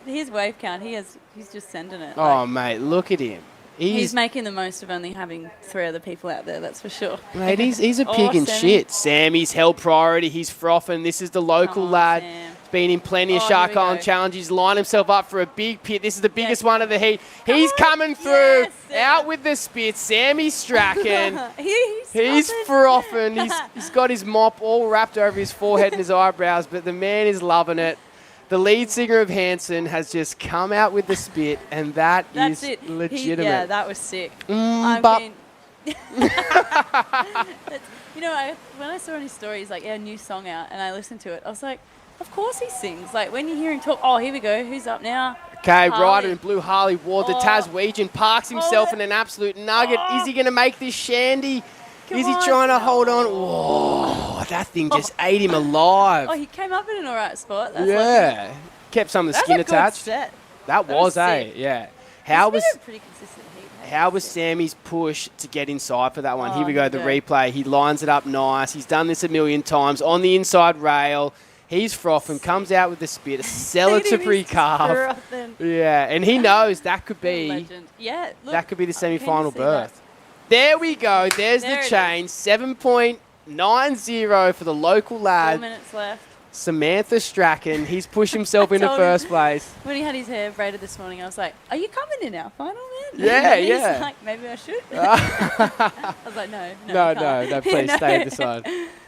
his wave count, he's just sending it. Oh, mate, look at him. He's making the most of only having 3 other people out there, that's for sure. Mate, he's a pig in Sammy. shit. Sammy's held priority. He's frothing. This is the local lad. He's been in plenty of Shark Island challenges. He's lined himself up for a big pit. This is the biggest one of the heat. He's coming through. Out with the spit. Sammy Strachan. He's frothing. He's got his mop all wrapped over his forehead and his eyebrows, but the man is loving it. The lead singer of Hanson has just come out with the spit, and that's it. legitimate. Yeah, that was sick. But You know, when I saw on his story, he's like, yeah, new song out, and I listened to it. I was like, of course he sings. Like, when you hear him talk, oh, here we go, who's up now? Okay, Harley. rider in blue Harley Ward, the Taswegian, parks himself in an absolute nugget. Is he going to make this shandy? Is he trying to hold on? Whoa, that thing just ate him alive. Oh, he came up in an alright spot. That's Yeah. Kept some of the That's skin a good attached. set. That was, sick. Yeah. How was It's been a pretty consistent heat. how was Sammy's push to get inside for that one? Here we go, here the we replay. He lines it up nice. He's done this a million times on the inside rail. He's frothing, comes out with the spit, a celebratory calf. frothing. Yeah, and he knows that could be Legend. Yeah, look, that could be the I can semi-final see berth. There we go. There's There the it change. 7.90 for the local 4 lad. minutes left. Samantha Strachan. He's pushed himself into told him- first place. When he had his hair braided this morning, I was like, are you coming in our final, man? Yeah, He's yeah. like, maybe I should. I was like, no, No, you can't. please No. stay this side.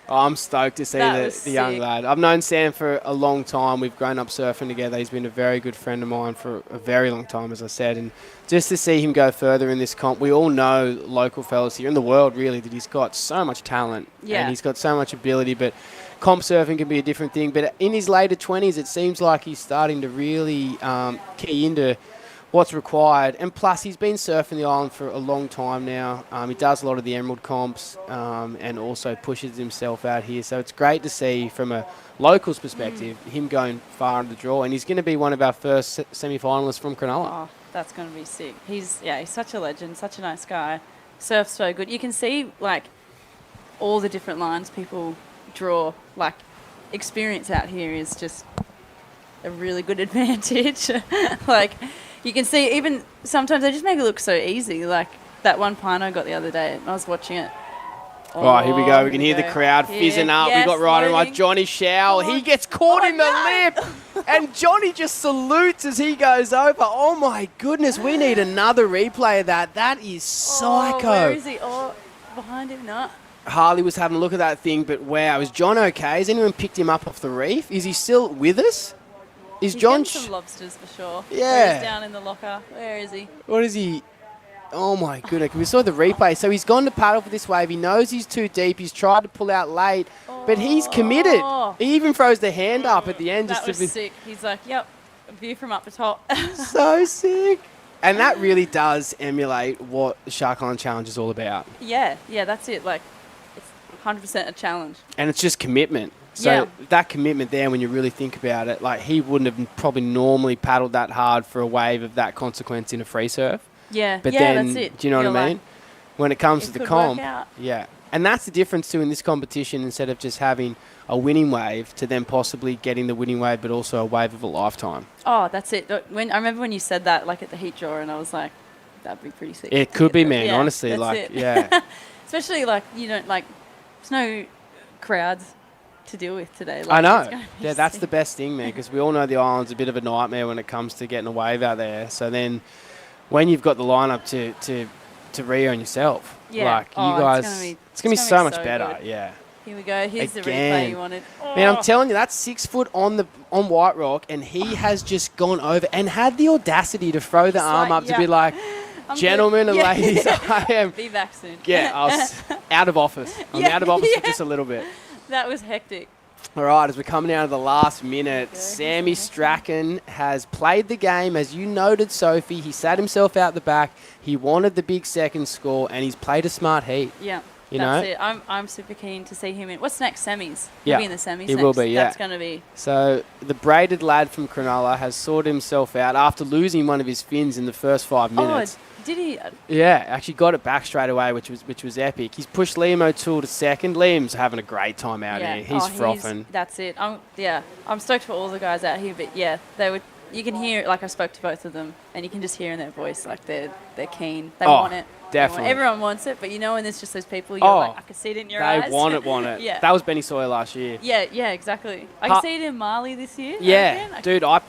Oh, I'm stoked to see That was the young sick. lad. I've known Sam for a long time. We've grown up surfing together. He's been a very good friend of mine for a very long time, as I said. And just to see him go further in this comp, we all know local fellas here in the world, really, that he's got so much talent. Yeah. And he's got so much ability. But comp surfing can be a different thing. But in his later 20s, it seems like he's starting to really key into what's required. And plus, he's been surfing the island for a long time now. He does a lot of the Emerald comps and also pushes himself out here. So it's great to see from a locals perspective him going far into the draw. And he's going to be one of our first semi-finalists from Cronulla. Oh, that's going to be sick. He's such a legend, such a nice guy. Surfs so good. You can see, like, all the different lines people draw. Like, experience out here is just a really good advantage. Like, you can see even sometimes they just make it look so easy. Like that one pine I got the other day, I was watching it. Oh, here we go. We can hear the crowd fizzing up. Yes, We've got riding like Johnny Shao. He gets caught in the lip. And Johnny just salutes as he goes over. Oh, my goodness. We need another replay of that. That is psycho. Where is he? Oh, behind him, not. Harley was having a look at that thing, but wow. Is John okay? Has anyone picked him up off the reef? Is he still with us? Is He's John... getting some lobsters for sure. Yeah. He's down in the locker. Where is he? What is he? Oh, my goodness. We saw the replay. So he's gone to paddle for this wave. He knows he's too deep. He's tried to pull out late, but he's committed. He even throws the hand up at the end. That was sick. He's like, yep, a view from up the top. So sick. And that really does emulate what the Shark Island Challenge is all about. Yeah, that's it. Like, it's 100% a challenge. And it's just commitment. So that commitment there, when you really think about it, like he wouldn't have probably normally paddled that hard for a wave of that consequence in a free surf. Yeah, But then, that's it. do you know what I mean? When it comes to the comp, out. yeah. And that's the difference too in this competition. Instead of just having a winning wave, to then possibly getting the winning wave, but also a wave of a lifetime. Oh, that's it. When I remember when you said that, like at the heat draw, and I was like, that'd be pretty sick. It could be, man. Yeah, Honestly, that's like, it. yeah. Especially like you don't like. There's no crowds to deal with today. Like, I know. it's gonna be Yeah, that's sick. the best thing, man, because we all know the island's a bit of a nightmare when it comes to getting a wave out there. So then, when you've got the lineup to Rio and yourself, like you guys, it's gonna be so much better. good. Yeah. Here we go. Here's the Again. replay you wanted. Man, I'm telling you, that's 6 foot on White Rock, and he has just gone over and had the audacity to throw the arm up to be like, I'm gentlemen good. and ladies, I am. Be back soon. Yeah, I was out of office. I'm out of office for just a little bit. That was hectic. All right, as we're coming down to the last minute, Sammy Strachan has played the game. As you noted, Sophie, he sat himself out the back. He wanted the big second score, and he's played a smart heat. Yeah, you that's know? it. I'm super keen to see him in. What's next? Semis? Yeah, He'll be in the semis he next. will be, yeah. That's going to be... So the braided lad from Cronulla has sorted himself out after losing one of his fins in the first 5 minutes. Oh, did he? Yeah, actually got it back straight away, which was epic. He's pushed Liam O'Toole to second. Liam's having a great time out here. He's frothing. That's it. I'm stoked for all the guys out here, but yeah, you can hear, like I spoke to both of them, and you can just hear in their voice, like they're keen. They want it. Definitely. Everyone wants it, but you know when there's just those people, you're like, I can see it in your eyes. They want it. Yeah. That was Benny Sawyer last year. Yeah, exactly. I can see it in Marley this year. Yeah, dude, I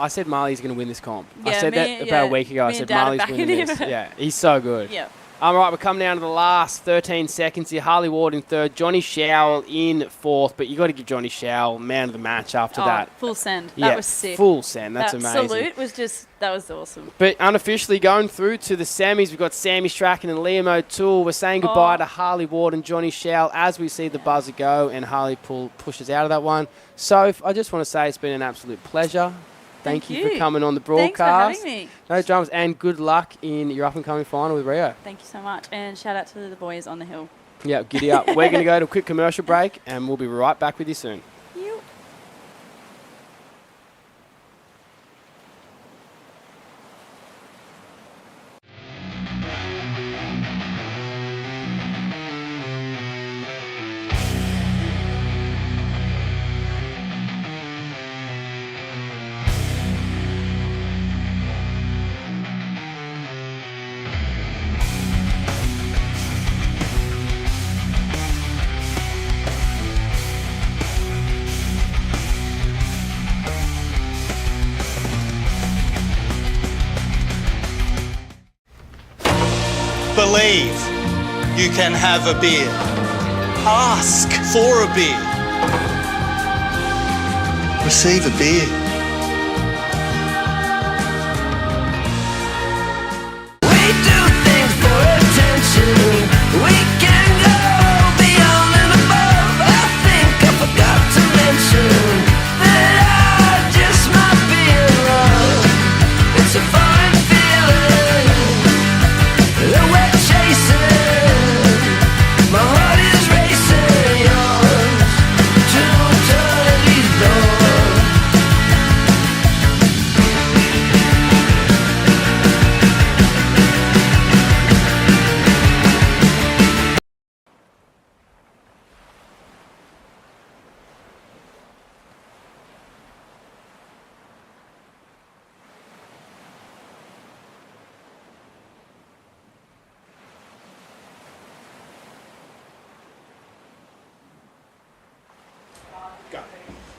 said Marley's going to win this comp. I said that about a week ago. I said Marley's winning this. Yeah, he's so good. Yeah. All right, we're coming down to the last 13 seconds here. Harley Ward in third, Johnny Showell in fourth, but you got to give Johnny Showell man of the match after that. Full send. Yeah, That was sick. full send. That's that amazing. Salute was that was awesome. But unofficially going through to the semis, we've got Sammy Strachan and Liam O'Toole. We're saying goodbye to Harley Ward and Johnny Showell as we see the buzzer go, and Harley pushes out of that one. Soph, I just want to say it's been an absolute pleasure. Thank you for coming on the broadcast. Thanks for having me. No dramas, and good luck in your up-and-coming final with Rio. Thank you so much, and shout out to the boys on the hill. Yeah, giddy up. We're going to go to a quick commercial break, and we'll be right back with you soon. Believe you can have a beer. Ask for a beer. Receive a beer. We do things for attention. We can go beyond and above. I think I forgot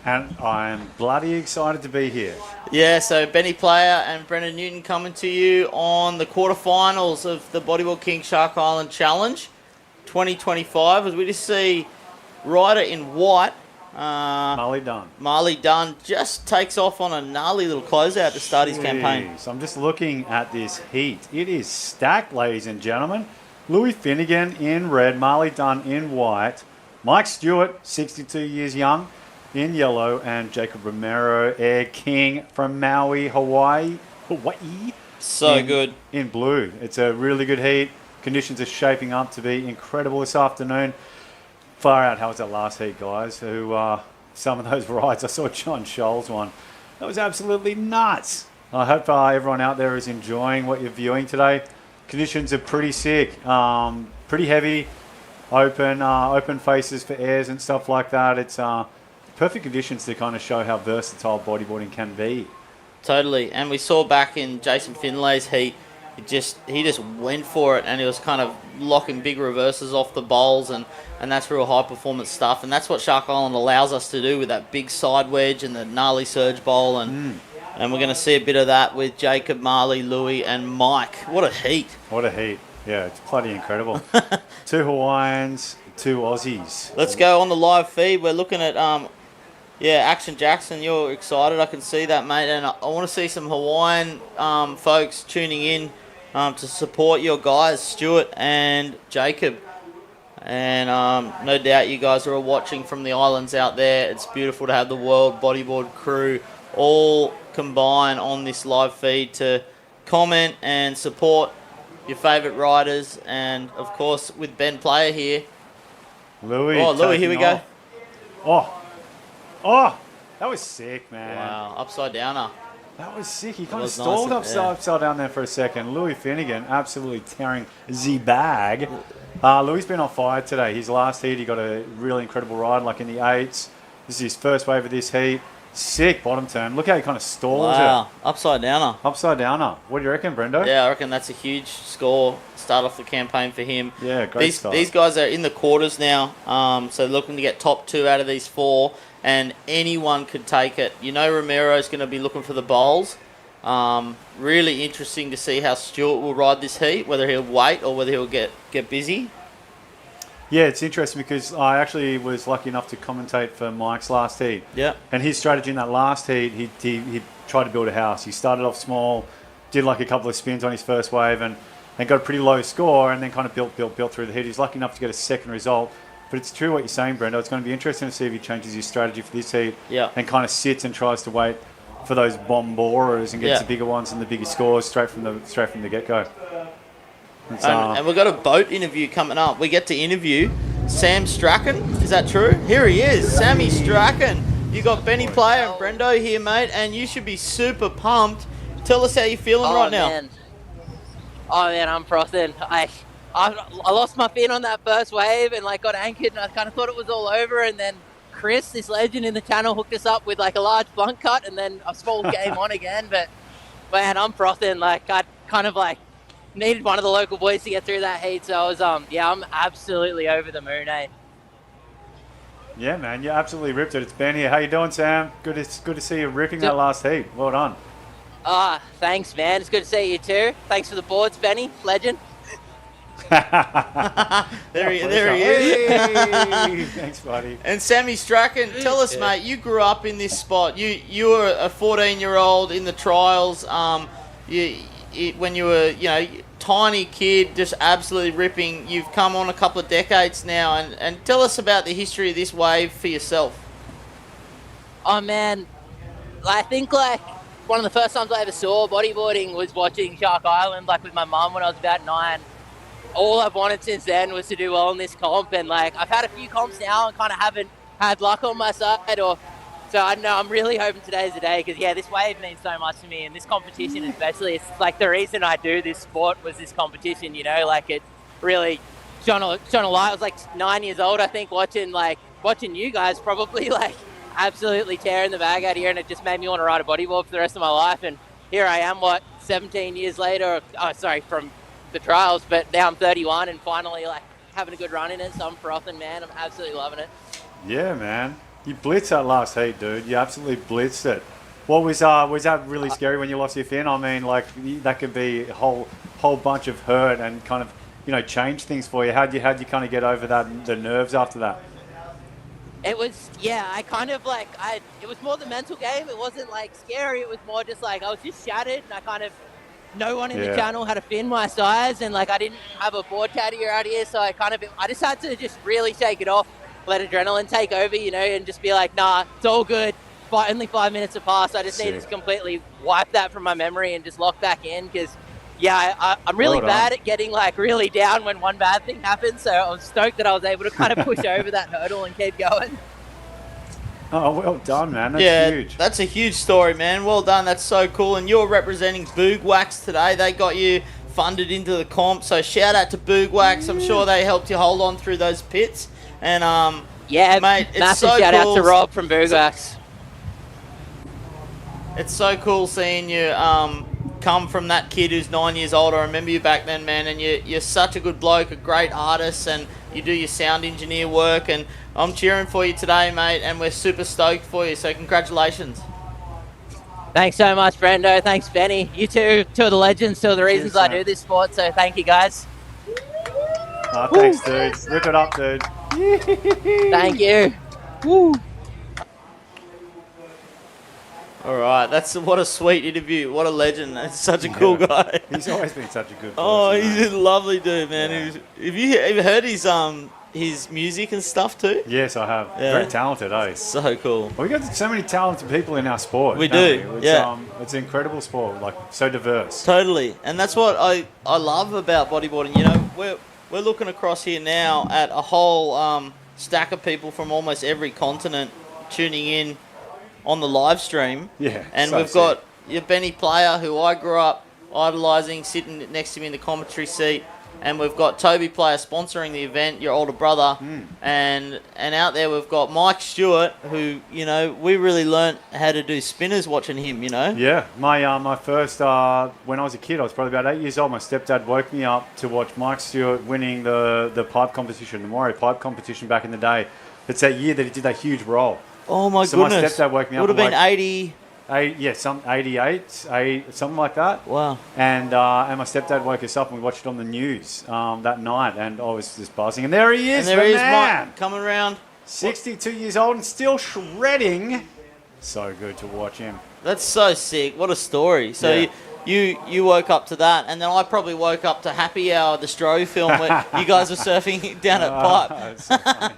and I'm bloody excited to be here. Yeah, so Benny Player and Brendan Newton coming to you on the quarterfinals of the Bodyboard King Shark Island Challenge 2025. As we just see rider in white, Marley Dunn. Marley Dunn just takes off on a gnarly little closeout to start his campaign. So I'm just looking at this heat. It is stacked, ladies and gentlemen. Louis Finnegan in red, Marley Dunn in white, Mike Stewart, 62 years young, in yellow, and Jacob Romero, Air King from Maui, Hawaii. So good. In blue. It's a really good heat. Conditions are shaping up to be incredible this afternoon. Far out, how was that last heat, guys? Some of those rides, I saw John Scholl's one. That was absolutely nuts. I hope everyone out there is enjoying what you're viewing today. Conditions are pretty sick, pretty heavy, open faces for airs and stuff like that. It's perfect conditions to kind of show how versatile bodyboarding can be. Totally, and we saw back in Jason Finlay's heat, he just went for it, and he was kind of locking big reverses off the bowls, and that's real high performance stuff, and that's what Shark Island allows us to do with that big side wedge and the gnarly surge bowl, and we're going to see a bit of that with Jacob, Marley, Louis, and Mike. What a heat! What a heat! Yeah, it's bloody incredible. 2 Hawaiians, 2 Aussies. Let's go on the live feed. We're looking at Action Jackson. You're excited, I can see that, mate, and I want to see some Hawaiian folks tuning in to support your guys, Stuart and Jacob. And no doubt you guys are all watching from the islands out there. It's beautiful to have the World Bodyboard crew all combine on this live feed to comment and support your favourite riders. And, of course, with Ben Player here. Louis, here we go. Oh, that was sick, man. Wow, upside downer. That was sick. He kind of stalled upside down there for a second. Louis Finnegan absolutely tearing the bag. Louis been on fire today. His last heat, he got a really incredible ride, like in the 8s. This is his first wave of this heat. Sick bottom turn. Look how he kind of stalls it. Upside downer. Upside downer. What do you reckon, Brendo? Yeah, I reckon that's a huge score. Start off the campaign for him. Yeah, great start. These guys are in the quarters now, so looking to get top 2 out of these 4, and anyone could take it. You know Romero's going to be looking for the bowls. Really interesting to see how Stewart will ride this heat, whether he'll wait or whether he'll get busy. Yeah, it's interesting because I actually was lucky enough to commentate for Mike's last heat. Yeah. And his strategy in that last heat, he tried to build a house. He started off small, did like a couple of spins on his first wave and got a pretty low score, and then kind of built through the heat. He's lucky enough to get a second result. But it's true what you're saying, Brendo. It's going to be interesting to see if he changes his strategy for this heat and kind of sits and tries to wait for those bomb borers and gets the bigger ones and the bigger scores straight from the get-go. And we've got a boat interview coming up. We get to interview Sam Strachan. Is that true? Here he is, Sammy Strachan. You got Benny Player and Brendo here, mate, and you should be super pumped. Tell us how you're feeling right now. Oh man, I'm frothing. I lost my fin on that first wave and got anchored, and I kind of thought it was all over, and then Chris, this legend in the channel, hooked us up with a large blunt cut, and then I was full game on again. But man, I'm frothing. I kind of needed one of the local boys to get through that heat, so I was I'm absolutely over the moon, eh? Yeah, man, you absolutely ripped it. It's Ben here. How you doing, Sam? Good to see you ripping that last heat. Well done. Thanks, man. It's good to see you too. Thanks for the boards, Benny. Legend. There he is. Hey, thanks, buddy. And Sammy Strachan, tell us, mate, you grew up in this spot. You were a 14-year-old in the trials. When you were, tiny kid, just absolutely ripping. You've come on a couple of decades now, and tell us about the history of this wave for yourself. Oh man, I think one of the first times I ever saw bodyboarding was watching Shark Island, with my mum when I was about 9. All I've wanted since then was to do well in this comp, and I've had a few comps now and kind of haven't had luck on my side, so I don't know. I'm really hoping today's the day, because this wave means so much to me, and this competition especially. It's the reason I do this sport was this competition. It really shone a light. I was 9 years old, I think, watching you guys probably absolutely tearing the bag out here, and it just made me want to ride a bodyboard for the rest of my life. And here I am, 17 years later. From the trials, but now I'm 31 and finally having a good run in it. So I'm frothing, man. I'm absolutely loving it. Yeah, man. You blitzed that last heat, dude. You absolutely blitzed it. What was that really scary when you lost your fin? I mean, like that could be a whole bunch of hurt and kind of, you know, change things for you. How'd you kind of get over that, the nerves after that? It was, yeah, I kind of like, it was more the mental game. It wasn't like scary. It was more just like, I was just shattered and I kind of, no one in the channel had a fin my size and like I didn't have a board caddy out here. So I just had to just really shake it off, let adrenaline take over, you know, and just be like, nah, it's all good. Only 5 minutes have passed. I just need to completely wipe that from my memory and just lock back in because, yeah, I'm really bad at getting like really down when one bad thing happens. So I was stoked that I was able to kind of push over that hurdle and keep going. Oh, well done, man. That's huge. That's a huge story, man. Well done. That's so cool. And you're representing Boogwax today. They got you funded into the comp. So shout out to Boogwax. I'm sure they helped you hold on through those pits. And yeah, mate, it's massive so shout cool. out to Rob from Boogwax. It's so cool seeing you come from that kid who's 9 years old. I remember you back then, man, and you're such a good bloke, a great artist, and you do your sound engineer work, and I'm cheering for you today, mate, and we're super stoked for you, so congratulations. Thanks so much, Brendo. Thanks, Benny. You two of the legends, two of the reasons I do this sport, so thank you, guys. Oh, thanks, dude. Rip it up, dude. Thank you. Woo. All right, what a sweet interview. What a legend. That's such a cool guy. He's always been such a good person. Oh, he's a lovely dude, man. Yeah. Have you heard his music and stuff too? Yes, I have. Yeah. Very talented, eh? So cool. Well, we got so many talented people in our sport. We don't do, we? It's, yeah. It's an incredible sport, like so diverse. Totally, and that's what I love about bodyboarding. You know, we're looking across here now at a whole stack of people from almost every continent tuning in on the live stream. Yeah. And so we've got your Benny Player, who I grew up idolising, sitting next to me in the commentary seat. And we've got Toby Player sponsoring the event, your older brother. And out there we've got Mike Stewart, who, you know, we really learnt how to do spinners watching him, you know? Yeah. My first, when I was a kid, I was probably about 8 years old, my stepdad woke me up to watch Mike Stewart winning the pipe competition, the Warrior pipe competition back in the day. It's that year that he did that huge roll. Oh, my so goodness. My stepdad woke me up. Would have been 80... 88, something like that. Wow. And my stepdad woke us up and we watched it on the news that night, and I was just buzzing. And there he is, and there he is, man. Mike, coming around. 62 years old and still shredding. So good to watch him. That's so sick. What a story. So you woke up to that, and then I probably woke up to Happy Hour, the Stroh film, where you guys were surfing down at Pipe. That's so funny.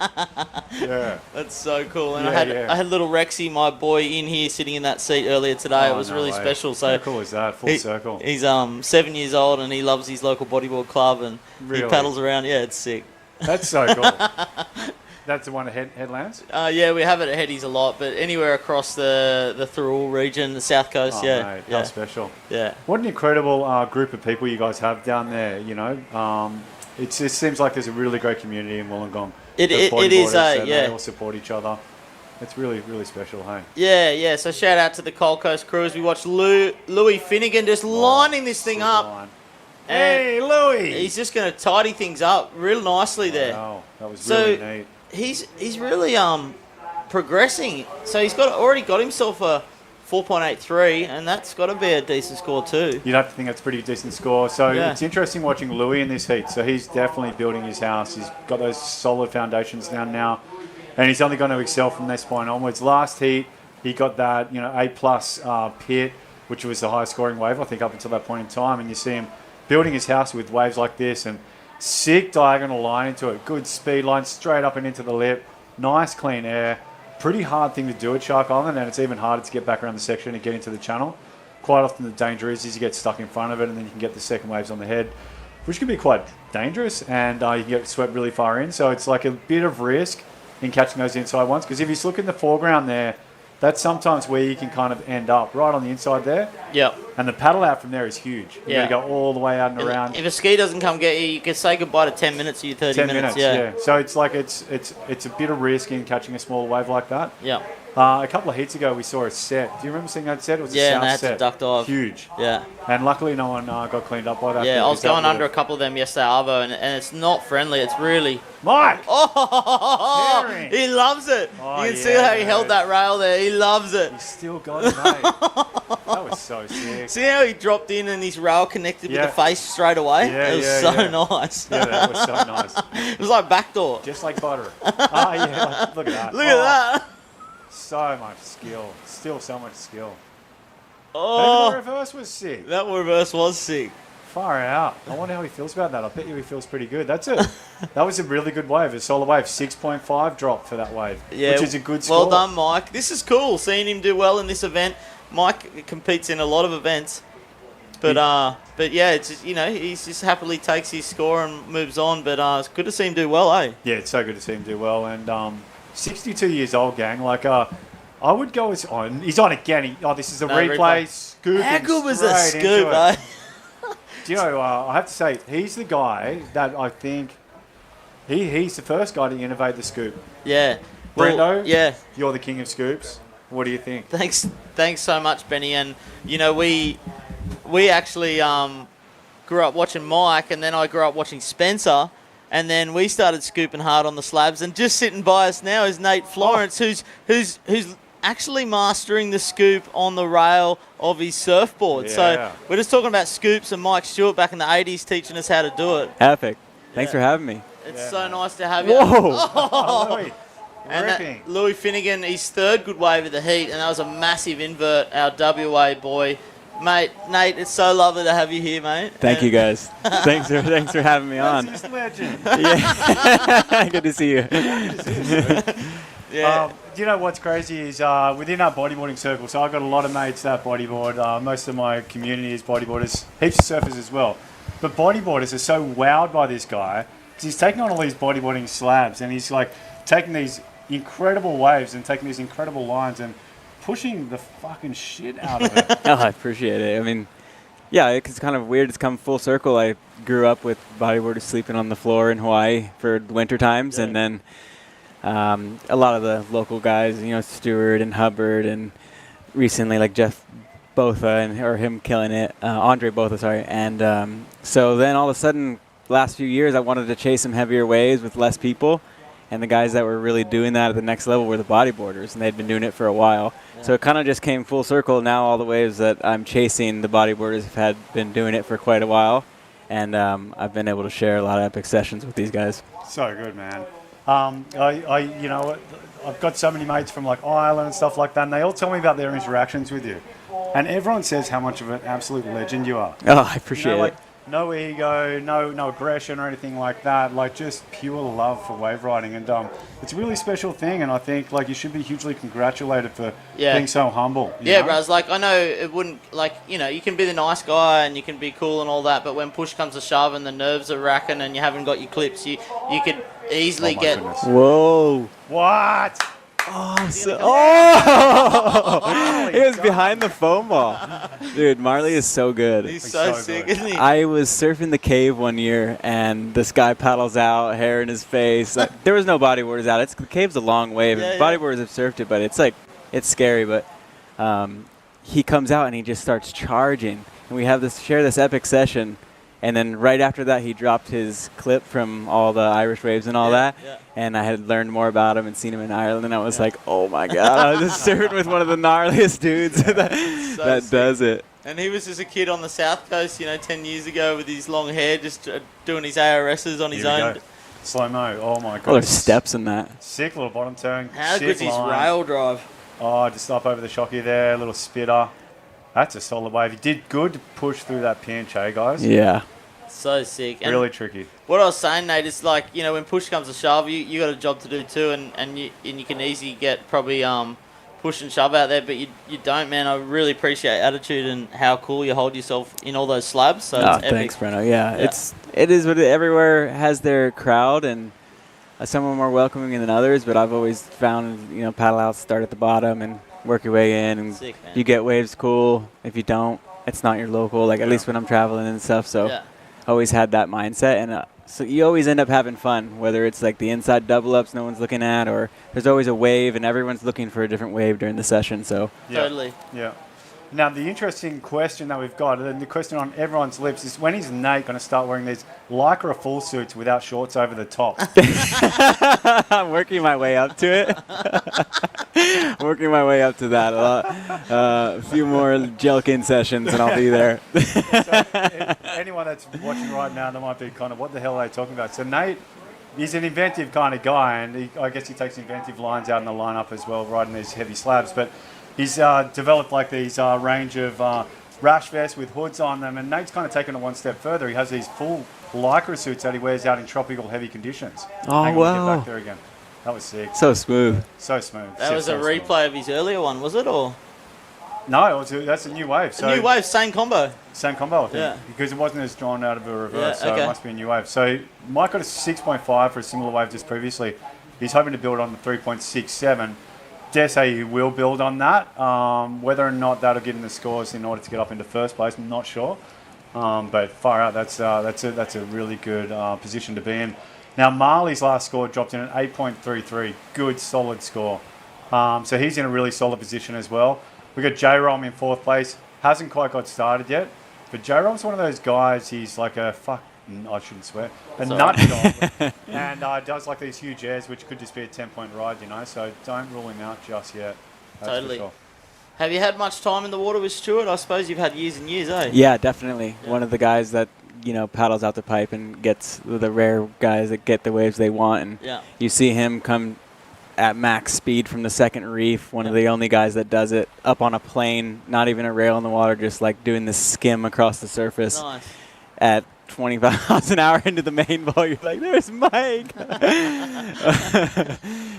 Yeah. That's so cool. And Yeah, I had little Rexy, my boy, in here sitting in that seat earlier today. Oh, it was no really way. special. So how cool is that? Full circle. He's 7 years old and he loves his local bodyboard club and he paddles around. Yeah, it's sick. That's so cool. That's the one at Headlands? Yeah, we have it at Headies a lot, but anywhere across the Thirroul region, the South Coast, Oh, yeah. mate, yeah. how special. Yeah. What an incredible group of people you guys have down there, you know. It seems like there's a really great community in Wollongong. It is, and yeah. They all support each other. It's really, really special, hey? Yeah. So shout out to the Cold Coast crew as we watch Louis Finnegan just lining this thing up. Hey, Louis! He's just going to tidy things up real nicely there. Wow, that was really neat. He's really progressing. So he's already got himself a 4.83, and that's got to be a decent score too. You'd have to think that's a pretty decent score. So Yeah. it's interesting watching Louis in this heat. So he's definitely building his house. He's got those solid foundations down now, and he's only going to excel from this point onwards. Last heat, he got that A+ pit, which was the highest scoring wave I think up until that point in time. And you see him building his house with waves like this and sick diagonal line into it. Good speed line straight up and into the lip. Nice clean air. Pretty hard thing to do at Shark Island, and it's even harder to get back around the section and get into the channel. Quite often the danger is you get stuck in front of it and then you can get the second waves on the head, which can be quite dangerous, and you can get swept really far in. So it's like a bit of risk in catching those inside ones, because if you look in the foreground there, that's sometimes where you can kind of end up, right on the inside there. Yep. And the paddle out from there is huge. You Yeah. got to go all the way out and around. If a ski doesn't come get you, you can say goodbye to 10 minutes of your 30 10 minutes. minutes, yeah. So it's like it's a bit of risk in catching a small wave like that. Yeah. A couple of heats ago, we saw a set. Do you remember seeing that set? It was a Yeah, south and they had set. to duck dive. Huge. Yeah. And luckily, no one got cleaned up by that. Yeah, I was because that going under a would've- couple of them yesterday, Arvo, and it's not friendly. It's really... Mike! Oh, Tearing. he loves it. Oh, you can see yeah, how he held that rail there. He loves it. He's still got it, mate. That was so sick. See how he dropped in and his rail connected Yeah. with the face straight away? Yeah, it was yeah, so yeah. nice. Yeah, that was so nice. It was like backdoor. Just like butter. Ah, yeah, like, look at that. Look at that. So much skill. Still so much skill. Oh, Even the reverse was sick. that reverse was sick. Far out. I wonder how he feels about that. I bet you he feels pretty good. That was a really good wave. A solar wave. 6.5 drop for that wave, Yeah, which is a good score. Well done, Mike. This is cool, seeing him do well in this event. Mike competes in a lot of events. But yeah, it's just, he just happily takes his score and moves on. But it's good to see him do well, eh? Yeah, it's so good to see him do well. And 62 years old, gang. Like, I would go as on. He's on again. This is a replay. Scoop. How good was that straight scoop, into eh? it. Do you know? I have to say, he's the guy that I think he's the first guy to innovate the scoop. Yeah. Brendo. Yeah. You're the king of scoops. What do you think? Thanks so much, Benny. And we actually grew up watching Mike, and then I grew up watching Spencer, and then we started scooping hard on the slabs. And just sitting by us now is Nate Florence, who's actually mastering the scoop on the rail of his surfboard. Yeah. So we're just talking about scoops and Mike Stewart back in the 80s teaching us how to do it. Epic. Thanks for having me. It's so nice to have you. Whoa. Oh. Louis. And Ripping. Louis Finnegan, his third good wave of the heat, and that was a massive invert, our WA boy. Mate, Nate, it's so lovely to have you here, mate. Thank you guys. thanks for having me on. That's just legend. Yeah. Good to see you. Yeah. Do you know what's crazy is within our bodyboarding circle, so I've got a lot of mates that bodyboard. Most of my community is bodyboarders, heaps of surfers as well. But bodyboarders are so wowed by this guy because he's taking on all these bodyboarding slabs and he's like taking these incredible waves and taking these incredible lines and pushing the fucking shit out of it. Oh, I appreciate it. I mean, yeah, it's kind of weird. It's come full circle. I grew up with bodyboarders sleeping on the floor in Hawaii for winter times, and then a lot of the local guys, Stewart and Hubbard, and recently like Jeff Botha or him killing it, Andre Botha, sorry. And so then all of a sudden, last few years, I wanted to chase some heavier waves with less people. And the guys that were really doing that at the next level were the bodyboarders, and they'd been doing it for a while. Yeah. So it kind of just came full circle. Now all the waves that I'm chasing, the bodyboarders have been doing it for quite a while. And I've been able to share a lot of epic sessions with these guys. So good, man. I've got so many mates from like Ireland and stuff like that, and they all tell me about their interactions with you. And everyone says how much of an absolute legend you are. Oh, I appreciate it. No ego, no aggression or anything like that. Like just pure love for wave riding, and it's a really special thing. And I think like you should be hugely congratulated for being so humble. you know? Bro. It's like I know it wouldn't you can be the nice guy and you can be cool and all that, but when push comes to shove and the nerves are racking and you haven't got your clips, you could easily get. Goodness. Whoa! What? Oh, it was behind the foam ball. Dude, Marley is so good. He's so sick, isn't he? I was surfing the cave one year, and this guy paddles out, hair in his face. Like, there was no bodyboarders out. The cave's a long wave. Yeah, Bodyboarders have surfed it, but it's scary. But he comes out, and he just starts charging. And we have share this epic session. And then right after that, he dropped his clip from all the Irish waves and all that. Yeah. And I had learned more about him and seen him in Ireland. And I was like, oh, my God. I was just surfing with one of the gnarliest dudes that does it. And he was just a kid on the South Coast, 10 years ago with his long hair, just doing his ARSs on his own. Slow-mo. Oh, my God. Oh, there's steps in that. Sick little bottom turn. How good's his rail drive? Oh, just up over the shocky there, a little spitter. That's a solid wave. He did good to push through that pinch, eh, guys? Yeah. So sick. And really tricky. What I was saying, Nate, is like, when push comes to shove, you got a job to do too, and you can easily get probably push and shove out there, but you don't, man. I really appreciate attitude and how cool you hold yourself in all those slabs. So it's thanks, epic. Breno. Yeah, it is what everywhere has their crowd, and some are more welcoming than others, but I've always found, paddle outs start at the bottom and work your way in, and sick, man. You get waves cool. If you don't, it's not your local, at least when I'm traveling and stuff, so always had that mindset, and So you always end up having fun, whether it's like the inside double ups no one's looking at, or there's always a wave and everyone's looking for a different wave during the session. So Totally. Yeah. Now, the interesting question that we've got, and the question on everyone's lips, is when is Nate going to start wearing these Lycra full suits without shorts over the top? I'm working my way up to it. Working my way up to that. A few more Jelkin sessions and I'll be there. So, anyone that's watching right now, that might be kind of, what the hell are they talking about? So Nate, he's an inventive kind of guy, and I guess he takes inventive lines out in the lineup as well, riding these heavy slabs. But he's developed like these range of rash vests with hoods on them, and Nate's kind of taken it one step further. He has these full Lycra suits that he wears out in tropical heavy conditions. Oh, Hang on, wow. Get back there again. That was sick. So smooth. So smooth. That was a replay of his earlier one, was it? Or No, that's a new wave. So a new wave, same combo. Same combo, I think. Yeah. Because it wasn't as drawn out of a reverse, Yeah, so okay. it must be a new wave. So Mike got a 6.5 for a similar wave just previously. He's hoping to build on the 3.67. Dare say he will build on that. Whether or not that'll get in the scores in order to get up into first place, I'm not sure. But far out, that's a really good position to be in. Now Marley's last score dropped in at 8.33, good solid score. So he's in a really solid position as well. We got J-Rom in fourth place. Hasn't quite got started yet, but J-Rom's one of those guys. He's like a I shouldn't swear. A nut job, and does like these huge airs, which could just be a 10-point ride, you know. So don't rule him out just yet. That's Totally. For sure. Have you had much time in the water with Stewart? I suppose you've had years and years, eh? Yeah, definitely. One of the guys that, you know, paddles out the pipe and gets the rare guys that get the waves they want. And Yeah. you see him come at max speed from the second reef, one of the only guys that does it up on a plane, not even a rail in the water, just like doing this skim across the surface Nice. at 25 miles an hour into the main ball. You're like, there's Mike.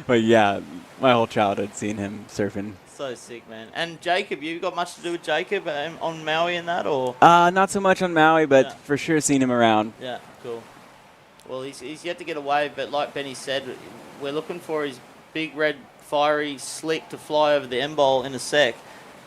But yeah, my whole childhood seeing him surfing. So sick, man. And Jacob, you got much to do with Jacob on Maui and that, or? Not so much on Maui, but for sure seen him around. Yeah, cool. Well, he's yet to get a wave, but like Benny said, we're looking for his big red fiery slick to fly over the end bowl in a sec.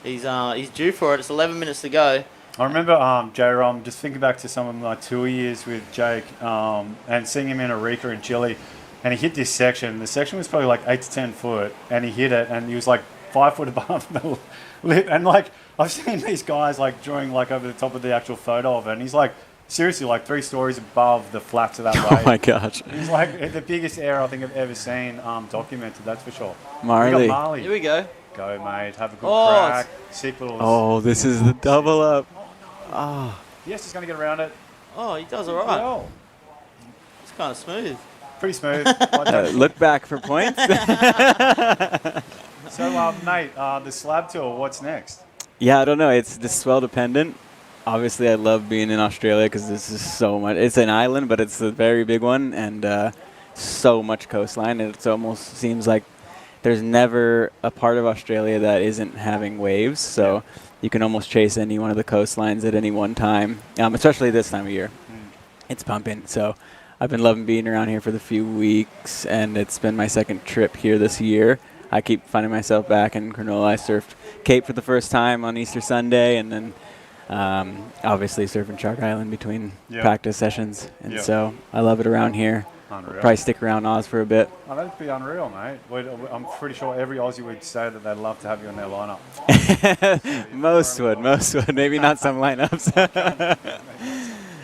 He's due for it. It's 11 minutes to go. I remember J-Rom, just thinking back to some of my tour years with Jake and seeing him in Arica in Chile, and he hit this section. The section was probably like 8 to 10 foot, and he hit it, and he was like 5 foot above the lip. And like, I've seen these guys like drawing like over the top of the actual photo of it, and he's like, seriously, like 3 stories above the flats of that wave. Oh my gosh. He's like the biggest air I think I've ever seen documented, that's for sure. Marley. We got Marley. Here we go. Go, mate. Have a good Oh, crack. Sick little... Oh, this is the double up. Oh. Yes, he's going to get around it. Oh, he does all right. Well. It's kind of smooth. Pretty smooth. Look back for points. So, mate, the slab tour, what's next? Yeah, I don't know. It's just swell dependent. Obviously, I love being in Australia because this is so much. It's an island, but it's a very big one, and so much coastline. It almost seems like there's never a part of Australia that isn't having waves. So you can almost chase any one of the coastlines at any one time, especially this time of year. It's pumping. So I've been loving being around here for the few weeks, and it's been my second trip here this year. I keep finding myself back in Cronulla. I surfed Cape for the first time on Easter Sunday, and then obviously surfing Shark Island between practice sessions. And so I love it around here. Unreal. Probably stick around Oz for a bit. Oh, that'd be unreal, mate. I'm pretty sure every Aussie would say that they'd love to have you in their lineup. Most would. Maybe not some lineups.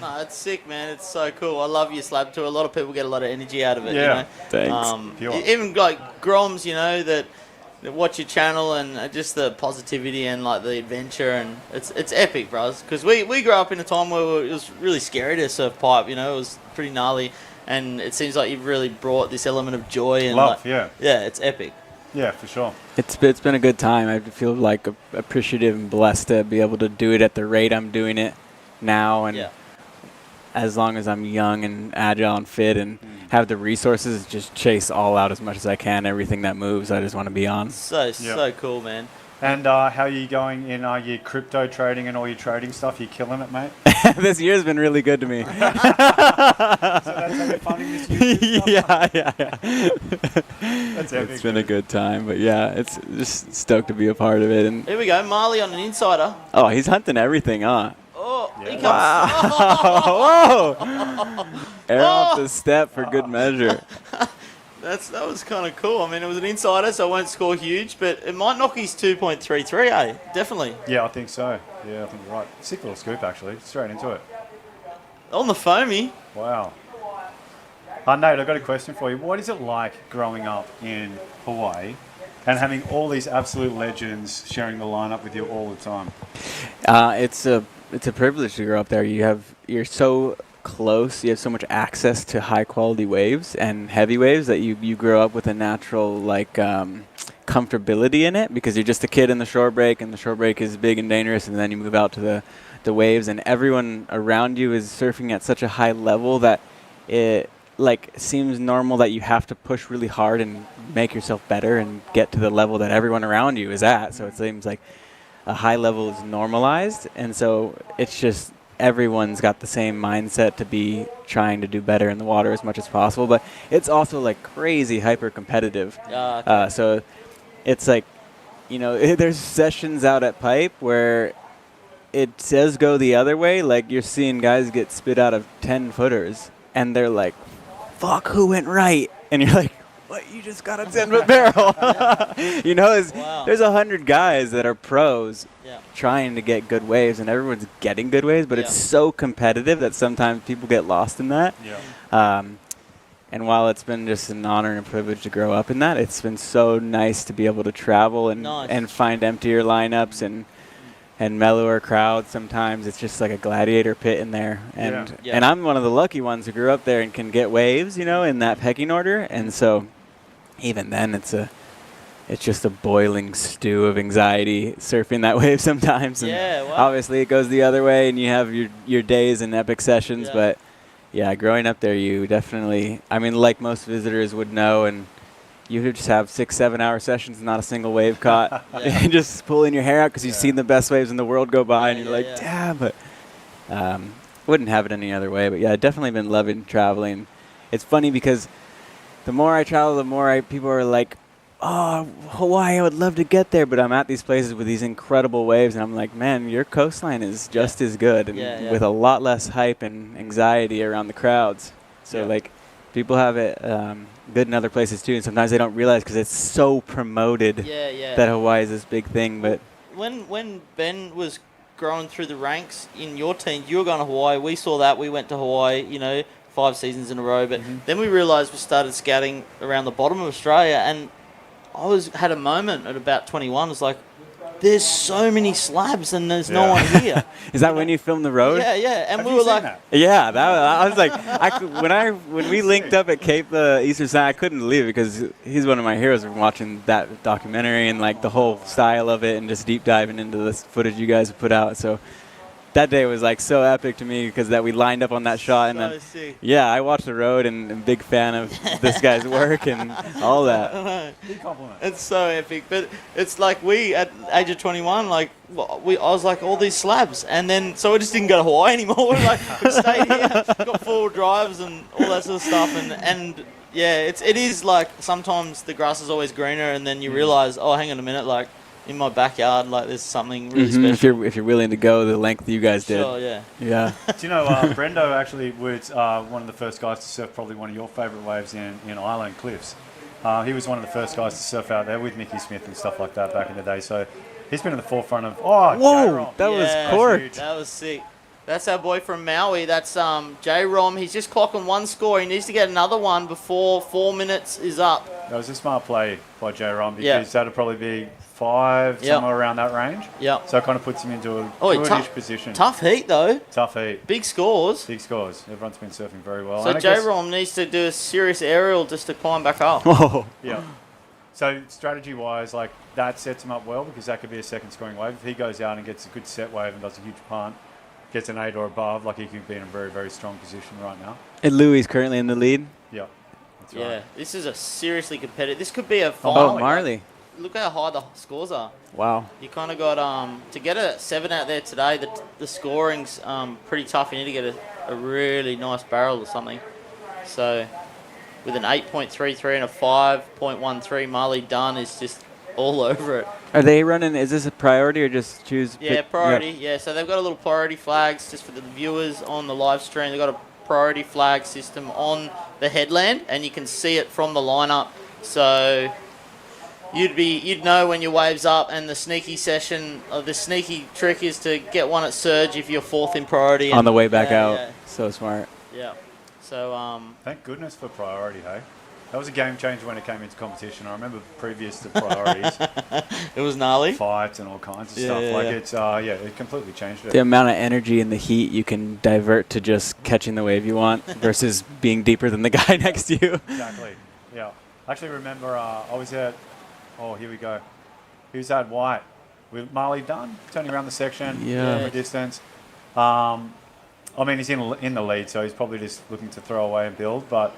No, it's sick, man. It's so cool. I love your slab tour. A lot of people get a lot of energy out of it. Yeah. You know? Thanks. Pure. Even like Groms, you know, that watch your channel and just the positivity and like the adventure, and it's epic, bros. Because we grew up in a time where it was really scary to surf pipe. You know, it was pretty gnarly, and it seems like you've really brought this element of joy and love. Like, it's epic. Yeah, for sure. It's been a good time. I feel like appreciative and blessed to be able to do it at the rate I'm doing it now, and as long as I'm young and agile and fit and have the resources, just chase all out as much as I can. Everything that moves, I just want to be on. So cool, man. And how are you going in your crypto trading and all your trading stuff? You killing it, mate? This year's been really good to me. So that's how you're funding this YouTube stuff? Yeah. That's epic. It's been a good time, but yeah, it's just stoked to be a part of it. And Here we go, Marley on an insider. oh, he's hunting everything, huh? Oh, He comes. Wow. Air off the step for good measure. That was kind of cool. I mean, it was an insider, so I won't score huge, but it might knock his 2.33, eh? Definitely. Yeah, I think so. Yeah, I think you're right. Sick little scoop, actually. Straight into it. On the foamy. Wow. Nate, I've got a question for you. What is it like growing up in Hawaii and having all these absolute legends sharing the lineup with you all the time? It's a privilege to grow up there. You're so close. You have so much access to high quality waves and heavy waves that you grow up with a natural comfortability in it, because you're just a kid in the short break, and the short break is big and dangerous, and then you move out to the waves, and everyone around you is surfing at such a high level that it seems normal that you have to push really hard and make yourself better and get to the level that everyone around you is at. So it seems like a high level is normalized, and so it's just everyone's got the same mindset to be trying to do better in the water as much as possible, but it's also like crazy hyper competitive. So it's like, there's sessions out at Pipe where it says go the other way. Like, you're seeing guys get spit out of 10 footers and they're like, fuck, who went right? And you're like, what, you just got a 10-foot barrel. There's 100 guys that are pros trying to get good waves, and everyone's getting good waves, but it's so competitive that sometimes people get lost in that. And while it's been just an honor and a privilege to grow up in that, it's been so nice to be able to travel and find emptier lineups and mellower crowds. Sometimes it's just like a gladiator pit in there, and I'm one of the lucky ones who grew up there and can get waves, in that pecking order. And so even then it's just a boiling stew of anxiety surfing that wave sometimes. And obviously it goes the other way and you have your days and epic sessions, but growing up there, you definitely, like most visitors would know, and you would just have 6-7 hour sessions and not a single wave caught. And just pulling your hair out because you've seen the best waves in the world go by, and you're like, damn, but wouldn't have it any other way. But I've definitely been loving traveling. It's funny because the more I travel, the more people are like, oh, Hawaii, I would love to get there, but I'm at these places with these incredible waves, and I'm like, man, your coastline is just as good, and with a lot less hype and anxiety around the crowds. So people have it good in other places too, and sometimes they don't realize because it's so promoted that Hawaii is this big thing. But when Ben was growing through the ranks in your team, you were going to Hawaii. We saw that. We went to Hawaii, 5 seasons in a row. But then we realised we started scouting around the bottom of Australia, and I had a moment at about 21. It's like, there's so many slabs and there's no one here. Is that when you filmed the road? Yeah. And we were like, I was like, when we linked up at Cape Eastern Side, I couldn't believe it because he's one of my heroes from watching that documentary and the whole style of it and just deep diving into this footage you guys have put out. So that day was so epic to me because that we lined up on that shot, and then sick. I watched the road and I'm a big fan of this guy's work and all that. Big compliment. It's so epic, but it's like we at age of 21, I was like all these slabs, and then so we just didn't go to Hawaii anymore. We stayed here, got 4 drives and all that sort of stuff, and it is like sometimes the grass is always greener, and then you realise, oh, hang on a minute, in my backyard, there's something really special. If you're willing to go the length you guys did. Sure, yeah. Yeah. Do you know, Brendo actually was one of the first guys to surf probably one of your favourite waves in Island Cliffs. He was one of the first guys to surf out there with Mickey Smith and stuff like that back in the day. So he's been in the forefront of, whoa, that was corked. That was sick. That's our boy from Maui. That's J-Rom. He's just clocking 1 score. He needs to get another one before 4 minutes is up. That was a smart play by J-Rom because that'd probably be 5, somewhere around that range. Yep. So it kind of puts him into a good-ish position. Tough heat, though. Tough heat. Big scores. Everyone's been surfing very well. So J-Rom needs to do a serious aerial just to climb back up. Oh. Yeah. So strategy-wise, that sets him up well because that could be a second scoring wave. If he goes out and gets a good set wave and does a huge punt, gets an 8 or above, he could be in a very, very strong position right now. And Louis currently in the lead. Yeah. That's right. Yeah, this is a seriously competitive. This could be a final. Oh, Marley. Look how high the scores are. Wow. You kind of got to get a 7 out there today. The scoring's pretty tough. You need to get a really nice barrel or something. So with an 8.33 and a 5.13, Marley Dunn is just all over it. Are they running? Is this a priority or just choose? Yeah, priority. Yeah, so they've got a little priority flags just for the viewers on the live stream. They've got a priority flag system on the headland, and you can see it from the lineup. So you'd know when your wave's up, and the sneaky session, or the sneaky trick is to get one at surge if you're fourth in priority. On the way back out. Yeah. So smart. Yeah. So thank goodness for priority, hey. That was a game changer when it came into competition. I remember previous to priorities. It was gnarly. Fights and all kinds of Yeah, stuff. yeah, Like yeah. it's it completely changed it. The amount of energy and the heat you can divert to just catching the wave you want versus being deeper than the guy next to you. Exactly. Yeah. I actually remember I was at, here we go. Who's that white? With Marley Dunn turning around the section Yeah. from a distance. I mean, he's in the lead, so he's probably just looking to throw away and build. But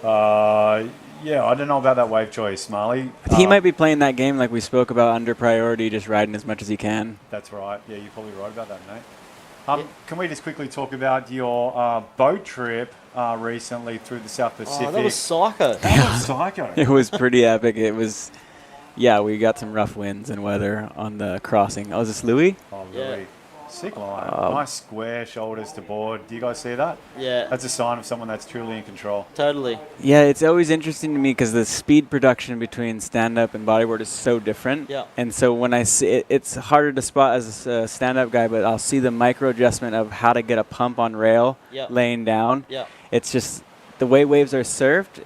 I don't know about that wave choice, Marley. He might be playing that game like we spoke about under priority, just riding as much as he can. That's right. Yeah, you're probably right about that, mate. Can we just quickly talk about your boat trip recently through the South Pacific? Oh, that was psycho. That was psycho. It was pretty epic. It was, we got some rough winds and weather on the crossing. Oh, is this Louis? Oh, Louis. Sick line. Nice square shoulders to board. Do you guys see that? Yeah. That's a sign of someone that's truly in control. Totally. Yeah, it's always interesting to me because the speed production between stand-up and bodyboard is so different. Yeah. And so when I see it, it's harder to spot as a stand-up guy, but I'll see the micro adjustment of how to get a pump on rail laying down. Yeah. It's just the way waves are surfed.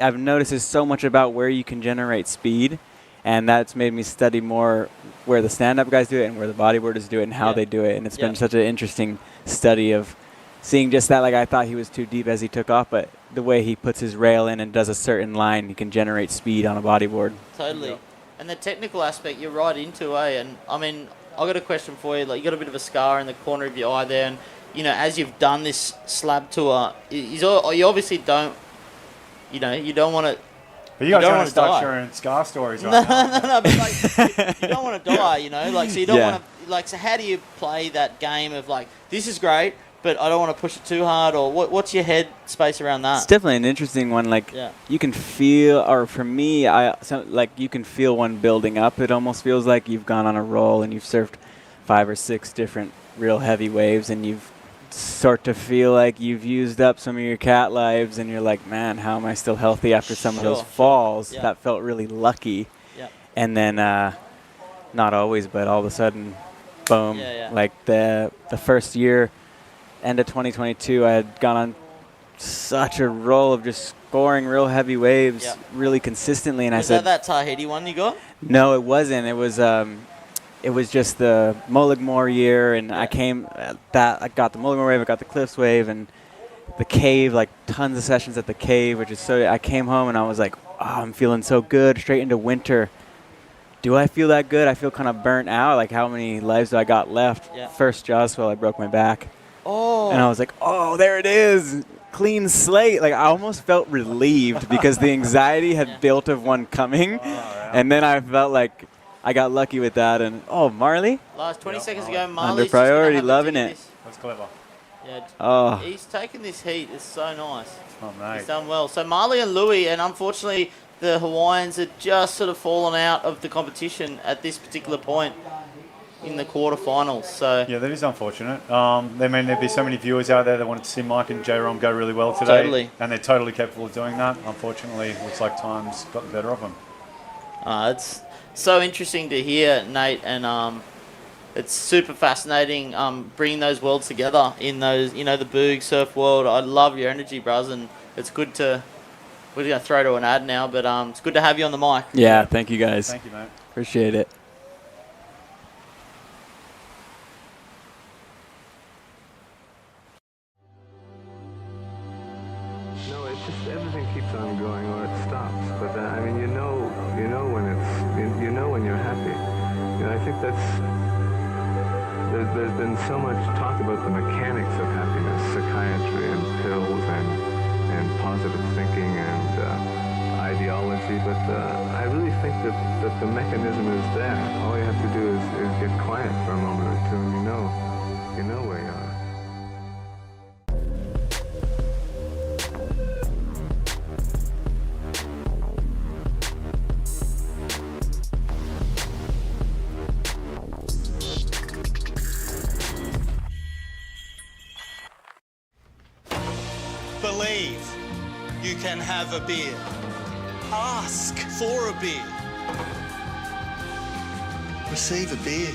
I've noticed is so much about where you can generate speed. And that's made me study more where the stand-up guys do it and where the bodyboarders do it and how they do it. And it's been such an interesting study of seeing just that. Like I thought he was too deep as he took off, but the way he puts his rail in and does a certain line, he can generate speed on a bodyboard. Totally. Yeah. And the technical aspect, you're right into, And I mean, I've got a question for you. Like, you got a bit of a scar in the corner of your eye there, and as you've done this slab tour, you obviously don't, you don't want to. But you guys trying to start sharing scar stories right now. No, but like, you don't want to die, so you don't want to, so how do you play that game of this is great, but I don't want to push it too hard, or what's your head space around that? It's definitely an interesting one. You can feel, or for me, you can feel one building up. It almost feels like you've gone on a roll and you've surfed 5 or 6 different real heavy waves, and you've start to feel like you've used up some of your cat lives, and you're like, man, how am I still healthy after some of those falls? That felt really lucky. And then not always, but all of a sudden, boom. Like the first year, end of 2022, I had gone on such a roll of just scoring real heavy waves really consistently, and Was that Tahiti one you got? No, it wasn't. It was just the Mulligmore year, and I got the Mulligmore wave, I got the Cliffs wave, and the cave, tons of sessions at the cave, which is so. I came home and I was like, I'm feeling so good. Straight into winter. Do I feel that good? I feel kind of burnt out. Like, how many lives do I got left? First jaw swell, I broke my back. Oh. And I was like, there it is. Clean slate. Like, I almost felt relieved because the anxiety had built of one coming, and then I felt like I got lucky with that, and Marley? Last 20 seconds ago, Marley's under priority, loving it. That's clever. Yeah, he's taken this heat. It's so nice. Oh, mate. He's done well. So Marley and Louis, and unfortunately, the Hawaiians had just sort of fallen out of the competition at this particular point in the quarterfinals. So yeah, that is unfortunate. There'd be so many viewers out there that wanted to see Mike and J-Rom go really well today. Totally. And they're totally capable of doing that. Unfortunately, it looks like time's got the better of them. It's so interesting to hear, Nate, and it's super fascinating bringing those worlds together in those, the Boog surf world. I love your energy, bros, and it's good to. We're going to throw to an ad now, but it's good to have you on the mic. Yeah, thank you guys. Thank you, mate. Appreciate it. No, it's just everything keeps on going or it stops. But I mean, you know when you're happy. I think there's been so much talk about the mechanics of happiness, psychiatry and pills and positive thinking and ideology. But I really think that the mechanism is there. All you have to do is get quiet for a moment or two, and you know where you are. Believe you can have a beer. Ask for a beer. Receive a beer.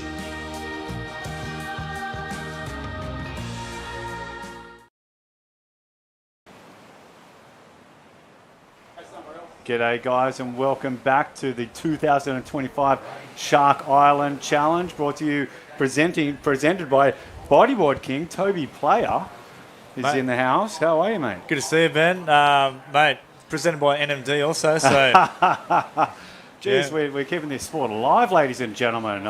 G'day guys and welcome back to the 2025 Shark Island Challenge presented by Bodyboard King. Toby Player is Mate. in the house. How are you, mate? Good to see you, Ben. Mate, presented by NMD also. So, Jeez, we're keeping this sport alive, ladies and gentlemen.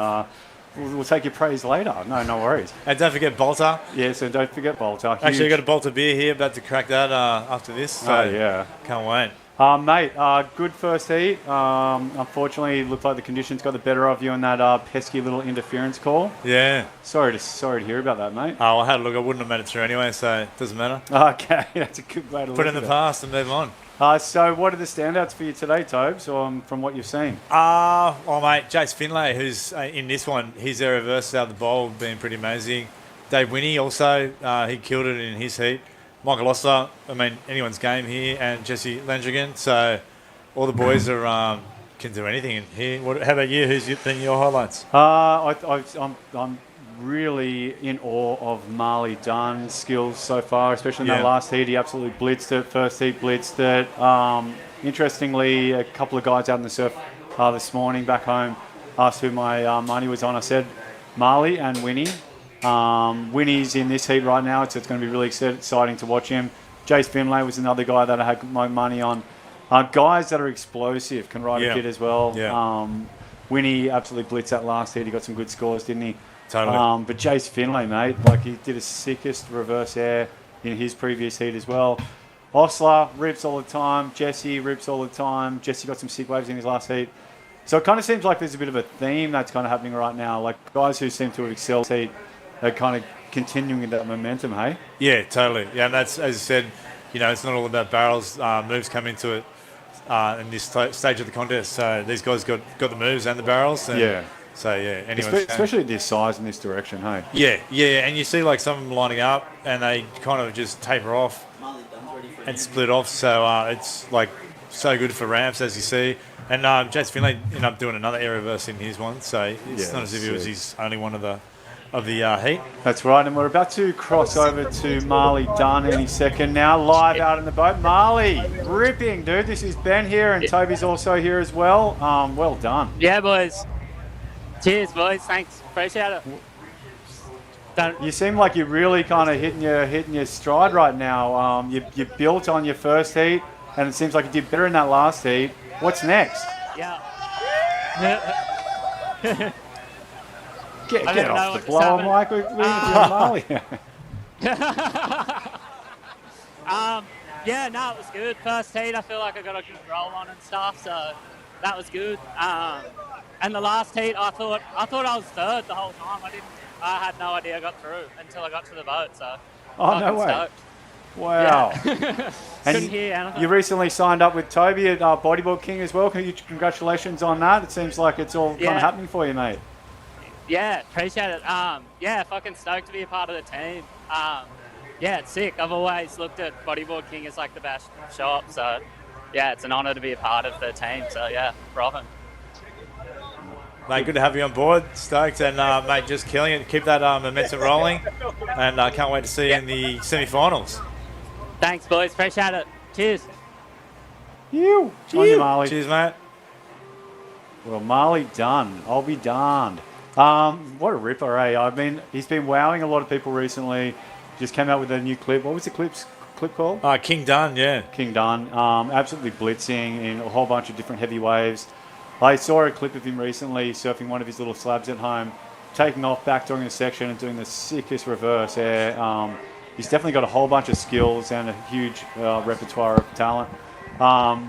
We'll take your praise later. No worries. And don't forget Bolter. Yes, and don't forget Bolter. Actually, I got a Bolter beer here, about to crack that after this. So Oh, yeah. Can't wait. Mate, good first heat. Unfortunately, it looked like the conditions got the better of you in that pesky little interference call. Yeah. Sorry to hear about that, mate. Oh, I had a look. I wouldn't have made it through anyway, so it doesn't matter. Okay, that's a good way to Put look it in the at past and move on. So what are the standouts for you today, Tobes, from what you've seen? Well, mate, Jace Finlay, who's in this one, his air reverse out of the bowl, been pretty amazing. Dave Winnie also, he killed it in his heat. Michael Oster, I mean, anyone's game here, and Jesse Landrigan. So all the boys are can do anything in here. How about you? Who's been your highlights? I'm really in awe of Marley Dunn's skills so far, especially in that last heat. He absolutely blitzed it. First heat blitzed it. Interestingly, a couple of guys out in the surf this morning back home asked who my money was on. I said Marley and Winnie. Winnie's in this heat right now, so it's going to be really exciting to watch him. Jace Finlay was another guy that I had my money on. Guys that are explosive, can ride a bit as well. Yeah. Winnie absolutely blitzed that last heat. He got some good scores, didn't he? Totally. But Jace Finlay, mate, like he did a sickest reverse air in his previous heat as well. Osler rips all the time. Jesse rips all the time. Jesse got some sick waves in his last heat. So it kind of seems like there's a bit of a theme that's kind of happening right now. Like guys who seem to have excelled heat are kind of continuing that momentum, hey? Yeah, totally. Yeah, and that's, as you said, it's not all about barrels. Moves come into it in this stage of the contest. So these guys got the moves and the barrels. And yeah. So, yeah, especially at this size in this direction, hey? Yeah, and you see like some of them lining up and they kind of just taper off and split off. So it's like so good for ramps, as you see. And Jace Finlay ended up doing another air reverse in his one. So it's not as if it was his only one of the heat. That's right, and we're about to cross over to Marley Dunn any second now, live out in the boat. Marley, ripping, dude. This is Ben here, and Toby's also here as well. Well done. Yeah, boys. Cheers, boys. Thanks. Appreciate it. You seem like you're really kind of hitting your stride right now. You built on your first heat, and it seems like you did better in that last heat. What's next? Yeah. Get off the blower, Mike. We're Marley. Yeah, no, it was good. First heat, I feel like I got a good roll on and stuff, so that was good. And the last heat, I thought I was third the whole time. I had no idea I got through until I got to the boat. So. Oh, no way. Stoked. Wow. Yeah. Couldn't hear anything. You recently signed up with Toby at Bodyboard King as well. Congratulations on that. It seems like it's all kind of happening for you, mate. Yeah, appreciate it. Yeah, fucking stoked to be a part of the team. Yeah, it's sick. I've always looked at Bodyboard King as like the best shop. So, yeah, it's an honour to be a part of the team. So, yeah, rocking. Mate, good to have you on board. Stoked. And, mate, just killing it. Keep that momentum rolling. And I can't wait to see you in the semi-finals. Thanks, boys. Appreciate it. Cheers. On you, Marley. Cheers, mate. Well, Marley Dunn. I'll be darned. What a ripper, eh? I mean, he's been wowing a lot of people recently. Just came out with a new clip. What was the clip called? King Dunn, yeah. King Dunn. Absolutely blitzing in a whole bunch of different heavy waves. I saw a clip of him recently surfing one of his little slabs at home, taking off, backdooring the section and doing the sickest reverse air. He's definitely got a whole bunch of skills and a huge repertoire of talent.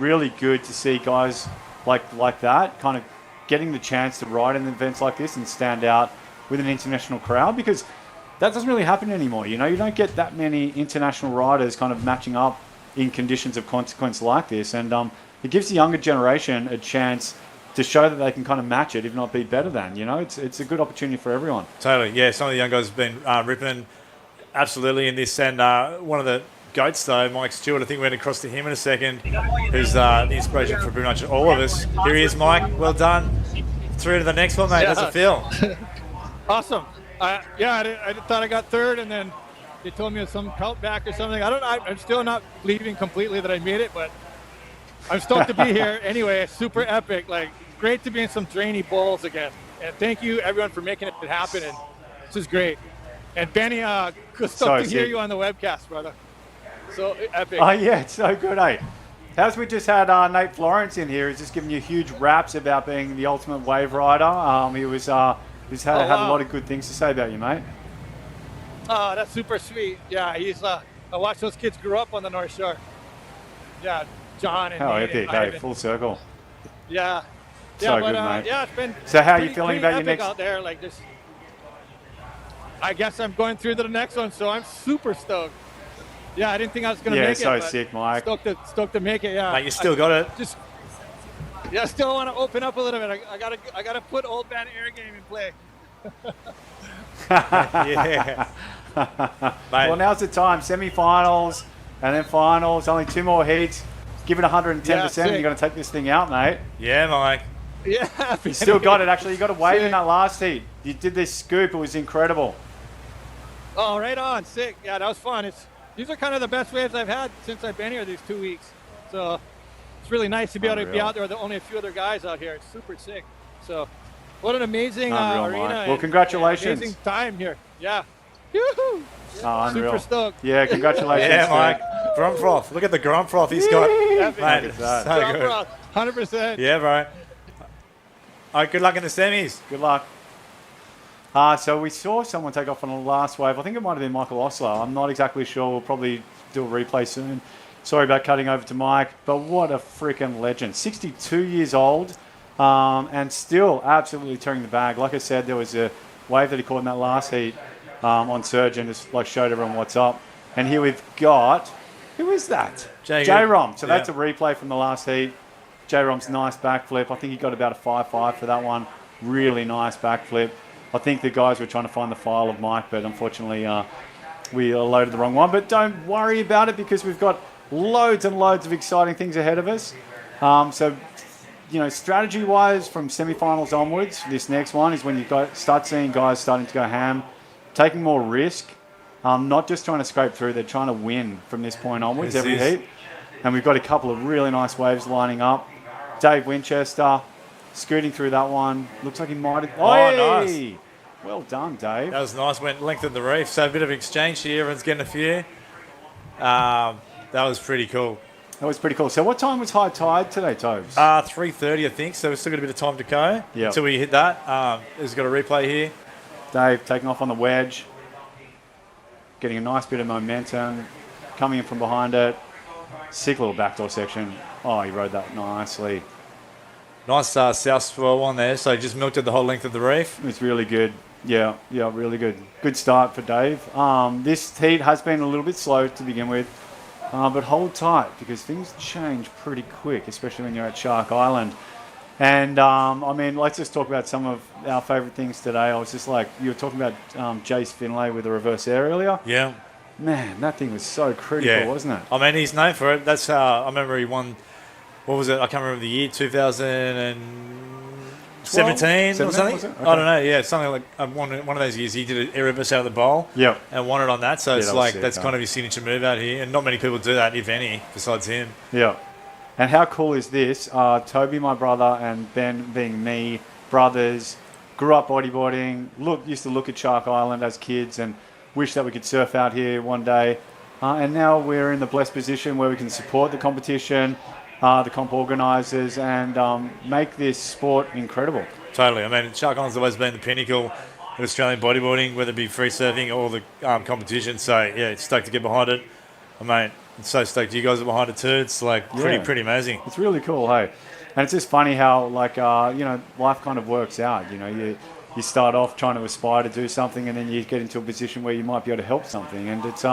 Really good to see guys like that kind of getting the chance to ride in events like this and stand out with an international crowd, because that doesn't really happen anymore. You don't get that many international riders kind of matching up in conditions of consequence like this, and it gives the younger generation a chance to show that they can kind of match it, if not be better than. It's a good opportunity for everyone. Totally, yeah. Some of the young guys have been ripping absolutely in this, and one of the goats, though, Mike Stewart. I think we're going to cross to him in a second, who's the inspiration for pretty much all of us. Here he is, Mike. Well done. Through to the next one, mate. How's it feel? Awesome. I thought I got third, and then they told me some count back or something. I'm still not believing completely that I made it, but I'm stoked to be here. Anyway, it's super epic. Like, great to be in some drainy bowls again. And thank you, everyone, for making it happen. And this is great. And Benny, stoked to hear you on the webcast, brother. So epic. Oh, yeah, it's so good, eh? As we just had Nate Florence in here, he's just giving you huge raps about being the ultimate wave rider. He's had a lot of good things to say about you, mate. Oh, that's super sweet. Yeah, I watched those kids grow up on the North Shore. Yeah, John and How Nate epic, and hey, Ivan. full circle. Yeah. So Yeah, but good, mate. yeah, it's been So how are you feeling about your epic next... out there? Like this. I guess I'm going through to the next one, so I'm super stoked. Yeah, I didn't think I was going to make it. Yeah, but so sick, Mike. Stoked to make it. Yeah. Mate, you still got it. I still want to open up a little bit. I gotta put old man air game in play. Yeah. Well, now's the time. Semi-finals and then finals. Only 2 more heats. Give it 110%. Yeah, You're going to take this thing out, mate. Yeah, Mike. Yeah. You still got it, actually. You got a wave in that last heat. You did this scoop. It was incredible. Oh, right on. Sick. Yeah, that was fun. These are kind of the best waves I've had since I've been here these 2 weeks. So it's really nice to be able to be Unreal. out there with only a few other guys out here. It's super sick. So what an amazing Unreal, arena. Mike. Well, and congratulations. amazing time here. Yeah. Yoo-hoo. Oh, unreal. Super stoked. Yeah, congratulations. Yeah, Mike. Grumfroth. Look at the Grumfroth he's got. Mate, Epic. so good. 100%. Yeah, bro. All right, good luck in the semis. Good luck. So we saw someone take off on the last wave. I think it might have been Michael Osler. I'm not exactly sure. We'll probably do a replay soon. Sorry about cutting over to Mike, but what a freaking legend. 62 years old and still absolutely tearing the bag. Like I said, there was a wave that he caught in that last heat on Surge and just like showed everyone what's up. And here we've got, who is that? J-Rom. So that's a replay from the last heat. J-Rom's nice backflip. I think he got about a 5.5 for that one. Really nice backflip. I think the guys were trying to find the file of Mike, but unfortunately we loaded the wrong one. But don't worry about it because we've got loads and loads of exciting things ahead of us. So, strategy-wise, from semi-finals onwards, this next one is when you start seeing guys starting to go ham, taking more risk, not just trying to scrape through, they're trying to win from this point onwards every heat. And we've got a couple of really nice waves lining up. Dave Winchester scooting through that one. Looks like he might have... Nice. Well done, Dave. That was nice. Went length of the reef. So a bit of exchange here. Everyone's getting a few. That was pretty cool. That was pretty cool. So what time was high tide today, Tobes? 3:30, I think. So we've still got a bit of time to go until we hit that. He's got a replay here. Dave taking off on the wedge. Getting a nice bit of momentum. Coming in from behind it. Sick little backdoor section. Oh, he rode that nicely. Nice south swirl on there. So just milked it the whole length of the reef. It's really good. Yeah, really good. Good start for Dave. This heat has been a little bit slow to begin with, but hold tight because things change pretty quick, especially when you're at Shark Island. And, let's just talk about some of our favourite things today. I was just like, you were talking about Jace Finlay with the reverse air earlier. Yeah. Man, that thing was so critical, wasn't it? I mean, he's known for it. That's how I remember he won. What was it? I can't remember the year. 2017 or something. Was it? Okay. I don't know. Yeah, something like one of those years. He did an air reverse out of the bowl. Yeah. And won it on that. So it's that like sick, that's kind of his signature move out here, and not many people do that, if any, besides him. Yeah. And how cool is this? Toby, my brother, and Ben being me, brothers, grew up bodyboarding, used to look at Shark Island as kids and wish that we could surf out here one day. And now we're in the blessed position where we can support the competition, the comp organisers, and make this sport incredible. Totally. I mean, Shark Island's always been the pinnacle of Australian bodyboarding, whether it be free surfing or the competition. So, yeah, stoked to get behind it. I mean, I'm so stoked you guys are behind it too. It's pretty amazing. It's really cool, hey. And it's just funny how, life kind of works out. You start off trying to aspire to do something, and then you get into a position where you might be able to help something. And it's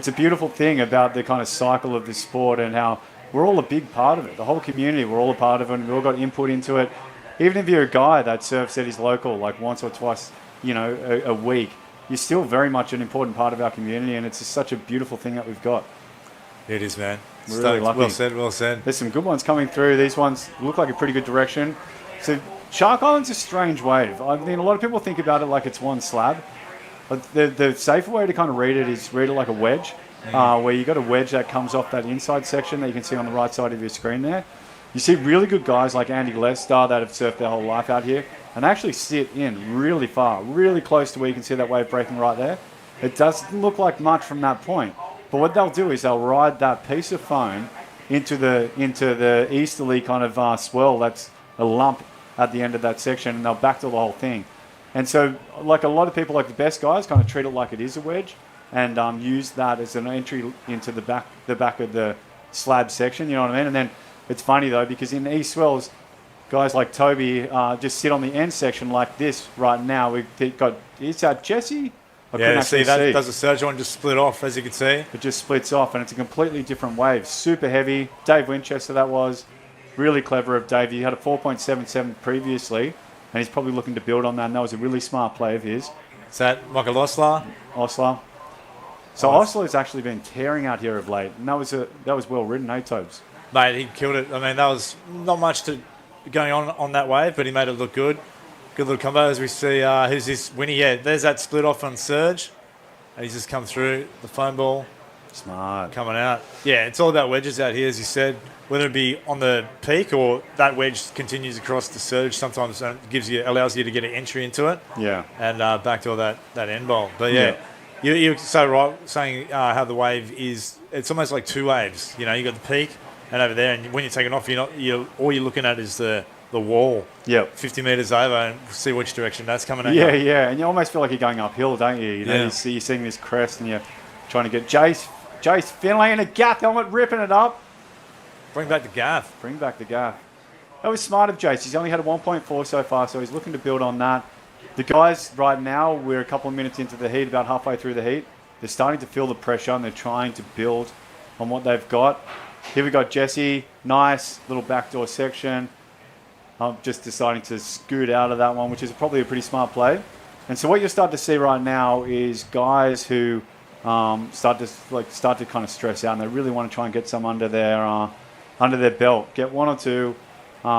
a beautiful thing about the kind of cycle of this sport and how we're all a big part of it. The whole community, we're all a part of it, and we've all got input into it. Even if you're a guy that surfs at his local, like once or twice, a week, you're still very much an important part of our community, and it's just such a beautiful thing that we've got. It is, man. Really Stoked. lucky. Well said, well said. There's some good ones coming through. These ones look like a pretty good direction. So Shark Island's a strange wave. I mean, a lot of people think about it like it's one slab. But the safer way to kind of read it is read it like a wedge, where you got a wedge that comes off that inside section that you can see on the right side of your screen there. You see really good guys like Andy Lester that have surfed their whole life out here and actually sit in really far, really close to where you can see that wave breaking right there. It doesn't look like much from that point. But what they'll do is they'll ride that piece of foam into the easterly kind of swell that's a lump at the end of that section, and they'll backtail the whole thing. And so, like a lot of people, like the best guys, kind of treat it like it is a wedge, and use that as an entry into the back of the slab section. You know what I mean? And then it's funny though, because in the east swells, guys like Toby just sit on the end section like this right now. We've got, is that Jesse? Yeah, see, that does a surge one just split off, as you can see. It just splits off, and it's a completely different wave. Super heavy. Dave Winchester, that was. Really clever of Dave. He had a 4.77 previously, and he's probably looking to build on that, and that was a really smart play of his. Is that Michael Osler? Osler. So Osler's actually been tearing out here of late, and that was well ridden, eh, Tobes? Mate, he killed it. I mean, that was not much going on that wave, but he made it look good. Good little combo as we see. Who's this? Winnie, yeah. There's that split off on Surge. And he's just come through the foam ball. Smart. Coming out. Yeah, it's all about wedges out here, as you said. Whether it be on the peak or that wedge continues across the Surge, sometimes it allows you to get an entry into it. Yeah. And back to all that end bowl. But yeah, you're so right saying how the wave is. It's almost like two waves. You know, you got the peak and over there, and when you're taking off, all you're looking at is the wall. Yep. 50 metres over and see which direction that's coming at. Yeah. And you almost feel like you're going uphill, don't you? You know, you're seeing this crest and you're trying to get Jace Finlay in a gaff helmet, ripping it up. Bring back the gaff. That was smart of Jace. He's only had a 1.4 so far, so he's looking to build on that. The guys right now, we're a couple of minutes into the heat, about halfway through the heat. They're starting to feel the pressure and they're trying to build on what they've got. Here we got Jesse. Nice little backdoor section. I'm just deciding to scoot out of that one, which is probably a pretty smart play. And so what you'll start to see right now is guys who start to kind of stress out, and they really want to try and get some under their belt, get one or two,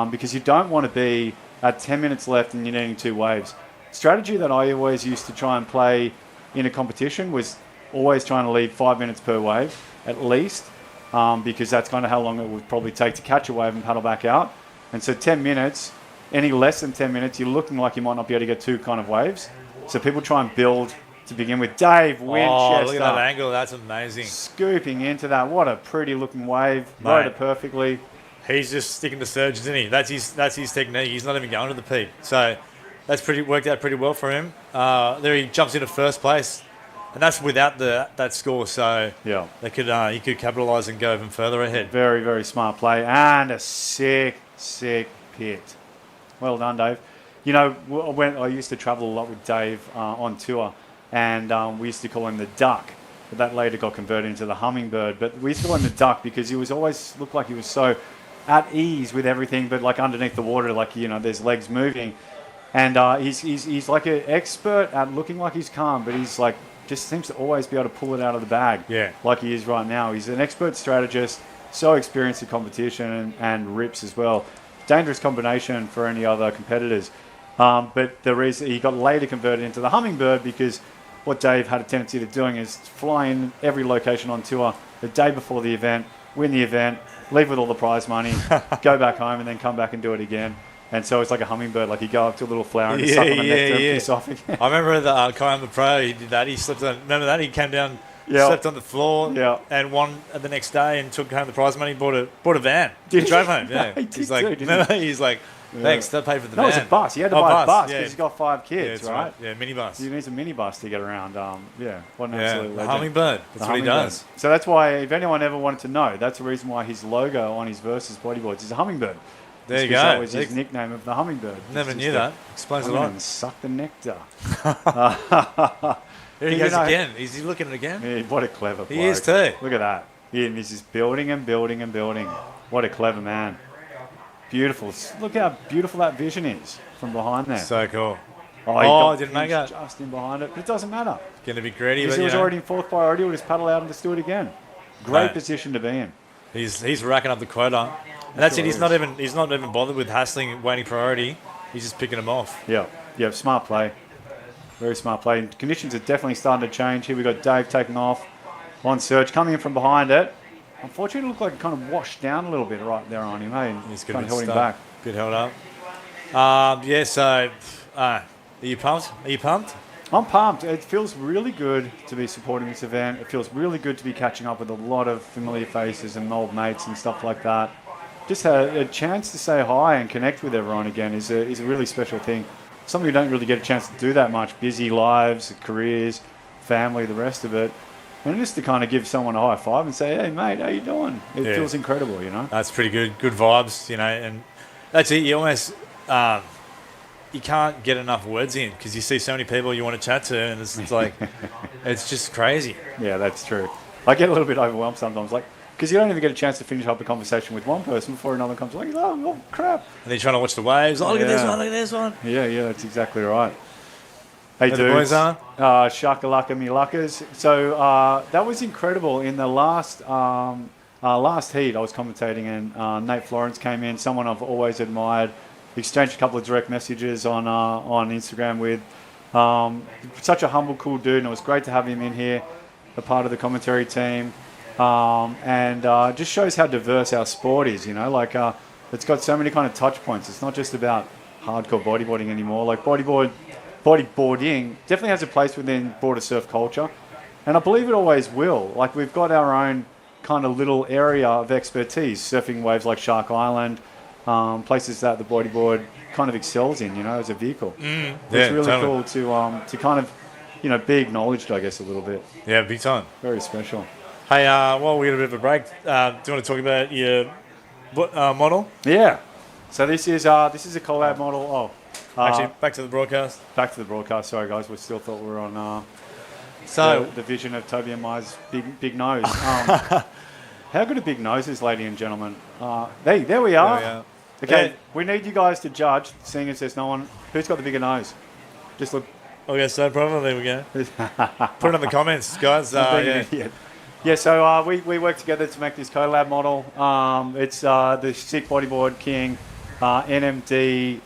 because you don't want to be at 10 minutes left and you're needing two waves. Strategy that I always used to try and play in a competition was always trying to leave 5 minutes per wave at least, because that's kind of how long it would probably take to catch a wave and paddle back out. And so 10 minutes, any less than 10 minutes, you're looking like you might not be able to get two kind of waves. So people try and build to begin with. Dave Winchester. Oh, look at that angle. That's amazing. Scooping into that. What a pretty looking wave. Rode it perfectly. He's just sticking to surge, isn't he? That's his technique. He's not even going to the peak. So that's worked out pretty well for him. There he jumps into first place. And that's without that score. So yeah, he could capitalise and go even further ahead. Very, very smart play. And a sick pit. Well done, Dave. You know, I used to travel a lot with Dave on tour, and we used to call him the Duck, but that later got converted into the Hummingbird. But we used to call him the Duck because he was always looked like he was so at ease with everything, but like underneath the water, like, you know, there's legs moving. And he's like an expert at looking like he's calm, but he's like, just seems to always be able to pull it out of the bag. Yeah. Like he is right now. He's an expert strategist, so experienced in competition and rips as well. Dangerous combination for any other competitors. But the reason he got later converted into the Hummingbird, because what Dave had a tendency to doing is fly in every location on tour the day before the event, win the event, leave with all the prize money, go back home, and then come back and do it again. And so it's like a hummingbird, like you go up to a little flower and suck on the nectar and piss off again. I remember the Kayama Pro, he did that. He slipped on, remember that? He came down, slept on the floor, and won the next day and took home the prize money, bought a van. He drove home, He's like, he's like, thanks, that paid for the van. No, it was a bus. He had to buy a bus because he's got 5 kids, right? Yeah, minibus. He needs a minibus to get around. What an absolute legend. Hummingbird. That's what he does. So that's why, if anyone ever wanted to know, that's the reason why his logo on his Versus bodyboards is a hummingbird. There you go. That was his nickname of the hummingbird. Never knew that. Explains a lot. Suck the nectar. Here he goes again. Is he looking at it again? Yeah, what a clever bloke. He is too. Look at that. And he's just building and building and building. What a clever man. Beautiful. Look how beautiful that vision is from behind there. So cool. Oh, didn't make it. Just in behind it. But it doesn't matter. Going to be greedy. Because he was already in 4th priority. We'll just paddle out and just do it again. Great Right. position to be in. He's racking up the quota, and that's it. He's not even bothered with hassling, waiting priority. He's just picking them off. Yeah, smart play. Very smart play. And conditions are definitely starting to change. Here we got Dave taking off on Surge, coming in from behind it. Unfortunately, it looked like it kind of washed down a little bit right there on him. Hey, He's kind of good held him stuff. back. Good held up. So are you pumped? Are you pumped? I'm pumped. It feels really good to be supporting this event. It feels really good to be catching up with a lot of familiar faces and old mates and stuff like that. Just a chance to say hi and connect with everyone again is a really special thing. Something we don't really get a chance to do that much. Busy lives, careers, family, the rest of it. And just to kind of give someone a high five and say, hey, mate, how you doing? It feels incredible, you know? That's pretty good. Good vibes, you know. And that's it. You almost... you can't get enough words in because you see so many people you want to chat to, and it's like, it's just crazy. Yeah, that's true. I get a little bit overwhelmed sometimes, like, because you don't even get a chance to finish up a conversation with one person before another comes like, oh crap. And then you're trying to watch the waves. Oh, look at this one, look at this one. Yeah, that's exactly right. Hey, How dudes. the boys are? Shakalaka me luckers. So that was incredible. In the last heat, I was commentating, and Nate Florence came in, someone I've always admired. Exchanged a couple of direct messages on Instagram with. Such a humble, cool dude, and it was great to have him in here, a part of the commentary team. And just shows how diverse our sport is, you know, like it's got so many kind of touch points. It's not just about hardcore bodyboarding anymore. Like bodyboarding definitely has a place within broader surf culture, and I believe it always will. Like we've got our own kind of little area of expertise, surfing waves like Shark Island, places that the bodyboard kind of excels in, you know, as a vehicle. It's really cool to kind of, you know, be acknowledged, I guess, a little bit. Yeah, big time. Very special. Hey, well, we got a bit of a break. Do you want to talk about your model? Yeah. So this is a collab model. Actually, back to the broadcast. Back to the broadcast. Sorry, guys. We still thought we were on the vision of Toby and Mai's big nose. How good a big nose is, ladies and gentlemen. There we are. Okay, we need you guys to judge, seeing as there's no one. Who's got the bigger nose? Just look. Okay, so problem. There we go. Put it in the comments, guys. Yeah, so we worked together to make this collab model. It's the Sick Bodyboard King NMD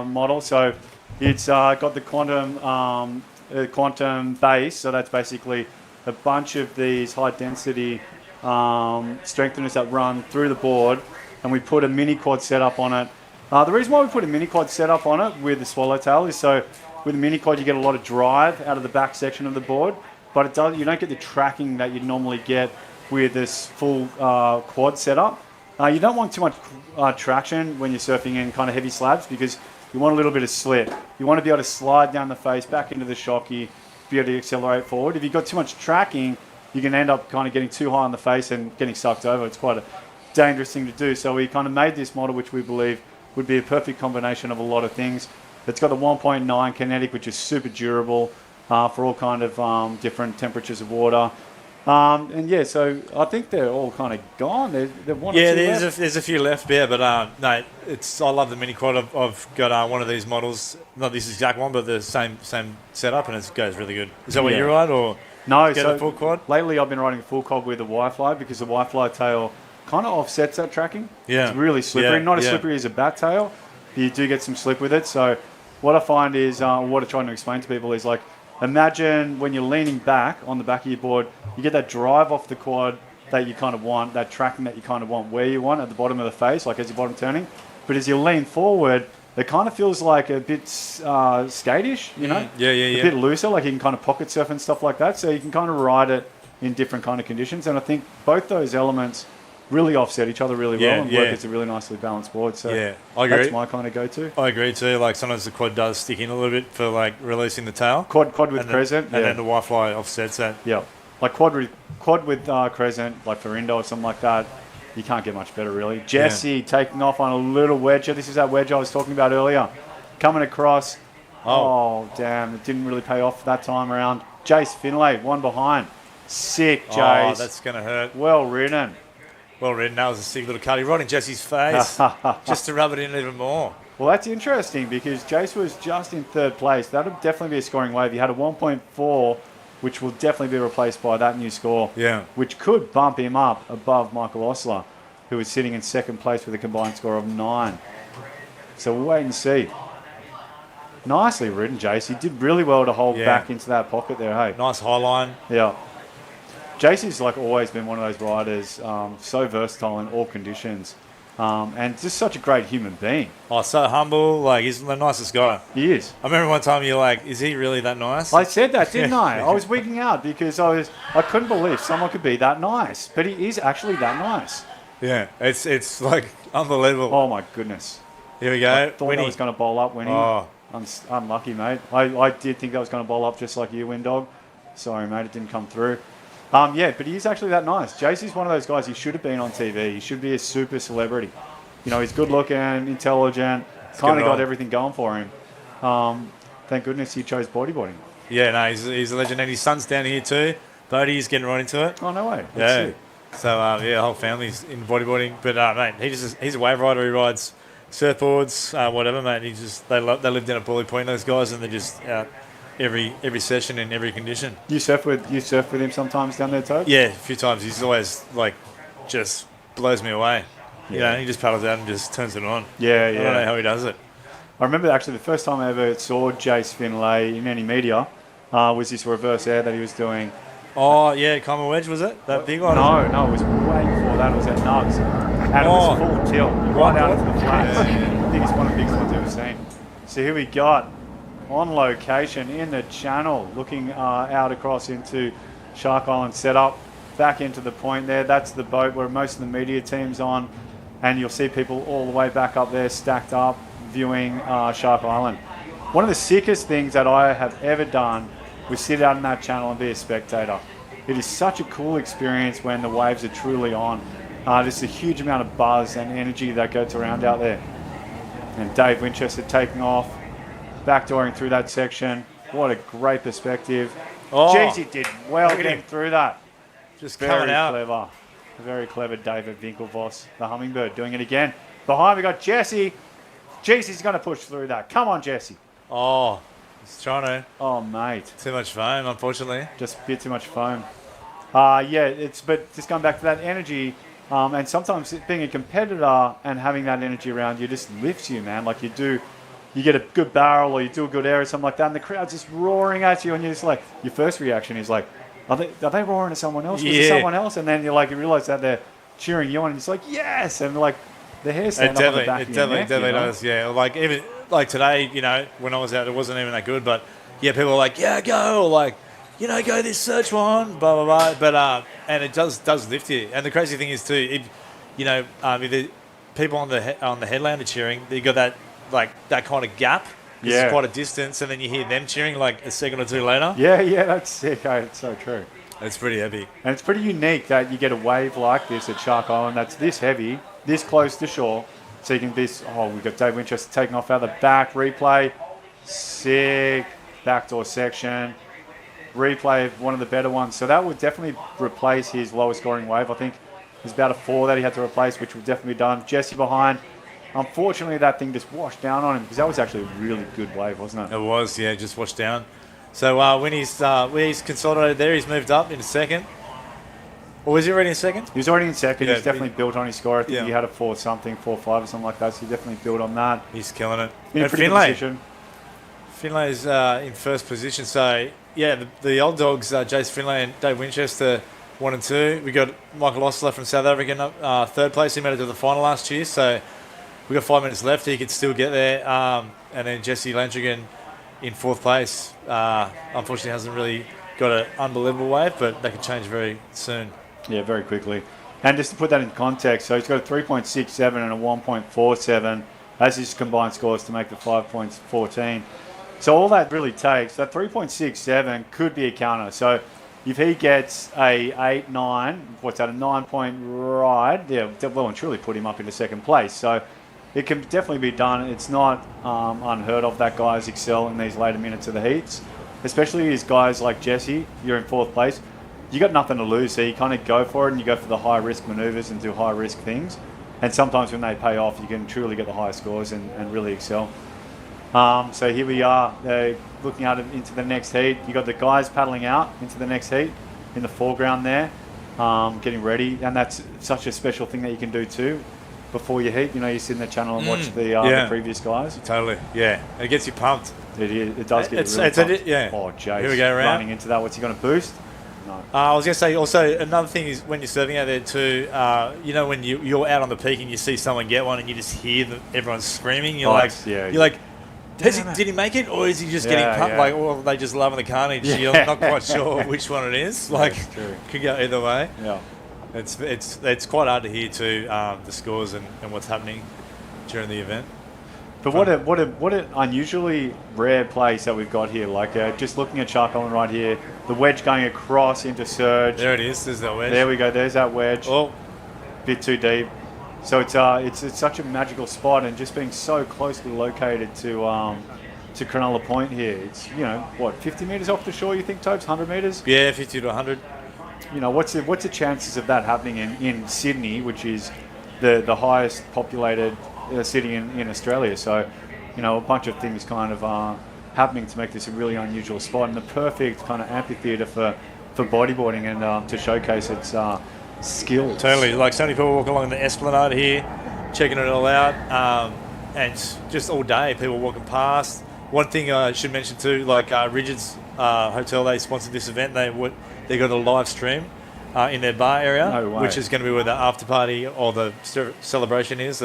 model. So it's got the quantum base. So that's basically a bunch of these high density strengtheners that run through the board, and we put a mini quad setup on it. The reason why we put a mini quad setup on it with the swallowtail is so with a mini quad you get a lot of drive out of the back section of the board, but you don't get the tracking that you'd normally get with this full quad setup. You don't want too much traction when you're surfing in kind of heavy slabs because you want a little bit of slip. You want to be able to slide down the face, back into the shocky, be able to accelerate forward. If you've got too much tracking, you can end up kind of getting too high on the face and getting sucked over. It's quite a dangerous thing to do. So we kind of made this model, which we believe would be a perfect combination of a lot of things. It's got the 1.9 kinetic, which is super durable for all kind of different temperatures of water. So I think they're all kind of gone. They're one or two left. There's a few left, yeah, but no, I love the mini quad. I've got one of these models, not this exact one, but the same setup, and it goes really good. Is that what you ride, or no? Get So the full quad? Lately, I've been riding a full quad with the Y-Fly because the Y-Fly tail kind of offsets that tracking. Yeah. It's really slippery. Yeah, Not as yeah. slippery as a bat tail. You do get some slip with it. So what I find is, what I'm trying to explain to people is like, imagine when you're leaning back on the back of your board, you get that drive off the quad that you kind of want, that tracking that you kind of want where you want at the bottom of the face, like as your bottom turning. But as you lean forward, it kind of feels like a bit skatish, you know? A bit looser, like you can kind of pocket surf and stuff like that. So you can kind of ride it in different kind of conditions. And I think both those elements really offset each other really well and work as a really nicely balanced board. So I agree. That's my kind of go-to. I agree too. Like sometimes the quad does stick in a little bit for like releasing the tail. Quad with crescent, and then the Y-Fly offsets that. Yeah, like quad with crescent, like for Indo or something like that. You can't get much better, really. Jesse taking off on a little wedger. This is that wedge I was talking about earlier. Coming across. Oh, damn. It didn't really pay off that time around. Jace Finlay, one behind. Sick, Jace. Oh, that's going to hurt. Well ridden. Well ridden. That was a sick little cut. He right in Jesse's face just to rub it in even more. Well, that's interesting because Jace was just in third place. That would definitely be a scoring wave. He had a 1.4 which will definitely be replaced by that new score, Yeah. which could bump him up above Michael Osler, who is sitting in second place with a combined score of 9. So we'll wait and see. Nicely ridden, Jace. He did really well to hold back into that pocket there, hey? Nice high line. Yeah. Jason's like always been one of those riders, so versatile in all conditions, and just such a great human being. Oh, so humble. Like, he's the nicest guy. He is. I remember one time you're like, is he really that nice? I said that, didn't I? I was wigging out because I couldn't believe someone could be that nice, but he is actually that nice. Yeah, it's like unbelievable. Oh my goodness. Here we go. I thought I was going to bowl up winning. Oh. I'm unlucky, mate. I did think I was going to bowl up just like you, Windog. Sorry, mate, it didn't come through. Yeah, but he's actually that nice. JC's one of those guys, he should have been on TV. He should be a super celebrity. You know, he's good looking, intelligent, kind of got everything going for him. Thank goodness he chose bodyboarding. Yeah, no, he's a legend. And his son's down here too. Bodie's getting right into it. Oh, no way. Yeah. So, yeah, the whole family's in bodyboarding. But, mate, he's a wave rider. He rides surfboards, whatever, mate. They live down at Bully Point, those guys, and they're just out every session in every condition. You surf with him sometimes down there, Toad? Yeah, a few times. He's always, like, just blows me away. Yeah. You know, he just paddles out and just turns it on. Yeah. I don't know how he does it. I remember actually the first time I ever saw Jace Finlay in any media was this reverse air that he was doing. Oh, yeah, Common Wedge, was it? That big one? No, it was way before that. It was at Nugs. And it was full tilt, right out into the flats. I think it's one of the biggest ones I've ever seen. So here we got, on location in the channel, looking out across into Shark Island setup, back into the point there. That's the boat where most of the media team's on. And you'll see people all the way back up there, stacked up, viewing Shark Island. One of the sickest things that I have ever done was sit out in that channel and be a spectator. It is such a cool experience when the waves are truly on. There's a huge amount of buzz and energy that goes around out there. And Dave Winchester taking off, backdooring through that section. What a great perspective. Oh, Jeez, he did well look at getting him. through that. Just Very coming out. clever. Very clever David Winklevoss, the Hummingbird, doing it again. Behind we got Jesse. Jeez, he's going to push through that. Come on, Jesse. Oh, he's trying to. Oh, mate. Too much foam, unfortunately. Just a bit too much foam. Yeah, but just going back to that energy, and sometimes being a competitor and having that energy around you just lifts you, man. Like you get a good barrel or you do a good air or something like that, and the crowd's just roaring at you, and you're just like, your first reaction is like, are they roaring at someone else? Was it someone else? And then you realise that they're cheering you on, and it's like, yes, and like the hair stand up on the back of your neck, definitely you know? does. Yeah, like even like today, you know, when I was out, it wasn't even that good, but yeah, people were like, yeah, go, or like, you know, go this search one, blah blah blah. But and it does lift you. And the crazy thing is too, if if the people on the headland are cheering, you got that kind of gap. Yeah. It's quite a distance, and then you hear them cheering like a second or two later. Yeah, that's sick. It's so true. It's pretty heavy. And it's pretty unique that you get a wave like this at Shark Island that's this heavy, this close to shore. So you can be, we've got Dave Winchester taking off out the back, replay, sick, backdoor section, replay of one of the better ones. So that would definitely replace his lowest scoring wave. I think there's about a 4 that he had to replace, which would definitely be done. Jesse behind. Unfortunately, that thing just washed down on him because that was actually a really good wave, wasn't it? It was, yeah, just washed down. So when he's consolidated there, he's moved up in second. Or was he already in second? He was already in second. Yeah, He's definitely built on his score. I think he had a 4-something, 4-5 or something like that. So he definitely built on that. He's killing it. In a And pretty good Finlay. position. Finlay's in first position. So, yeah, the old dogs, Jace Finlay and Dave Winchester, 1 and 2. We got Michael Osler from South Africa up third place. He made it to the final last year. So we got 5 minutes left. He could still get there. And then Jesse Landrigan in 4th place. Unfortunately, hasn't really got an unbelievable wave, but that could change very soon. Yeah, very quickly. And just to put that in context, so he's got a 3.67 and a 1.47 as his combined scores to make the 5.14. So all that really takes, that 3.67 could be a counter. So if he gets a 8-9, what's that, a 9-point ride, yeah, well and truly put him up into second place. So it can definitely be done. It's not unheard of that guys excel in these later minutes of the heats, especially as guys like Jesse. You're in 4th place. You got nothing to lose, so you kind of go for it and you go for the high risk maneuvers and do high risk things. And sometimes when they pay off, you can truly get the high scores and really excel. So here we are, looking out into the next heat. You got the guys paddling out into the next heat in the foreground there, getting ready, and that's such a special thing that you can do too. Before you heat, you sit in the channel and watch the previous guys. Totally, yeah. It gets you pumped. It does get you really pumped. Yeah. Oh, Jace, Here we go, around. running into that. What's he going to boost? No. I was going to say also another thing is when you're serving out there too. When you're out on the peak and you see someone get one and you just hear everyone screaming. You're like, did he make it or is he just getting pumped? Yeah. Like, or are they just loving the carnage? You're not quite sure which one it is. Like, could go either way. Yeah. It's quite hard to hear too the scores and what's happening during the event. But what an unusually rare place that we've got here. Like just looking at Shark Island right here, the wedge going across into surge. There it is. There's that wedge. There we go. There's that wedge. Oh, bit too deep. So it's such a magical spot, and just being so closely located to Cronulla Point here. It's 50 meters off the shore. You think, Tobes? 100 meters? Yeah, 50 to 100. What's the chances of that happening in Sydney, which is the highest populated city in Australia? So, a bunch of things kind of happening to make this a really unusual spot and the perfect kind of amphitheatre for bodyboarding and to showcase its skills. Totally. Like so many people walking along the Esplanade here, checking it all out, and just all day people walking past. One thing I should mention too, like Rigid's Hotel, they sponsored this event. They got a live stream in their bar area, No way. which is going to be where the after party or the celebration is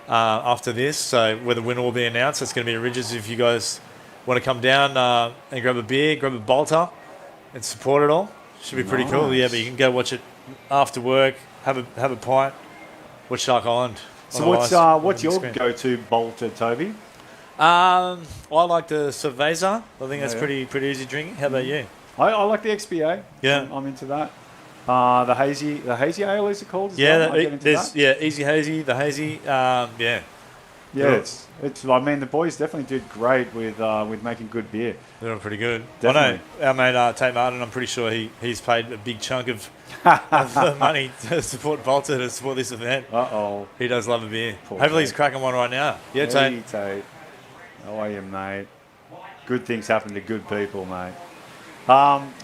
after this. So where the winner will be announced. It's going to be at Rigid's. If you guys want to come down and grab a beer, grab a bolter, and support it all, should be pretty cool. Yeah, but you can go watch it after work, have a pint, watch Shark Island. So what's your go-to bolter, Toby? I like the Cerveza. I think that's pretty easy drinking. How about you? I like the XBA. Yeah, I'm into that. The hazy ale, is it called? Easy hazy, the hazy. I mean, the boys definitely did great with making good beer. They're doing pretty good. Definitely. I know our mate Tate Martin. I'm pretty sure he's paid a big chunk of the money to support Bolter to support this event. He does love a beer. Hopefully he's cracking one right now. Yeah, Tate. How are you, mate? Good things happen to good people, mate.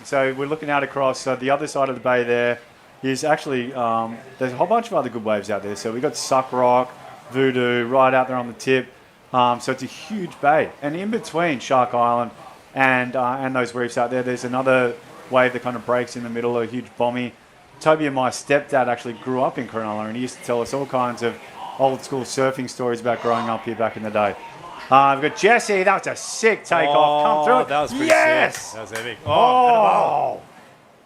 So we're looking out across the other side of the bay. There is actually there's a whole bunch of other good waves out there. So we got Suck Rock, Voodoo right out there on the tip. So it's a huge bay, and in between Shark Island and those reefs out there, there's another wave that kind of breaks in the middle, a huge bommy. Toby and my stepdad actually grew up in Cronulla, and he used to tell us all kinds of old school surfing stories about growing up here back in the day. We've got Jesse. That was a sick takeoff. Come through it. That was pretty sick. That was epic.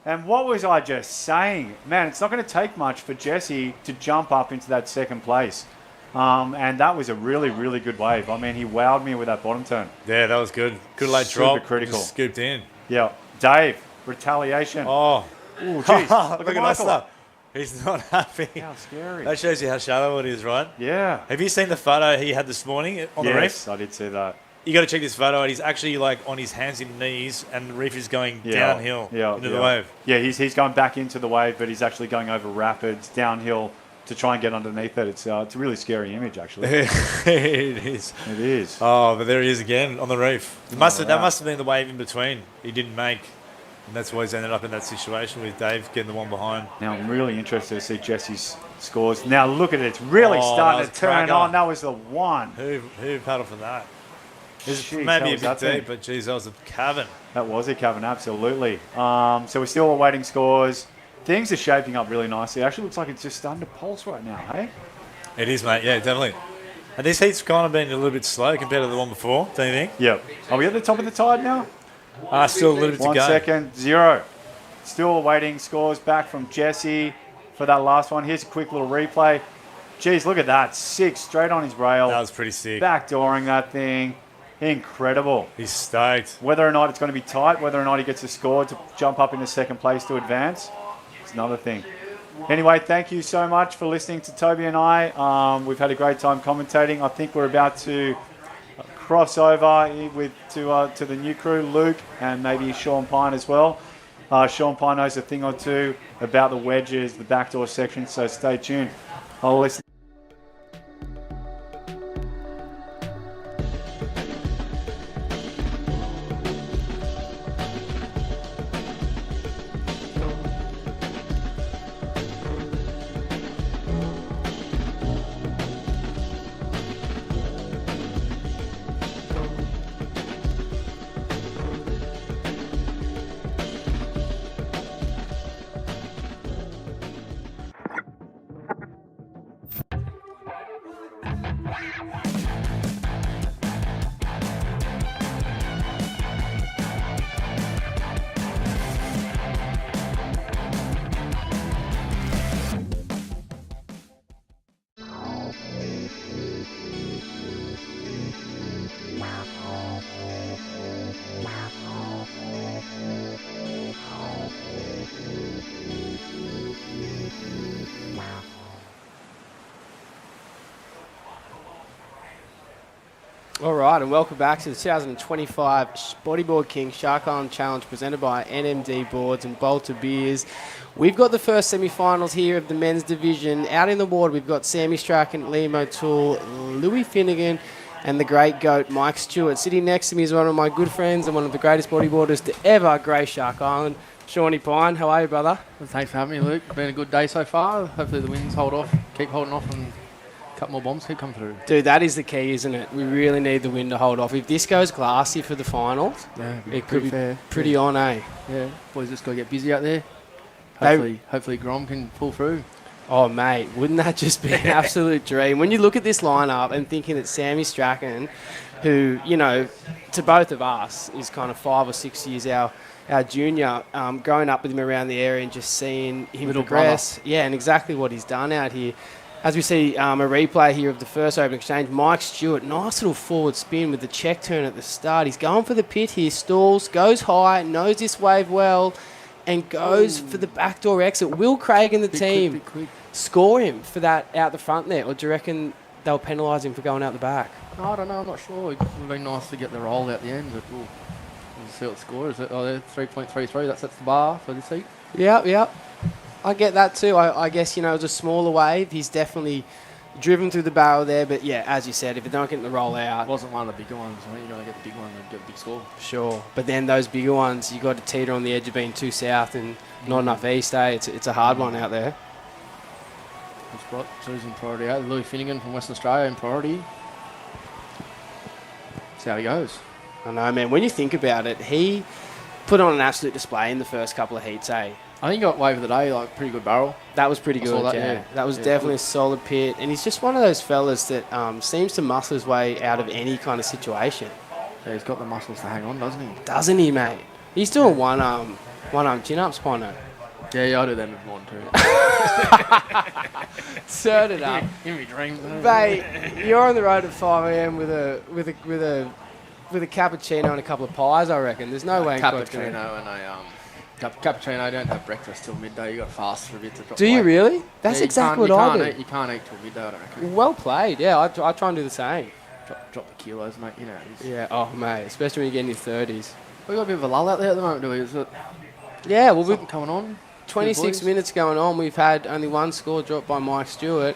And what was I just saying? Man, it's not going to take much for Jesse to jump up into that second place. And that was a really, really good wave. I mean, he wowed me with that bottom turn. Yeah, that was good. Good late drop. Super critical. Just scooped in. Yeah. Dave, retaliation. Oh. Ooh, geez. Look at Michael. He's not happy. How scary. That shows you how shallow it is, right? Yeah. Have you seen the photo he had this morning on the reef? Yes, I did see that. You got to check this photo out. He's actually like on his hands and knees, and the reef is going downhill into the wave. Yeah, he's going back into the wave, but he's actually going over rapids downhill to try and get underneath it. It's a really scary image, actually. It is. It is. Oh, but there he is again on the reef. That must have been the wave in between. He didn't make. And that's why he's ended up in that situation with Dave getting the one behind. Now, I'm really interested to see Jesse's scores. Now, look at it. It's really starting to turn on. That was the one. Who paddled for that? Jeez, maybe a that bit deep, but geez, that was a cavern. That was a cavern, absolutely. So we're still awaiting scores. Things are shaping up really nicely. It actually looks like it's just starting to pulse right now, hey? It is, mate. Yeah, definitely. And this heat's kind of been a little bit slow compared to the one before, don't you think? Yep. Are we at the top of the tide now? Still a little bit to go. 1 second, 0. Still awaiting scores back from Jesse for that last one. Here's a quick little replay. Jeez, look at that. 6 straight on his rail. That was pretty sick. Backdooring that thing. Incredible. He's stoked. Whether or not it's going to be tight, whether or not he gets a score to jump up into second place to advance, it's another thing. Anyway, thank you so much for listening to Toby and I. We've had a great time commentating. I think we're about to cross over to the new crew, Luke, and maybe Sean Pine as well. Sean Pine knows a thing or two about the wedges, the backdoor section, so stay tuned. I'll listen. All right, and welcome back to the 2025 Bodyboard King Shark Island Challenge presented by NMD Boards and Bolter Beers. We've got the first semi-finals here of the men's division. Out in the water, we've got Sammy Strachan, Liam O'Toole, Louis Finnegan, and the great GOAT, Mike Stewart. Sitting next to me is one of my good friends and one of the greatest bodyboarders to ever grace Shark Island, Shawnee Pine. How are you, brother? Well, thanks for having me, Luke. Been a good day so far. Hopefully the winds keep holding off, and a couple more bombs keep coming through. Dude, that is the key, isn't it? We really need the wind to hold off. If this goes glassy for the finals, it could be fair. pretty on, eh? Yeah, boys just got to get busy out there. Hopefully Grom can pull through. Oh, mate, wouldn't that just be an absolute dream? When you look at this lineup and thinking that Sammy Strachan, who, you know, to both of us is kind of 5 or 6 years our junior, growing up with him around the area and just seeing him progress. Yeah, and exactly what he's done out here. As we see a replay here of the first open exchange, Mike Stewart, nice little forward spin with the check turn at the start. He's going for the pit here, stalls, goes high, knows this wave well, and goes for the backdoor exit. Will Craig and the team score him for that out the front there, or do you reckon they'll penalise him for going out the back? I don't know, I'm not sure. It would have been nice to get the roll out the end, but we'll see what the score is. Oh, there, 3.33, that sets the bar for this heat. Yep. I get that too. I guess, you know, it was a smaller wave. He's definitely driven through the barrel there. But, yeah, as you said, if they don't get the roll out... It wasn't one of the bigger ones. I think you got to get the big one and get the big score. Sure. But then those bigger ones, you got to teeter on the edge of being too south and not enough east, eh? It's a hard one out there. Good spot. Choosing priority out. Louis Finnegan from Western Australia in priority. See how he goes. I know, man. When you think about it, he put on an absolute display in the first couple of heats, eh? I think he got wave of the day, like pretty good barrel. That was pretty good, yeah. That was definitely a solid pit. And he's just one of those fellas that seems to muscle his way out of any kind of situation. Yeah, he's got the muscles to hang on, doesn't he? Doesn't he, mate? He's doing one arm chin-ups, Pono. Yeah, I do them with one too. Turn it up. In my dreams. Mate, you're on the road at 5 a.m. with a cappuccino and a couple of pies, I reckon. There's no way. Cappuccino and cappuccino. I don't have breakfast till midday. You got to fast for a bit to drop. Do you really? That's exactly what I do. You can't eat till midday, I don't reckon. Well played. Yeah, I try and do the same. Drop the kilos, mate. You know. Yeah. Oh, mate. Especially when you get in your 30s. We got a bit of a lull out there at the moment, do we? Is it? Yeah. Well, something coming on. 26 minutes going on. We've had only one score dropped by Mike Stewart.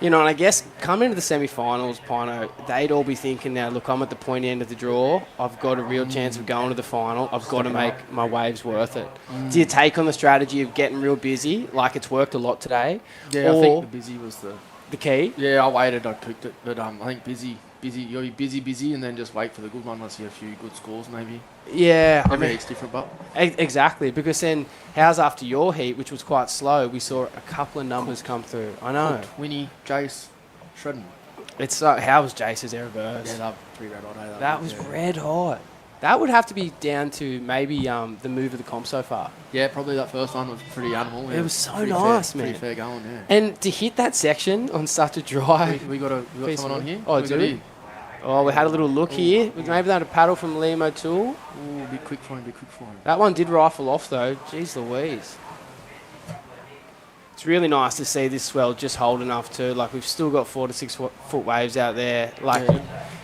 You know, and I guess coming into the semi-finals, Pino, they'd all be thinking now, look, I'm at the pointy end of the draw. I've got a real chance of going to the final. I've got to make my waves worth it. Do you take on the strategy of getting real busy, like it's worked a lot today? Yeah, I think the busy was the key? Yeah, I waited, I cooked it. But I think busy. You got to be busy, and then just wait for the good one once you have a few good scores, maybe. Yeah. Every heat's different, but... Exactly, because then how's after your heat, which was quite slow, we saw a couple of numbers come through. I know. Winnie, Jace, shredding. It's how was Jace's air burst? Yeah, that was pretty red hot. That was red hot. That would have to be down to maybe the move of the comp so far. Yeah, probably that first one was pretty animal. It was so nice, man. Pretty fair going, yeah. And to hit that section on such a dry... We got someone on here? Oh, do we? Oh, we had a little look here. Maybe they had a paddle from Liam O'Toole. Ooh, be quick for him. That one did rifle off, though. Jeez Louise. It's really nice to see this swell just hold enough, too. Like, we've still got 4 to 6 foot waves out there. Like,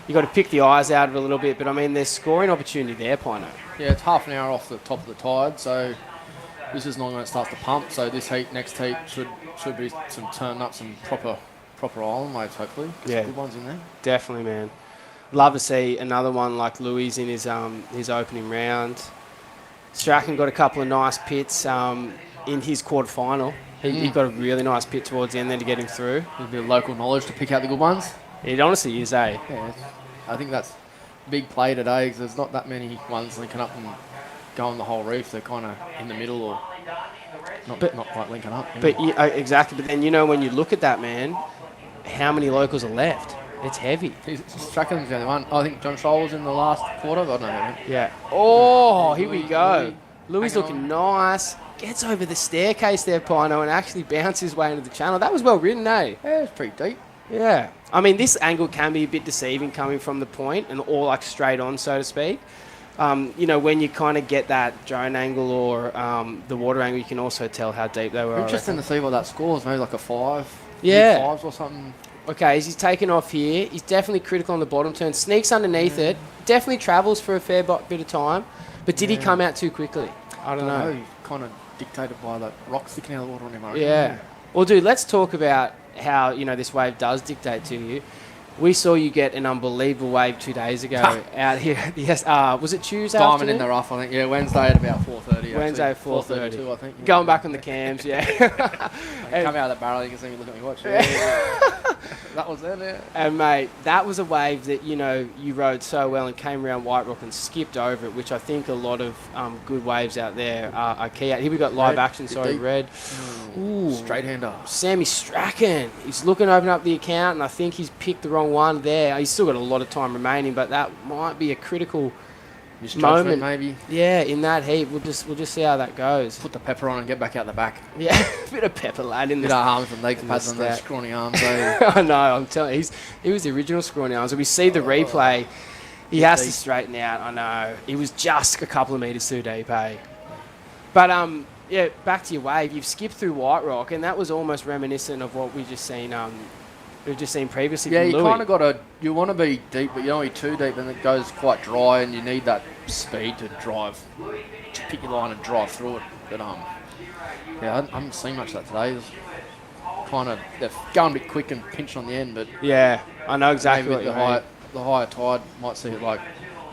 you got to pick the eyes out of it a little bit. But, I mean, there's scoring opportunity there, Pino. Yeah, it's half an hour off the top of the tide, so this is not when it starts to pump. So this heat, next heat, should be some turn up, some proper island waves, hopefully. Yeah. Good ones in there. Definitely, man. Love to see another one like Louis in his opening round. Strachan got a couple of nice pits in his quarterfinal. He got a really nice pit towards the end there to get him through. A bit of local knowledge to pick out the good ones. It honestly is, eh? Yeah, I think that's big play today because there's not that many ones linking up and going the whole reef. They're kind of in the middle or not quite linking up. But exactly. But then, you know, when you look at that, man, how many locals are left. It's heavy. Strachan's the only one. I think John Scholl was in the last quarter. I don't know. Yeah. Oh, here we Louis- go. Louis hanging looking nice. Gets over the staircase there, Pino, and actually bounces his way into the channel. That was well ridden, eh? Yeah, it's pretty deep. Yeah. I mean, this angle can be a bit deceiving coming from the point and all like straight on, so to speak. You know, when you kind of get that drone angle or the water angle, you can also tell how deep they were. I Interesting reckon. to see what that scores. Maybe like a 5. Yeah. Mid-5s or something. Okay, as he's taken off here, he's definitely critical on the bottom turn. Sneaks underneath it. Definitely travels for a fair bit of time. But did he Yeah. come out too quickly? I don't know. Kind of dictated by that rock sticking out of the water on him. I reckon. Yeah. Well, dude, let's talk about how, you know, this wave does dictate to you. We saw you get an unbelievable wave 2 days ago out here. Yes, was it Tuesday Diamond afternoon? in the rough, I think. Yeah, Wednesday at about 4:30. Wednesday at 4:30. 4:32, I think. Going back on the cams, yeah. Come out of the barrel, you can see me look at me watch. That was it, yeah. And mate, that was a wave that, you know, you rode so well and came around White Rock and skipped over it, which I think a lot of good waves out there are key at. Here we got live Red, action, sorry, deep. Red. Ooh. Straight hander. Sammy Strachan. He's looking to open up the account, and I think he's picked the wrong one there. He's still got a lot of time remaining, but that might be a critical moment, maybe. Yeah, in that heat. We'll just see how that goes. Put the pepper on and get back out the back. Yeah, a bit of pepper, lad. In Bit the of arms and legs pads on those stat. scrawny arms. Eh? I know. I'm telling you, he was the original scrawny arms. We see the replay. He has to straighten out. I know. He was just a couple of metres too deep, eh? But yeah, back to your wave. You've skipped through White Rock, and that was almost reminiscent of what we've just seen. We've just seen previously. Yeah, from you Louis. kind of got to. You want to be deep, but you don't want to be too deep, and it goes quite dry, and you need that speed to drive. Just pick your line and drive through it. But yeah, I haven't seen much of that today. It's kind of they're going a bit quick and pinching on the end, but Yeah, I know exactly maybe what the you mean. the higher tide might see it like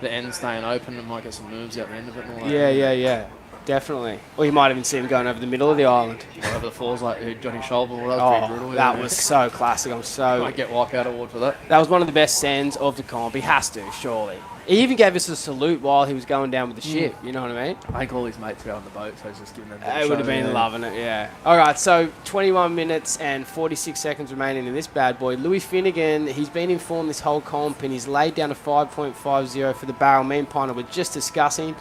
the end staying open and might get some moves out the end of it. And all that. Yeah. Definitely. Or you might even see him going over the middle of the island. Or over the falls like Johnny Scholbel. That was pretty brutal. That was so classic. Might get Wipeout award for that. That was one of the best sends of the comp. He has to, surely. He even gave us a salute while he was going down with the ship. You know what I mean? I think all his mates were out on the boat, so he's just giving them. They would have been loving it, yeah. All right, so 21 minutes and 46 seconds remaining in this bad boy. Louis Finnegan, he's been in form this whole comp, and he's laid down a 5.50 for the barrel. Me and Piner were just discussing.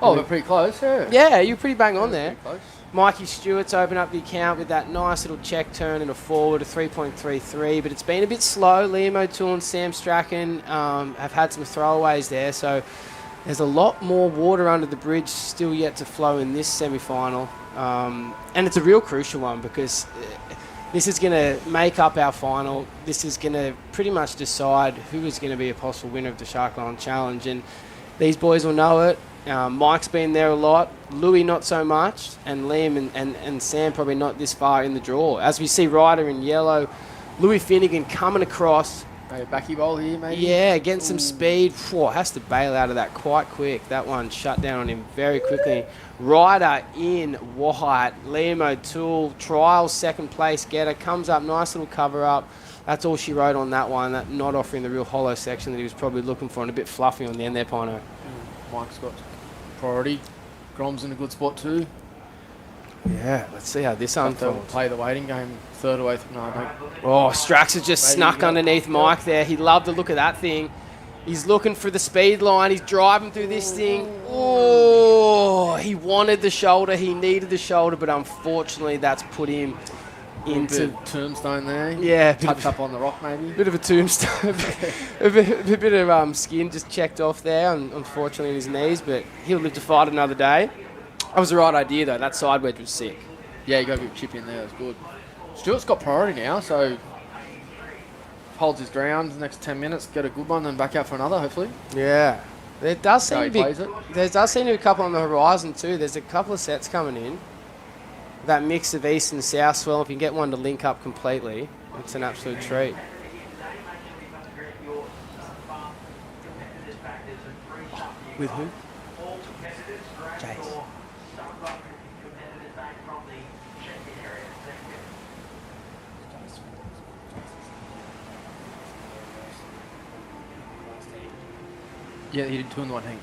Oh, we're pretty close, yeah. Yeah, you're pretty bang on there. Pretty close. Mikey Stewart's opened up the account with that nice little check turn and a forward of 3.33, but it's been a bit slow. Liam O'Toole and Sam Strachan have had some throwaways there, so there's a lot more water under the bridge still yet to flow in this semi-final. And it's a real crucial one because this is going to make up our final. This is going to pretty much decide who is going to be a possible winner of the Shark Island Challenge, and these boys will know it. Mike's been there a lot, Louis not so much, and Liam and Sam probably not this far in the draw. As we see Ryder in yellow, Louis Finnegan coming across. Maybe a backy bowl here, maybe? Yeah, getting some speed. Whew, has to bail out of that quite quick. That one shut down on him very quickly. Ryder in white. Liam O'Toole, trial second place getter, comes up, nice little cover up. That's all she wrote on that one, that not offering the real hollow section that he was probably looking for, and a bit fluffy on the end there, Pino. Mike's got priority. Grom's in a good spot too. Yeah, let's see how this Have to unfolds. play the waiting game third away. Oh, Strax has just Maybe snuck you got- underneath Mike there. He loved the look of that thing. He's looking for the speed line. He's driving through this thing. Oh, he wanted the shoulder. He needed the shoulder, but unfortunately that's put him into... tombstone there. Yeah. Touch up on the rock maybe. Bit of a tombstone. a bit of skin just checked off there, unfortunately, in his knees, but he'll live to fight another day. That was the right idea, though. That side wedge was sick. Yeah, you got a bit of chip in there. That's good. Stewart's got priority now, so holds his ground the next 10 minutes, get a good one, then back out for another, hopefully. Yeah. There does So seem he to be plays it. there does seem to be a couple on the horizon too. There's a couple of sets coming in. That mix of east and south swell, if you can get one to link up completely, it's an absolute treat. With who? Jace. Yeah, he did 2 in the one hang.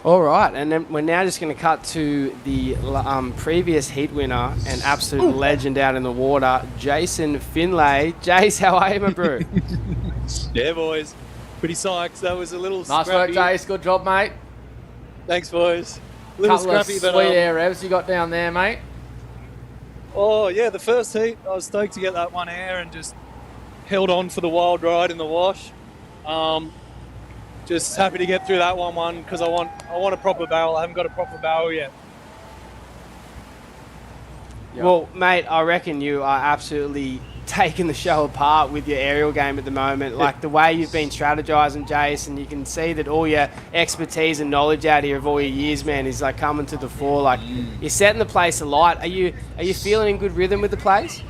All right, and then we're now just going to cut to the previous heat winner and absolute legend out in the water, Jason Finlay. Jace, how are you, my bro? Yeah, boys. Pretty psyched. That was a little Nice scrappy. work, Jace. Good job, mate. Thanks, boys. A little Couple of scrappy, sweet but air revs you got down there, mate. oh yeah, the first heat, I was stoked to get that one air and just held on for the wild ride in the wash. Just happy to get through that one because I want a proper barrel. I haven't got a proper barrel yet. Well, mate, I reckon you are absolutely taking the show apart with your aerial game at the moment. Like the way you've been strategizing, Jason, you can see that all your expertise and knowledge out here of all your years, man, is like coming to the fore. Like you're setting the place alight. Are you feeling in good rhythm with the place?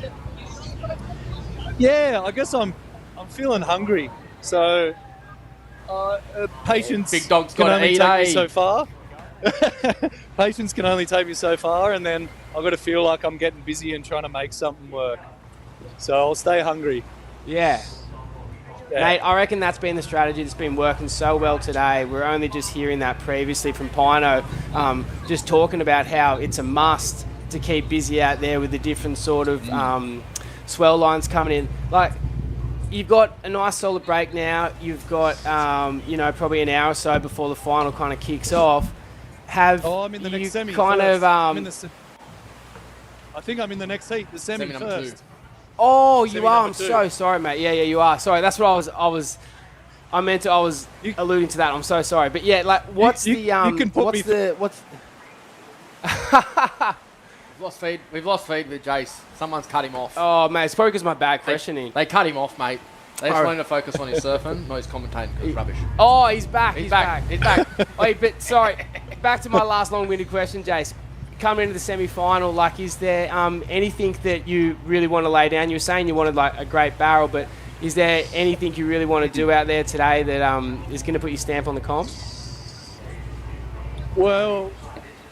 Yeah, I guess I'm feeling hungry. So patience Big dog's can gotta only eat, take me eh? so far. Patience can only take me so far, and then I've got to feel like I'm getting busy and trying to make something work. So I'll stay hungry. Yeah. Yeah. Mate, I reckon that's been the strategy that's been working so well today. We're only just hearing that previously from Pino, just talking about how it's a must to keep busy out there with the different sort of swell lines coming in. Like, you've got a nice solid break now. You've got, probably an hour or so before the final kind of kicks off. I'm in the next semi kind first. of... I think I'm in the next heat, the semi Semi number first. 2. Oh, Semi you are. number I'm 2. so sorry, mate. Yeah, you are. Sorry, that's what I was alluding to that. I'm so sorry. But yeah, like, what's You can put what's me the what's We've lost feed with Jace. Someone's cut him off. Oh, mate, it's probably because my bad questioning. They cut him off, mate. They just Oh. wanted to focus on his surfing, not his commentating, because it's rubbish. Oh, he's back. He's back. He's back. Wait, but sorry. Back to my last long-winded question, Jace. Coming into the semi-final, like, is there anything that you really want to lay down? You were saying you wanted like a great barrel, but is there anything you really want to do out there today that is going to put your stamp on the comp? Well,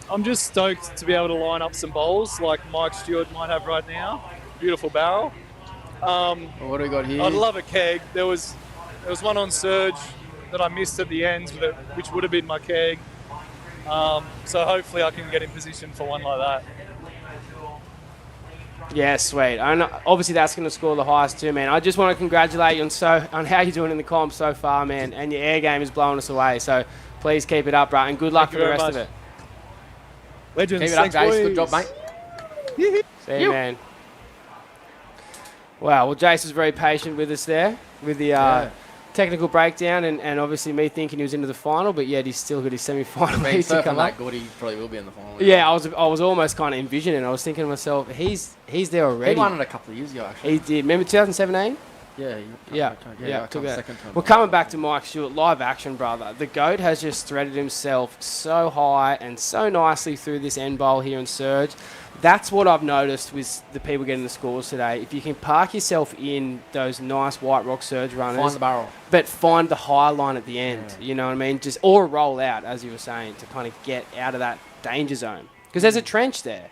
I'm just stoked to be able to line up some bowls like Mike Stewart might have right now. Beautiful barrel. What do we got here? I'd love a keg. There was one on Surge that I missed at the ends, which would have been my keg. So hopefully I can get in position for one like that. Yeah, sweet. Obviously, that's going to score the highest too, man. I just want to congratulate you on how you're doing in the comp so far, man. And your air game is blowing us away. So please keep it up, bro. And good luck for the rest of it. Legends. Keep it up, Thanks, Jace. boys. Good job, mate. See you, man. Wow, well, Jace was very patient with us there with the technical breakdown and obviously me thinking he was into the final, but yet he's still got his semi-final I mean, heat to surfing come that up. good, he probably will be in the final. Yeah, I was almost kind of envisioning. I was thinking to myself, he's there already. He won it a couple of years ago, actually. He did. Remember 2017? Yeah. Took that. second time. Well, coming back to Mike Stewart, live action, brother. The GOAT has just threaded himself so high and so nicely through this end bowl here in Surge. That's what I've noticed with the people getting the scores today. If you can park yourself in those nice White Rock Surge runners. Find the barrel. But find the high line at the end, you know what I mean? Or roll out, as you were saying, to kind of get out of that danger zone. Because there's a trench there.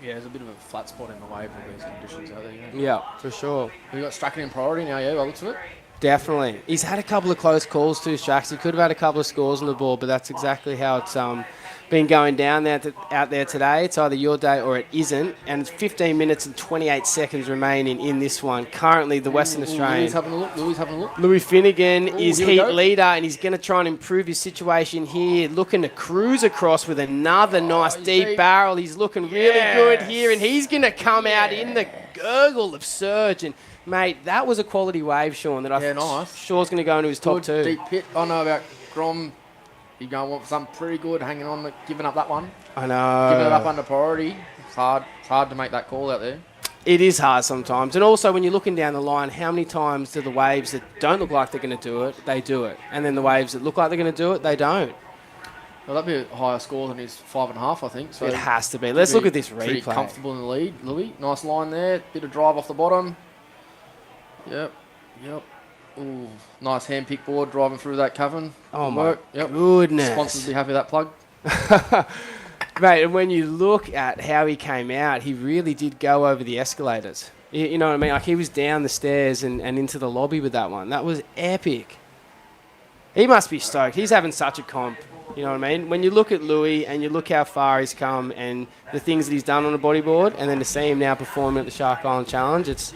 Yeah, there's a bit of a flat spot in the wave with these conditions out there. Yeah, for sure. We've got Strachan in priority now, yeah, by the looks of it. Definitely. He's had a couple of close calls too, Strax. He could have had a couple of scores on the board, but that's exactly how it's been going down there out there today. It's either your day or it isn't, and it's 15 minutes and 28 seconds remaining in this one. Currently, the Western Australian. Louis having a look. Louis Finnegan is here we heat go. leader, and he's going to try and improve his situation here. Looking to cruise across with another nice deep barrel. He's looking really good here, and he's going to come out in the gurgle of Surge. And mate, that was a quality wave, Sean, that I nice. Sure's going to go into his top Good two. deep pit. I know about Grom. You're going to want something pretty good, hanging on, giving up that one. I know. Giving it up under priority. It's hard to make that call out there. It is hard sometimes. And also, when you're looking down the line, how many times do the waves that don't look like they're going to do it, they do it? And then the waves that look like they're going to do it, they don't. Well, that'd be a higher score than his 5.5, I think. So It has to be. Let's look at this pretty replay. comfortable in the lead, Louis. Nice line there. Bit of drive off the bottom. Yep. Ooh, nice hand pick board driving through that cavern. Oh, Good my work. goodness. Sponsors be happy with that plug. Mate, and when you look at how he came out, he really did go over the escalators. You know what I mean? Like, he was down the stairs and into the lobby with that one. That was epic. He must be stoked. He's having such a comp. You know what I mean? When you look at Louis and you look how far he's come and the things that he's done on a bodyboard, and then to see him now performing at the Shark Island Challenge, it's...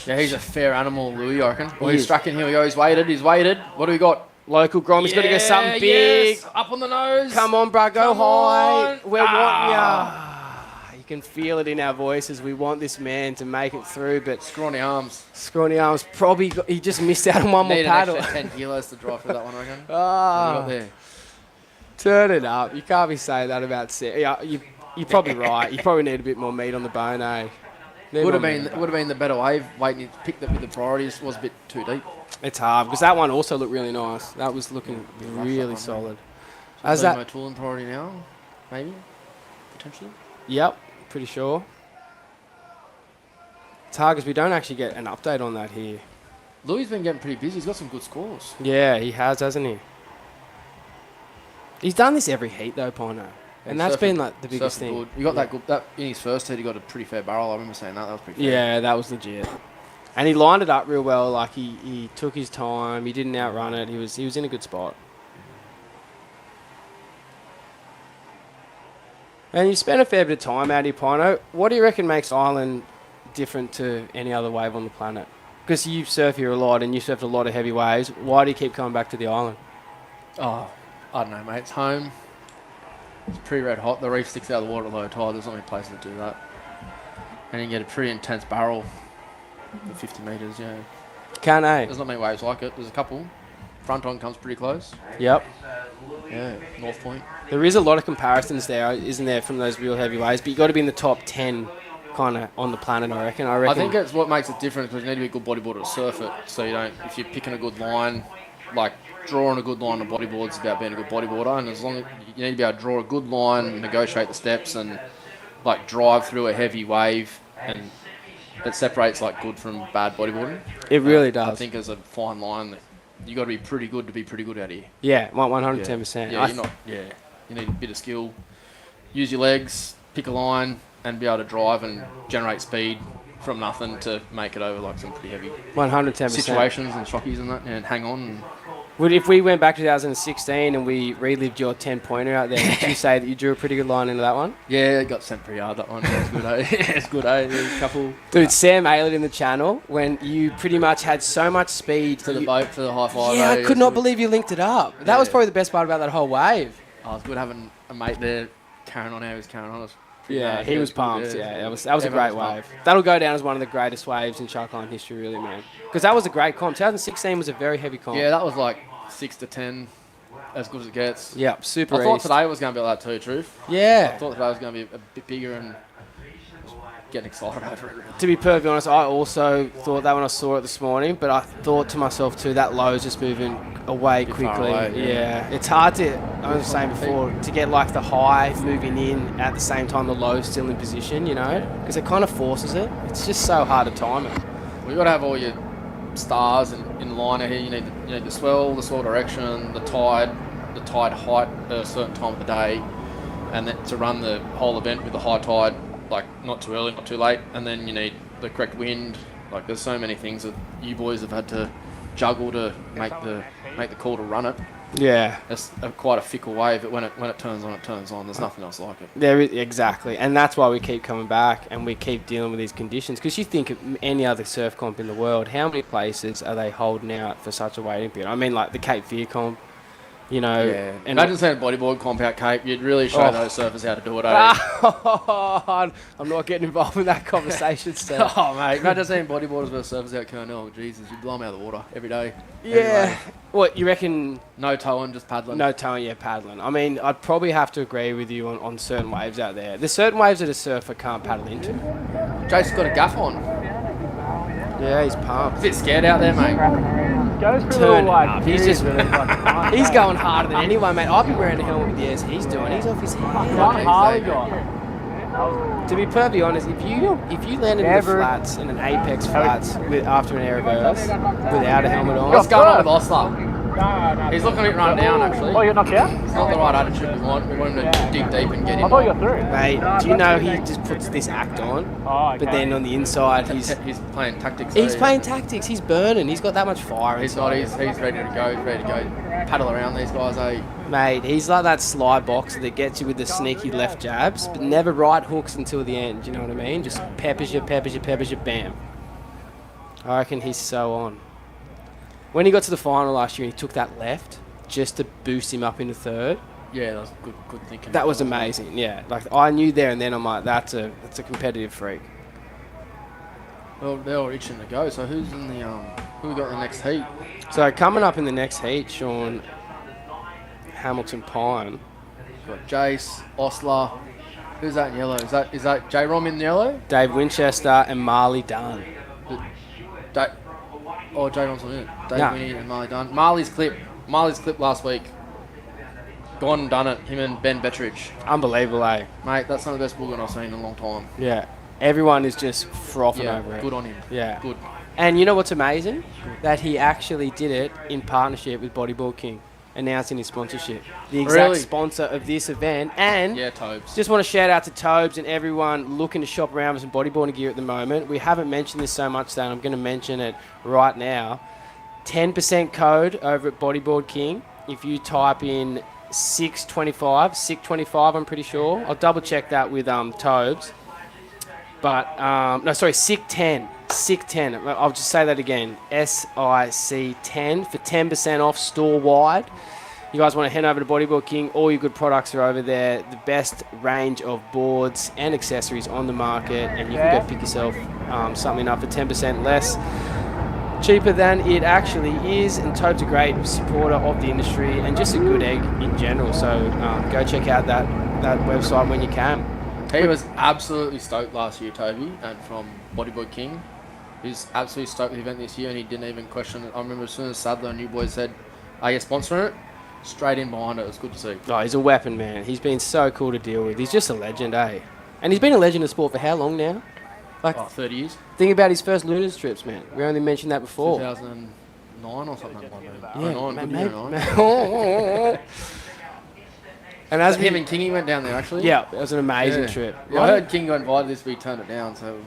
Yeah, he's a fair animal, Louis, I reckon. Well, He he's is. struck in here. He's waited. What do we got? Local Grom. He's got to go something big. Yes. Up on the nose. Come on, bruh. Go Come high. on. We're wanting ya. You can feel it in our voices. We want this man to make it through, but... Scrawny arms. Scrawny arms. Probably... He just missed out on one more Need paddle. an extra 10 kilos to drive through that one, I reckon. Ah. What do we got there? Turn it up. You can't be saying that about... Yeah, you're probably right. You probably need a bit more meat on the bone, eh? Would have been the better wave. Waiting to pick that with the priorities was a bit too deep. It's hard because that one also looked really nice. That was looking really solid. As my that, tool and priority now, maybe, potentially. Yep, pretty sure. It's hard because we don't actually get an update on that here. Louis has been getting pretty busy. He's got some good scores. Yeah, he has, hasn't he? He's done this every heat though, Pino. And that's been like the biggest thing. Good. You got that in his first heat. He got a pretty fair barrel. I remember saying that. That was pretty fair. Yeah, that was legit. And he lined it up real well. Like he took his time. He didn't outrun it. He was in a good spot. And you spent a fair bit of time out here, Pino. What do you reckon makes Island different to any other wave on the planet? Because you surf here a lot and you surfed a lot of heavy waves. Why do you keep coming back to the island? Oh, I don't know, mate. It's home. It's pretty red hot. The reef sticks out of the water at low tide. There's not many places to do that. And you get a pretty intense barrel for 50 metres, yeah. Can I? There's not many waves like it. There's a couple. Front on comes pretty close. Yep. Yeah, North Point. There is a lot of comparisons there, isn't there, from those real heavy waves? But you got to be in the top 10 kind of on the planet, I reckon. I think it's what makes it different because you need to be a good bodyboarder to surf it. So you don't, if you're picking a good line, like drawing a good line on bodyboards is about being a good bodyboarder, and as long as you need to be able to draw a good line, negotiate the steps, and like drive through a heavy wave, and it separates like good from bad bodyboarding. It really does. I think there's a fine line that you got to be pretty good to be pretty good out here. Yeah, 110%. Yeah, you need a bit of skill. Use your legs, pick a line, and be able to drive and generate speed from nothing to make it over like some pretty heavy 110% situations and shockies and that, and hang on. And if we went back to 2016 and we relived your 10-pointer out there, would you say that you drew a pretty good line into that one? Yeah, it got sent pretty hard, that one. It's good, eh? It's good, eh? There's a couple. Dude, Sam Aylett in the channel, when you pretty much had so much speed. For the boat, for the high five. Yeah, I could not believe you linked it up. That was probably the best part about that whole wave. Oh, it was good having a mate there carrying on how he was carrying on. Yeah, he was pumped. Yeah, that was a great wave. That'll go down as one of the greatest waves in Shark Island history, really, man. Because that was a great comp. 2016 was a very heavy comp. Yeah, that was like 6 to 10, as good as it gets. Yeah, super. I thought today was going to be like that too, truth. Yeah. I thought today was going to be a bit bigger and getting excited over it. To be perfectly honest, I also thought that when I saw it this morning, but I thought to myself too, that low's just moving away quickly. Away, yeah, it's hard to, I was saying before, to get like the high moving in at the same time the low's still in position, you know, because it kind of forces it. It's just so hard to time it. Well, you got to have all your stars in line out here. You need the swell direction, the tide height at a certain time of the day, and then to run the whole event with the high tide, like not too early, not too late, and then you need the correct wind. Like there's so many things that you boys have had to juggle to make the call to run it. Yeah, it's quite a fickle wave. But when it turns on, it turns on. There's nothing else like it. There is, exactly, and that's why we keep coming back and we keep dealing with these conditions. Because you think of any other surf comp in the world, how many places are they holding out for such a waiting period? I mean, like the Cape Fear comp. You know, yeah. And imagine saying bodyboard comp out Cape. You'd really show those surfers how to do it. Eh? I'm not getting involved in that conversation, Steph. Oh, mate. Imagine seeing bodyboarders versus surfers out Cornell. Jesus, you'd blow them out of the water every day. Yeah. What, you reckon? No towing, just paddling. No towing, yeah, paddling. I mean, I'd probably have to agree with you on certain waves out there. There's certain waves that a surfer can't paddle into. Jason's got a gaff on. Yeah, he's pumped. A bit scared out there, mate. Goes for Turn like he's just he's going harder than anyone, mate. I'd be wearing a helmet with the ass he's doing. He's off his head. To be perfectly honest, if you landed in the flats, in an apex flats after an air reverse without a helmet on, what's going on with Osler? He's looking at it run down, actually. Oh, you're knocked out? It's not the right attitude we want. We want him to dig deep and get in. I thought you were through. Mate, do you know he just puts this act on, but then on the inside he's playing tactics. He's playing tactics. He's burning. He's got that much fire. He's not. He's ready to go. He's ready to go. Paddle around these guys, eh? Mate, he's like that sly boxer that gets you with the sneaky left jabs, but never right hooks until the end. You know what I mean? Just peppers you, bam. I reckon he's so on. When he got to the final last year, he took that left just to boost him up into third. Yeah, that was good thinking. That was amazing. Yeah, like I knew there and then. I'm like, that's a competitive freak. Well, they're all itching to go. So who's in the who we got in the next heat? So coming up in the next heat, Sean, Hamilton Pine. We've got Jace, Osler. Who's that in yellow? Is that J Rom in yellow? Dave Winchester and Marley Dunn. J Rom's on it. Dave Nah. Winnie and Marley Dunn. Marley's clip last week. Gone and done it. Him and Ben Bettridge. Unbelievable, eh? Mate, that's some of the best bulldog I've seen in a long time. Yeah. Everyone is just frothing over it. Good on him. Yeah. Good. And you know what's amazing? That he actually did it in partnership with Bodyboard King, announcing his sponsorship. The exact Really? sponsor of this event. And Tobes. just want to shout out to Tobes and everyone looking to shop around with some bodyboarding gear at the moment. We haven't mentioned this so much that I'm going to mention it right now. 10% code over at Bodyboard King. If you type in 625, I'm pretty sure. I'll double check that with Tobes. But, SIC10. SIC10. I'll just say that again. SIC10 for 10% off store-wide. You guys want to head over to Bodyboard King. All your good products are over there. The best range of boards and accessories on the market. And you can go pick yourself something up for 10% less. Cheaper than it actually is. And Toad's a great supporter of the industry and just a good egg in general. So go check out that website when you can. He was absolutely stoked last year, Toby, and from Bodyboard King. He's absolutely stoked with the event this year, and he didn't even question it. I remember as soon as Sadler and you boys said, "Are you sponsoring it?" Straight in behind it. It was good to see. Oh, he's a weapon, man. He's been so cool to deal with. He's just a legend, eh? And he's been a legend of sport for how long now? Like 30 years. Think about his first Luna's trips, man. We only mentioned that before. 2009 or something like that. Yeah, 09, man, could be 09. And as him and Kingy went down there, actually. Yeah, it was an amazing trip. Yeah, I heard King got invited this week, turned it down, so...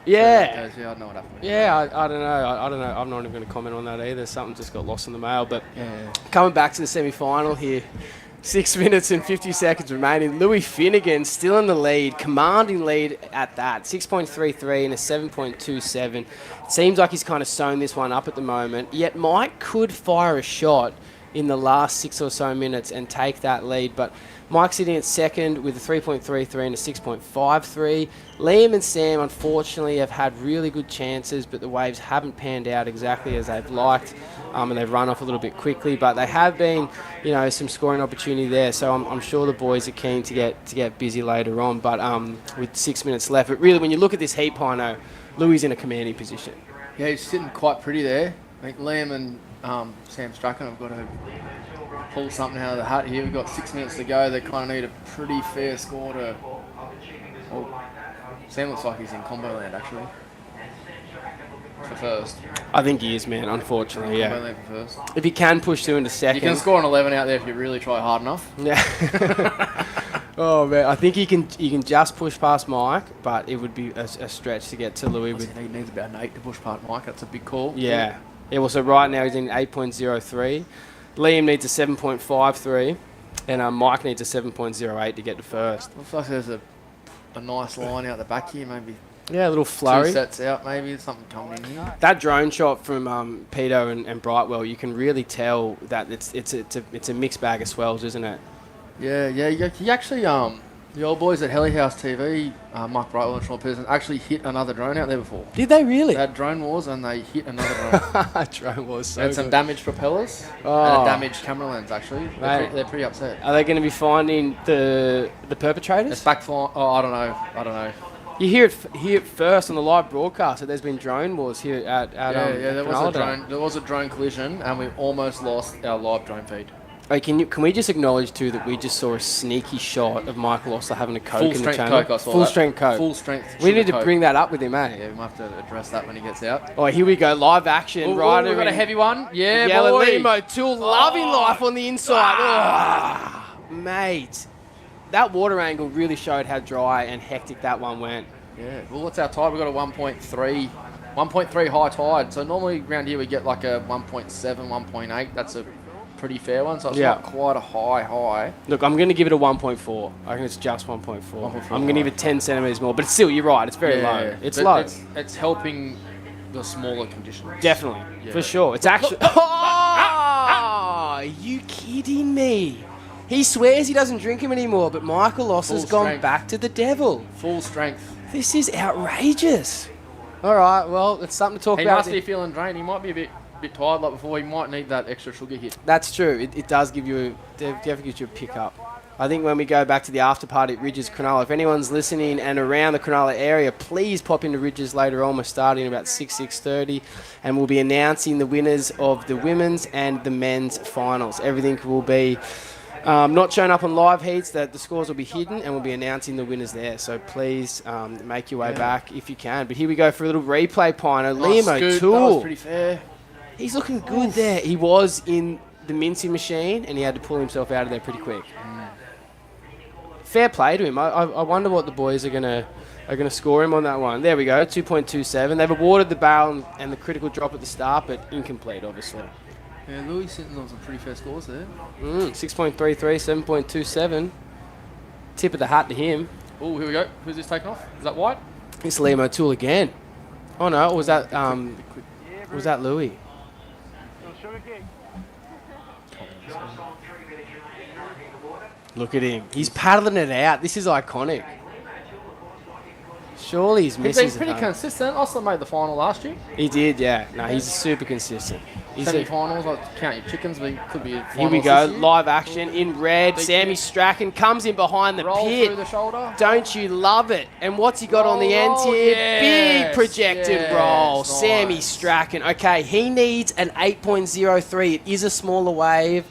Yeah. I don't know what happened. Yeah, I don't know. I don't know. I'm not even going to comment on that either. Something just got lost in the mail. But coming back to the semi-final here, 6 minutes and 50 seconds remaining. Louis Finnegan still in the lead, commanding lead at that. 6.33 and a 7.27. It seems like he's kind of sewn this one up at the moment. Yet Mike could fire a shot in the last 6 or so minutes and take that lead. But Mike's sitting at second with a 3.33 and a 6.53. Liam and Sam, unfortunately, have had really good chances, but the waves haven't panned out exactly as they've liked, and they've run off a little bit quickly. But they have been, some scoring opportunity there. So I'm sure the boys are keen to get busy later on. But with 6 minutes left, but really, when you look at this heat, Pino, Louis in a commanding position. Yeah, he's sitting quite pretty there. I think Liam and Sam Strachan have got to pull something out of the hat here. We've got 6 minutes to go. They kind of need a pretty fair score to... Well, Sam looks like he's in combo land, actually. For first. I think he is, man, unfortunately, yeah. Combo land for first. If he can push through into second... You can score an 11 out there if you really try hard enough. Yeah. Oh, man, I think he can just push past Mike, but it would be a stretch to get to Louis. He needs about an 8 to push past Mike. That's a big call. Yeah. Yeah, well, so right now he's in 8.03. Liam needs a 7.53, and Mike needs a 7.08 to get to first. Looks like there's a nice line out the back here, maybe. Yeah, a little flurry. 2 sets out, maybe. Something coming in here. That drone shot from Peto and Brightwell, you can really tell that it's a mixed bag of swells, isn't it? Yeah. He actually, the old boys at Helly House TV, Mike Brightwell and Sean Pearson, actually hit another drone out there before. Did they really? They had drone wars and they hit another drone. Drone wars, so and some good. damaged propellers and Oh. a damaged camera lens, actually. They're pretty upset. Are they going to be finding the perpetrators? It's backflying. Oh, I don't know. You hear it first on the live broadcast that there's been drone wars here at there was Cronulla. There was a drone collision and we almost lost our live drone feed. Hey, can we just acknowledge too that we just saw a sneaky shot of Michael Osler having a Coke Full in the strength channel? Coke, I saw Full that. strength Coke. Full strength We need sugar to Coke. bring that up with him, eh? Yeah, we might have to address that when he gets out. Oh, here we go. Live action. Ooh, Right. we've got a heavy one. Yeah, Yellow boy. Limo. Tool loving life on the inside. Mate. That water angle really showed how dry and hectic that one went. Yeah, well, what's our tide? We've got a 1.3 high tide. So normally around here we get like a 1.7, 1.8. That's a pretty fair one. So it's not quite a high. Look, I'm going to give it a 1.4. I think it's just 1.4. I'm going to give it 10 centimetres more. But still, you're right. It's very low. It's but low. It's helping the smaller conditions. Definitely. Yeah. For sure. It's actually... Are you kidding me? He swears he doesn't drink him anymore, but Michael Osler's gone back to the devil. Full strength. This is outrageous. All right, well, it's something to talk He about. must be feeling drained. He might be a bit tired like before. He might need that extra sugar hit. That's true. It does give you definitely gives you a pick up. I think when we go back to the after party at Ridges Cronulla, if anyone's listening and around the Cronulla area, please pop into Ridges later on. We're starting about 6:30, and we'll be announcing the winners of the women's and the men's finals. Everything will be not shown up on live heats. That the scores will be hidden, and we'll be announcing the winners there. So please make your way back if you can. But here we go for a little replay, Pino. Liam O'Toole. That was pretty fair. He's looking good there. He was in the mincing machine, and he had to pull himself out of there pretty quick. Fair play to him. I wonder what the boys are gonna score him on that one. There we go, 2.27. They've awarded the barrel and the critical drop at the start, but incomplete, obviously. Yeah, Louis sitting on some pretty fair scores there. 6.33, 7.27. Tip of the hat to him. Oh, here we go. Who's this taking off? Is that White? It's Liam O'Toole again. Oh no, was that was that Louis? Look at him. He's paddling it out. This is iconic. Surely he's missing. He's been pretty consistent. Also made the final last year. He did, yeah. No, he's super consistent. Semi-finals, I count your chickens, but he could be a finals. Here we go, this year. live action in red. Big Sammy hit. Strachan comes in behind the Roll pit. through the shoulder. Don't you love it? And what's he got on the end Roll, here? yes, Big projected yes, roll. nice. Sammy Strachan. Okay, he needs an 8.03. It is a smaller wave.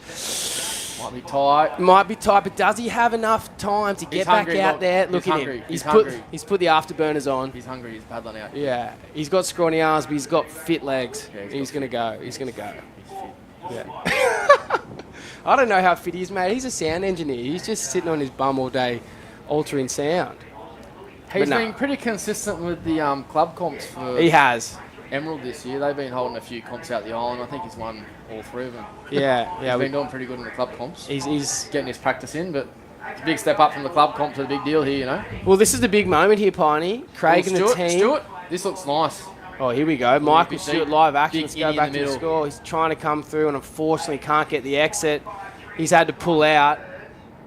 Might be tight. Might be tight, but does he have enough time to get back hungry, out look. there? He's Look at hungry. him. He's hungry. He's put the afterburners on. He's hungry. He's paddling out. Yeah, he's got scrawny arms, but he's got fit legs. Yeah, he's going to go. He's going to go. Yeah. I don't know how fit he is, mate. He's a sound engineer. He's just sitting on his bum all day altering sound. He's been pretty consistent with the club comps for He has. Emerald this year. They've been holding a few comps out the island. I think he's won all three of them. Yeah. He's been doing pretty good in the club comps. He's getting his practice in, but it's a big step up from the club comp to the big deal here, you know. Well, this is the big moment here, Piney. Craig and the team. Stuart, this looks nice. Oh, here we go. Michael big Stewart deep, live action. big Let's go innie in back the to the middle. score. He's trying to come through and unfortunately can't get the exit. He's had to pull out.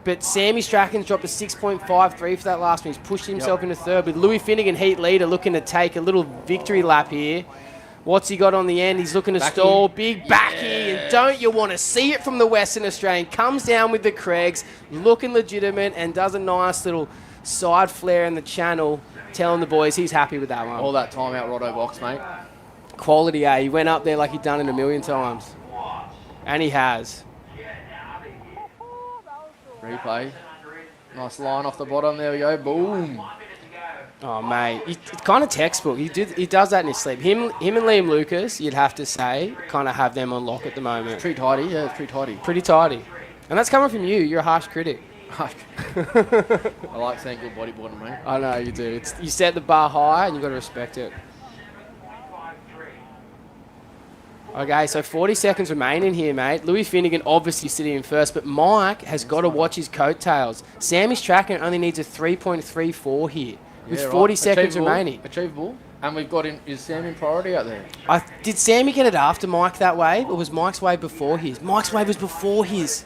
But Sammy Strachan's dropped a 6.53 for that last one. He's pushed himself into third. With Louis Finnegan, heat leader, looking to take a little victory lap here. What's he got on the end? He's looking to stall. Big backy. And don't you want to see it from the Western Australian? Comes down with the Craigs, looking legitimate, and does a nice little side flare in the channel, telling the boys he's happy with that one. All that time out Roto box, mate. Quality, eh? He went up there like he'd done it a million times. And he has. Replay. Nice line off the bottom. There we go. Boom. Oh, mate. It's kind of textbook. He does that in his sleep. Him and Liam Lucas, you'd have to say, kind of have them on lock at the moment. Pretty tidy. Yeah, it's pretty tidy. Pretty tidy. And that's coming from you. You're a harsh critic. I like seeing good bodyboarding, mate. I know you do. You set the bar high and you've got to respect it. Okay, so 40 seconds remaining here, mate. Louis Finnegan obviously sitting in first, but Mike has got to watch his coattails. Sammy Strachan only needs a 3.34 here with 40 seconds remaining. Achievable. And we've got is Sam in priority out there? Did Sammy get it after Mike that wave, or was Mike's wave before his? Mike's wave was before his.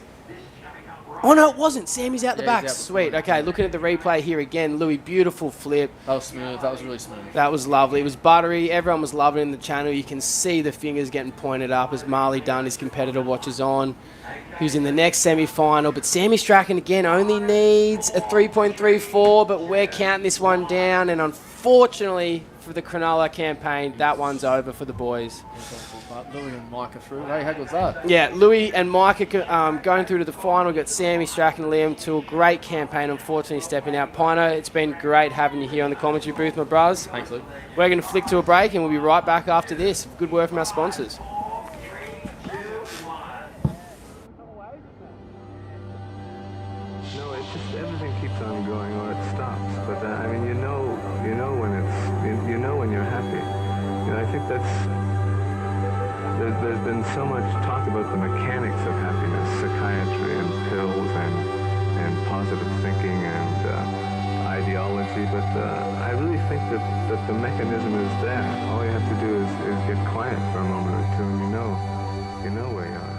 Oh, no, it wasn't. Sammy's out the back. he's out Sweet. Okay, looking at the replay here again. Louis, beautiful flip. That was smooth. That was really smooth. That was lovely. It was buttery. Everyone was loving it in the channel. You can see the fingers getting pointed up as Marley Dunn, his competitor, watches on. who's in the next semi-final. But Sammy Strachan, again, only needs a 3.34, but we're counting this one down. And unfortunately for the Cronulla campaign, that one's over for the boys. Louis and Mike are through. Hey, how good's that? Yeah, Louis and Mike are going through to the final. We've got Sammy, Strachan, Liam to a great campaign, unfortunately stepping out. Pino, it's been great having you here on the commentary booth, my bros. Thanks, Luke. We're going to flick to a break and we'll be right back after this. Good word from our sponsors. No, it's just everything keeps on going or it stops. But I mean, you know when it's, you know when you're happy. You know, I think there's been so much talk about the mechanics of happiness, psychiatry and pills and positive thinking and ideology. But I really think that the mechanism is there. All you have to do is get quiet for a moment or two, and you know where you are.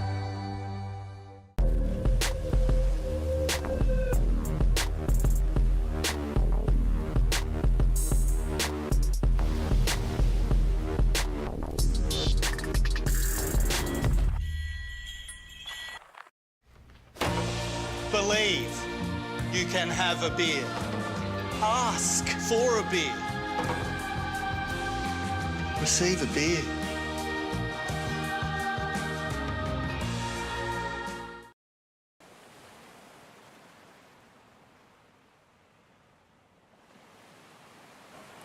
Believe you can have a beer. Ask for a beer. Receive a beer.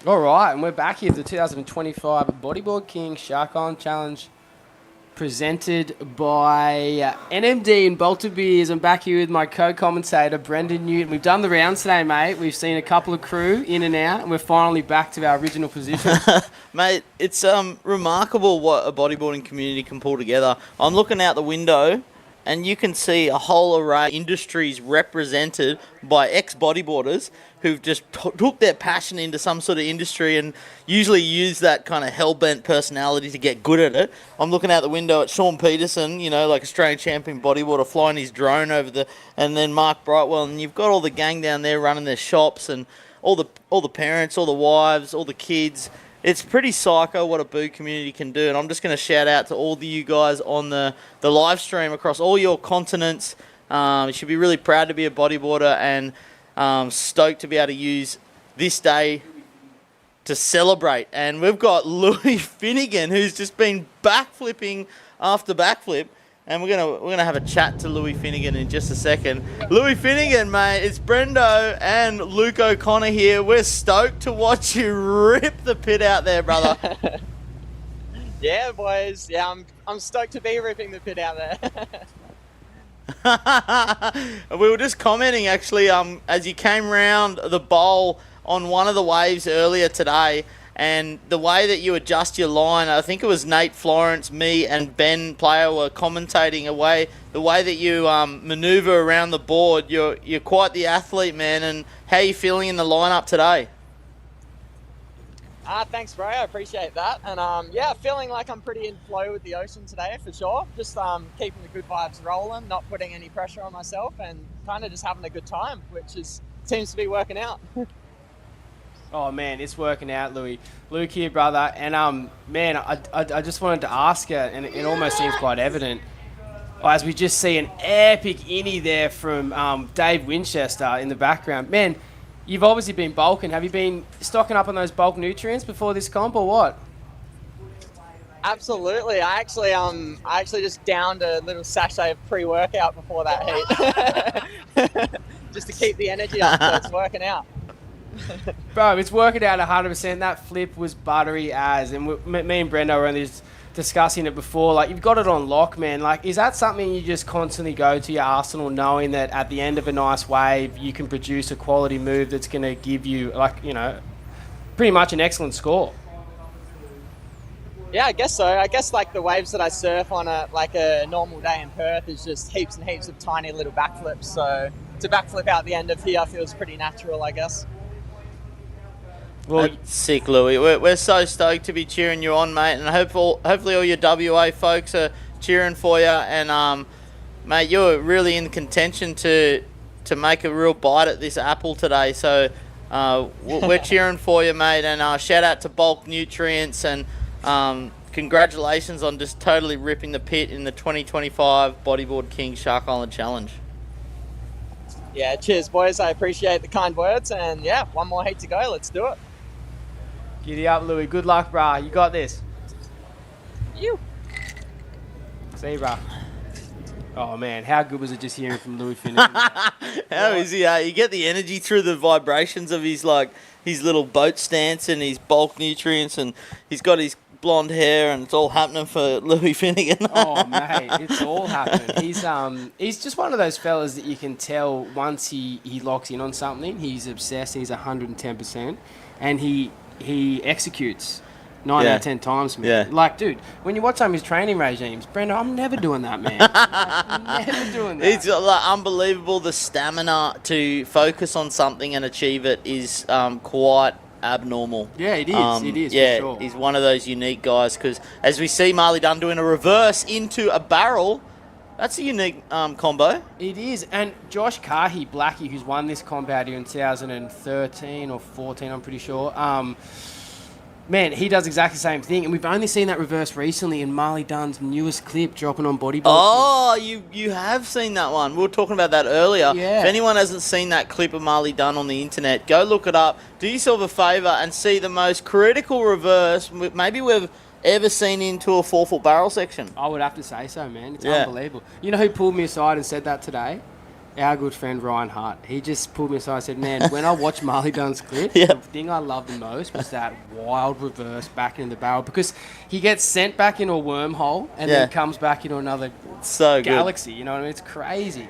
All right, and we're back here at the 2025 Bodyboard King Shark Island Challenge, presented by NMD and Bolter Beers. I'm back here with my co-commentator, Brendan Newton. We've done the rounds today, mate. We've seen a couple of crew in and out, and we're finally back to our original position. Mate, it's remarkable what a bodyboarding community can pull together. I'm looking out the window, and you can see a whole array of industries represented by ex-bodyboarders who've just took their passion into some sort of industry and usually use that kind of hell-bent personality to get good at it. I'm looking out the window at Sean Peterson, you know, like Australian champion bodyboarder, flying his drone over and then Mark Brightwell, and you've got all the gang down there running their shops and all the parents, all the wives, all the kids. It's pretty psycho what a boo community can do, and I'm just going to shout out to all of you guys on the live stream across all your continents. You should be really proud to be a bodyboarder and stoked to be able to use this day to celebrate. And we've got Louis Finnegan, who's just been backflipping after backflip, and we're gonna have a chat to Louis Finnegan in just a second. Louis Finnegan, mate, it's Brendo and Luke O'Connor here. We're stoked to watch you rip the pit out there, brother. Yeah, boys. Yeah, I'm stoked to be ripping the pit out there. We were just commenting, actually, as you came round the bowl on one of the waves earlier today, and the way that you adjust your line, I think it was Nate Florence, me, and Ben Player were commentating the way that you maneuver around the board. You're quite the athlete, man. And how are you feeling in the lineup today? Thanks, bro. I appreciate that. And yeah, feeling like I'm pretty in flow with the ocean today for sure. Just keeping the good vibes rolling, not putting any pressure on myself, and kind of just having a good time, which seems to be working out. Oh, man, it's working out, Louis. Luke here, brother. And, man, I just wanted to ask you, and it almost seems quite evident, as we just see an epic innie there from Dave Winchester in the background. Man, you've obviously been bulking. Have you been stocking up on those bulk nutrients before this comp or what? Absolutely. I actually just downed a little sachet of pre-workout before that heat. Just to keep the energy up, so it's working out. Bro, it's working out 100%. That flip was buttery as, and me and Brendo were only just discussing it before. Like, you've got it on lock, man. Like, is that something you just constantly go to your arsenal, knowing that at the end of a nice wave, you can produce a quality move that's going to give you, like, you know, pretty much an excellent score? Yeah, I guess so. I guess like the waves that I surf on a normal day in Perth is just heaps and heaps of tiny little backflips. So to backflip out the end of here feels pretty natural, I guess. Well, sick, Louis. We're so stoked to be cheering you on, mate, and hopefully all your WA folks are cheering for you. And mate, you're really in contention to make a real bite at this apple today. So we're cheering for you, mate. And shout out to Bulk Nutrients and congratulations on just totally ripping the pit in the 2025 Bodyboard King Shark Island Challenge. Yeah, cheers, boys. I appreciate the kind words. And yeah, one more heat to go. Let's do it. Giddy up, Louis. Good luck, brah. You got this. You. See you, brah. Oh, man. How good was it just hearing from Louis Finnegan? How is he? You get the energy through the vibrations of his little boat stance and his bulk nutrients, and he's got his blonde hair, and it's all happening for Louis Finnegan. Oh, mate, it's all happening. He's just one of those fellas that you can tell once he locks in on something, he's obsessed, he's 110%, and he executes 9 out of 10 times, man. Yeah. Like, dude, when you watch some of his training regimes, Brenda, I'm never doing that, man. Like, never doing that. It's unbelievable. The stamina to focus on something and achieve it is quite abnormal. Yeah, it is. It is, Yeah, for sure. he's one of those unique guys, because as we see Marley Dunn doing a reverse into a barrel, that's a unique combo. It is. And Josh Carhey, Blackie, who's won this combat here in 2013 or 14, I'm pretty sure. Man, he does exactly the same thing. And we've only seen that reverse recently in Marley Dunn's newest clip dropping on Bodyboard. Oh, you have seen that one. We were talking about that earlier. Yeah. If anyone hasn't seen that clip of Marley Dunn on the internet, go look it up. Do yourself a favour and see the most critical reverse maybe we've ever seen into a 4-foot barrel section. I would have to say so, man. It's Yeah. unbelievable. You know who pulled me aside and said that today? Our good friend Ryan Hart. He just pulled me aside and said, man, when I watched Marley Dunn's clip, the thing I loved the most was that wild reverse back into the barrel, because he gets sent back into a wormhole and then comes back into another galaxy. You know what I mean? It's crazy.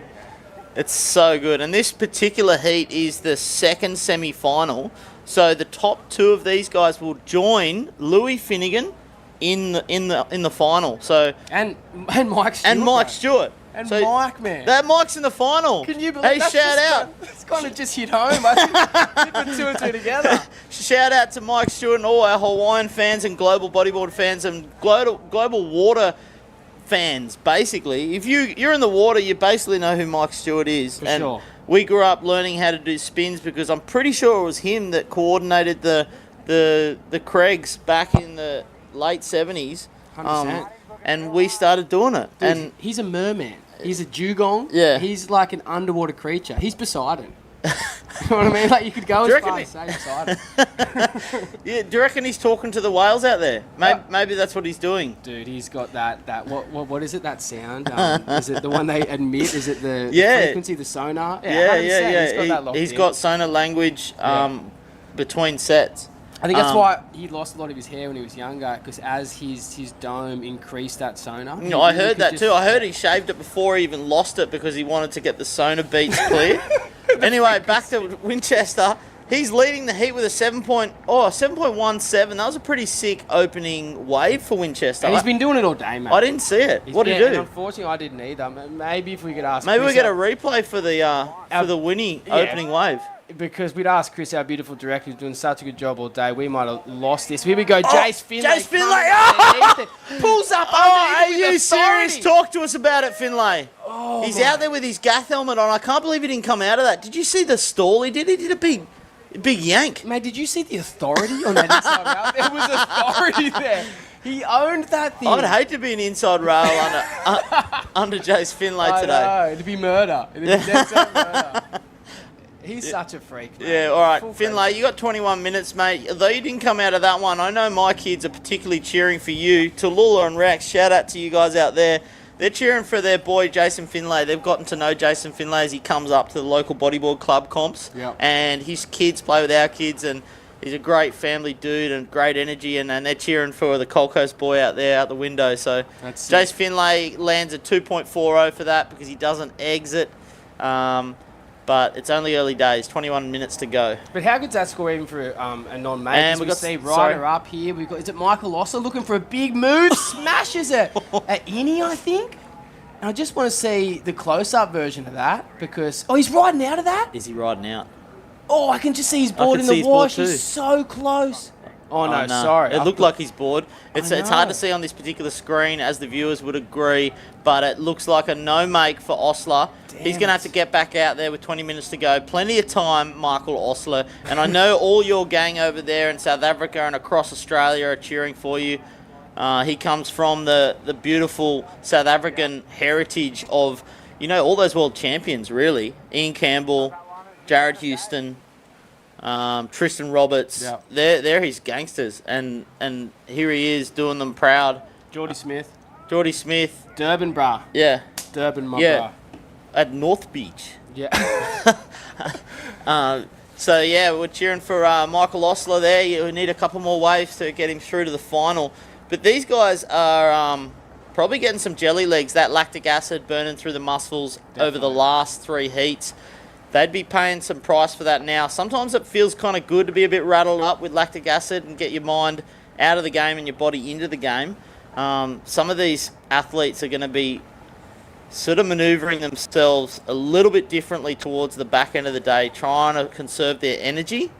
It's so good. And this particular heat is the second semi-final. So the top two of these guys will join Louis Finnegan in the final. So and Mike Stewart. And Mike Stewart. And So Mike, man. That Mike's in the final. Can you believe Hey, that's shout just out. It's kind of just hit home. I think put two and two together. Shout out to Mike Stewart and all our Hawaiian fans and global bodyboard fans and global water fans, basically. If you're in the water, you basically know who Mike Stewart is. For and sure. we grew up learning how to do spins, because I'm pretty sure it was him that coordinated the Craigs back in the late 70s. 100%. And we started doing it. Dude, and he's a merman. He's a dugong. Yeah. He's like an underwater creature. He's Poseidon. You know what I mean? Like, you could go Do you as far reckon as say Poseidon. yeah, do you reckon he's talking to the whales out there? Maybe that's what he's doing. Dude, he's got that what is it, that sound? Is it the one they admit? Is it the frequency, the sonar? Yeah. 100%. He's got that locked He's in. got sonar language between sets. I think that's why he lost a lot of his hair when he was younger, because as his dome increased that sonar. No, I heard that too. I heard he shaved it before he even lost it, because he wanted to get the sonar beats clear. Anyway, back to Winchester. He's leading the heat with a 7.17. That was a pretty sick opening wave for Winchester. And he's been doing it all day, mate. I didn't see it. What did he and do? unfortunately, I didn't either. Maybe if we could ask Maybe we Chris get a replay for the Winnie opening wave. Because we'd asked Chris, our beautiful director, who's doing such a good job all day, we might have lost this. Here we go, Jace Finlay. Jace Finlay! Pulls up Are underneath you with serious? authority. Talk to us about it, Finlay. Oh, He's my. out there with his Gath helmet on. I can't believe he didn't come out of that. Did you see the stall he did? He did a big yank. Mate, did you see the authority on that inside rail? There was authority there. He owned that thing. I'd hate to be an inside rail under Jace Finlay today. I know, it'd be murder. It'd be dead set murder. He's such a freak, mate. Yeah, all right. Full Finlay, you got 21 minutes, mate. Although you didn't come out of that one, I know my kids are particularly cheering for you. Tallulah and Rex, shout out to you guys out there. They're cheering for their boy, Jason Finlay. They've gotten to know Jason Finlay as he comes up to the local bodyboard club comps. Yep. And his kids play with our kids, and he's a great family dude and great energy, and they're cheering for the Cold Coast boy out there out the window. So That's Jace Finlay lands a 2.40 for that because he doesn't exit. But it's only early days, 21 minutes to go. But how good's that score even for a non-mate? And We we've got see sorry. Ryder up here. We've got, is it Michael Osler looking for a big move? Smashes it at Innie, I think. And I just want to see the close-up version of that because... Oh, he's riding out of that? Is he riding out? Oh, I can just see his board in the wash. He's so close. Oh, no, sorry. It looked like he's bored. It's I hard know. to see on this particular screen, as the viewers would agree, but it looks like a no-make for Osler. He's going to have to get back out there with 20 minutes to go. Plenty of time, Michael Osler. And I know all your gang over there in South Africa and across Australia are cheering for you. He comes from the beautiful South African heritage of, all those world champions, really. Ian Campbell, Jared Houston, Tristan Roberts. Yep. They're his gangsters, and here he is doing them proud. Geordie Smith. Durban, brah. Yeah. Durban, my yeah. brah. At North Beach. Yeah. So, we're cheering for Michael Osler there. You need a couple more waves to get him through to the final. But these guys are probably getting some jelly legs, that lactic acid burning through the muscles over the last 3 heats. They'd be paying some price for that now. Sometimes it feels kind of good to be a bit rattled up with lactic acid and get your mind out of the game and your body into the game. Some of these athletes are going to be sort of manoeuvring themselves a little bit differently towards the back end of the day, trying to conserve their energy.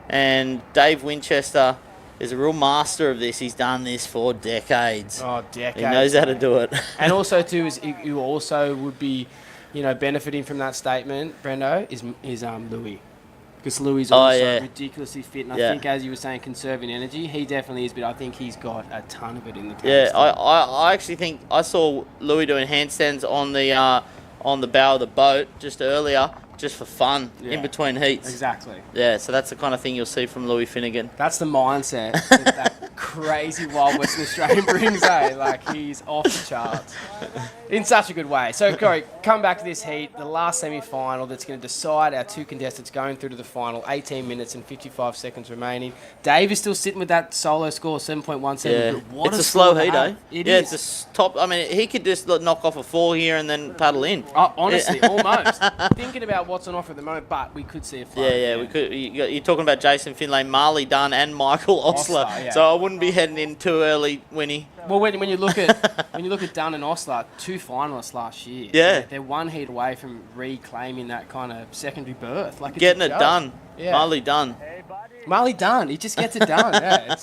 And Dave Winchester is a real master of this. He's done this for decades. Oh, decades. He knows how to do it. And also, too, is you also would be, benefiting from that statement, Brendo, is Louis. Because Louis is also ridiculously fit. And I think, as you were saying, conserving energy, he definitely is, but I think he's got a ton of it in the tank. Yeah, I actually think I saw Louis doing handstands on the bow of the boat just earlier, just for fun, in between heats. Exactly. Yeah, so that's the kind of thing you'll see from Louis Finnegan. That's the mindset that crazy wild Western Australian brings, eh? Like, he's off the charts in such a good way. So, Corey, come back to this heat, the last semi-final that's going to decide our 2 contestants going through to the final. 18 minutes and 55 seconds remaining. Dave is still sitting with that solo score, 7.17. Yeah, But what it's a score slow to heat, have. eh? It It's is. a top. I mean, he could just knock off a 4 here and then paddle in. Oh, honestly, almost. Thinking about what's on offer at the moment, but we could see a fight. Yeah, we could. You're talking about Jason Finlay, Marley Dunn, and Michael Osler. yeah. So I wouldn't be heading in too early, Winnie. Well, when you look at Dunn and Osler, 2 finalists last year. Yeah. They're 1 heat away from reclaiming that kind of secondary berth. Like, it's Getting a it joke. done. Yeah. Marley Dunn. Marley Dunn, he just gets it done. Yeah,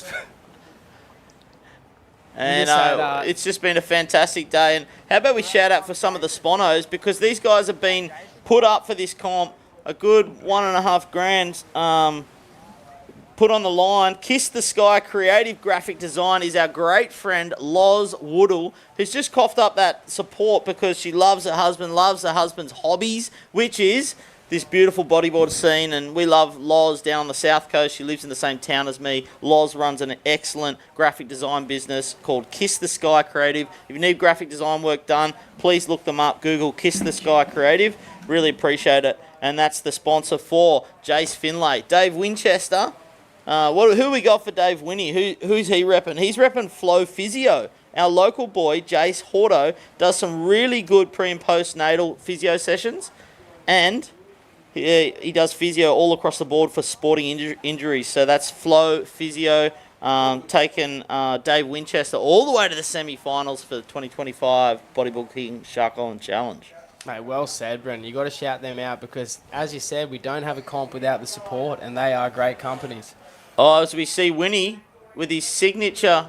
And it's just been a fantastic day. And how about we shout out for some of the sponos, because these guys have been put up for this comp a good $1.5 grand put on the line. Kiss the Sky Creative Graphic Design is our great friend Loz Woodall, who's just coughed up that support because she loves her husband's hobbies, which is this beautiful bodyboard scene. And we love Loz down on the south coast. She lives in the same town as me. Loz runs an excellent graphic design business called Kiss the Sky Creative. If you need graphic design work done, please look them up. Google Kiss the Sky Creative. Really appreciate it. And that's the sponsor for Jace Finlay. Dave Winchester. Who we got for Dave Winnie? Who's he repping? He's repping Flow Physio. Our local boy, Jace Horto, does some really good pre- and post-natal physio sessions. And he does physio all across the board for sporting injuries. So that's Flow Physio, taking Dave Winchester all the way to the semi-finals for the 2025 Bodyboarding Shark Island Challenge. Mate, well said, Brendan. You got to shout them out because, as you said, we don't have a comp without the support, and they are great companies. Oh, as we see Winnie with his signature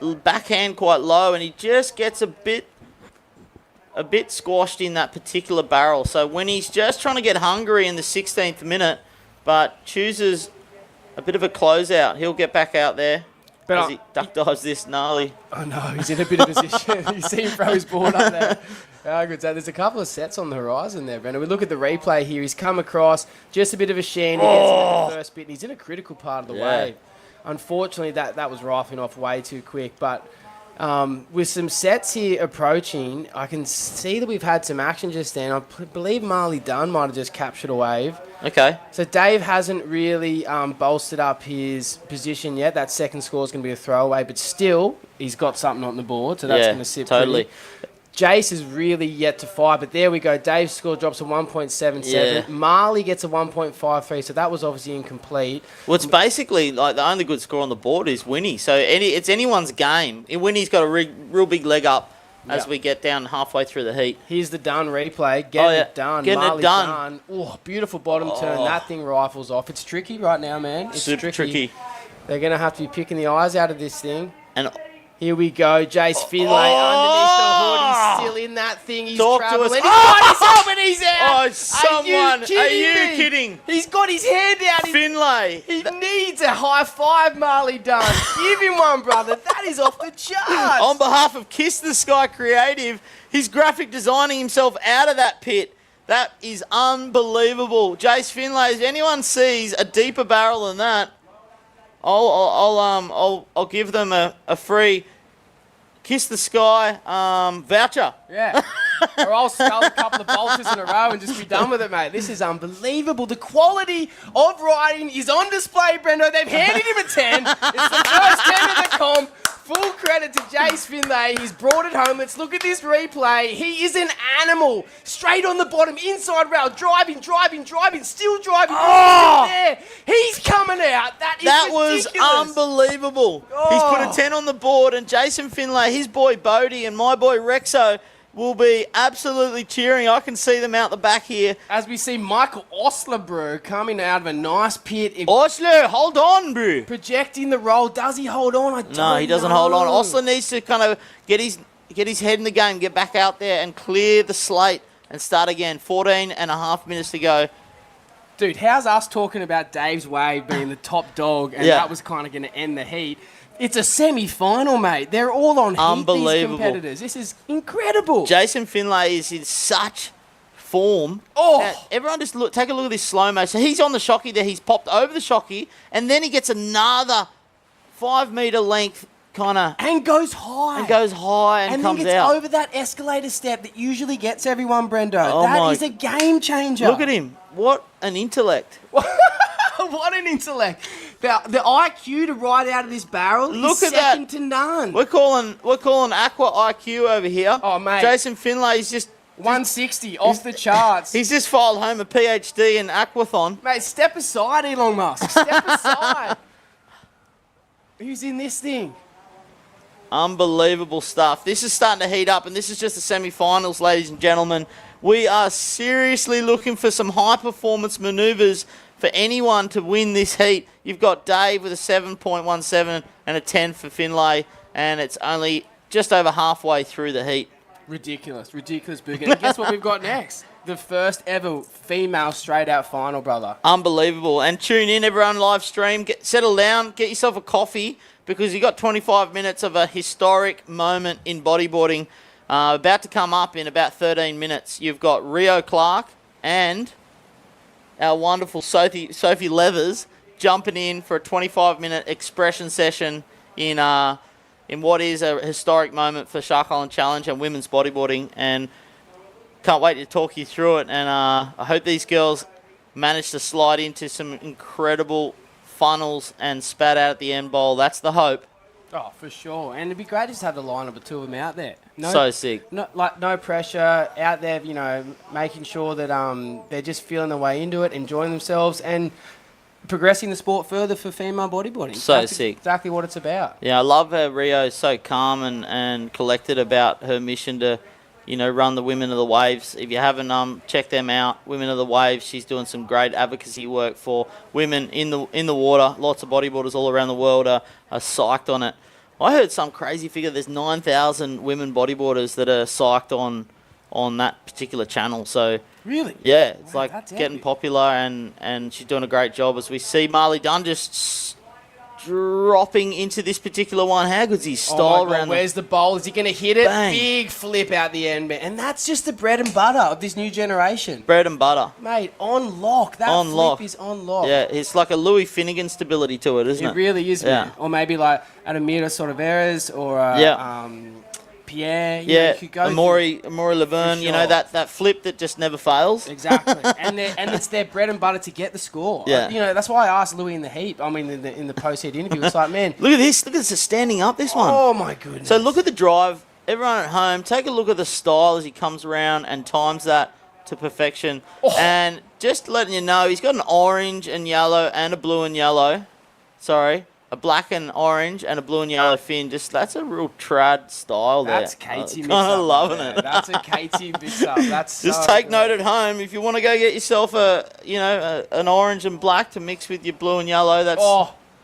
backhand quite low, and he just gets a bit squashed in that particular barrel. So Winnie's just trying to get hungry in the 16th minute, but chooses a bit of a closeout. He'll get back out there as he duck dives this gnarly. Oh no, he's in a bit of position. You see him throw his board up there. Oh, good. So there's a couple of sets on the horizon there, Brendan. We look at the replay here. He's come across just a bit of a sheen. He gets into the first bit, and he's in a critical part of the wave. Unfortunately, that was rifling off way too quick. But with some sets here approaching, I can see that we've had some action just then. I believe Marley Dunn might have just captured a wave. Okay. So Dave hasn't really bolstered up his position yet. That second score is going to be a throwaway, but still, he's got something on the board, so that's going to sit totally. pretty. Jace is really yet to fire, but there we go. Dave's score drops to 1.77. Yeah. Marley gets a 1.53, so that was obviously incomplete. Well, it's basically like the only good score on the board is Winnie. So it's anyone's game. Winnie's got a real big leg up as we get down halfway through the heat. Here's the done replay. Getting it done. Getting Marley it done. Oh, beautiful bottom turn. That thing rifles off. It's tricky right now, man. It's Super tricky. They're going to have to be picking the eyes out of this thing. And here we go. Jace Finlay underneath the hood. He's still in that thing. He's Talk to traveling. us. Oh, he's up and he's out. Oh, someone. Are you kidding? He's got his hand out. Finlay. He needs a high five, Marley Dunn. Give him one, brother. That is off the charts. On behalf of Kiss the Sky Creative, he's graphic designing himself out of that pit. That is unbelievable. Jace Finlay, if anyone sees a deeper barrel than that, I'll give them a free Kiss the Sky voucher. Yeah. Or I'll scull a couple of bolters in a row and just be done with it, mate. This is unbelievable. The quality of riding is on display, Brendo. They've handed him a 10. It's the first 10 of the comp. Full credit to Jace Finlay. He's brought it home. Let's look at this replay. He is an animal. Straight on the bottom, inside rail, driving, still driving. Oh! There. He's coming out. That was ridiculous. unbelievable. He's put a 10 on the board, and Jason Finlay, his boy Bodie, and my boy Rexo will be absolutely cheering. I can see them out the back here. As we see Michael Osler, bro, coming out of a nice pit. Osler, hold on, bro. Projecting the roll. Does he hold on? I don't know. No, he doesn't hold on. Osler needs to kind of get his head in the game, get back out there and clear the slate and start again. 14 and a half minutes to go. Dude, how's us talking about Dave's Wave being the top dog and that was kind of going to end the heat? It's a semi-final, mate. They're all on heat, Unbelievable. these competitors. This is incredible. Jason Finlay is in such form. Everyone just take a look at this slow-mo. So he's on the shocky there. He's popped over the shocky, and then he gets another 5 metre length kind of... And goes high. And comes then out. gets over that escalator step that usually gets everyone, Brendo. Oh That my- is a game changer. Look at him. What an intellect. What an intellect. The IQ to ride out of this barrel Look is at that. second to none. We're calling Aqua IQ over here. Oh, mate. Jason Finlay's just 160 off the charts. He's just filed home a PhD in aquathon. Mate, step aside, Elon Musk. Step aside. Who's in this thing? Unbelievable stuff. This is starting to heat up, and this is just the semi-finals, ladies and gentlemen. We are seriously looking for some high-performance manoeuvres for anyone to win this heat. You've got Dave with a 7.17 and a 10 for Finlay, and it's only just over halfway through the heat. Ridiculous, Boogan. And guess what we've got next? The first ever female straight-out final, brother. Unbelievable. And tune in, everyone, live stream. Settle down, get yourself a coffee, because you've got 25 minutes of a historic moment in bodyboarding. About to come up in about 13 minutes. You've got Rio Clark and our wonderful Sophie Levers jumping in for a 25-minute expression session in what is a historic moment for Shark Island Challenge and women's bodyboarding. And can't wait to talk you through it. And I hope these girls manage to slide into some incredible funnels and spat out at the end bowl. That's the hope. Oh, for sure. And it'd be great just to have the lineup of two of them out there. So sick. No pressure, out there, making sure that they're just feeling their way into it, enjoying themselves, and progressing the sport further for female bodyboarding. That's sick. Exactly what it's about. Yeah, I love how Rio's so calm and collected about her mission to, run the Women of the Waves. If you haven't checked them out, Women of the Waves, she's doing some great advocacy work for women in the water. Lots of bodyboarders all around the world are psyched on it. I heard some crazy figure. There's 9,000 women bodyboarders that are psyched on that particular channel. So really, yeah, it's Wow, like that's getting epic. popular, and she's doing a great job. As we see Marley Dunn just dropping into this particular one. How good's his style around? Where's the bowl? Is he going to hit it? Bang. Big flip out the end, man. And that's just the bread and butter of this new generation. Bread and butter. Mate, on lock. That On flip lock. is on lock. Yeah, it's like a Louis Finnegan stability to it, isn't it? It really is, Yeah. man. Or maybe like Adamira Sorveras or Pierre. Yeah, you could go Amaury Laverne, For sure. that flip that just never fails. Exactly, and it's their bread and butter to get the score. Yeah. That's why I asked Louis in the heat. I mean, in the post-heat interview, it's like, man, Look at this. Look at this standing up, this one. Oh, my goodness. So look at the drive. Everyone at home, take a look at the style as he comes around and times that to perfection. Oh. And just letting you know, he's got an orange and yellow and a blue and yellow. Sorry. A black and orange and a blue and yellow fin. That's a real trad style there. That's Katie Kind of loving there. it. That's a Katie mix-up. That's Just so take good. note at home. If you want to go get yourself an orange and black to mix with your blue and yellow, that's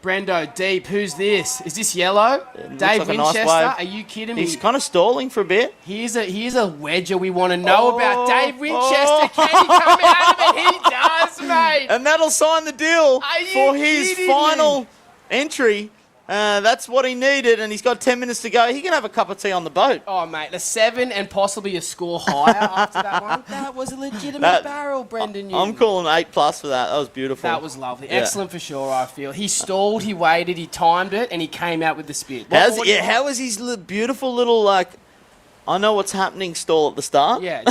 Brendo, deep. Who's this? Is this yellow? Dave like a nice Winchester? wave. Are you kidding me? He's kind of stalling for a bit. Here's a wedger we want to know about. Dave Winchester, can he come out of it? He does, mate. And that'll sign the deal you for his kidding final me? entry. That's what he needed, and he's got 10 minutes to go. He can have a cup of tea on the boat. Oh, mate, a 7 and possibly a score higher after that one. That was a legitimate barrel, Brendan Newton. I'm calling 8+ for that. That was beautiful. That was lovely. Yeah. Excellent for sure, I feel. He stalled, he waited, he timed it, and he came out with the spit. How was his beautiful little, like, I know what's happening stall at the start? Yeah,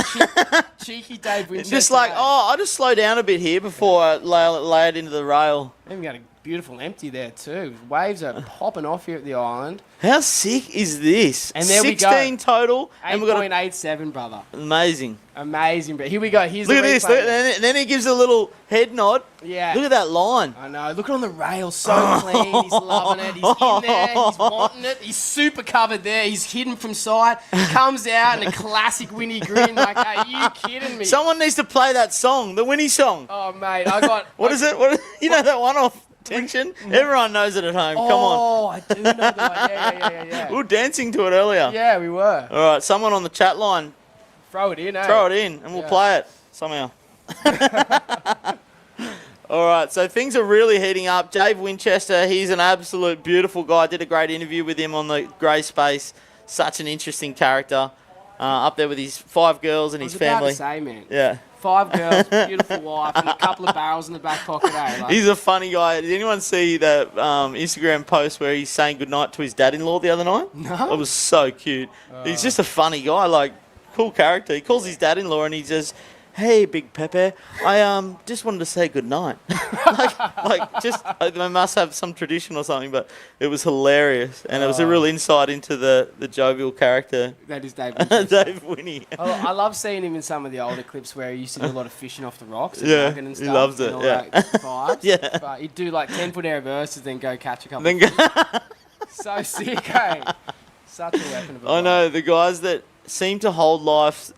cheeky Dave Winchester. Just like, I'll just slow down a bit here before I lay it into the rail. Even got a beautiful empty there too. Waves are popping off here at the island. How sick is this? And there 16 we go. total. And we've got 8.87, brother. Amazing. Amazing. But here we go. Here's Look the at this. replay. And then he gives a little head nod. Yeah. Look at that line. I know. Look on the rail. So clean. He's loving it. He's in there. He's wanting it. He's super covered there. He's hidden from sight. Comes out in a classic Winnie grin. Like, are you kidding me? Someone needs to play that song, the Winnie song. Oh, mate. I got... What is it? You know that one off Tension? Everyone knows it at home. Come on. Oh, I do know that one. Yeah. We were dancing to it earlier. Yeah, we were. All right, someone on the chat line. Throw it in, eh? Throw it in, and we'll play it somehow. All right, so things are really heating up. Dave Winchester, he's an absolute beautiful guy. I did a great interview with him on the Grey Space. Such an interesting character. Up there with his 5 girls and his family. I was about to say, man. Yeah. 5 girls, beautiful wife, and a couple of barrels in the back pocket, eh? Like, He's a funny guy. Did anyone see that Instagram post where he's saying goodnight to his dad-in-law the other night? No. It was so cute. He's just a funny guy, like, cool character. He calls his dad-in-law and he says, "Hey, Big Pepe, I just wanted to say goodnight." They must have some tradition or something, but it was hilarious. And it was a real insight into the jovial character. that is Dave Dave Winnie. I love seeing him in some of the older clips where he used to do a lot of fishing off the rocks and Yeah, nugging and he stuff. loves it, and all yeah. that vibes. Yeah. But he'd do like 10-foot air reverses, then go catch a couple Then of fish. So sick, eh? Such a weapon of a I know, the guys that seem to hold life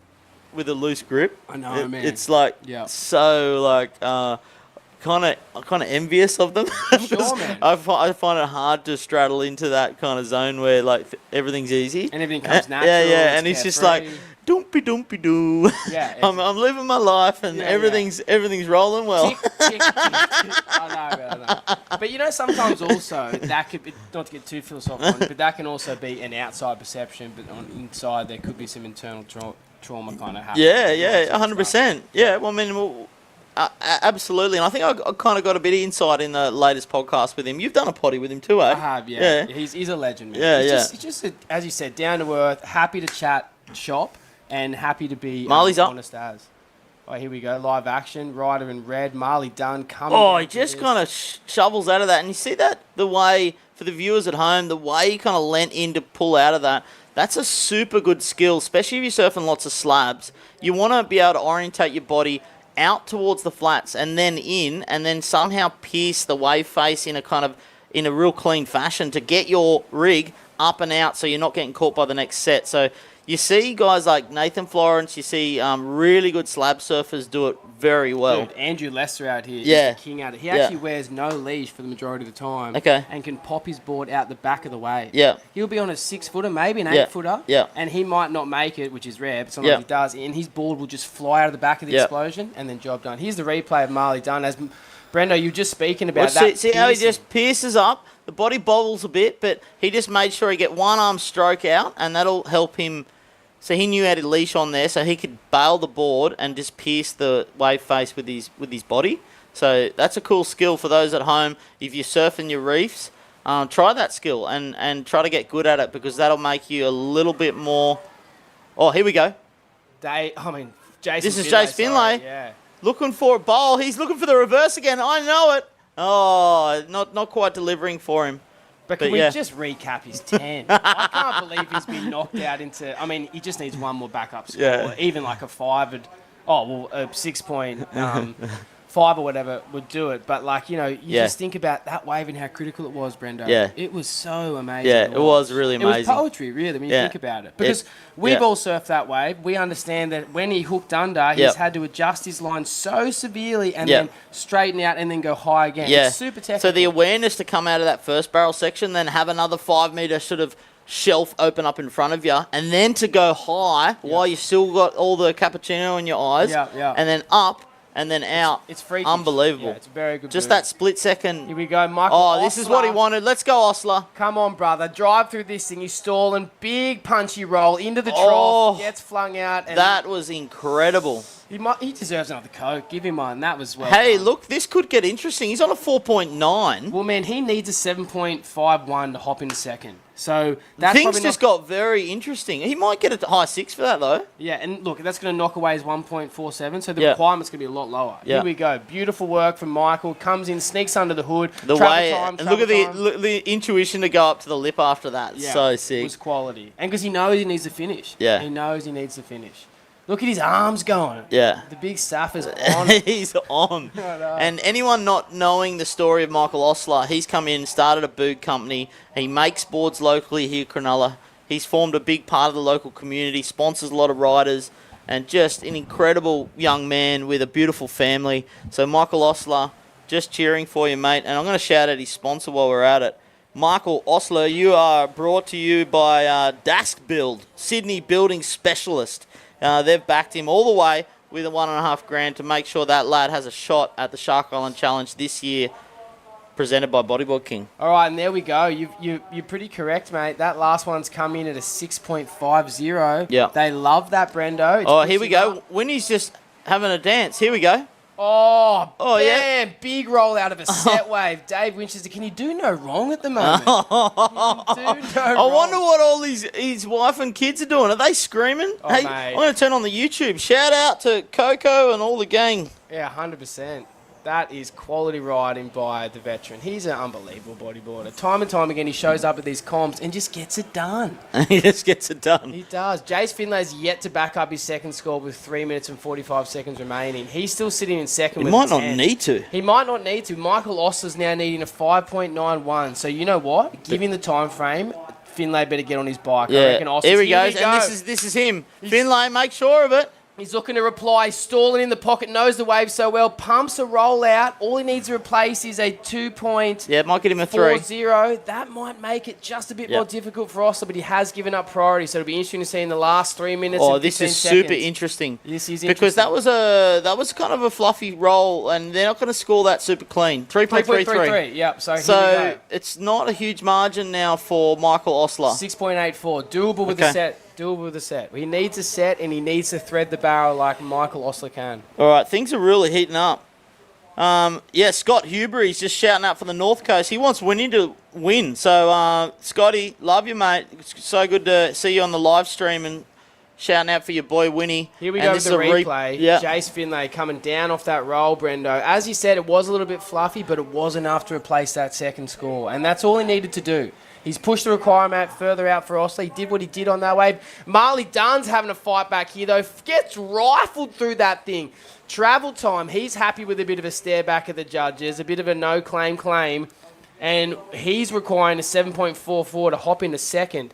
with a loose grip. I know, man. It's like so like kind of envious of them. Sure, man. I find it hard to straddle into that kind of zone where like everything's easy And everything comes natural. Yeah, it's and he's just carefree. like doompy doo. Yeah, I'm living my life and everything's rolling well. Tick. I know. But you know, sometimes also that could be, not to get too philosophical, but that can also be an outside perception, but on inside there could be some internal trauma kind of happening. Yeah, 100%. Yeah, well, I mean, absolutely. And I think I kind of got a bit of insight in the latest podcast with him. You've done a potty with him too, eh? I have, yeah. He's a legend, man. Yeah, He's just as you said, down to earth, happy to chat shop, and happy to be Marley's up. honest as. Oh, here we go. Live action. Rider in red. Marley Dunn coming. Oh, down he to just this. kind of shovels out of that. And you see that, the way, for the viewers at home, the way he kind of leant in to pull out of that, that's a super good skill, especially if you're surfing lots of slabs. You want to be able to orientate your body out towards the flats and then in, and then somehow pierce the wave face in a real clean fashion to get your rig up and out so you're not getting caught by the next set. So you see guys like Nathan Florence, you see really good slab surfers do it very well. Dude, Andrew Lester out here Yeah. is the king out of. He actually wears no leash for the majority of the time. Okay. And can pop his board out the back of the wave. Yeah. He'll be on a 6-footer, maybe an Yeah. 8-footer. Yeah. And he might not make it, which is rare, but sometimes Yeah. he does. And his board will just fly out of the back of the Yeah. explosion, and then job done. Here's the replay of Marley Dunn. As Brendo, you were just speaking about Well, that. see how he piercing. just pierces up? The body bobbles a bit, but he just made sure he get one arm stroke out, and that'll help him. So he knew how to leash on there, so he could bail the board and just pierce the wave face with his body. So that's a cool skill for those at home. If you're surfing your reefs, try that skill and try to get good at it, because that'll make you a little bit more. Oh, here we go. Jason. This is Finlay, Jace Finlay. sorry, yeah. Looking for a bowl. He's looking for the reverse again. I know it. Oh, not quite delivering for him. But can we just recap his 10? I can't believe he's been knocked out into... I mean, he just needs one more backup score. Yeah. Even like a 5... a 6-point 5 or whatever would do it. But, like, you know, you Yeah. just think about that wave and how critical it was, Brendo. Yeah. It was so amazing. Yeah, to it was watch. really It was amazing. poetry, really, when you Yeah. think about it. Because It- we've yeah. all surfed that wave. We understand that when he hooked under, he's Yep. had to adjust his line so severely and Yep. then straighten out and then go high again. Yeah. It's super technical. So the awareness to come out of that first barrel section, then have another 5 meter sort of shelf open up in front of you, and then to go high while you still got all the cappuccino in your eyes, Yeah, yeah. and then up and then out. It's freaky. Unbelievable. Yeah, it's a very good Just move. that split second. Here we go, Michael. Oh, this is what he Osler. wanted. Let's go, Osler. Come on, brother. Drive through this thing. He's stalling. Big punchy roll into the trough. Oh, Gets flung out. And That was incredible. he deserves another Coke. Give him one. That was well Hey, done. look, this could get interesting. He's on a 4.9. Well, man, he needs a 7.51 to hop into second. So that's Things probably just not, got very interesting. He might get a high 6 for that, though. Yeah, and look, that's going to knock away his 1.47, so the Yeah. requirement's going to be a lot lower. Yeah. Here we go. Beautiful work from Michael. Comes in, sneaks under the hood. The Travel way, time, and look at travel time. the intuition to go up to the lip after that. Yeah, So It sick. was quality. And because he knows he needs to finish. Yeah. He knows he needs to finish. Look at his arms going. Yeah. The big staff is on. He's on. I know. And anyone not knowing the story of Michael Osler, he's come in, started a boot company. He makes boards locally here, Cronulla. He's formed a big part of the local community, sponsors a lot of riders, and just an incredible young man with a beautiful family. So Michael Osler, just cheering for you, mate. And I'm going to shout out his sponsor while we're at it. Michael Osler, you are brought to you by Dask Build, Sydney building specialist. They've backed him all the way with a $1.5 grand to make sure that lad has a shot at the Shark Island Challenge this year, presented by Bodyboard King. All right, and there we go. You're pretty correct, mate. That last one's come in at a 6.50. Yeah. They love that, Brendo. It's Oh, pushed here we him go. up. Winnie's just having a dance. Here we go. Oh, Oh, yeah. bam. Big roll out of a set wave. Dave Winchester, can you do no wrong at the moment? I wonder what all his wife and kids are doing. Are they screaming? Oh, hey, mate. I'm going to turn on the YouTube. Shout out to Coco and all the gang. Yeah, 100%. That is quality riding by the veteran. He's an unbelievable bodyboarder. Time and time again, he shows up at these comps and just gets it done. He just gets it done. He does. Jace Finlay's yet to back up his second score with 3 minutes and 45 seconds remaining. He's still sitting in second He with might a not 10. need to. He might not need to. Michael Osler's now needing a 5.91. So you know what? Given the time frame, Finlay better get on his bike. I reckon Yeah, Osler's, here he goes. And this is him. Finlay, make sure of it. He's looking to reply, stalling in the pocket, knows the wave so well, pumps a roll out. All he needs to replace is a 2.40. Yeah, it might get him a 3. That might make it just a bit Yep. more difficult for Osler, but he has given up priority, so it'll be interesting to see in the last 3 minutes. Oh, and this 15 is seconds. super interesting. This is because that was kind of a fluffy roll, and they're not going to score that super clean. 3.33. 3.33, yep. So, here we So go. it's not a huge margin now for Michael Osler. 6.84, doable with Okay. a set. Doable with a set. He needs a set, and he needs to thread the barrel like Michael Osler can. All right, things are really heating up. Scott Huberry's just shouting out for the North Coast. He wants Winnie to win. So, Scotty, love you, mate. It's so good to see you on the live stream and shouting out for your boy Winnie. Here we And go this with the is a replay. Yeah. Jace Finlay coming down off that roll, Brendo. As you said, it was a little bit fluffy, but it was enough to replace that second score. And that's all he needed to do. He's pushed the requirement further out for Osler. He did what he did on that wave. Marley Dunn's having a fight back here, though. Gets rifled through that thing. Travel time, he's happy with a bit of a stare back at the judges, a bit of a no-claim. And he's requiring a 7.44 to hop into second.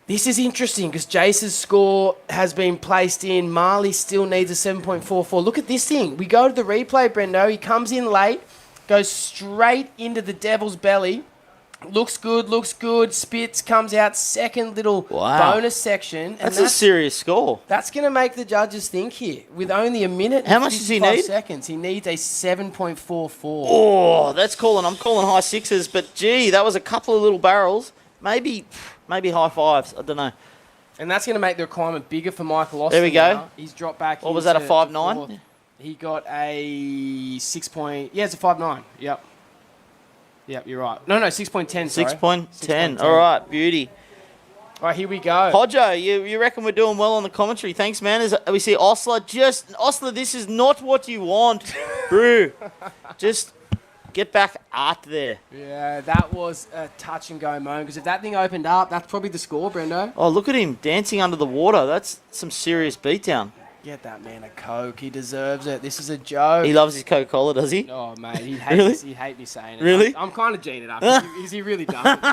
This is interesting because Jace's score has been placed in. Marley still needs a 7.44. Look at this thing. We go to the replay, Brendo. He comes in late, goes straight into the devil's belly. Looks good, spits, comes out, second little Wow. bonus section. And That's a serious score. That's going to make the judges think here. With only a minute How and much does he 55 need? seconds, he needs a 7.44. Oh, I'm calling high 6s, but gee, that was a couple of little barrels. Maybe high 5s. I don't know. And that's going to make the requirement bigger for Michael Osler. There we go. now. He's dropped back. What was that, a into 5.9? fourth. He got a 6 point. Yeah, it's a 5.9. Yep. Yep, you're right. No, 6.10. Sorry. 6.10. All right, beauty. All right, here we go. Hodjo, you reckon we're doing well on the commentary? Thanks, man. As we see Osler, this is not what you want, bro. Just get back out there. Yeah, that was a touch and go moment because if that thing opened up, that's probably the score, Brendo. Oh, look at him dancing under the water. That's some serious beatdown. Get that man a Coke. He deserves it. This is a joke. He loves his Coca-Cola, does he? Oh, mate. He'd hate me saying it. Really? I'm kind of geeing it up. Because he really doesn't.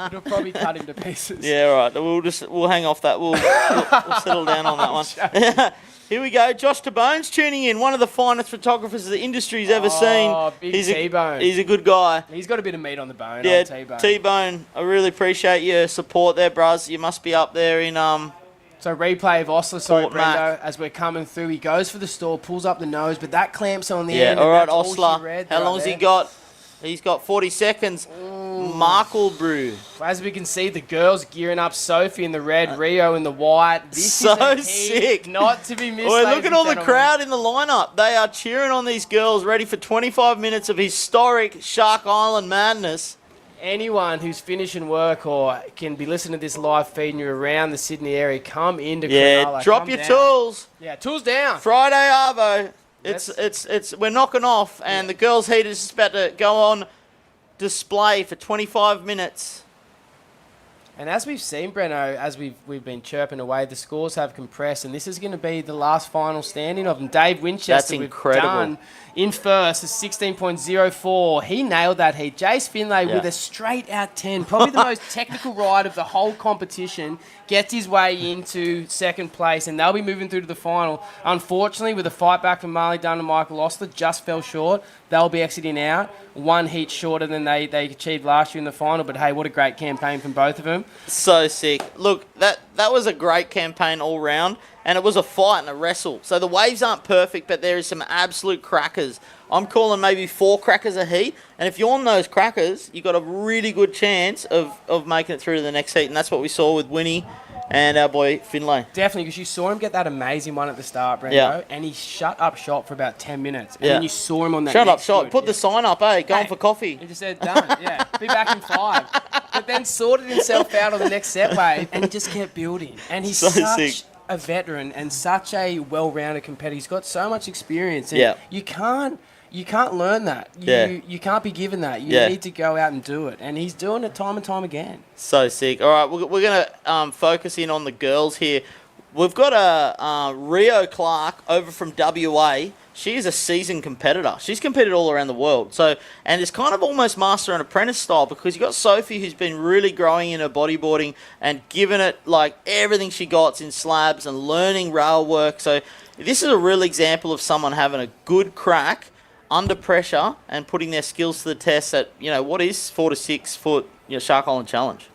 It'll probably cut him to pieces. Yeah, all right. We'll hang off that. We'll settle down on that one. Here we go. Josh Tabone's tuning in. One of the finest photographers the industry's ever seen. Big He's T-Bone. He's a good guy. He's got a bit of meat on the bone. Yeah, Old T-Bone. T-Bone. I really appreciate your support there, bruz. You must be up there in So replay of Osler, sorry, Port Brendo, Mac. as we're coming through. He goes for the stall, pulls up the nose, but that clamps on the Yeah, end. all and right, that's all she Osler. read How right long has he there. got? He's got 40 seconds. Markle Brew. As we can see, the girls gearing up. Sophie in the red, Rio in the white. This So is a heat sick. not to be missed. Boy, ladies look at and all the gentlemen. crowd in the lineup. They are cheering on these girls, ready for 25 minutes of historic Shark Island madness. Anyone who's finishing work or can be listening to this live feed and you're around the Sydney area, come into Yeah, Cronulla. drop Come your down. tools. Yeah, tools down. Friday Arvo. It's we're knocking off, and the girls' heat is just about to go on display for 25 minutes. And as we've seen, Breno, as we've been chirping away, the scores have compressed, and this is going to be the last final standing of them. Dave Winchester, That's we've incredible. done in first, is 16.04. He nailed that heat. Jace Finlay with a straight out 10, probably the most technical ride of the whole competition, gets his way into second place, and they'll be moving through to the final. Unfortunately, with a fight back from Marley Dunn and Michael Ostler, just fell short. They'll be exiting out, one heat shorter than they achieved last year in the final. But hey, what a great campaign from both of them. So sick. Look, that was a great campaign all round, and it was a fight and a wrestle. So the waves aren't perfect, but there is some absolute crackers. I'm calling maybe 4 crackers a heat, and if you're on those crackers, you've got a really good chance of making it through to the next heat, and that's what we saw with Winnie and our boy Finlay. Definitely, because you saw him get that amazing one at the start, Brendo, Yeah. and he shut up shop for about 10 minutes. And Yeah. then you saw him on that Shut up, next shot. foot. Put the sign up, going for coffee. He just said, done, yeah, be back in 5. But then sorted himself out on the next set wave and just kept building. And he's So such sick. a veteran and such a well-rounded competitor. He's got so much experience. And Yeah. you can't learn that. Yeah. You can't be given that. You Yeah. need to go out and do it. And he's doing it time and time again. So sick. All right, we're going to focus in on the girls here. We've got a Rio Clark over from WA. She is a seasoned competitor. She's competed all around the world. And it's kind of almost master and apprentice style, because you've got Sophie, who's been really growing in her bodyboarding and giving it like everything she got in slabs and learning rail work. So this is a real example of someone having a good crack under pressure and putting their skills to the test at, what is 4 to 6 foot, Shark Island Challenge.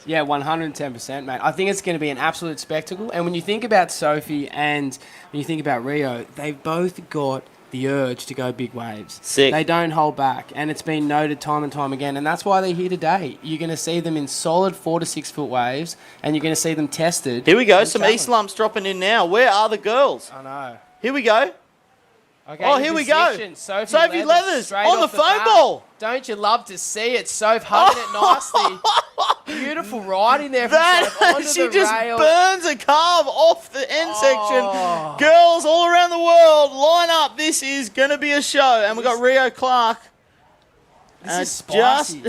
Yeah, 110%, mate. I think it's going to be an absolute spectacle. And when you think about Sophie and when you think about Rio, they've both got the urge to go big waves. Sick. They don't hold back. And it's been noted time and time again. And that's why they're here today. You're going to see them in solid 4 to 6 foot waves, and you're going to see them tested. Here we go. in Some challenge. East lumps dropping in now. Where are the girls? I know. Here we go. Okay, Oh, in here we go. position, Sophie Sophie Leathers straight on the off foam bat. ball. Don't you love to see it? Soph hugging it nicely. Beautiful riding there from Soph onto She the just rail. burns a carve off the end Oh. section. Girls all around the world, line up. This is going to be a show. And we've got Rio Clark. This is spicy.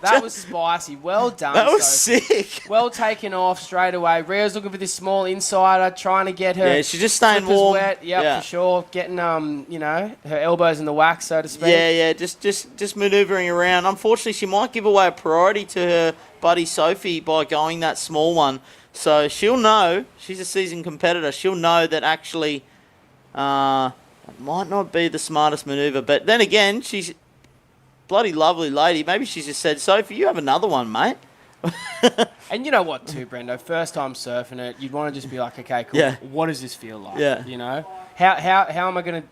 That was spicy. Well done, That was Sophie. sick. Well taken off straight away. Rio's looking for this small insider, trying to get her. Yeah, she's just staying flippers warm. Wet. Yep, Yeah. for sure. Getting her elbows in the wax, so to speak. Yeah, just manoeuvring around. Unfortunately, she might give away a priority to her buddy Sophie by going that small one. So she'll know, she's a seasoned competitor, she'll know that actually it might not be the smartest manoeuvre. But then again, she's a bloody lovely lady. Maybe she's just said, Sophie, you have another one, mate. And you know what, too, Brendo? First time surfing it, you'd want to just be like, okay, cool. Yeah. What does this feel like? Yeah. You know, how am I going to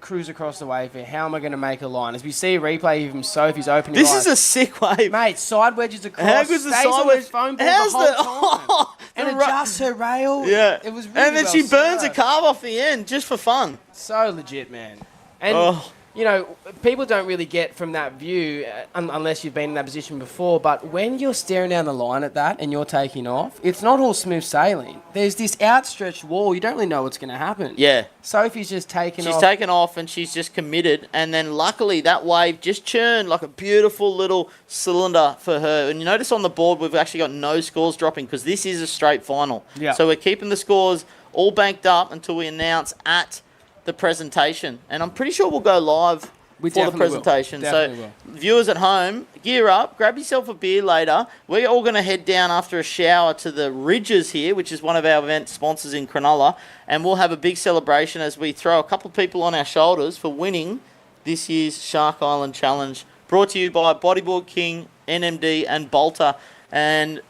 cruise across the wave here? How am I going to make a line? As we see a replay of Sophie's opening. This line, is a sick wave, mate. Side wedges across. How good's the stays side on wedge? foam ball How's the whole time. And adjusts her rail. Yeah. It was really and then well she burns a served. carve off the end just for fun. So legit, man. And, Oh. you know, people don't really get from that view unless you've been in that position before. But when you're staring down the line at that and you're taking off, it's not all smooth sailing. There's this outstretched wall. You don't really know what's going to happen. Yeah. Sophie's just taking off. She's taken off and she's just committed. And then luckily that wave just churned like a beautiful little cylinder for her. And you notice on the board we've actually got no scores dropping because this is a straight final. Yeah. So we're keeping the scores all banked up until we announce at the presentation. And I'm pretty sure we'll go live for the presentation. So viewers at home, gear up, grab yourself a beer later. We're all going to head down after a shower to the Ridges here, which is one of our event sponsors in Cronulla, and we'll have a big celebration as we throw a couple of people on our shoulders for winning this year's Shark Island Challenge, brought to you by Bodyboard King, NMD and Bolter. And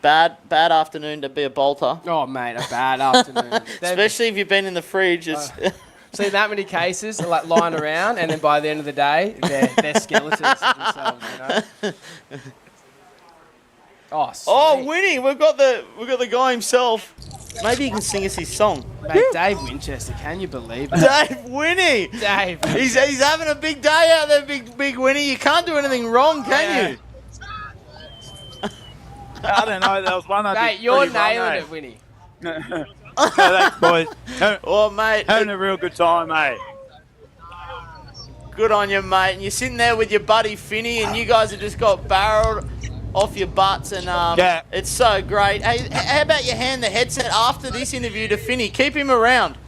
bad afternoon to be a Bolter. Oh, mate, a bad afternoon. Especially if you've been in the fridge. Seen that many cases like lying around, and then by the end of the day, they're skeletons themselves, you know. Oh, sweet. Oh, winning! We've got the guy himself. Maybe he can sing us his song. Mate, Dave Winchester, can you believe it? Dave Winnie! Dave. He's having a big day out there, big Winnie. You can't do anything wrong, can you? I don't know. There was one I Mate, did you're pretty wrong, nailing eh? it, Winnie. Thanks, boys. Oh, mate. Having a real good time, mate. Good on you, mate. And you're sitting there with your buddy Finney, and you guys have just got barreled off your butts, and it's so great. Hey, how about you hand the headset after this interview to Finney? Keep him around.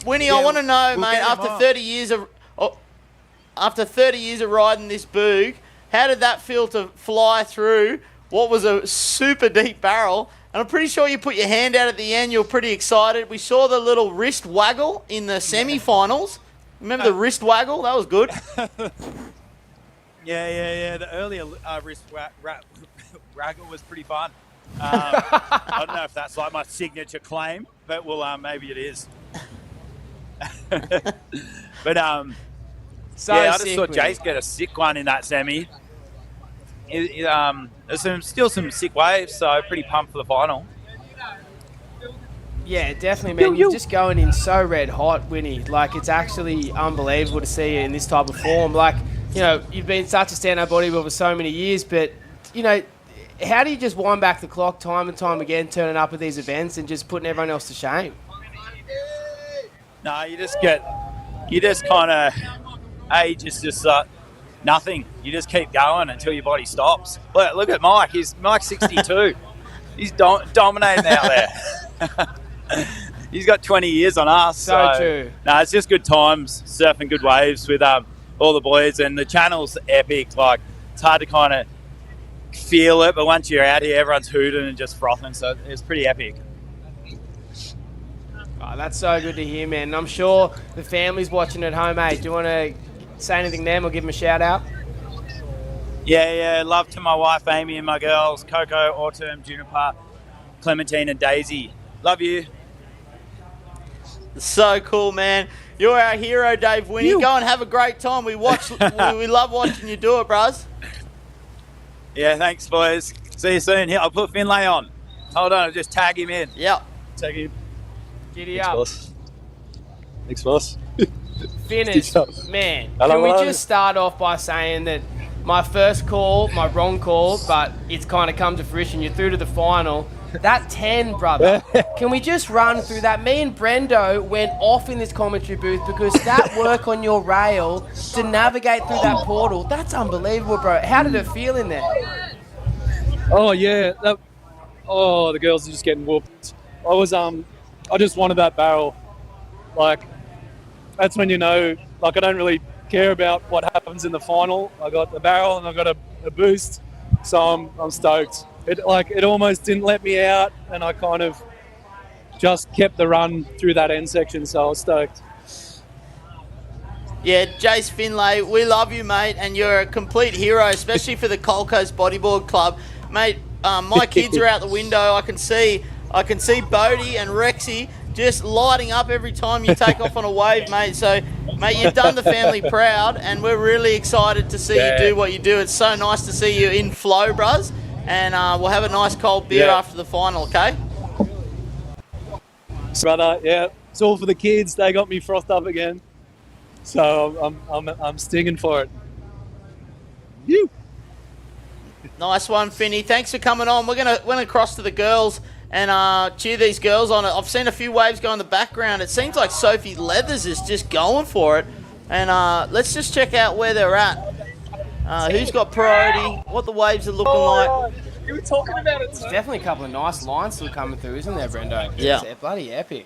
Winnie, I want to know, mate, after 30 years of riding this boog, how did that feel to fly through what was a super deep barrel? And I'm pretty sure you put your hand out at the end. You were pretty excited. We saw the little wrist waggle in the semi-finals. Remember the wrist waggle? That was good. Yeah. The earlier wrist waggle was pretty fun. I don't know if that's like my signature claim, but well, maybe it is. But I just saw Jace get a sick one in that semi. There's still some sick waves, so pretty pumped for the final. Yeah, definitely, man. You're just going in so red hot, Winnie. Like, it's actually unbelievable to see you in this type of form. Like, you know, you've been such a stand-up bodybuilder for so many years, but, you know, how do you just wind back the clock time and time again, turning up at these events and just putting everyone else to shame? No, you just kind of, age is just nothing. You just keep going until your body stops. Look at Mike. Mike's 62. He's dominating out there. He's got 20 years on us. So true. No, it's just good times, surfing good waves with all the boys, and the channel's epic. Like, it's hard to kind of feel it, but once you're out here, everyone's hooting and just frothing, so it's pretty epic. Oh, that's so good to hear, man. And I'm sure the family's watching at home, mate. Do you want to say anything to them or give them a shout out? Yeah. Love to my wife, Amy, and my girls, Coco, Autumn, Juniper, Clementine, and Daisy. Love you. So cool, man. You're our hero, Dave Winnie. Go and have a great time. We love watching you do it, bros. Yeah, thanks, boys. See you soon. Here, I'll put Finlay on. Hold on, I'll just tag him in. Yep. Tag him. Giddy up. Thanks, boss. Finish, man. Hello, Can we just start off by saying that my first call, my wrong call, but it's kind of come to fruition. You're through to the final. That 10, brother. Can we just run through that? Me and Brendo went off in this commentary booth because that work on your rail to navigate through that portal, that's unbelievable, bro. How did it feel in there? Oh, yeah. The girls are just getting whooped. I just wanted that barrel. Like, that's when you know, like, I don't really care about what happens in the final. I got the barrel and I got a boost, so I'm stoked. It almost didn't let me out, and I kind of just kept the run through that end section, so I was stoked. Yeah, Jace Finlay, we love you, mate, and you're a complete hero, especially for the Gold Coast Bodyboard Club. Mate, my kids are out the window. I can see Bodie and Rexy just lighting up every time you take off on a wave, mate. So, mate, you've done the family proud, and we're really excited to see you do what you do. It's so nice to see you in flow, bros. And we'll have a nice cold beer after the final, okay? Brother, yeah, it's all for the kids. They got me frothed up again, so I'm stinging for it. You. Nice one, Finny. Thanks for coming on. We're gonna cross to the girls and cheer these girls on. I've seen a few waves go in the background. It seems like Sophie Leathers is just going for it. And let's just check out where they're at. Who's got priority? What the waves are looking like? You were talking about it. There's definitely a couple of nice lines still coming through, isn't there, Brendo? Yeah. It's bloody epic.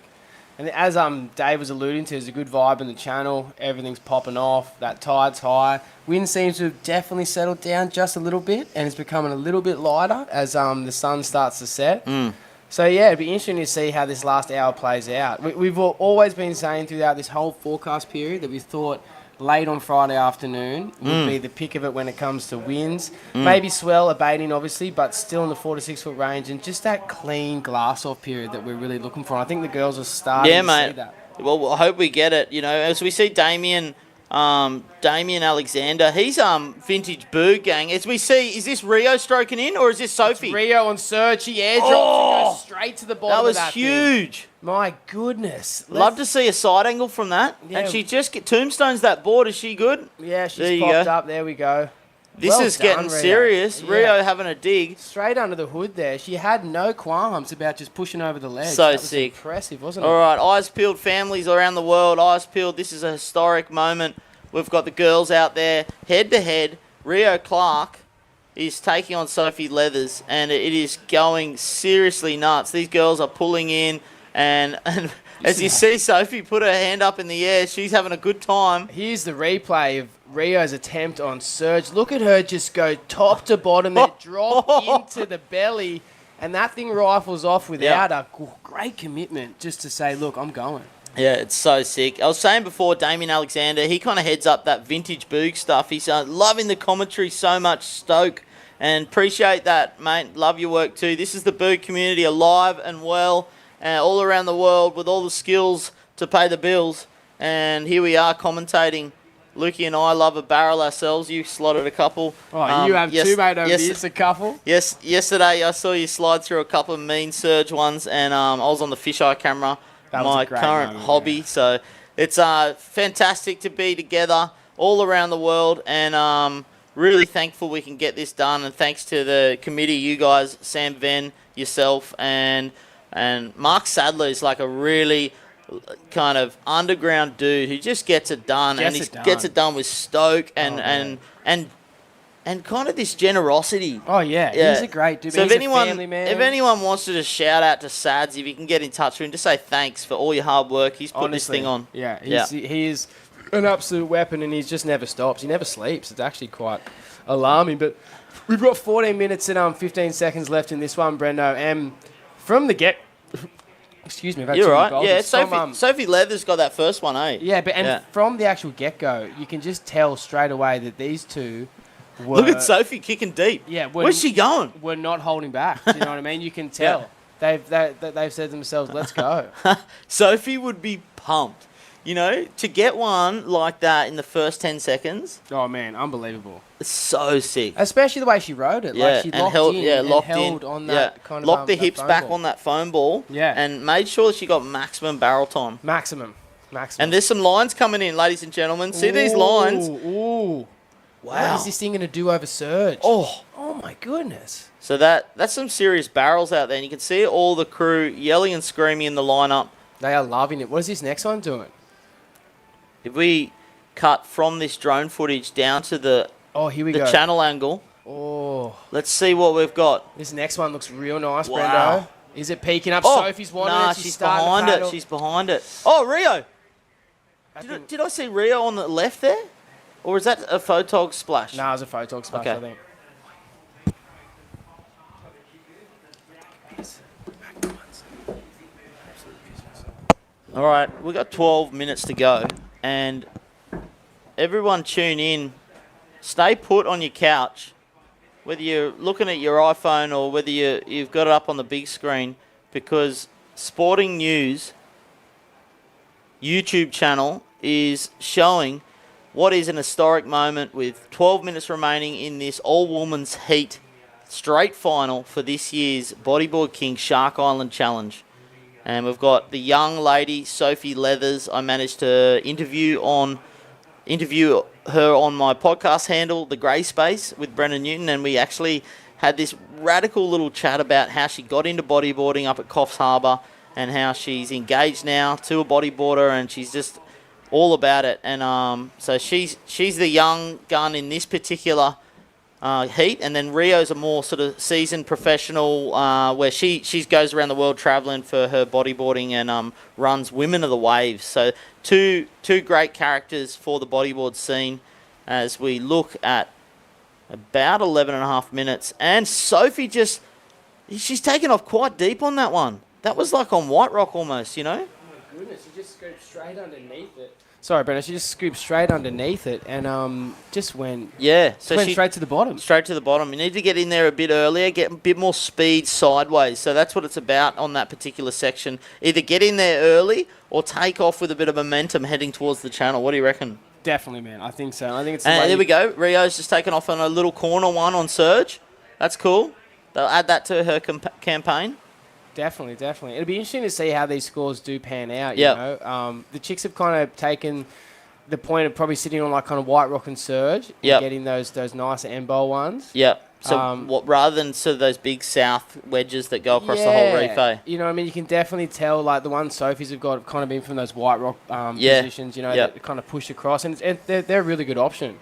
And as Dave was alluding to, there's a good vibe in the channel. Everything's popping off. That tide's high. Wind seems to have definitely settled down just a little bit, and it's becoming a little bit lighter as the sun starts to set. So yeah, it'd be interesting to see how this last hour plays out. We've always been saying throughout this whole forecast period that we thought late on Friday afternoon would be the pick of it when it comes to winds. Maybe swell abating, obviously, but still in the 4 to 6 foot range, and just that clean glass-off period that we're really looking for. I think the girls are starting to see that. Well, I hope we get it. You know, as we see Damien Alexander, he's vintage boo gang. As we see, is this Rio stroking in or is this Sophie? It's Rio on Surge. She airdrops and goes straight to the bottom. That was of that huge. Thing. My goodness. Love to see a side angle from that. Yeah. And she just tombstones that board. Is she good? Yeah, she's there you popped go. up. There we go. This Well is done, getting Rio. serious. Yeah. Rio having a dig. Straight under the hood there. She had no qualms about just pushing over the ledge. So That was sick. Impressive, wasn't it? All right, eyes peeled families around the world. Eyes peeled. This is a historic moment. We've got the girls out there head to head. Rio Clark is taking on Sophie Leathers, and it is going seriously nuts. These girls are pulling in, and as you see Sophie put her hand up in the air, she's having a good time. Here's the replay of Rio's attempt on Surge. Look at her just go top to bottom there, drop into the belly, and that thing rifles off without a great commitment just to say, look, I'm going. Yeah, it's so sick. I was saying before, Damien Alexander, he kind of heads up that vintage boog stuff. He's loving the commentary so much, Stoke, and appreciate that, mate. Love your work too. This is the boog community alive and well, all around the world with all the skills to pay the bills. And here we are commentating. Lukey and I love a barrel ourselves. You slotted a couple. Oh, you have two, mate, over here. It's a couple. Yes, yesterday I saw you slide through a couple of mean Surge ones, and I was on the fisheye camera. That was my a great current moment, hobby. So it's fantastic to be together all around the world, and really thankful we can get this done. And thanks to the committee, you guys, Sam Venn, yourself, and Mark Sadler is like a really kind of underground dude who just gets it done, and he gets it done with stoke and kind of this generosity. Oh yeah, he's a great dude. So He's if anyone, a family man. if anyone wants to just shout out to Sads, if you can get in touch with him, just say thanks for all your hard work. He's put this thing on. Yeah, he is an absolute weapon, and he's just never stops. He never sleeps. It's actually quite alarming. But we've got 14 minutes and 15 seconds left in this one, Brendo. And from the get, excuse me, I've had You're too many right. goals. Yeah, It's from, Sophie Leathers got that first one, eh? Yeah, but from the actual get-go, you can just tell straight away that these two were... Look at Sophie kicking deep. Yeah, where's she going? We're not holding back. Do you know what I mean? You can tell. They've said to themselves, let's go. Sophie would be pumped. You know, to get one like that in the first 10 seconds. Oh, man, unbelievable. It's so sick. Especially the way she rode it. Yeah, Like she locked held, in locked held in. on that kind of... Locked the that hips foam back ball. on that foam ball. Yeah. And made sure that she got maximum barrel time. Maximum. And there's some lines coming in, ladies and gentlemen. See these lines? Ooh. Wow. What is this thing going to do over surge? Oh, my goodness. So that's some serious barrels out there. And you can see all the crew yelling and screaming in the lineup. They are loving it. What is this next one doing? If we cut from this drone footage down to the here we go. channel angle. Oh. Let's see what we've got. This next one looks real nice, Wow. Brendo. Is it peeking up? Oh, Sophie's wanting nah, it. she's starting to behind it. paddle. She's behind it. Oh, Rio. Did I see Rio on the left there? Or is that a photog splash? No, it was a photog splash, Okay. I think. All right, we've got 12 minutes to go. And everyone tune in. Stay put on your couch. Whether you're looking at your iPhone or whether you've got it up on the big screen, because Sporting News YouTube channel is showing what is an historic moment with 12 minutes remaining in this all-women's heat straight final for this year's Bodyboard King Shark Island Challenge. And we've got the young lady, Sophie Leathers. I managed to interview her on my podcast handle, The Grey Space, with Brendan Newton, and we actually had this radical little chat about how she got into bodyboarding up at Coffs Harbour and how she's engaged now to a bodyboarder, and she's just all about it. And so she's the young gun in this particular heat, and then Rio's a more sort of seasoned professional where she goes around the world traveling for her bodyboarding and runs Women of the Waves. So two great characters for the bodyboard scene as we look at about 11 and a half minutes. And Sophie she's taken off quite deep on that one. That was like on White Rock almost, you know? Oh my goodness, she just scooped straight underneath it. Sorry, Brendan, she just scooped straight underneath it and just went, went straight to the bottom. Straight to the bottom. You need to get in there a bit earlier, get a bit more speed sideways. So that's what it's about on that particular section. Either get in there early or take off with a bit of momentum heading towards the channel. What do you reckon? Definitely, man. I think so. I think it's and there we go. Rio's just taken off on a little corner one on Surge. That's cool. They'll add that to her campaign. Definitely. It'll be interesting to see how these scores do pan out. You know, the chicks have kind of taken the point of probably sitting on like kind of White Rock and Surge, and getting those nicer end bowl ones. Yep. So rather than sort of those big south wedges that go across the whole reef, eh? You know what I mean? You can definitely tell like the ones Sophie's have got have kind of been from those White Rock positions, you know, that kind of push across, and they're a really good option.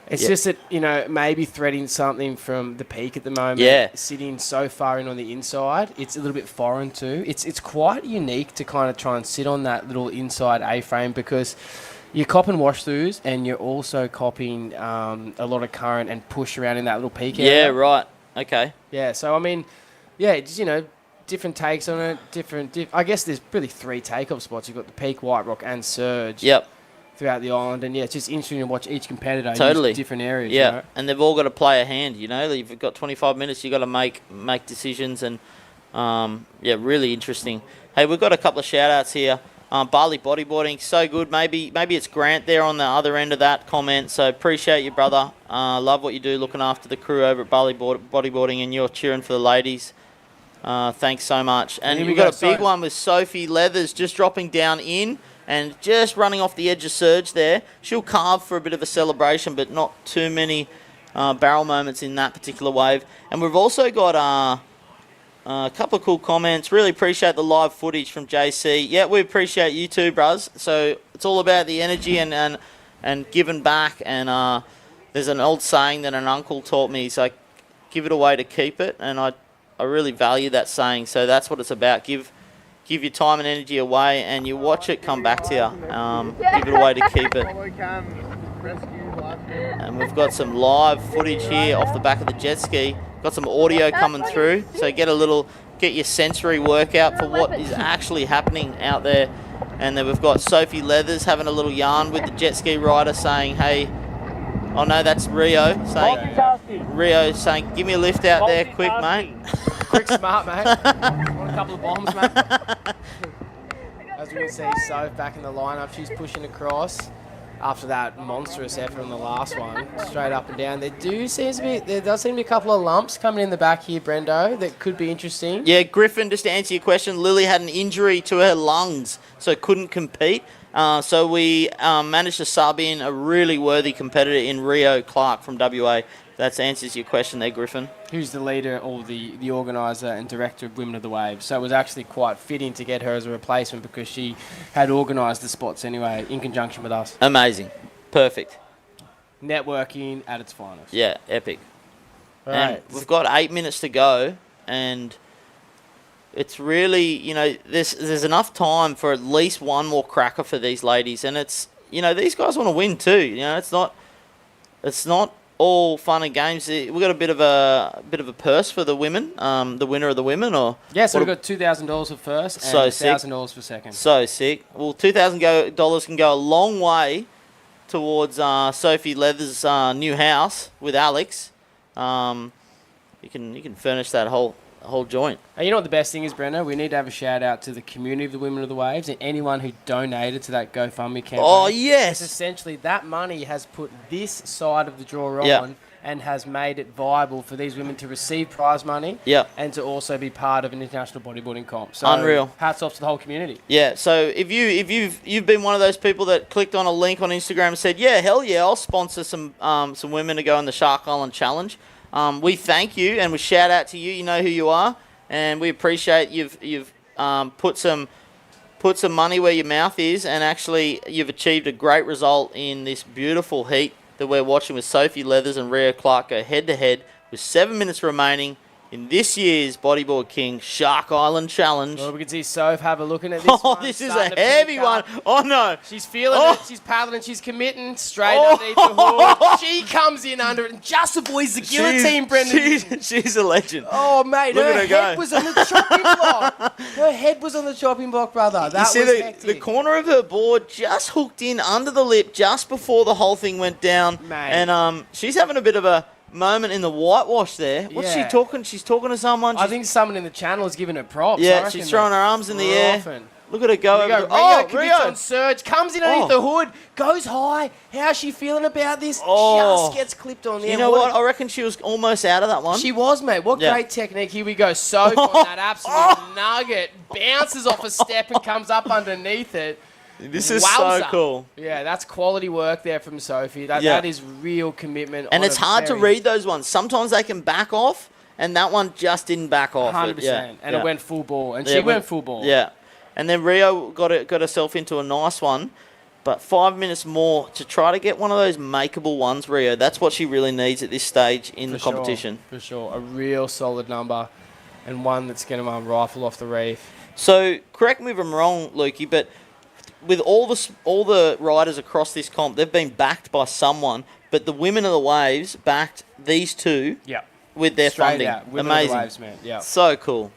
It's just that, you know, maybe threading something from the peak at the moment, sitting so far in on the inside, it's a little bit foreign too. It's quite unique to kind of try and sit on that little inside A-frame because you're copping wash-throughs and you're also copping a lot of current and push around in that little peak area. Yeah, right. Okay. Yeah, so I mean, just, you know, different takes on it, I guess there's really 3 takeoff spots. You've got the peak, White Rock and Surge. Throughout the island, and it's just interesting to watch each competitor use different areas. Yeah, you know? And they've all got to play a hand. You know, you've got 25 minutes. You've got to make decisions, and really interesting. Hey, we've got a couple of shout outs here. Bali Bodyboarding, so good. Maybe it's Grant there on the other end of that comment. So appreciate you, brother. Love what you do, looking after the crew over at Bali Bodyboarding, and you're cheering for the ladies. Thanks so much. And we've got a big one with Sophie Leathers just dropping down in. And just running off the edge of Surge there. She'll carve for a bit of a celebration, but not too many barrel moments in that particular wave. And we've also got a couple of cool comments. Really appreciate the live footage from JC. Yeah, we appreciate you too, bruz. So it's all about the energy and giving back. And there's an old saying that an uncle taught me. He's like, give it away to keep it. And I really value that saying. So that's what it's about. Give your time and energy away, and you watch it come back to you. Give it away to keep it. And we've got some live footage here off the back of the jet ski. Got some audio coming through, so get your sensory workout for what is actually happening out there. And then we've got Sophie Leathers having a little yarn with the jet ski rider, saying, "Hey, oh no, that's Rio saying, give me a lift out there, quick, mate." Quick, smart, mate. Want a couple of bombs, mate? As we can see, Soph back in the lineup. She's pushing across after that monstrous effort on the last one, straight up and down. There does seem to be a couple of lumps coming in the back here, Brendo, that could be interesting. Yeah, Griffin, just to answer your question, Lily had an injury to her lungs, so couldn't compete. So we managed to sub in a really worthy competitor in Rio Clark from WA. That answers your question there, Griffin. Who's the leader or the organiser and director of Women of the Wave. So it was actually quite fitting to get her as a replacement because she had organised the spots anyway in conjunction with us. Amazing. Perfect. Networking at its finest. Yeah, epic. Right. We've got 8 minutes to go, and it's really, you know, there's enough time for at least one more cracker for these ladies, and it's, you know, these guys want to win too. You know, it's not all fun and games. We've got a bit of a purse for the women, the winner of the women, or so we've got $2,000 for first and $1,000 for second. So sick. Well, $2,000 can go a long way towards Sophie Leather's new house with Alex. You can furnish that whole joint. And you know what the best thing is, Brenda? We need to have a shout out to the community of the Women of the Waves and anyone who donated to that GoFundMe campaign. Oh, yes. Because essentially that money has put this side of the draw on and has made it viable for these women to receive prize money and to also be part of an international bodyboarding comp. So unreal. Hats off to the whole community. Yeah, so if you've been one of those people that clicked on a link on Instagram and said, yeah, hell yeah, I'll sponsor some women to go in the Shark Island Challenge. We thank you and we shout out to you. You know who you are, and we appreciate you've put some money where your mouth is, and actually you've achieved a great result in this beautiful heat that we're watching with Sophie Leathers and Rio Clark go head-to-head with 7 minutes remaining in this year's Bodyboard King Shark Island Challenge. Well, we can see Soph have a look at this one. This is a Starting to heavy pick one. up. Oh, no. She's feeling it. She's paddling. She's committing straight underneath the hook. She comes in under it and just avoids the guillotine, Brendan. She's a legend. Oh, mate. Look her at her head go. was on the chopping block. Her head was on the chopping block, brother. That you see was the hectic. corner of her board just hooked in under the lip just before the whole thing went down. Mate. And she's having a bit of a moment in the whitewash there. What's she Yeah. talking? She's talking to someone. I think someone in the channel is giving her props. I Yeah, reckon she's throwing her arms in the air. Often. Look at her go. Here we over go. the- Rio commits on surge, comes in underneath the hood, goes high. How's she feeling about this? Oh. Just gets clipped on the You end. know what? I reckon she was almost out of that one. She was, mate. What Yeah. great technique. Here we go. Soph on that absolute nugget. Bounces off a step and comes up underneath it. This is Wowza. so cool. Yeah, that's quality work there from Sophie. That Yeah. That is real commitment. And on it's a hard to very- read those ones. Sometimes they can back off, and that one just didn't back off. 100%. Yeah, And yeah. it went full ball. And Yeah, she it went full ball. Yeah. And then Rio got herself into a nice one. But 5 minutes more to try to get one of those makeable ones, Rio. That's what she really needs at this stage in the competition. For sure. A real solid number. And one that's going to rifle off the reef. So, correct me if I'm wrong, Lukey, but with all the riders across this comp, they've been backed by someone. But the Women of the Waves backed these two with their Straight funding. out. Women of the Amazing. Waves, man. Yeah. So cool.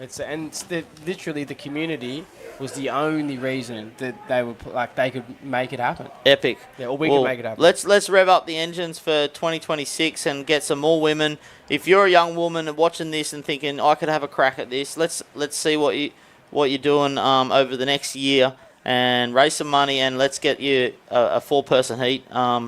Literally the community was the only reason that they were they could make it happen. Epic. Yeah, or we Well, can make it happen. Let's rev up the engines for 2026 and get some more women. If you're a young woman watching this and thinking I could have a crack at this, let's see what you're doing over the next year and raise some money, and let's get you a 4-person heat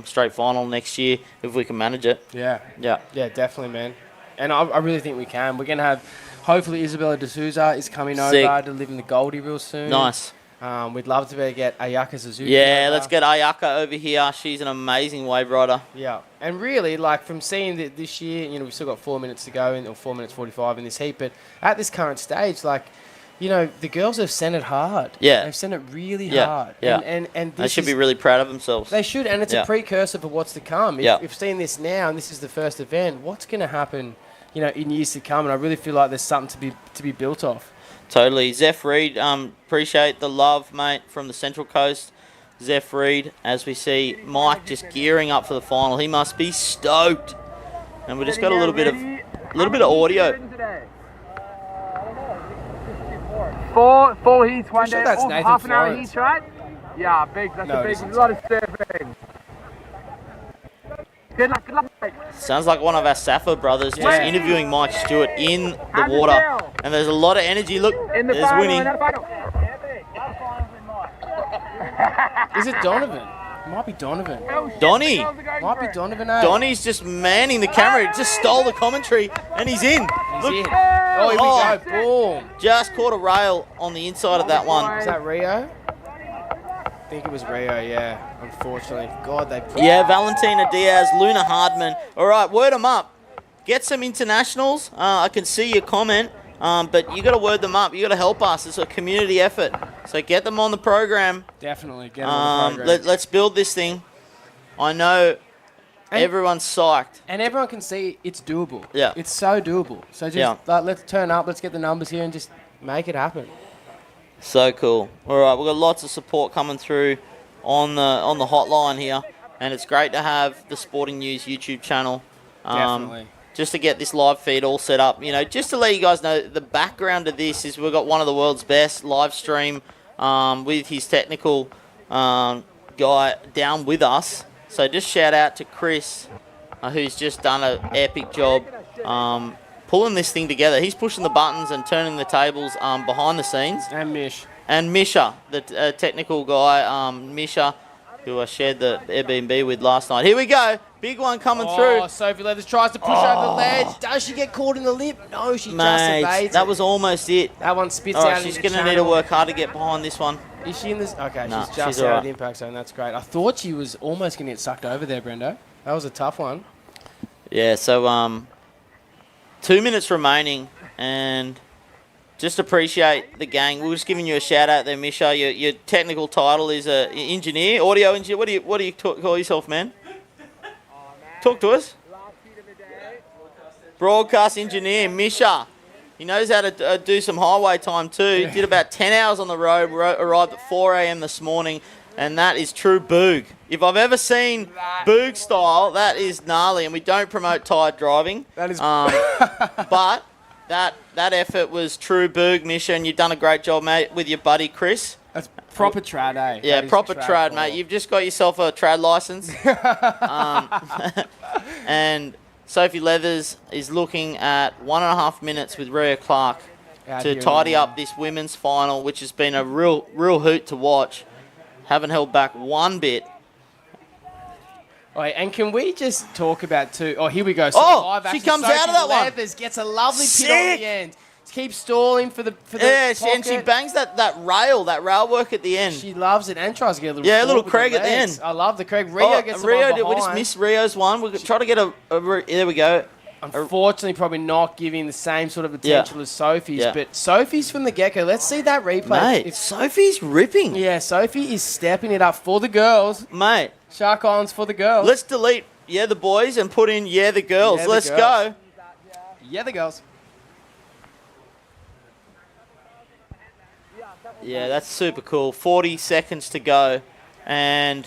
straight final next year if we can manage it. Yeah. Yeah. Yeah, definitely, man. And I really think we can. We're going to have, hopefully Isabella D'Souza is coming Sick. over to live in the Goldie real soon. Nice. We'd love to be able to get Ayaka Suzuki Yeah, over. let's get Ayaka over here. She's an amazing wave rider. Yeah, and really, from seeing that this year, we've still got 4 minutes to go, or 4 minutes 45 in this heat, but at this current stage, the girls have sent it hard. Yeah. They've sent it really Yeah, hard. yeah. And They this should be is- really proud of themselves. They should, and it's Yeah. a precursor for what's to come. If, Yeah. if seeing this now, and this is the first event, what's going to happen, in years to come? And I really feel like there's something to be built off. Totally. Zeph Reed, appreciate the love, mate, from the Central Coast. Zeph Reed, as we see Mike just gearing up for the final. He must be stoked. And we just got a little bit of audio. Four heats one Pretty sure day. that's Oh, Nathan half an hour Florence. heats, right? Yeah, big. That's No, a big. it's A lot of surfing. Good luck, mate. Sounds like one of our Safa brothers just Yeah. interviewing Mike Stewart in the How's it water. feel? And there's a lot of energy. Look, In the there's final, Winnie. in the final. Is it Donovan? It might be Donovan. Donnie. Might be Donovan. Eh? Donnie's just manning the camera. He just stole the commentary, and he's in. Look. in. Oh, here we go. Boom. Just caught a rail on the inside of that one. Is that Rio? I think it was Rio, yeah. Unfortunately. God, they... Yeah, Valentina Diaz, Luna Hardman. All right, word them up. Get some internationals. I can see your comment, but you got to word them up. You got to help us. It's a community effort. So get them on the program. Definitely get them on the program. Let's build this thing. I know everyone's psyched. And everyone can see it's doable. Yeah. It's so doable. So just Yeah. let's turn up, let's get the numbers here and just make it happen. So cool. All right, we've got lots of support coming through on the hotline here, and it's great to have the Sporting News YouTube channel. Definitely. Just to get this live feed all set up, just to let you guys know, the background of this is we've got one of the world's best live stream with his technical guy down with us. So just shout out to Chris, who's just done an epic job pulling this thing together. He's pushing the buttons and turning the tables behind the scenes. And Mish. And Misha, the technical guy, Misha, who I shared the Airbnb with last night. Here we go. Big one coming through. Sophie Leathers tries to push over the ledge. Does she get caught in the lip? No, she just Mate, evades that it. was almost it. That one spits All right, out she's into going to need to work hard to get behind this one. Is she in this? Okay, Nah, she's just she's out all of right. the impact zone. That's great. I thought she was almost going to get sucked over there, Brendo. That was a tough one. Yeah, so 2 minutes remaining, and just appreciate the gang. We're just giving you a shout out there, Misha. Your technical title is engineer, audio engineer. What do you call yourself, man? Talk to us. Broadcast engineer, Misha. He knows how to do some highway time too. He did about 10 hours on the road, arrived at 4 a.m. this morning, and that is true boog. If I've ever seen boog style, that is gnarly, and we don't promote tired driving. That is... but that effort was true boog, Misha, and you've done a great job, mate, with your buddy Chris. That's proper trad, eh? Yeah, That is proper trad trad, ball. mate. You've just got yourself a trad license. And Sophie Leathers is looking at 1.5 minutes with Rhea Clark to tidy up this women's final, which has been a real hoot to watch. Haven't held back one bit. All right, and can we just talk about too? Oh, here we go. So live she action. comes Sophie out of that one. Leathers gets a lovely pin on Sick. the end. Keeps stalling for the Yeah, and she pocket. bangs that rail work at the end. She loves it and tries to get a little a little forward with Craig the at the legs. end. I love the Craig. Rio gets the one Rio, we behind. just missed Rio's one. We'll try to get there we go. Unfortunately, probably not giving the same sort of potential as Sophie's, Yeah. but Sophie's from the get-go. Let's see that replay. Mate, Sophie's ripping. Yeah, Sophie is stepping it up for the girls. Mate. Shark Islands for the girls. Let's delete the boys and put in the girls. Yeah, the Let's girls. go. Yeah, the girls. Yeah, that's super cool. 40 seconds to go. And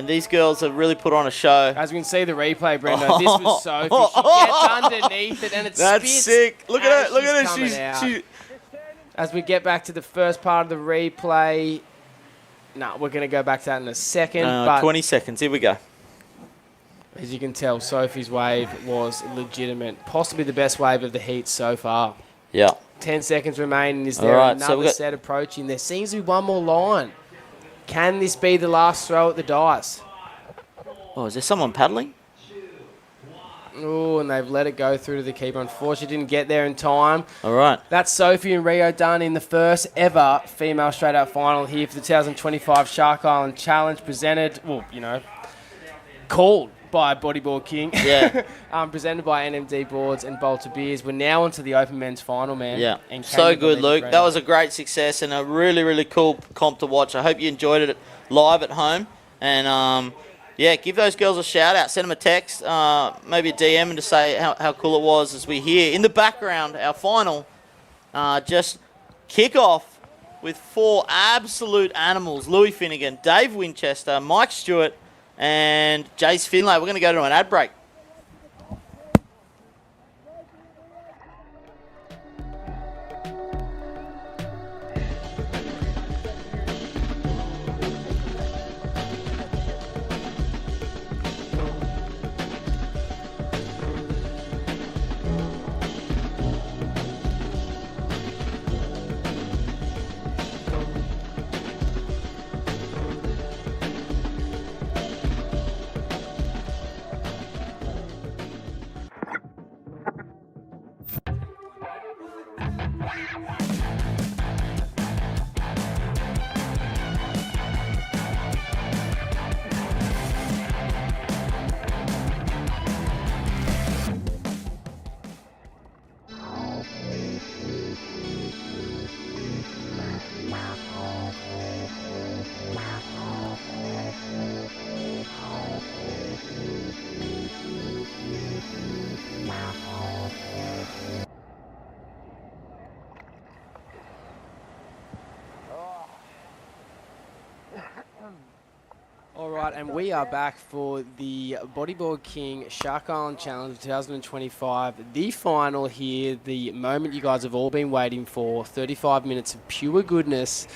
these girls have really put on a show. As we can see the replay, Brendo, this was Sophie. She gets underneath it and it That's spits sick. Look at as her. Look at her. coming She's out. As we get back to the first part of the replay, we're going to go back to that in a second. But 20 seconds. Here we go. as you can tell, Sophie's wave was legitimate. Possibly the best wave of the heat so far. Yeah. 10 seconds remaining. Is All there right, so another we got- set approaching? There seems to be one more line. Can this be the last throw at the dice? Oh, is there someone paddling? Oh, and they've let it go through to the keeper. Unfortunately, didn't get there in time. All right. That's Sophie and Rio done in the first ever female straight-out final here for the 2025 Shark Island Challenge, presented, called by Bodyboard King. Yeah. Presented by NMD Boards and Bolter Beers. We're now onto the Open Men's Final, man. Yeah. And can So you good, believe it, Luke. Brandon? That was a great success and a really, really cool comp to watch. I hope you enjoyed it live at home. And, give those girls a shout out. Send them a text, maybe a DM, and to say how cool it was as we hear in the background our final just kick off with 4 absolute animals: Louis Finnegan, Dave Winchester, Mike Stewart, and Jace Finlay. We're going to go to an ad break. All right, and we are back for the Bodyboard King Shark Island Challenge 2025. The final here, the moment you guys have all been waiting for. 35 minutes of pure goodness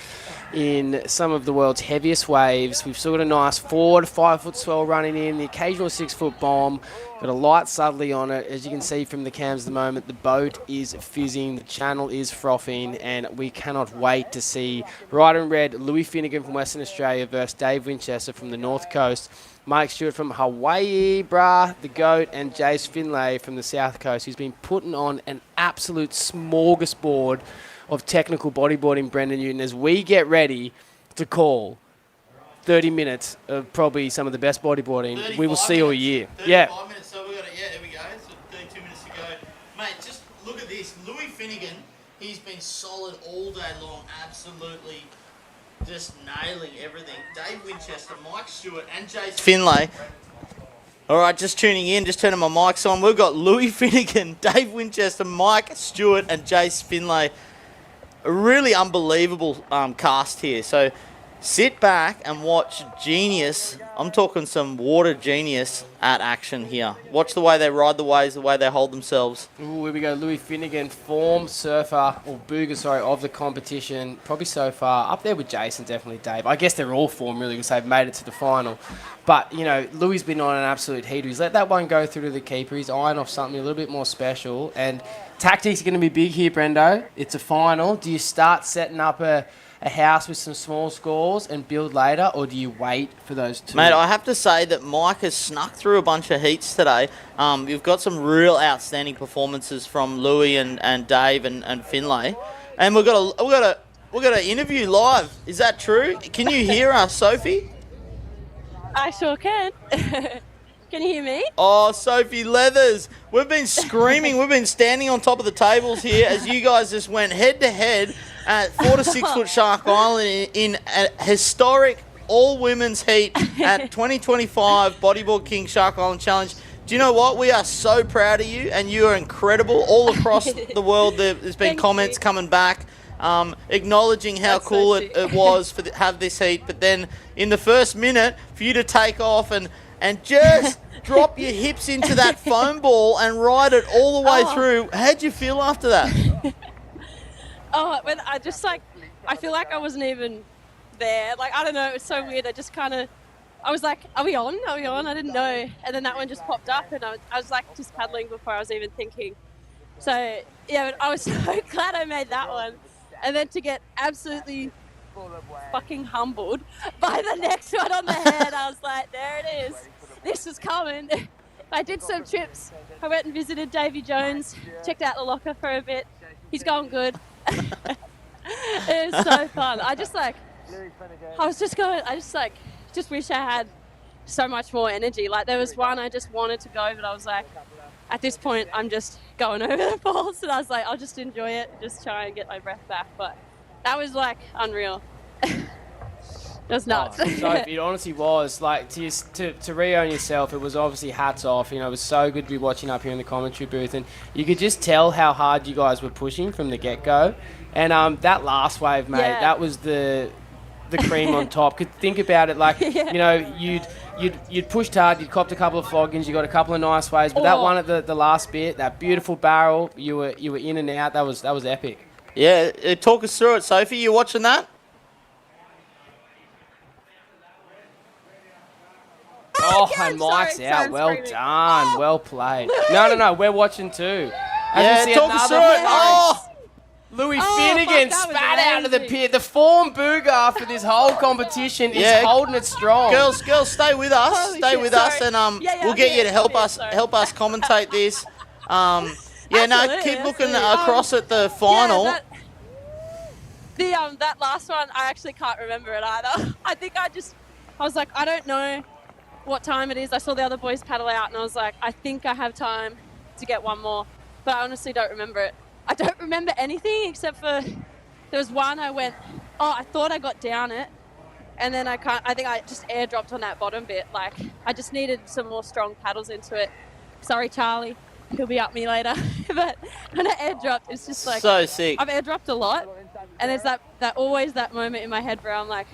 in some of the world's heaviest waves. We've still got a nice 4 to 5 foot swell running in, the occasional 6 foot bomb. Got a light subtly on it. As you can see from the cams at the moment, the boat is fizzing, the channel is frothing, and we cannot wait to see Red and Red, Louis Finnegan from Western Australia versus Dave Winchester from the North Coast, Mike Stewart from Hawaii, the GOAT, and Jace Finlay from the South Coast, who's been putting on an absolute smorgasbord of technical bodyboarding, Brendan Newton, as we get ready to call 30 minutes of probably some of the best bodyboarding we will see all year. 35 minutes, so we got it. Yeah, there we go. So 32 minutes to go. Mate, just look at this. Louis Finnegan, he's been solid all day long, absolutely just nailing everything. Dave Winchester, Mike Stewart, and Jace Finlay All right, just tuning in, just turning my mics on. We've got Louis Finnegan, Dave Winchester, Mike Stewart, and Jace Finlay. A really unbelievable cast here. So sit back and watch genius. I'm talking some water genius at action here. Watch the way they ride the waves, the way they hold themselves. Ooh, here we go. Louis Finnegan, form surfer, or booger, sorry, of the competition. Probably so far. Up there with Jason, definitely Dave. I guess they're all form, really, because they've made it to the final. But, you know, Louis been on an absolute heater. He's let that one go through to the keeper. He's eyeing off something a little bit more special. And tactics are going to be big here, Brendo. It's a final. Do you start setting up a house with some small scores and build later, or do you wait for those two? Mate, I have to say that Mike has snuck through a bunch of heats today. You've got some real outstanding performances from Louis and Dave and Finlay, and we've got an interview live. Is that true? Can you hear us, Sophie? I sure can. Can you hear me? Oh, Sophie Leathers. We've been screaming. We've been standing on top of the tables here as you guys just went head to head at 4 to 6 foot Shark Island in a historic all women's heat at 2025 Bodyboard King Shark Island Challenge. Do you know what? We are so proud of you, and you are incredible. All across the world, there's been comments coming back acknowledging how cool it was to have this heat. But then in the first minute, for you to take off and just drop your hips into that foam ball and ride it all the way through. How'd you feel after that? When I just I feel like I wasn't even there. Like, I don't know, it was so weird. I was like, are we on? Are we on? I didn't know. And then that one just popped up, and I was like just paddling before I was even thinking. So, yeah, but I was so glad I made that one. And then to get absolutely fucking humbled by the next one on the head, I was like, there it is. This is coming. I did some trips. I went and visited Davy Jones, checked out the locker for a bit. He's going good. It was so fun. I just wish I had so much more energy. Like, there was one I just wanted to go, but I was like, at this point, I'm just going over the balls. And I was like, I'll just enjoy it, just try and get my breath back. But that was like unreal. It was nuts. So it honestly was. Like, to Rio and yourself, it was obviously hats off. You know, it was so good to be watching up here in the commentary booth, and you could just tell how hard you guys were pushing from the get-go. And that last wave, mate, that was the cream on top. Could think about it, like, you know, you'd pushed hard, you'd copped a couple of floggings, you got a couple of nice waves, but that one at the last bit, that beautiful barrel, you were in and out. That was epic. Yeah, talk us through it, Sophie. You watching that? Oh, and Mike's out. Well done. Well played. No. We're watching too. Yeah, talk us through it. Oh! Louis Finnegan spat out of the pit. The form booger for this whole competition is holding it strong. Girls, stay with us. Stay with us, and we'll get you to help us commentate this. Keep looking across at the final. That last one, I actually can't remember it either. I think I was like, I don't know what time it is. I saw the other boys paddle out, and I was like, I think I have time to get one more, but I honestly don't remember it. I don't remember anything except for there was one I went, I thought I got down it, and then I think I just airdropped on that bottom bit. Like, I just needed some more strong paddles into it. Sorry, Charlie, he'll be up me later. But when I airdropped, it's just like, so sick. I've airdropped a lot, and there's that always that moment in my head where I'm like,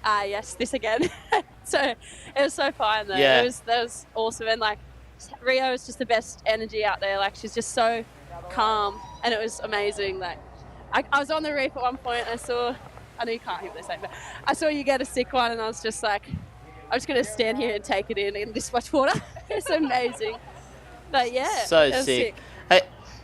yes, this again. So it was so fun though. Yeah. That was awesome, and like, Rio is just the best energy out there. Like, she's just so calm, and it was amazing. Like, I was on the reef at one point, and I know you can't hear what they're saying, but I saw you get a sick one, and I was just like, I'm just going to stand here and take it in this much water. It's amazing. But yeah, so it was sick.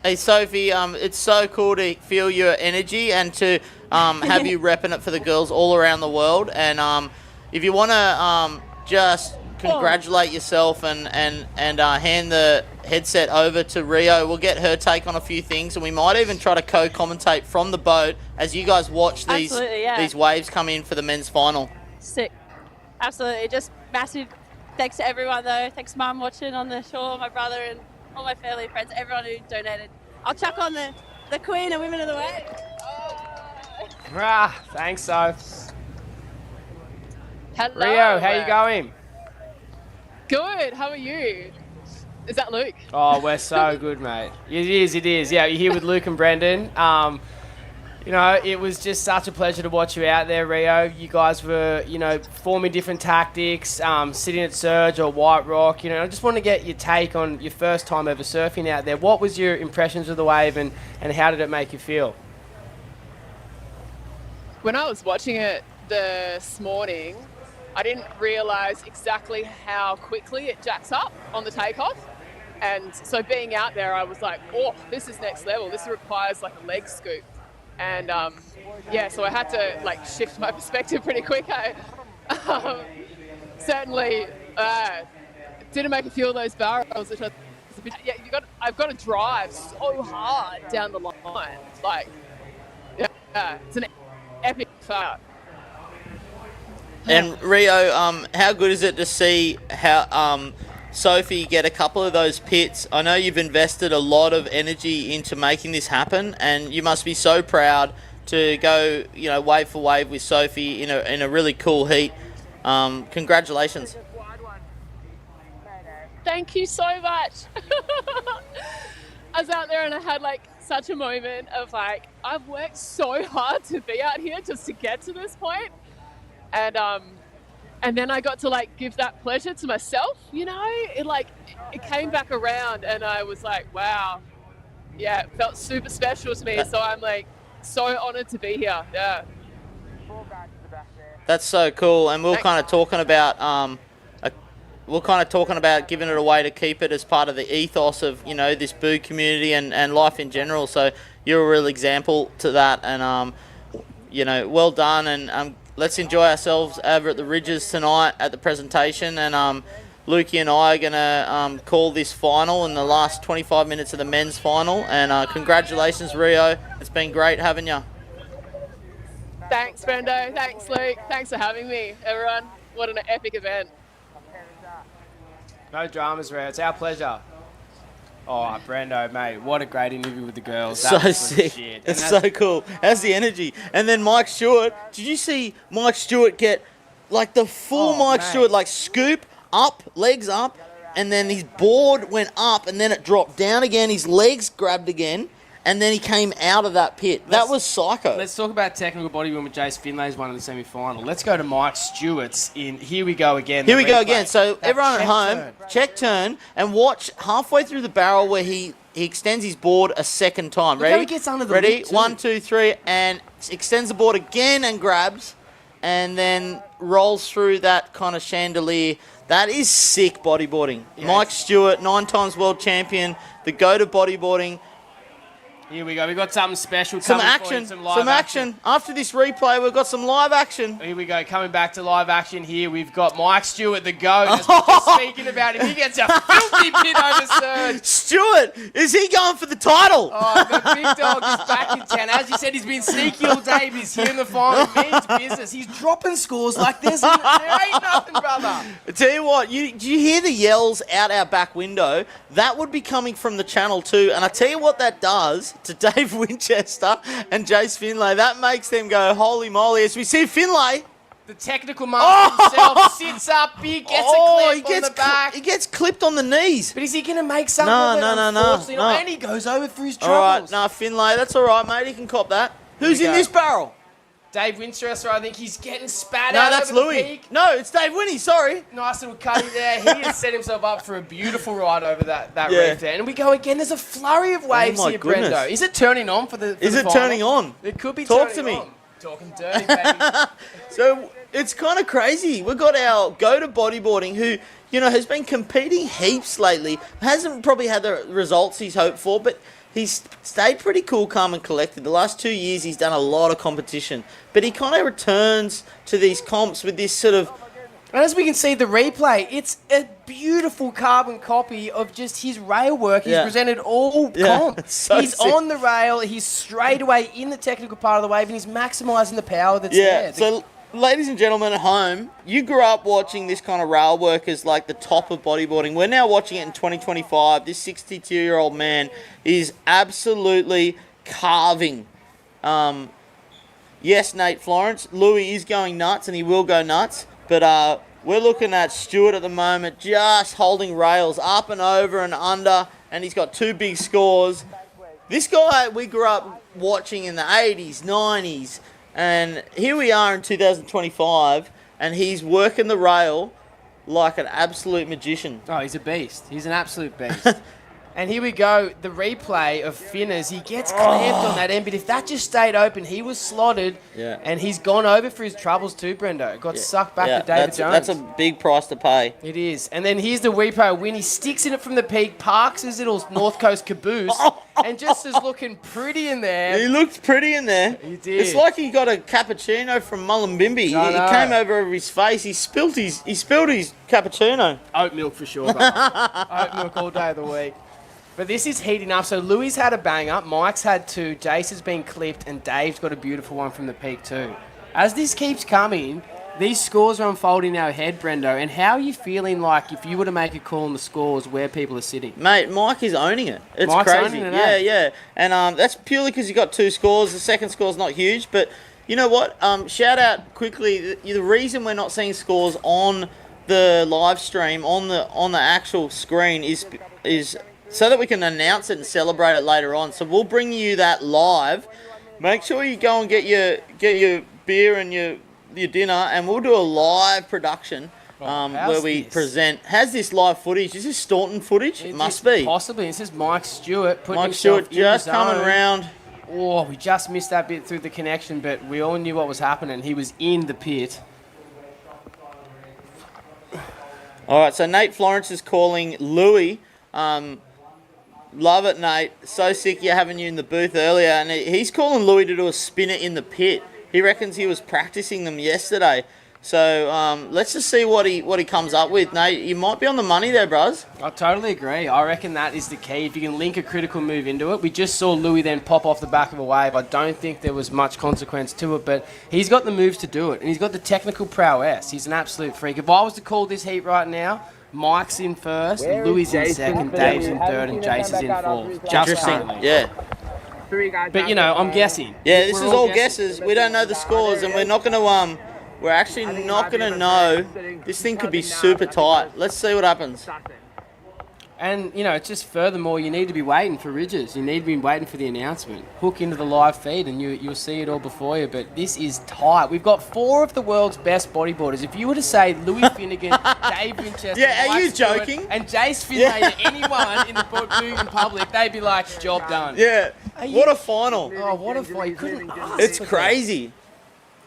Hey Sophie, it's so cool to feel your energy and to have you repping it for the girls all around the world. And if you want to just congratulate yourself and hand the headset over to Rio, we'll get her take on a few things, and we might even try to co-commentate from the boat as you guys watch these waves come in for the men's final. Sick. Absolutely. Just massive thanks to everyone though. Thanks Mum watching on the shore, my brother and all my family, friends, everyone who donated. I'll chuck on the Queen and Women of the Wave. Thanks, Soph. Hello. Rio, how you going? Good. How are you? Is that Luke? Oh, we're so good, mate. It is. Yeah, you're here with Luke and Brendan. You know, it was just such a pleasure to watch you out there, Rio. You guys were, you know, forming different tactics, sitting at Surge or White Rock. You know, I just want to get your take on your first time ever surfing out there. What was your impressions of the wave and how did it make you feel? When I was watching it this morning, I didn't realise exactly how quickly it jacks up on the takeoff. And so being out there, I was like, oh, this is next level. This requires like a leg scoop. And yeah, so I had to like shift my perspective pretty quick. Certainly didn't make a few of those barrels, which I've got to drive so hard down the line. Like, yeah, it's an epic fail. And Rio, how good is it to see how Sophie get a couple of those pits? I know you've invested a lot of energy into making this happen, and you must be so proud to go, you know, wave for wave with Sophie in a really cool heat. Congratulations. Thank you so much. I was out there and I had like such a moment of like, I've worked so hard to be out here just to get to this point. And then I got to like give that pleasure to myself, you know, it came back around and I was like, wow, yeah, it felt super special to me. So I'm like so honored to be here. Yeah. That's so cool. And we're kind of talking about, giving it away to keep it as part of the ethos of, you know, this boo community and life in general. So you're a real example to that. And, you know, well done. And, let's enjoy ourselves over at the Ridges tonight at the presentation. And Lukey and I are going to call this final in the last 25 minutes of the men's final. And congratulations, Rio. It's been great having you. Thanks, Brendo. Thanks, Luke. Thanks for having me, everyone. What an epic event. No dramas, Rio. It's our pleasure. Oh, Brendo, mate, what a great interview with the girls. So That was sick. shit. It's so cool. How's the energy? And then Mike Stewart. Did you see Mike Stewart get like the full Mike Stewart, like scoop up, legs up, and then his board went up and then it dropped down again. His legs grabbed again. And then he came out of that pit. That was psycho. Let's talk about technical bodybuilding with Jace Finlay's one in the semi-final. Let's go to Mike Stewart's in. Here we go again. Here we go again. So everyone at home, check turn and watch halfway through the barrel where he extends his board a second time. Look how Ready? he gets under the Ready? lip too. 1, 2, 3, and extends the board again and grabs, and then rolls through that kind of chandelier. That is sick bodyboarding. Yes. Mike Stewart, 9 times world champion, the go to bodyboarding. Here we go. We've got something special Some coming for action. you, some live action. After this replay, we've got some live action. Here we go. Coming back to live action here. We've got Mike Stewart, the GOAT. As we're just speaking about him, he gets a filthy pit over Surge. Stewart, is he going for the title? Oh, the big dog is back in town. As you said, he's been sneaky all day, but he's here in the final. Means business. He's dropping scores like this. There ain't nothing, brother. I tell you what, do you hear the yells out our back window? That would be coming from the channel too. And I tell you what that does to Dave Winchester and Jace Finlay. That makes them go, holy moly. As we see Finlay. The technical master himself sits up, big, gets a clip on the back. He gets clipped on the knees. But is he going to make something No, of it? no. Unfortunately not. And he goes over for his All right, troubles. no, Finlay, that's all right, mate. He can cop that. Who's we in go. this barrel? Dave Winchester, I think he's getting spat No, out that's over the Louis. peak. No, it's Dave Winnie, sorry. Nice little cutty there. He has set himself up for a beautiful ride over that Yeah. reef there. And we go again. There's a flurry of waves my here, goodness. Brendo. Is it turning on for the Is it final? turning on? It could be Talk to turning me. on. Talking dirty, baby. So it's kind of crazy. We've got our go-to bodyboarding who, you know, has been competing heaps lately. Hasn't probably had the results he's hoped for, but he's stayed pretty cool, calm and collected. The last 2 years he's done a lot of competition. But he kind of returns to these comps with this sort of... And as we can see the replay, it's a beautiful carbon copy of just his rail work. He's Yeah. presented all Yeah, comp. it's so He's sick. on the rail. He's straight away in the technical part of the wave, and he's maximising the power that's Yeah, there. so ladies and gentlemen at home, you grew up watching this kind of rail work as like the top of bodyboarding. We're now watching it in 2025. This 62-year-old man is absolutely carving. Yes, Nate Florence, Louis is going nuts, and he will go nuts. But We're looking at Stewart at the moment, just holding rails up and over and under, and he's got 2 big scores. This guy we grew up watching in the 80s, 90s, and here we are in 2025, and he's working the rail like an absolute magician. Oh, he's a beast. He's an absolute beast. And here we go, the replay of Finners. He gets clamped on that end, but if that just stayed open, he was slotted, and he's gone over for his troubles too, Brendo. Got sucked back to David Jones. That's a big price to pay. It is. And then here's the replay win. He sticks in it from the peak, parks his little North Coast caboose, and just is looking pretty in there. He looked pretty in there. He did. It's like he got a cappuccino from Mullumbimby. It came over his face. He spilled his cappuccino. Oat milk for sure, brother. Oat milk all day of the week. But this is heating up. So Louis had a bang up, Mike's had 2, Jace has been clipped, and Dave's got a beautiful one from the peak too. As this keeps coming, these scores are unfolding in our head, Brendo. And how are you feeling like if you were to make a call on the scores where people are sitting? Mate, Mike is owning it. It's Mike's crazy. owning it, Yeah. And that's purely because he got 2 scores. The second score's not huge, but you know what? Shout out quickly. The reason we're not seeing scores on the live stream on the actual screen is so that we can announce it and celebrate it later on. So we'll bring you that live. Make sure you go and get your beer and your dinner, and we'll do a live production where we present. Has this live footage? Is this Staunton footage? It must be. Possibly. This is Mike Stewart putting Mike himself Stewart just coming around. Oh, we just missed that bit through the connection, but we all knew what was happening. He was in the pit. All right, so Nate Florence is calling Louis. Love it, Nate. So sick you having you in the booth earlier. And he's calling Louis to do a spinner in the pit. He reckons he was practicing them yesterday. So let's just see what he comes up with. Nate, you might be on the money there, bros. I totally agree. I reckon that is the key. If you can link a critical move into it. We just saw Louis then pop off the back of a wave. I don't think there was much consequence to it, but he's got the moves to do it. And he's got the technical prowess. He's an absolute freak. If I was to call this heat right now, Mike's in first, Louis in second, Dave's in third, and Jace is in fourth. Just currently. Yeah. But, I'm guessing. Yeah, this is all guesses. We don't know the scores, and we're not going to... We're actually not going to know. This thing could be super tight. Let's see what happens. And, it's just furthermore, you need to be waiting for ridges. You need to be waiting for the announcement. Hook into the live feed and you'll see it all before you. But this is tight. We've got 4 of the world's best bodyboarders. If you were to say Louis Finnegan, Dave Winchester, yeah, are Mike you Stewart, joking? and Jace Finlay to anyone in the moving public, they'd be like, job done. Yeah. What a final. Oh, what a final. You couldn't ask. It's crazy.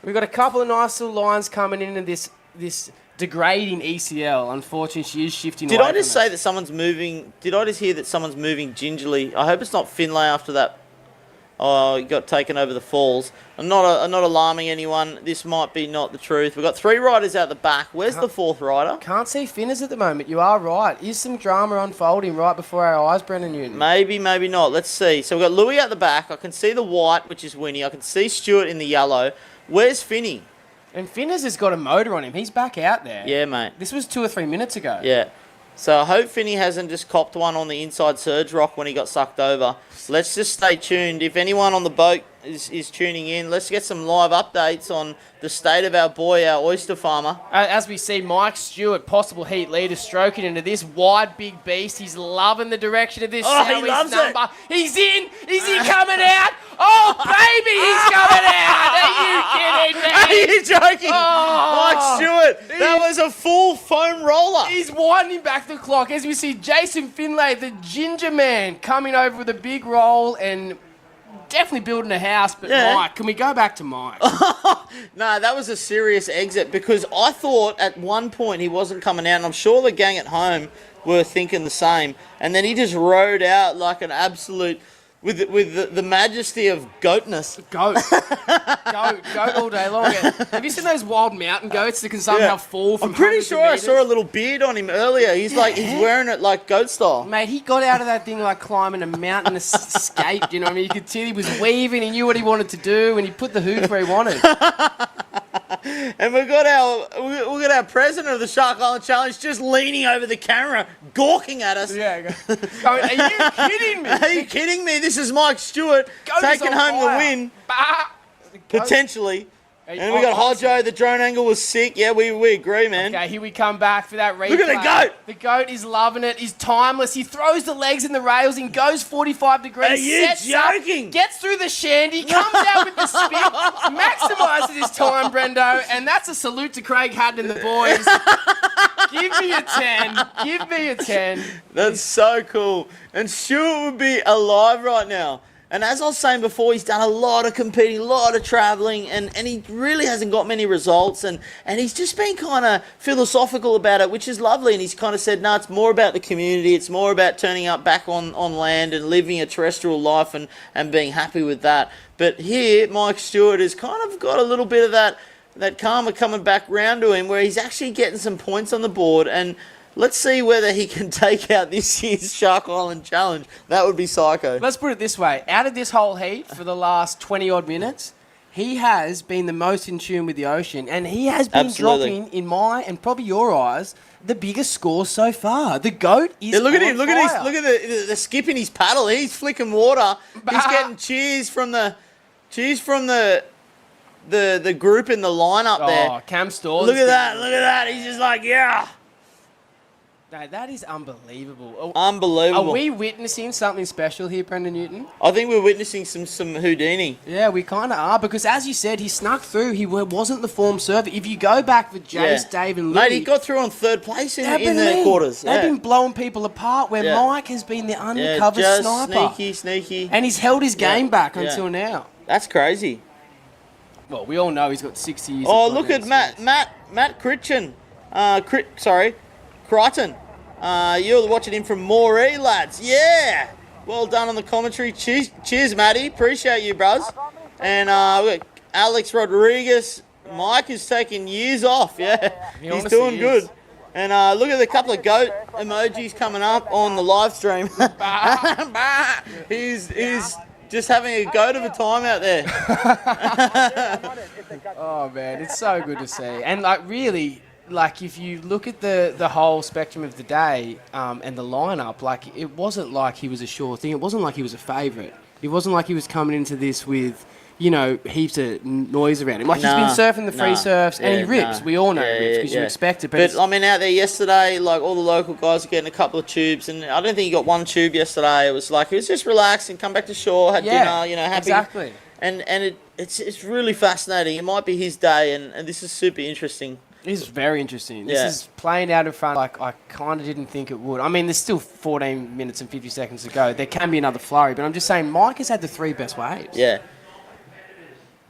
We've got a couple of nice little lines coming into this degrading ECL. Unfortunately, she is shifting Did away I just from say that someone's moving? Did I just hear that someone's moving gingerly? I hope it's not Finlay after that. Oh, he got taken over the falls. I'm not alarming anyone. This might be not the truth. We've got 3 riders out the back. Where's the 4th rider? Can't see Finners at the moment. You are right. Is some drama unfolding right before our eyes, Brendan Newton? Maybe, maybe not. Let's see. So we've got Louis at the back. I can see the white, which is Winnie. I can see Stewart in the yellow. Where's Finny? And Finners has got a motor on him. He's back out there. Yeah, mate. This was 2 or 3 minutes ago. Yeah. So I hope Finny hasn't just copped one on the inside surge rock when he got sucked over. Let's just stay tuned. If anyone on the boat is tuning in, let's get some live updates on the state of our boy, our oyster farmer. As we see Mike Stewart, possible heat leader, stroking into this wide big beast. He's loving the direction of this. He loves number. He's in. Is he coming out? Oh, baby, he's coming out. Are you kidding me? Are you joking? Oh, Mike Stewart, that was a full foam roller. He's winding back the clock as we see Jason Finlay, the ginger man, coming over with a big roll and definitely building a house. But Yeah. Mike, can we go back to Mike? No, that was a serious exit because I thought at one point he wasn't coming out, and I'm sure the gang at home were thinking the same. And then he just rode out like an absolute... With the majesty of goatness. Goat all day long. Have you seen those wild mountain goats that can somehow fall from I'm pretty hundreds of sure I meters? saw a little beard on him earlier. He's wearing it like goat style. Mate, he got out of that thing like climbing a mountain escape. You know what I mean? You could see he was weaving. He knew what he wanted to do, and he put the hoof where he wanted. And we got our president of the Shark Island Challenge just leaning over the camera, gawking at us. Yeah. Are you kidding me? Are you kidding me? This is Mike Stewart taking home the win. Potentially. And we got Hodjo. The drone angle was sick. Yeah, we agree, man. Okay, here we come back for that replay. Look at the goat. The goat is loving it. He's timeless. He throws the legs in the rails and goes 45 degrees. Are you sets up, joking? gets through the shandy, comes out with the spin, maximises his time, Brendo, and that's a salute to Craig Haddon and the boys. Give me a 10. Give me a 10. That's so cool. And Stewart would be alive right now. And as I was saying before, he's done a lot of competing, a lot of travelling, and he really hasn't got many results. And he's just been kind of philosophical about it, which is lovely. And he's kind of said, no, it's more about the community. It's more about turning up back on land and living a terrestrial life and being happy with that. But here, Mike Stewart has kind of got a little bit of that karma coming back round to him, where he's actually getting some points on the board. And let's see whether he can take out this year's Shark Island Challenge. That would be psycho. Let's put it this way. Out of this whole heat for the last 20-odd minutes, he has been the most in tune with the ocean, and he has been dropping, in my and probably your eyes, the biggest score so far. The GOAT is look at on him. Look fire. at the skip in his paddle. He's flicking water. He's getting cheers from the group in the lineup there. Oh, Cam Stores. Look at that. He's just like, yeah. No, that is unbelievable. Unbelievable. Are we witnessing something special here, Brendan Newton? I think we're witnessing some Houdini. Yeah, we kind of are, because as you said, he snuck through. He wasn't the form server. If you go back for Jace, Dave, and Louis... Mate, he got through on third place in the quarters. They've been blowing people apart, where Mike has been the undercover just sniper. Sneaky. And he's held his game back until now. That's crazy. Well, we all know he's got 60 years. Oh, look at Matt Critchen. Crichton. You're watching him from Moree, lads. Yeah. Well done on the commentary. Cheers, Matty. Appreciate you, bros. And we got Alex Rodriguez. Mike is taking years off. Yeah. He's doing good. And look at the couple of goat emojis coming up on the live stream. He's just having a goat of a time out there. Oh, man. It's so good to see. And, really... if you look at the whole spectrum of the day and the lineup, it wasn't like he was a sure thing. It wasn't like he was a favourite. It wasn't like he was coming into this with, heaps of noise around him. He's been surfing the free surfs and he rips. We all know he rips because you expect it. But out there yesterday, all the local guys are getting a couple of tubes, and I don't think he got one tube yesterday. It was just relaxed and come back to shore, had dinner, happy. Exactly. And it's really fascinating. It might be his day, and this is super interesting. This is very interesting. This is playing out in front I kind of didn't think it would. I mean, there's still 14 minutes and 50 seconds to go. There can be another flurry, but I'm just saying Mike has had the 3 best waves. Yeah.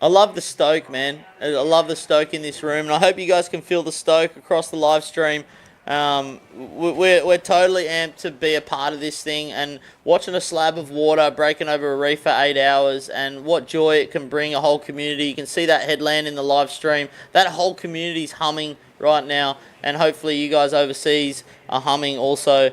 I love the stoke, man. I love the stoke in this room, and I hope you guys can feel the stoke across the live stream. We're totally amped to be a part of this thing, and watching a slab of water breaking over a reef for 8 hours, and what joy it can bring a whole community. You can see that headland in the live stream. That whole community's humming right now, and hopefully you guys overseas are humming also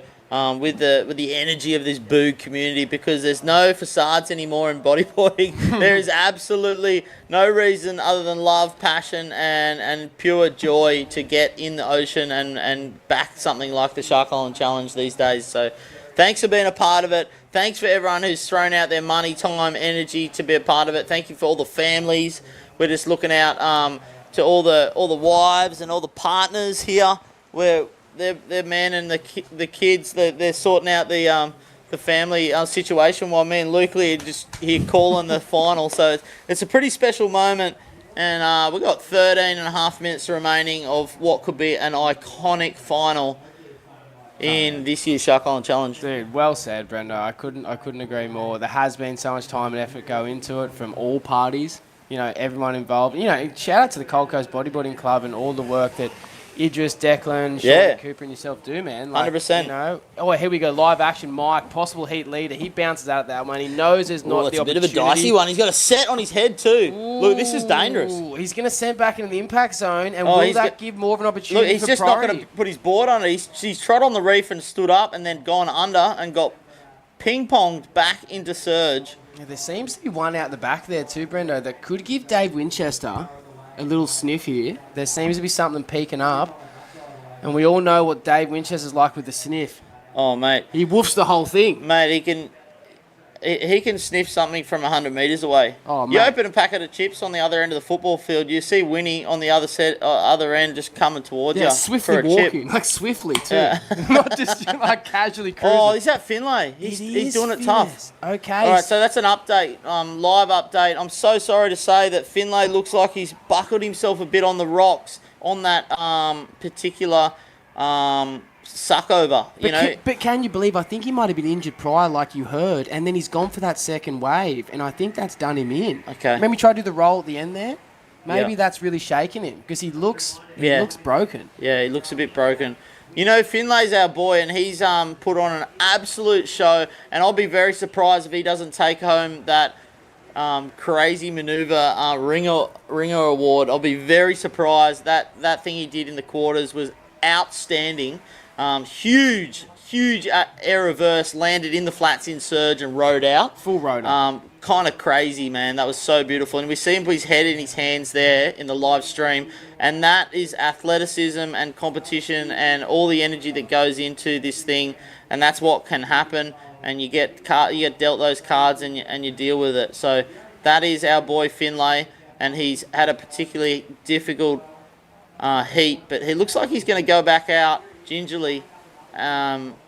with the energy of this boog community, because there's no facades anymore in bodyboarding. There is absolutely no reason other than love, passion, and pure joy to get in the ocean and back something like the Shark Island Challenge these days. So thanks for being a part of it. Thanks for everyone who's thrown out their money, time, energy to be a part of it. Thank you for all the families. We're just looking out to all the wives and all the partners here. They're man and the kids. They're sorting out the family situation, while me and Luke are just here calling the final. So it's a pretty special moment, and we've got 13 and a half minutes remaining of what could be an iconic final in this year's Shark Island Challenge. Dude, well said, Brendo. I couldn't agree more. There has been so much time and effort go into it from all parties. Everyone involved. Shout out to the Gold Coast Bodyboarding Club and all the work that Idris, Declan, Sean Cooper and yourself do, man. 100%. Oh, here we go. Live action. Mike, possible heat leader. He bounces out of that one. He knows there's not the opportunity. It's a bit of a dicey one. He's got a set on his head too. Look, this is dangerous. He's going to send back into the impact zone, and will that give more of an opportunity? Look, he's just not going to put his board on it. He's trod on the reef and stood up and then gone under and got ping-ponged back into surge. Yeah, there seems to be one out the back there too, Brendo, that could give Dave Winchester a little sniff here. There seems to be something peeking up. And we all know what Dave Winchester's like with the sniff. Oh, mate. He woofs the whole thing. Mate, he can sniff something from 100 metres away. Oh, you mate. open a packet of chips on the other end of the football field, you see Winnie on the other end just coming towards Yeah, you swiftly for a walking, chip. like swiftly too, Yeah. not just like casually cruising. Oh, is that Finlay? He's doing it tough. Okay. All right, so that's an update, live update. I'm so sorry to say that Finlay looks like he's buckled himself a bit on the rocks on that particular suck over. But can you believe? I think he might have been injured prior, like you heard, and then he's gone for that second wave, and I think that's done him in. Okay. Maybe try to do the roll at the end there. Maybe Yeah. that's really shaking him because he looks broken. Yeah, he looks a bit broken. Finlay's our boy, and he's put on an absolute show, and I'll be very surprised if he doesn't take home that crazy maneuver ringer award. I'll be very surprised. That thing he did in the quarters was outstanding. Huge air reverse, landed in the flats in surge and rode out. Full rotor. Kind of crazy, man. That was so beautiful. And we see him put his head in his hands there in the live stream. And that is athleticism and competition and all the energy that goes into this thing. And that's what can happen. And you get dealt those cards and you deal with it. So that is our boy Finlay. And he's had a particularly difficult heat. But he looks like he's going to go back out gingerly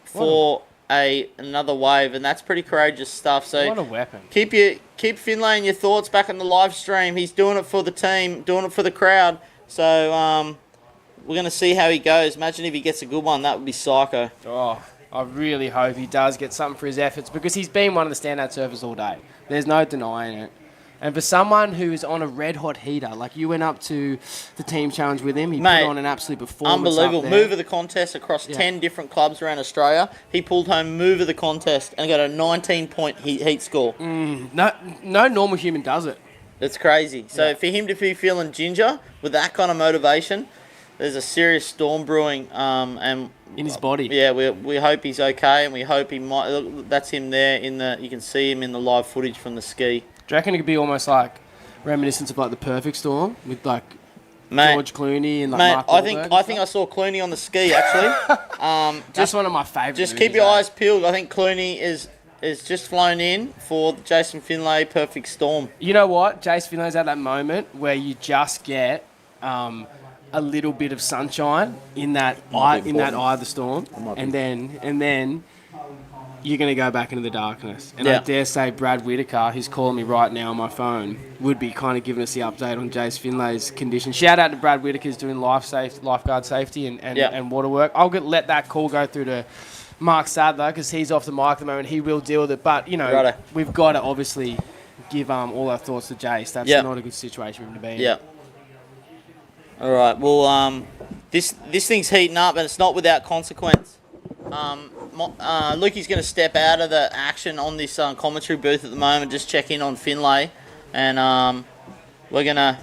for another wave, and that's pretty courageous stuff. So What a weapon. Keep Finlay in your thoughts back in the live stream. He's doing it for the team, doing it for the crowd. So we're going to see how he goes. Imagine if he gets a good one. That would be psycho. Oh, I really hope he does get something for his efforts because he's been one of the standout surfers all day. There's no denying it. And for someone who's on a red-hot heater, like you went up to the team challenge with him, he Mate, put on an absolute performance. Unbelievable. Up there. Move of the contest across 10 different clubs around Australia. He pulled home move of the contest and got a 19-point heat score. No normal human does it. It's crazy. So for him to be feeling ginger with that kind of motivation, there's a serious storm brewing. And in his body. Yeah, we hope he's okay, and we hope he might. Look, that's him there you can see him in the live footage from the ski. Do you reckon it could be almost like reminiscent of like the Perfect Storm with like George Clooney and like Mark Wahlberg? I think I saw Clooney on the ski actually. That's one of my favourites. Just keep your eyes peeled. I think Clooney is just flown in for Jason Finlay Perfect Storm. You know what? Jason Finlay's at that moment where you just get a little bit of sunshine in that eye of the storm, and then you're going to go back into the darkness. And I dare say Brad Whitaker, who's calling me right now on my phone, would be kind of giving us the update on Jace Finlay's condition. Shout out to Brad Whitaker, who's doing lifeguard safety and water work. I'll let that call go through to Mark Sadler because he's off the mic at the moment. He will deal with it. But, we've got to obviously give all our thoughts to Jace. That's not a good situation for him to be in. Yeah. All right. Well, this thing's heating up, and it's not without consequence. Lukey's going to step out of the action on this commentary booth at the moment, just check in on Finlay, and we're going to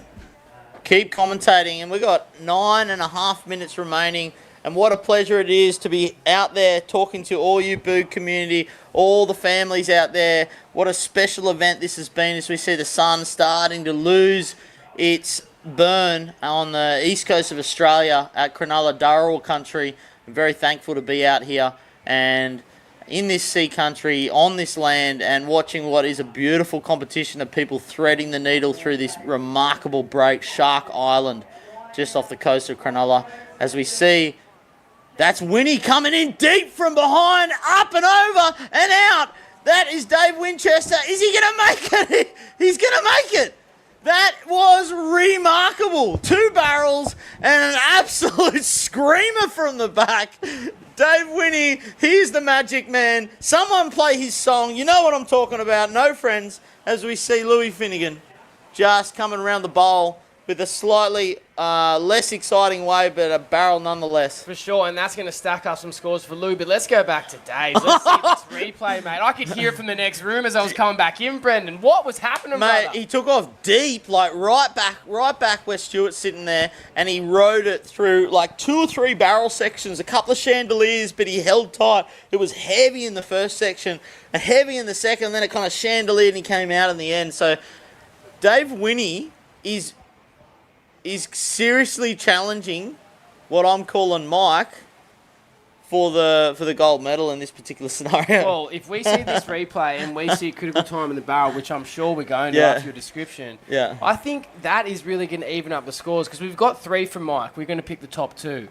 keep commentating, and we've got 9.5 minutes remaining, and what a pleasure it is to be out there talking to all you Boog community, all the families out there. What a special event this has been as we see the sun starting to lose its burn on the east coast of Australia at Cronulla, Darrell country. I'm very thankful to be out here and in this sea country, on this land, and watching what is a beautiful competition of people threading the needle through this remarkable break, Shark Island, just off the coast of Cronulla. As we see, that's Winnie coming in deep from behind, up and over and out. That is Dave Winchester. Is he going to make it? He's going to make it. That was remarkable. 2 barrels and an absolute screamer from the back. Dave Winnie, he's the magic man. Someone play his song. You know what I'm talking about. No friends, as we see Louis Finnegan just coming around the bowl with a slightly less exciting wave, but a barrel nonetheless. For sure, and that's going to stack up some scores for Lou. But let's go back to Dave. Let's see this replay, mate. I could hear it from the next room as I was coming back in, Brendan. What was happening, mate? Brother? He took off deep, like right back where Stewart's sitting there, and he rode it through like 2 or 3 barrel sections, a couple of chandeliers, but he held tight. It was heavy in the first section, and heavy in the second, and then it kind of chandeliered, and he came out in the end. So Dave Winnie is seriously challenging what I'm calling Mike for the gold medal in this particular scenario. Well, if we see this replay and we see critical time in the barrel, which I'm sure we're going to Yeah. after your description, Yeah. I think that is really going to even up the scores because we've got 3 from Mike. We're going to pick the top 2.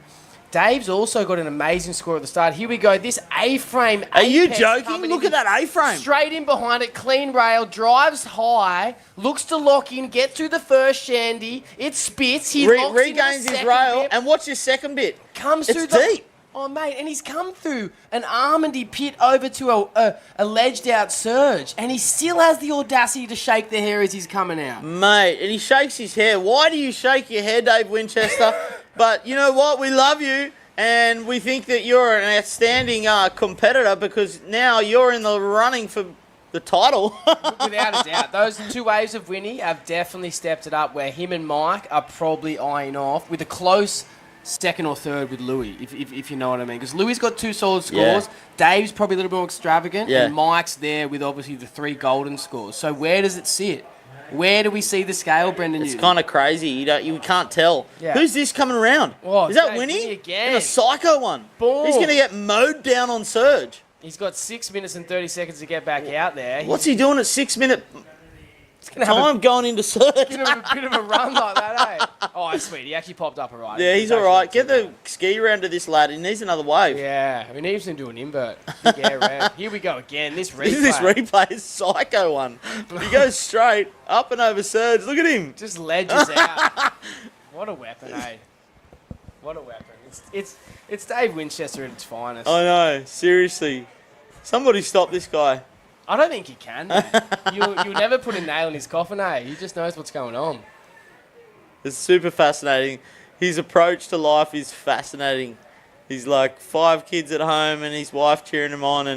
Dave's also got an amazing score at the start. Here we go. This A-frame. Are you apex joking? coming Look in at that A-frame. Straight in behind it, clean rail, drives high, looks to lock in, get through the first shandy. It spits. He locks into the regains his second rail, bit, and watch his second bit. comes It's through the deep. Oh mate, and he's come through an almondy pit over to a ledged out surge, and he still has the audacity to shake the hair as he's coming out. Mate, and he shakes his hair. Why do you shake your hair, Dave Winchester? But you know what? We love you, and we think that you're an outstanding competitor because now you're in the running for the title. Without a doubt, those 2 waves of Winnie have definitely stepped it up. Where him and Mike are probably eyeing off with a close second or third with Louis, if you know what I mean. Because Louis got 2 solid scores. Yeah. Dave's probably a little bit more extravagant, Yeah. and Mike's there with obviously the 3 golden scores. So where does it sit? Where do we see the scale, Brendan? It's kind of crazy. You can't tell. Yeah. Who's this coming around? Oh, Is that Dave Winnie? again? In a psycho one. Boom. He's going to get mowed down on surge. He's got 6 minutes and 30 seconds to get back out there. What's he doing at 6 minute gonna have time going into surge? Bit of a run like that, eh? Oh, sweet. He actually popped up all right. Yeah, he's all right. Get the ski around to this lad. He needs another wave. Yeah, we need him to do an invert. Big air rev. Here we go again. This replay. This replay is psycho one. He goes straight up and over surge. Look at him. Just ledges out. What a weapon, eh? What a weapon. It's Dave Winchester at its finest. I know. Seriously. Somebody stop this guy. I don't think he can, man. You'll never put a nail in his coffin, eh? He just knows what's going on. It's super fascinating. His approach to life is fascinating. He's like 5 kids at home and his wife cheering him on,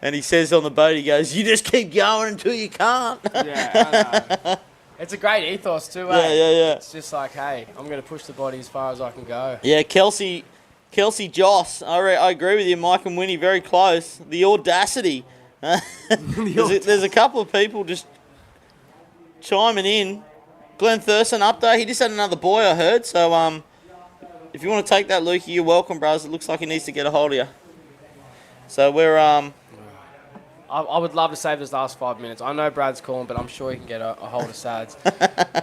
and he says on the boat, he goes, "You just keep going until you can't." Yeah, I know. It's a great ethos too, eh? Yeah. It's just like, hey, I'm going to push the body as far as I can go. Yeah, Kelsey Joss. I agree with you, Mike and Winnie, very close. The audacity. There's a couple of people just chiming in. Glenn Thurston up there. He just had another boy, I heard. So if you want to take that, Lukey, you're welcome, bros. It looks like he needs to get a hold of you. So we're I would love to save those last 5 minutes. I know Brad's calling, but I'm sure he can get a hold of Sads.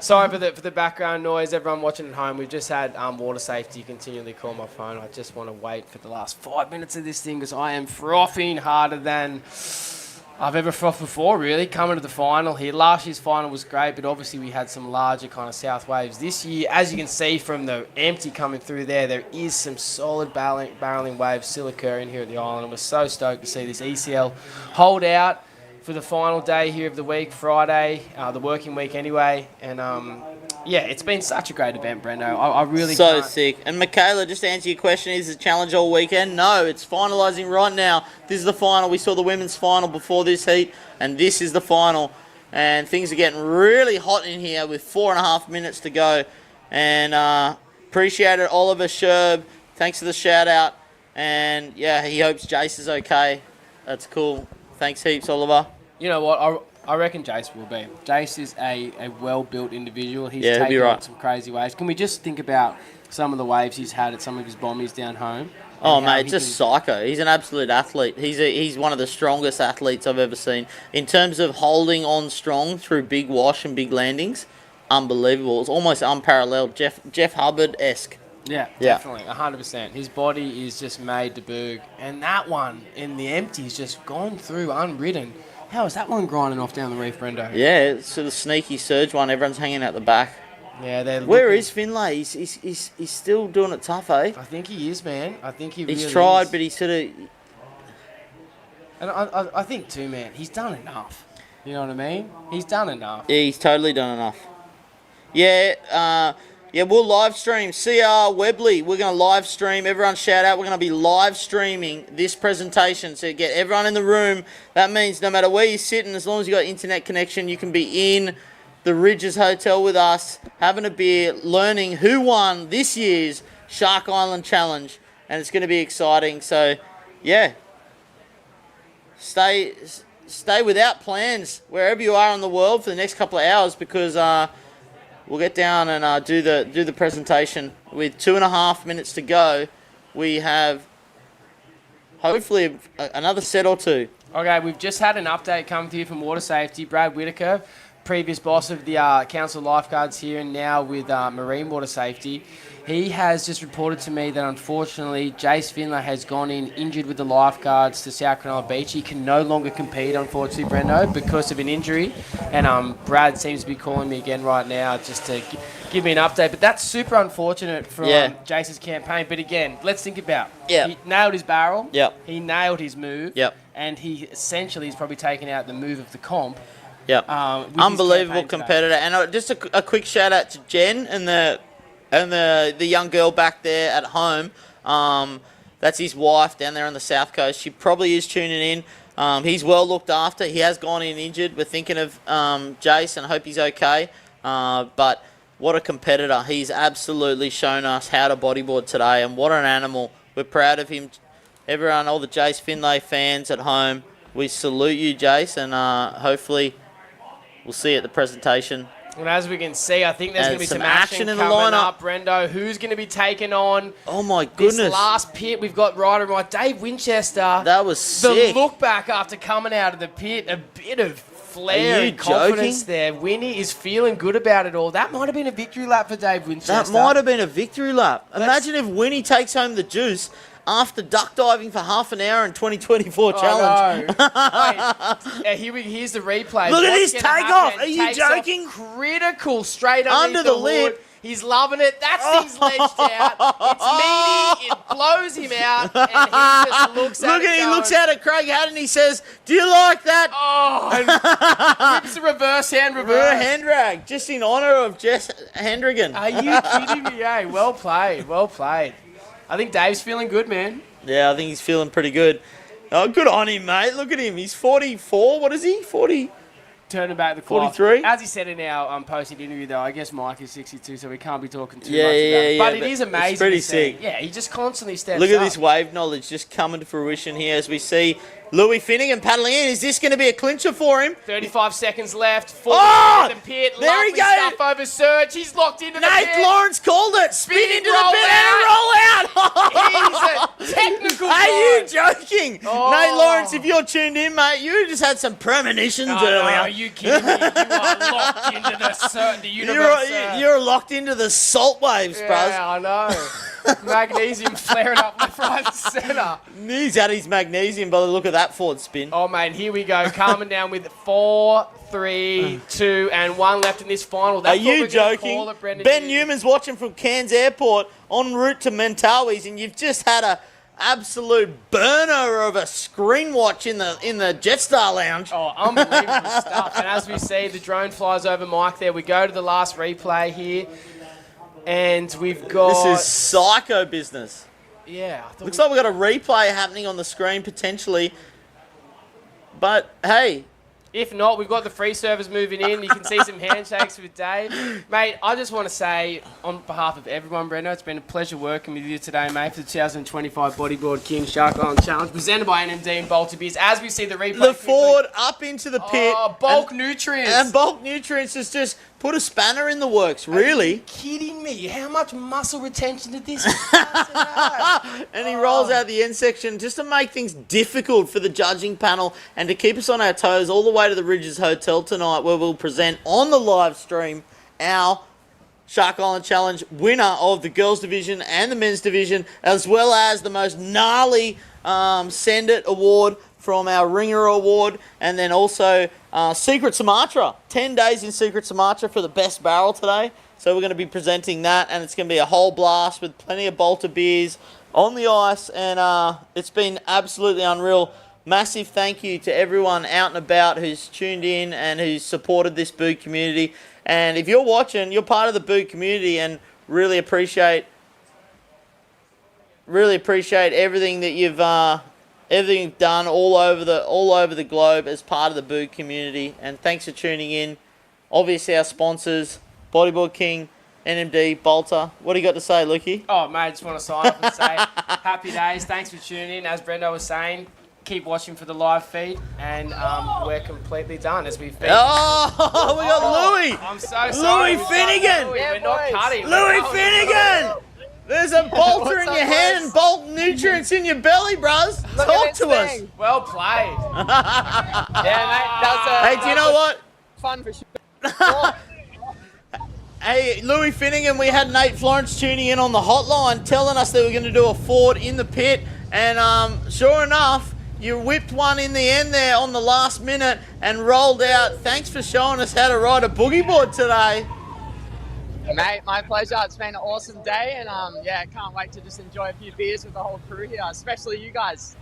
Sorry for the background noise. Everyone watching at home, we've just had water safety continually call my phone. I just want to wait for the last 5 minutes of this thing because I am frothing harder than I've ever frothed before, really, coming to the final here. Last year's final was great, but obviously we had some larger kind of south waves. This year, as you can see from the empty coming through there is some solid barreling waves still occurring here at the island. And we're so stoked to see this ECL hold out for the final day here of the week, Friday, the working week anyway. And yeah, it's been such a great event, Brendo. I really so can't. sick. And Michaela, just to answer your question, is the challenge all weekend? No, it's finalising right now. This is the final. We saw the women's final before this heat, and this is the final. And things are getting really hot in here with 4.5 minutes to go. And appreciate it, Oliver Sherb. Thanks for the shout out. And yeah, he hopes Jace is okay. That's cool. Thanks heaps, Oliver. You know what? I reckon Jace will be. Jace is a well-built individual. He's Yeah, he'll be taken right. on some crazy waves. Can we just think about some of the waves he's had at some of his bombies down home? Oh, and how mate, he just psycho. He's an absolute athlete. He's one of the strongest athletes I've ever seen. In terms of holding on strong through big wash and big landings, unbelievable. It's almost unparalleled. Jeff Hubbard-esque. Yeah, definitely, 100%. His body is just made to boog. And that one in the empty has just gone through unridden. How is that one grinding off down the reef, Brendo? Yeah, it's sort of sneaky surge one. Everyone's hanging out the back. Yeah, they're Where looking- is Finlay? He's still doing it tough, eh? I think he is, man. I think he He's really tried, is. but he sort of... And I think too, man, he's done enough. You know what I mean? He's done enough. Yeah, he's totally done enough. Yeah, we'll live stream. CR Webley, we're going to live stream. Everyone shout out. We're going to be live streaming this presentation. So get everyone in the room. That means no matter where you're sitting, as long as you got internet connection, you can be in the Ridges Hotel with us, having a beer, learning who won this year's Shark Island Challenge. And it's going to be exciting. So, yeah. Stay without plans wherever you are in the world for the next couple of hours because we'll get down and do the presentation. With 2.5 minutes to go, we have hopefully another set or two. Okay, we've just had an update come through from Water Safety. Brad Whitaker, previous boss of the Council of Lifeguards here and now with Marine Water Safety. He has just reported to me that unfortunately Jace Finlay has gone in injured with the lifeguards to South Cronulla Beach. He can no longer compete, unfortunately, Brendo, because of an injury. And Brad seems to be calling me again right now just to give me an update. But that's super unfortunate from Jace's campaign. But again, let's think about it. He nailed his barrel. Yep. He nailed his move. Yep. And he essentially is probably taken out the move of the comp. Yep. Unbelievable competitor. And just a quick shout out to Jen and the young girl back there at home. That's his wife down there on the south coast. She probably is tuning in. He's well looked after. He has gone in injured. We're thinking of Jace and hope he's okay. But what a competitor. He's absolutely shown us how to bodyboard today, and what an animal. We're proud of him. Everyone, all the Jace Finlay fans at home, we salute you, Jace, and hopefully we'll see you at the presentation. And as we can see, I think there's going to be some action in the lineup. Up, Brendo. Who's going to be taken on? Oh my goodness! This last pit, we've got right and right. Dave Winchester. That was sick. The look back after coming out of the pit, a bit of flair and confidence there. Winnie is feeling good about it all. That might have been a victory lap for Dave Winchester. That might have been a victory lap. Imagine if Winnie takes home the juice after duck diving for half an hour in 2024 challenge. Here's the replay. Look at his takeoff. Are you joking? Critical straight under the lid. Hood. He's loving it. That's his ledged out. It's meaty. It blows him out. And he just looks at it. He looks at it, Craig Haddon. He says, "Do you like that?" Oh, and rips a reverse hand drag, just in honour of Jess Hendrigan. Are you kidding me? Hey, well played. Well played. I think Dave's feeling good, man. Yeah, I think he's feeling pretty good. Oh, good on him, mate. Look at him. He's 44. What is he? 40? Turning back the clock. 43? As he said in our posted interview, though, I guess Mike is 62, so we can't be talking too much about it. But it is amazing. It's pretty to see. sick. Yeah, he just constantly steps Look at up. this wave knowledge just coming to fruition here as we see Louis Finnegan paddling in. Is this going to be a clincher for him? 35 seconds left. Oh! In the pit. There he goes. Stuff over Surge. He's locked into the pit. Nate Lawrence called it. Spin into the pit and roll out. He's a technical Are you joking? Oh. Nate Lawrence, if you're tuned in, mate, you just had some premonitions earlier. No, are you kidding me? You are locked into the universe. You're locked into the salt waves, bros. Yeah, I know. Magnesium flaring up left, right, and centre. He's at his magnesium by the look of that forward spin. Oh, mate, here we go. Calming down with 4, 3, 2, and 1 left in this final. Are you joking? Ben Newman's watching from Cairns Airport en route to Mentawis, and you've just had a absolute burner of a screen watch in the Jetstar Lounge. Oh, unbelievable stuff. And as we see, the drone flies over Mike there. We go to the last replay here. And we've got... This is psycho business. Yeah. Looks like we've got a replay happening on the screen potentially. But, hey... If not, we've got the free servers moving in. You can see some handshakes with Dave. Mate, I just want to say, on behalf of everyone, Brendo, it's been a pleasure working with you today, mate, for the 2025 Bodyboard King Shark Island Challenge, presented by NMD and Bolter Beers. As we see the replay... The forward up into the pit. Oh, bulk nutrients. And bulk nutrients has just put a spanner in the works, really. Are you kidding me? How much muscle retention did this And he rolls out the end section just to make things difficult for the judging panel and to keep us on our toes all the way to the Ridges Hotel tonight, where we'll present on the live stream our Shark Island Challenge winner of the girls division and the men's division, as well as the most gnarly Send It award from our Ringer Award, and then also Secret Sumatra. 10 days in Secret Sumatra for the best barrel today. So we're going to be presenting that, and it's going to be a whole blast with plenty of Bolter beers on the ice, and it's been absolutely unreal. Massive thank you to everyone out and about who's tuned in and who's supported this Boog community. And if you're watching, you're part of the Boog community, and really appreciate everything that you've done all over the globe as part of the Boog community. And thanks for tuning in. Obviously, our sponsors, Bodyboard King, NMD, Bolter. What do you got to say, Lukey? Oh, mate, just want to sign up and say happy days. Thanks for tuning in. As Brendo was saying, keep watching for the live feed, and we're completely done as we feed. Oh, we got Louis. I'm so sorry. Louis Finnegan. We're not cutting. Louis Finnegan. There's a bolter What's in up, your hand boys? and bolt nutrients in your belly, bros. Look Talk at to this us. thing. Well played. Yeah, mate. Hey, do you know what? Fun for sure. Hey, Louis Finnegan, we had Nate Florence tuning in on the hotline telling us they were going to do a Ford in the pit. And sure enough, you whipped one in the end there on the last minute and rolled out. Thanks for showing us how to ride a boogie board today. Mate, my pleasure. It's been an awesome day, and yeah, can't wait to just enjoy a few beers with the whole crew here, especially you guys.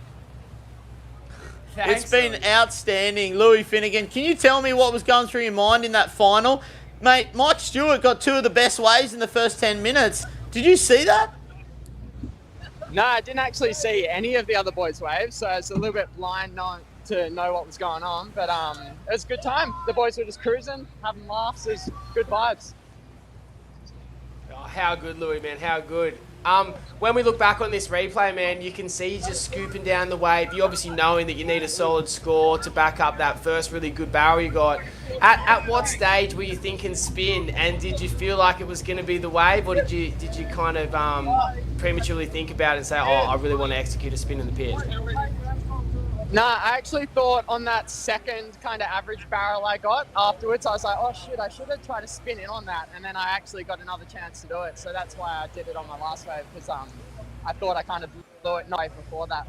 Thanks, It's been outstanding. Louis Finnegan, can you tell me what was going through your mind in that final? Mate, Mike Stewart got 2 of the best waves in the first 10 minutes. Did you see that? No, I didn't actually see any of the other boys' waves, so it's a little bit blind not to know what was going on, but it was a good time. The boys were just cruising, having laughs. It was good vibes. Oh, how good, Louis, man, how good. When we look back on this replay, man, you can see he's just scooping down the wave. You obviously knowing that you need a solid score to back up that first really good barrel you got. At what stage were you thinking spin, and did you feel like it was going to be the wave, or did you kind of prematurely think about it and say, oh, I really want to execute a spin in the pit? No, I actually thought on that second kind of average barrel I got afterwards, I was like, oh shit, I should have tried to spin in on that. And then I actually got another chance to do it. So that's why I did it on my last wave, because I thought I kind of blew it night before that.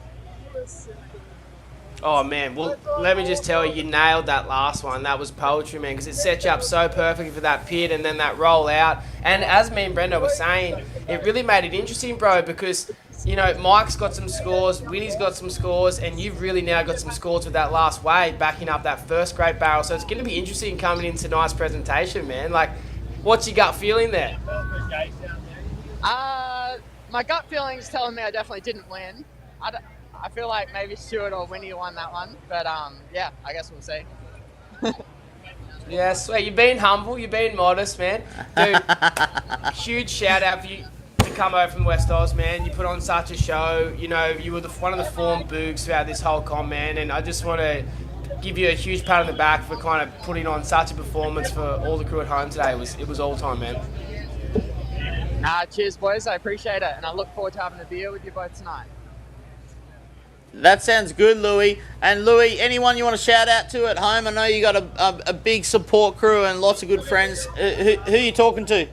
Oh, man. Well, let me just tell you, you nailed that last one. That was poetry, man, because it set you up so perfectly for that pit and then that roll out. And as me and Brenda were saying, it really made it interesting, bro, because, you know, Mike's got some scores, Winnie's got some scores, and you've really now got some scores with that last wave, backing up that first great barrel. So it's going to be interesting coming into tonight's presentation, man. Like, what's your gut feeling there? My gut feeling's telling me I definitely didn't win. I feel like maybe Stewart or Winnie won that one, but yeah, I guess we'll see. Yeah, sweet. You've been humble, you've been modest, man. Dude, huge shout out for you to come over from West Oz, man. You put on such a show. You know, you were one of the form boogs throughout this whole con, man, and I just want to give you a huge pat on the back for kind of putting on such a performance for all the crew at home today. It was all time, man. Cheers, boys. I appreciate it, and I look forward to having a beer with you both tonight. That sounds good, Louis. And Louis, anyone you want to shout out to at home? I know you got a big support crew and lots of good friends. Who are you talking to?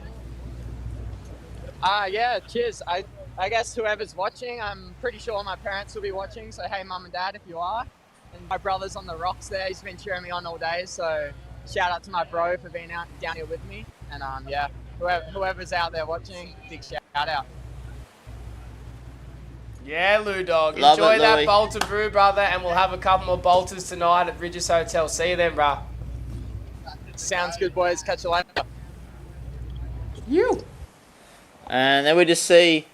Yeah, cheers. I guess whoever's watching, I'm pretty sure my parents will be watching, so hey, mum and dad, if you are. And my brother's on the rocks there. He's been cheering me on all day, so shout out to my bro for being out down here with me. And yeah, whoever's out there watching, big shout out. Yeah, Lou Dog. Love Enjoy it, that Louis. Bolter brew, brother, and we'll have a couple more Bolters tonight at Ridges Hotel. See you then, bruh. Sounds good, boys. Catch you later. And then we just see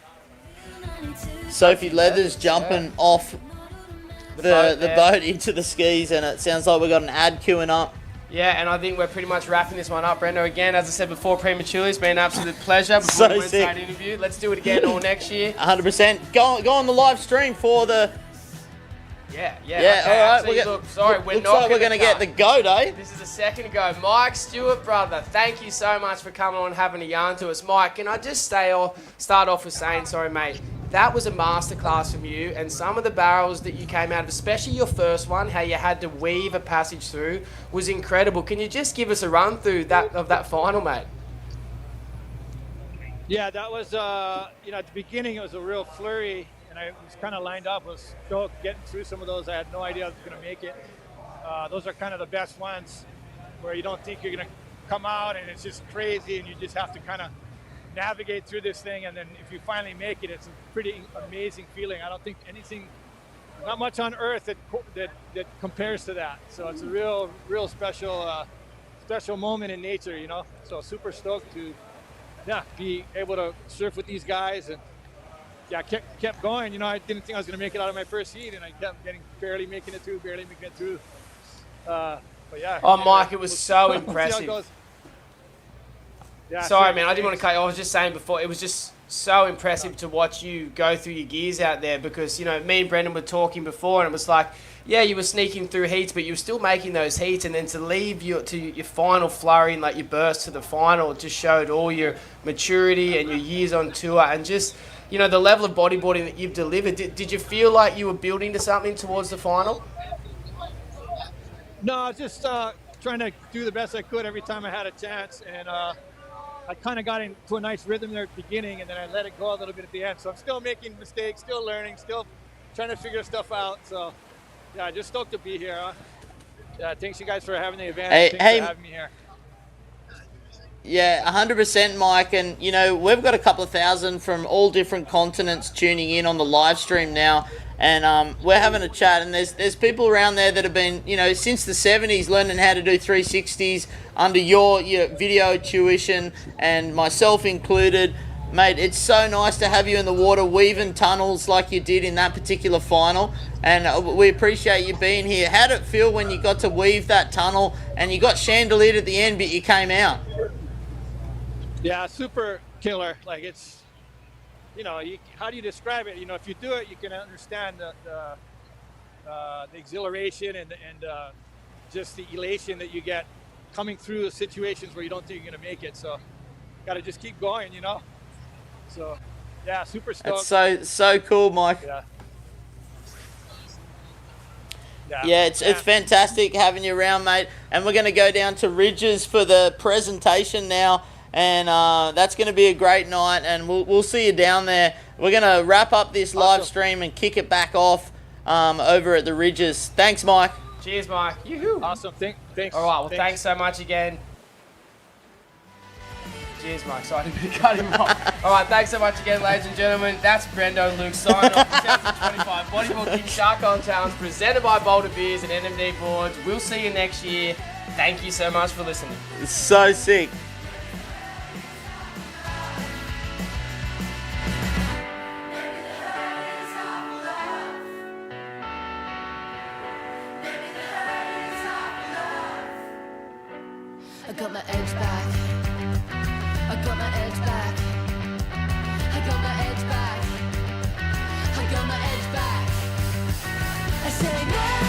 Sophie Leathers jumping off the boat into the skis, and it sounds like we've got an ad queuing up. Yeah, and I think we're pretty much wrapping this one up, Brenda. Again, as I said before, prematurely, it's been an absolute pleasure before So the Wednesday sick. interview. Let's do it again all next year. 100%. Go on the live stream for the... Yeah, Yeah, okay, all right. actually, We're look, sorry, we're looks not like we're going going to get the goat, eh? This is the second go. Mike Stewart, brother, thank you so much for coming on and having a yarn to us. Mike, can I just start off with saying, sorry, mate, that was a masterclass from you, and some of the barrels that you came out of, especially your first one, how you had to weave a passage through, was incredible. Can you just give us a run through of that final, mate? Yeah, that was, at the beginning it was a real flurry, and I was kind of lined up. I was still getting through some of those. I had no idea I was going to make it. Those are kind of the best ones where you don't think you're going to come out, and it's just crazy, and you just have to kind of navigate through this thing, and then if you finally make it, it's a pretty amazing feeling. I don't think not much on earth that compares to that. So it's a real special moment in nature, you know. So super stoked to be able to surf with these guys, and kept going. You know, I didn't think I was going to make it out of my first heat, and I kept barely making it through. But yeah. Oh, Mike, it was we'll so see how it impressive. goes. Yeah, Sorry, sure, man, I didn't want thanks. to cut you. I was just saying before, it was just so impressive to watch you go through your gears out there, because, you know, me and Brendan were talking before and it was like, yeah, you were sneaking through heats, but you were still making those heats, and then to leave your final flurry and like your burst to the final, it just showed all your maturity and your years on tour and just, you know, the level of bodyboarding that you've delivered. Did you feel like you were building to something towards the final? No, just trying to do the best I could every time I had a chance, and I kind of got into a nice rhythm there at the beginning, and then I let it go a little bit at the end. So I'm still making mistakes, still learning, still trying to figure stuff out. So yeah, just stoked to be here. Yeah, thanks you guys for having the event. Thanks for having me here. Yeah, 100%, Mike. And, you know, we've got a couple of thousand from all different continents tuning in on the live stream now. And we're having a chat, and there's people around there that have been, you know, since the 70s learning how to do 360s under your video tuition, and myself included. Mate, it's so nice to have you in the water weaving tunnels like you did in that particular final, and we appreciate you being here. How did it feel when you got to weave that tunnel and you got chandeliered at the end but you came out? Yeah, super killer. Like, it's, you know, how do you describe it? You know, if you do it, you can understand the exhilaration and just the elation that you get coming through the situations where you don't think you're going to make it. So got to just keep going, you know. So, yeah, super stoked. That's so cool, Mike. Yeah, it's fantastic having you around, mate. And we're going to go down to Ridges for the presentation now, and that's going to be a great night. And we'll see you down there. We're going to wrap up this live stream and kick it back off over at the Ridges. Thanks, Mike. Cheers, Mike. Yoo-hoo. Awesome. Thanks. All right. Well, thanks so much again. Cheers, Mike. Sorry, I didn't cut him off. All right, thanks so much again, ladies and gentlemen. That's Brendo Luke signing off the 2025 Bodyboard King Shark On Challenge presented by Boulder Beers and NMD Boards. We'll see you next year. Thank you so much for listening. It's so sick. I got my edge back. I got my edge back. I got my edge back. I got my edge back. I say no.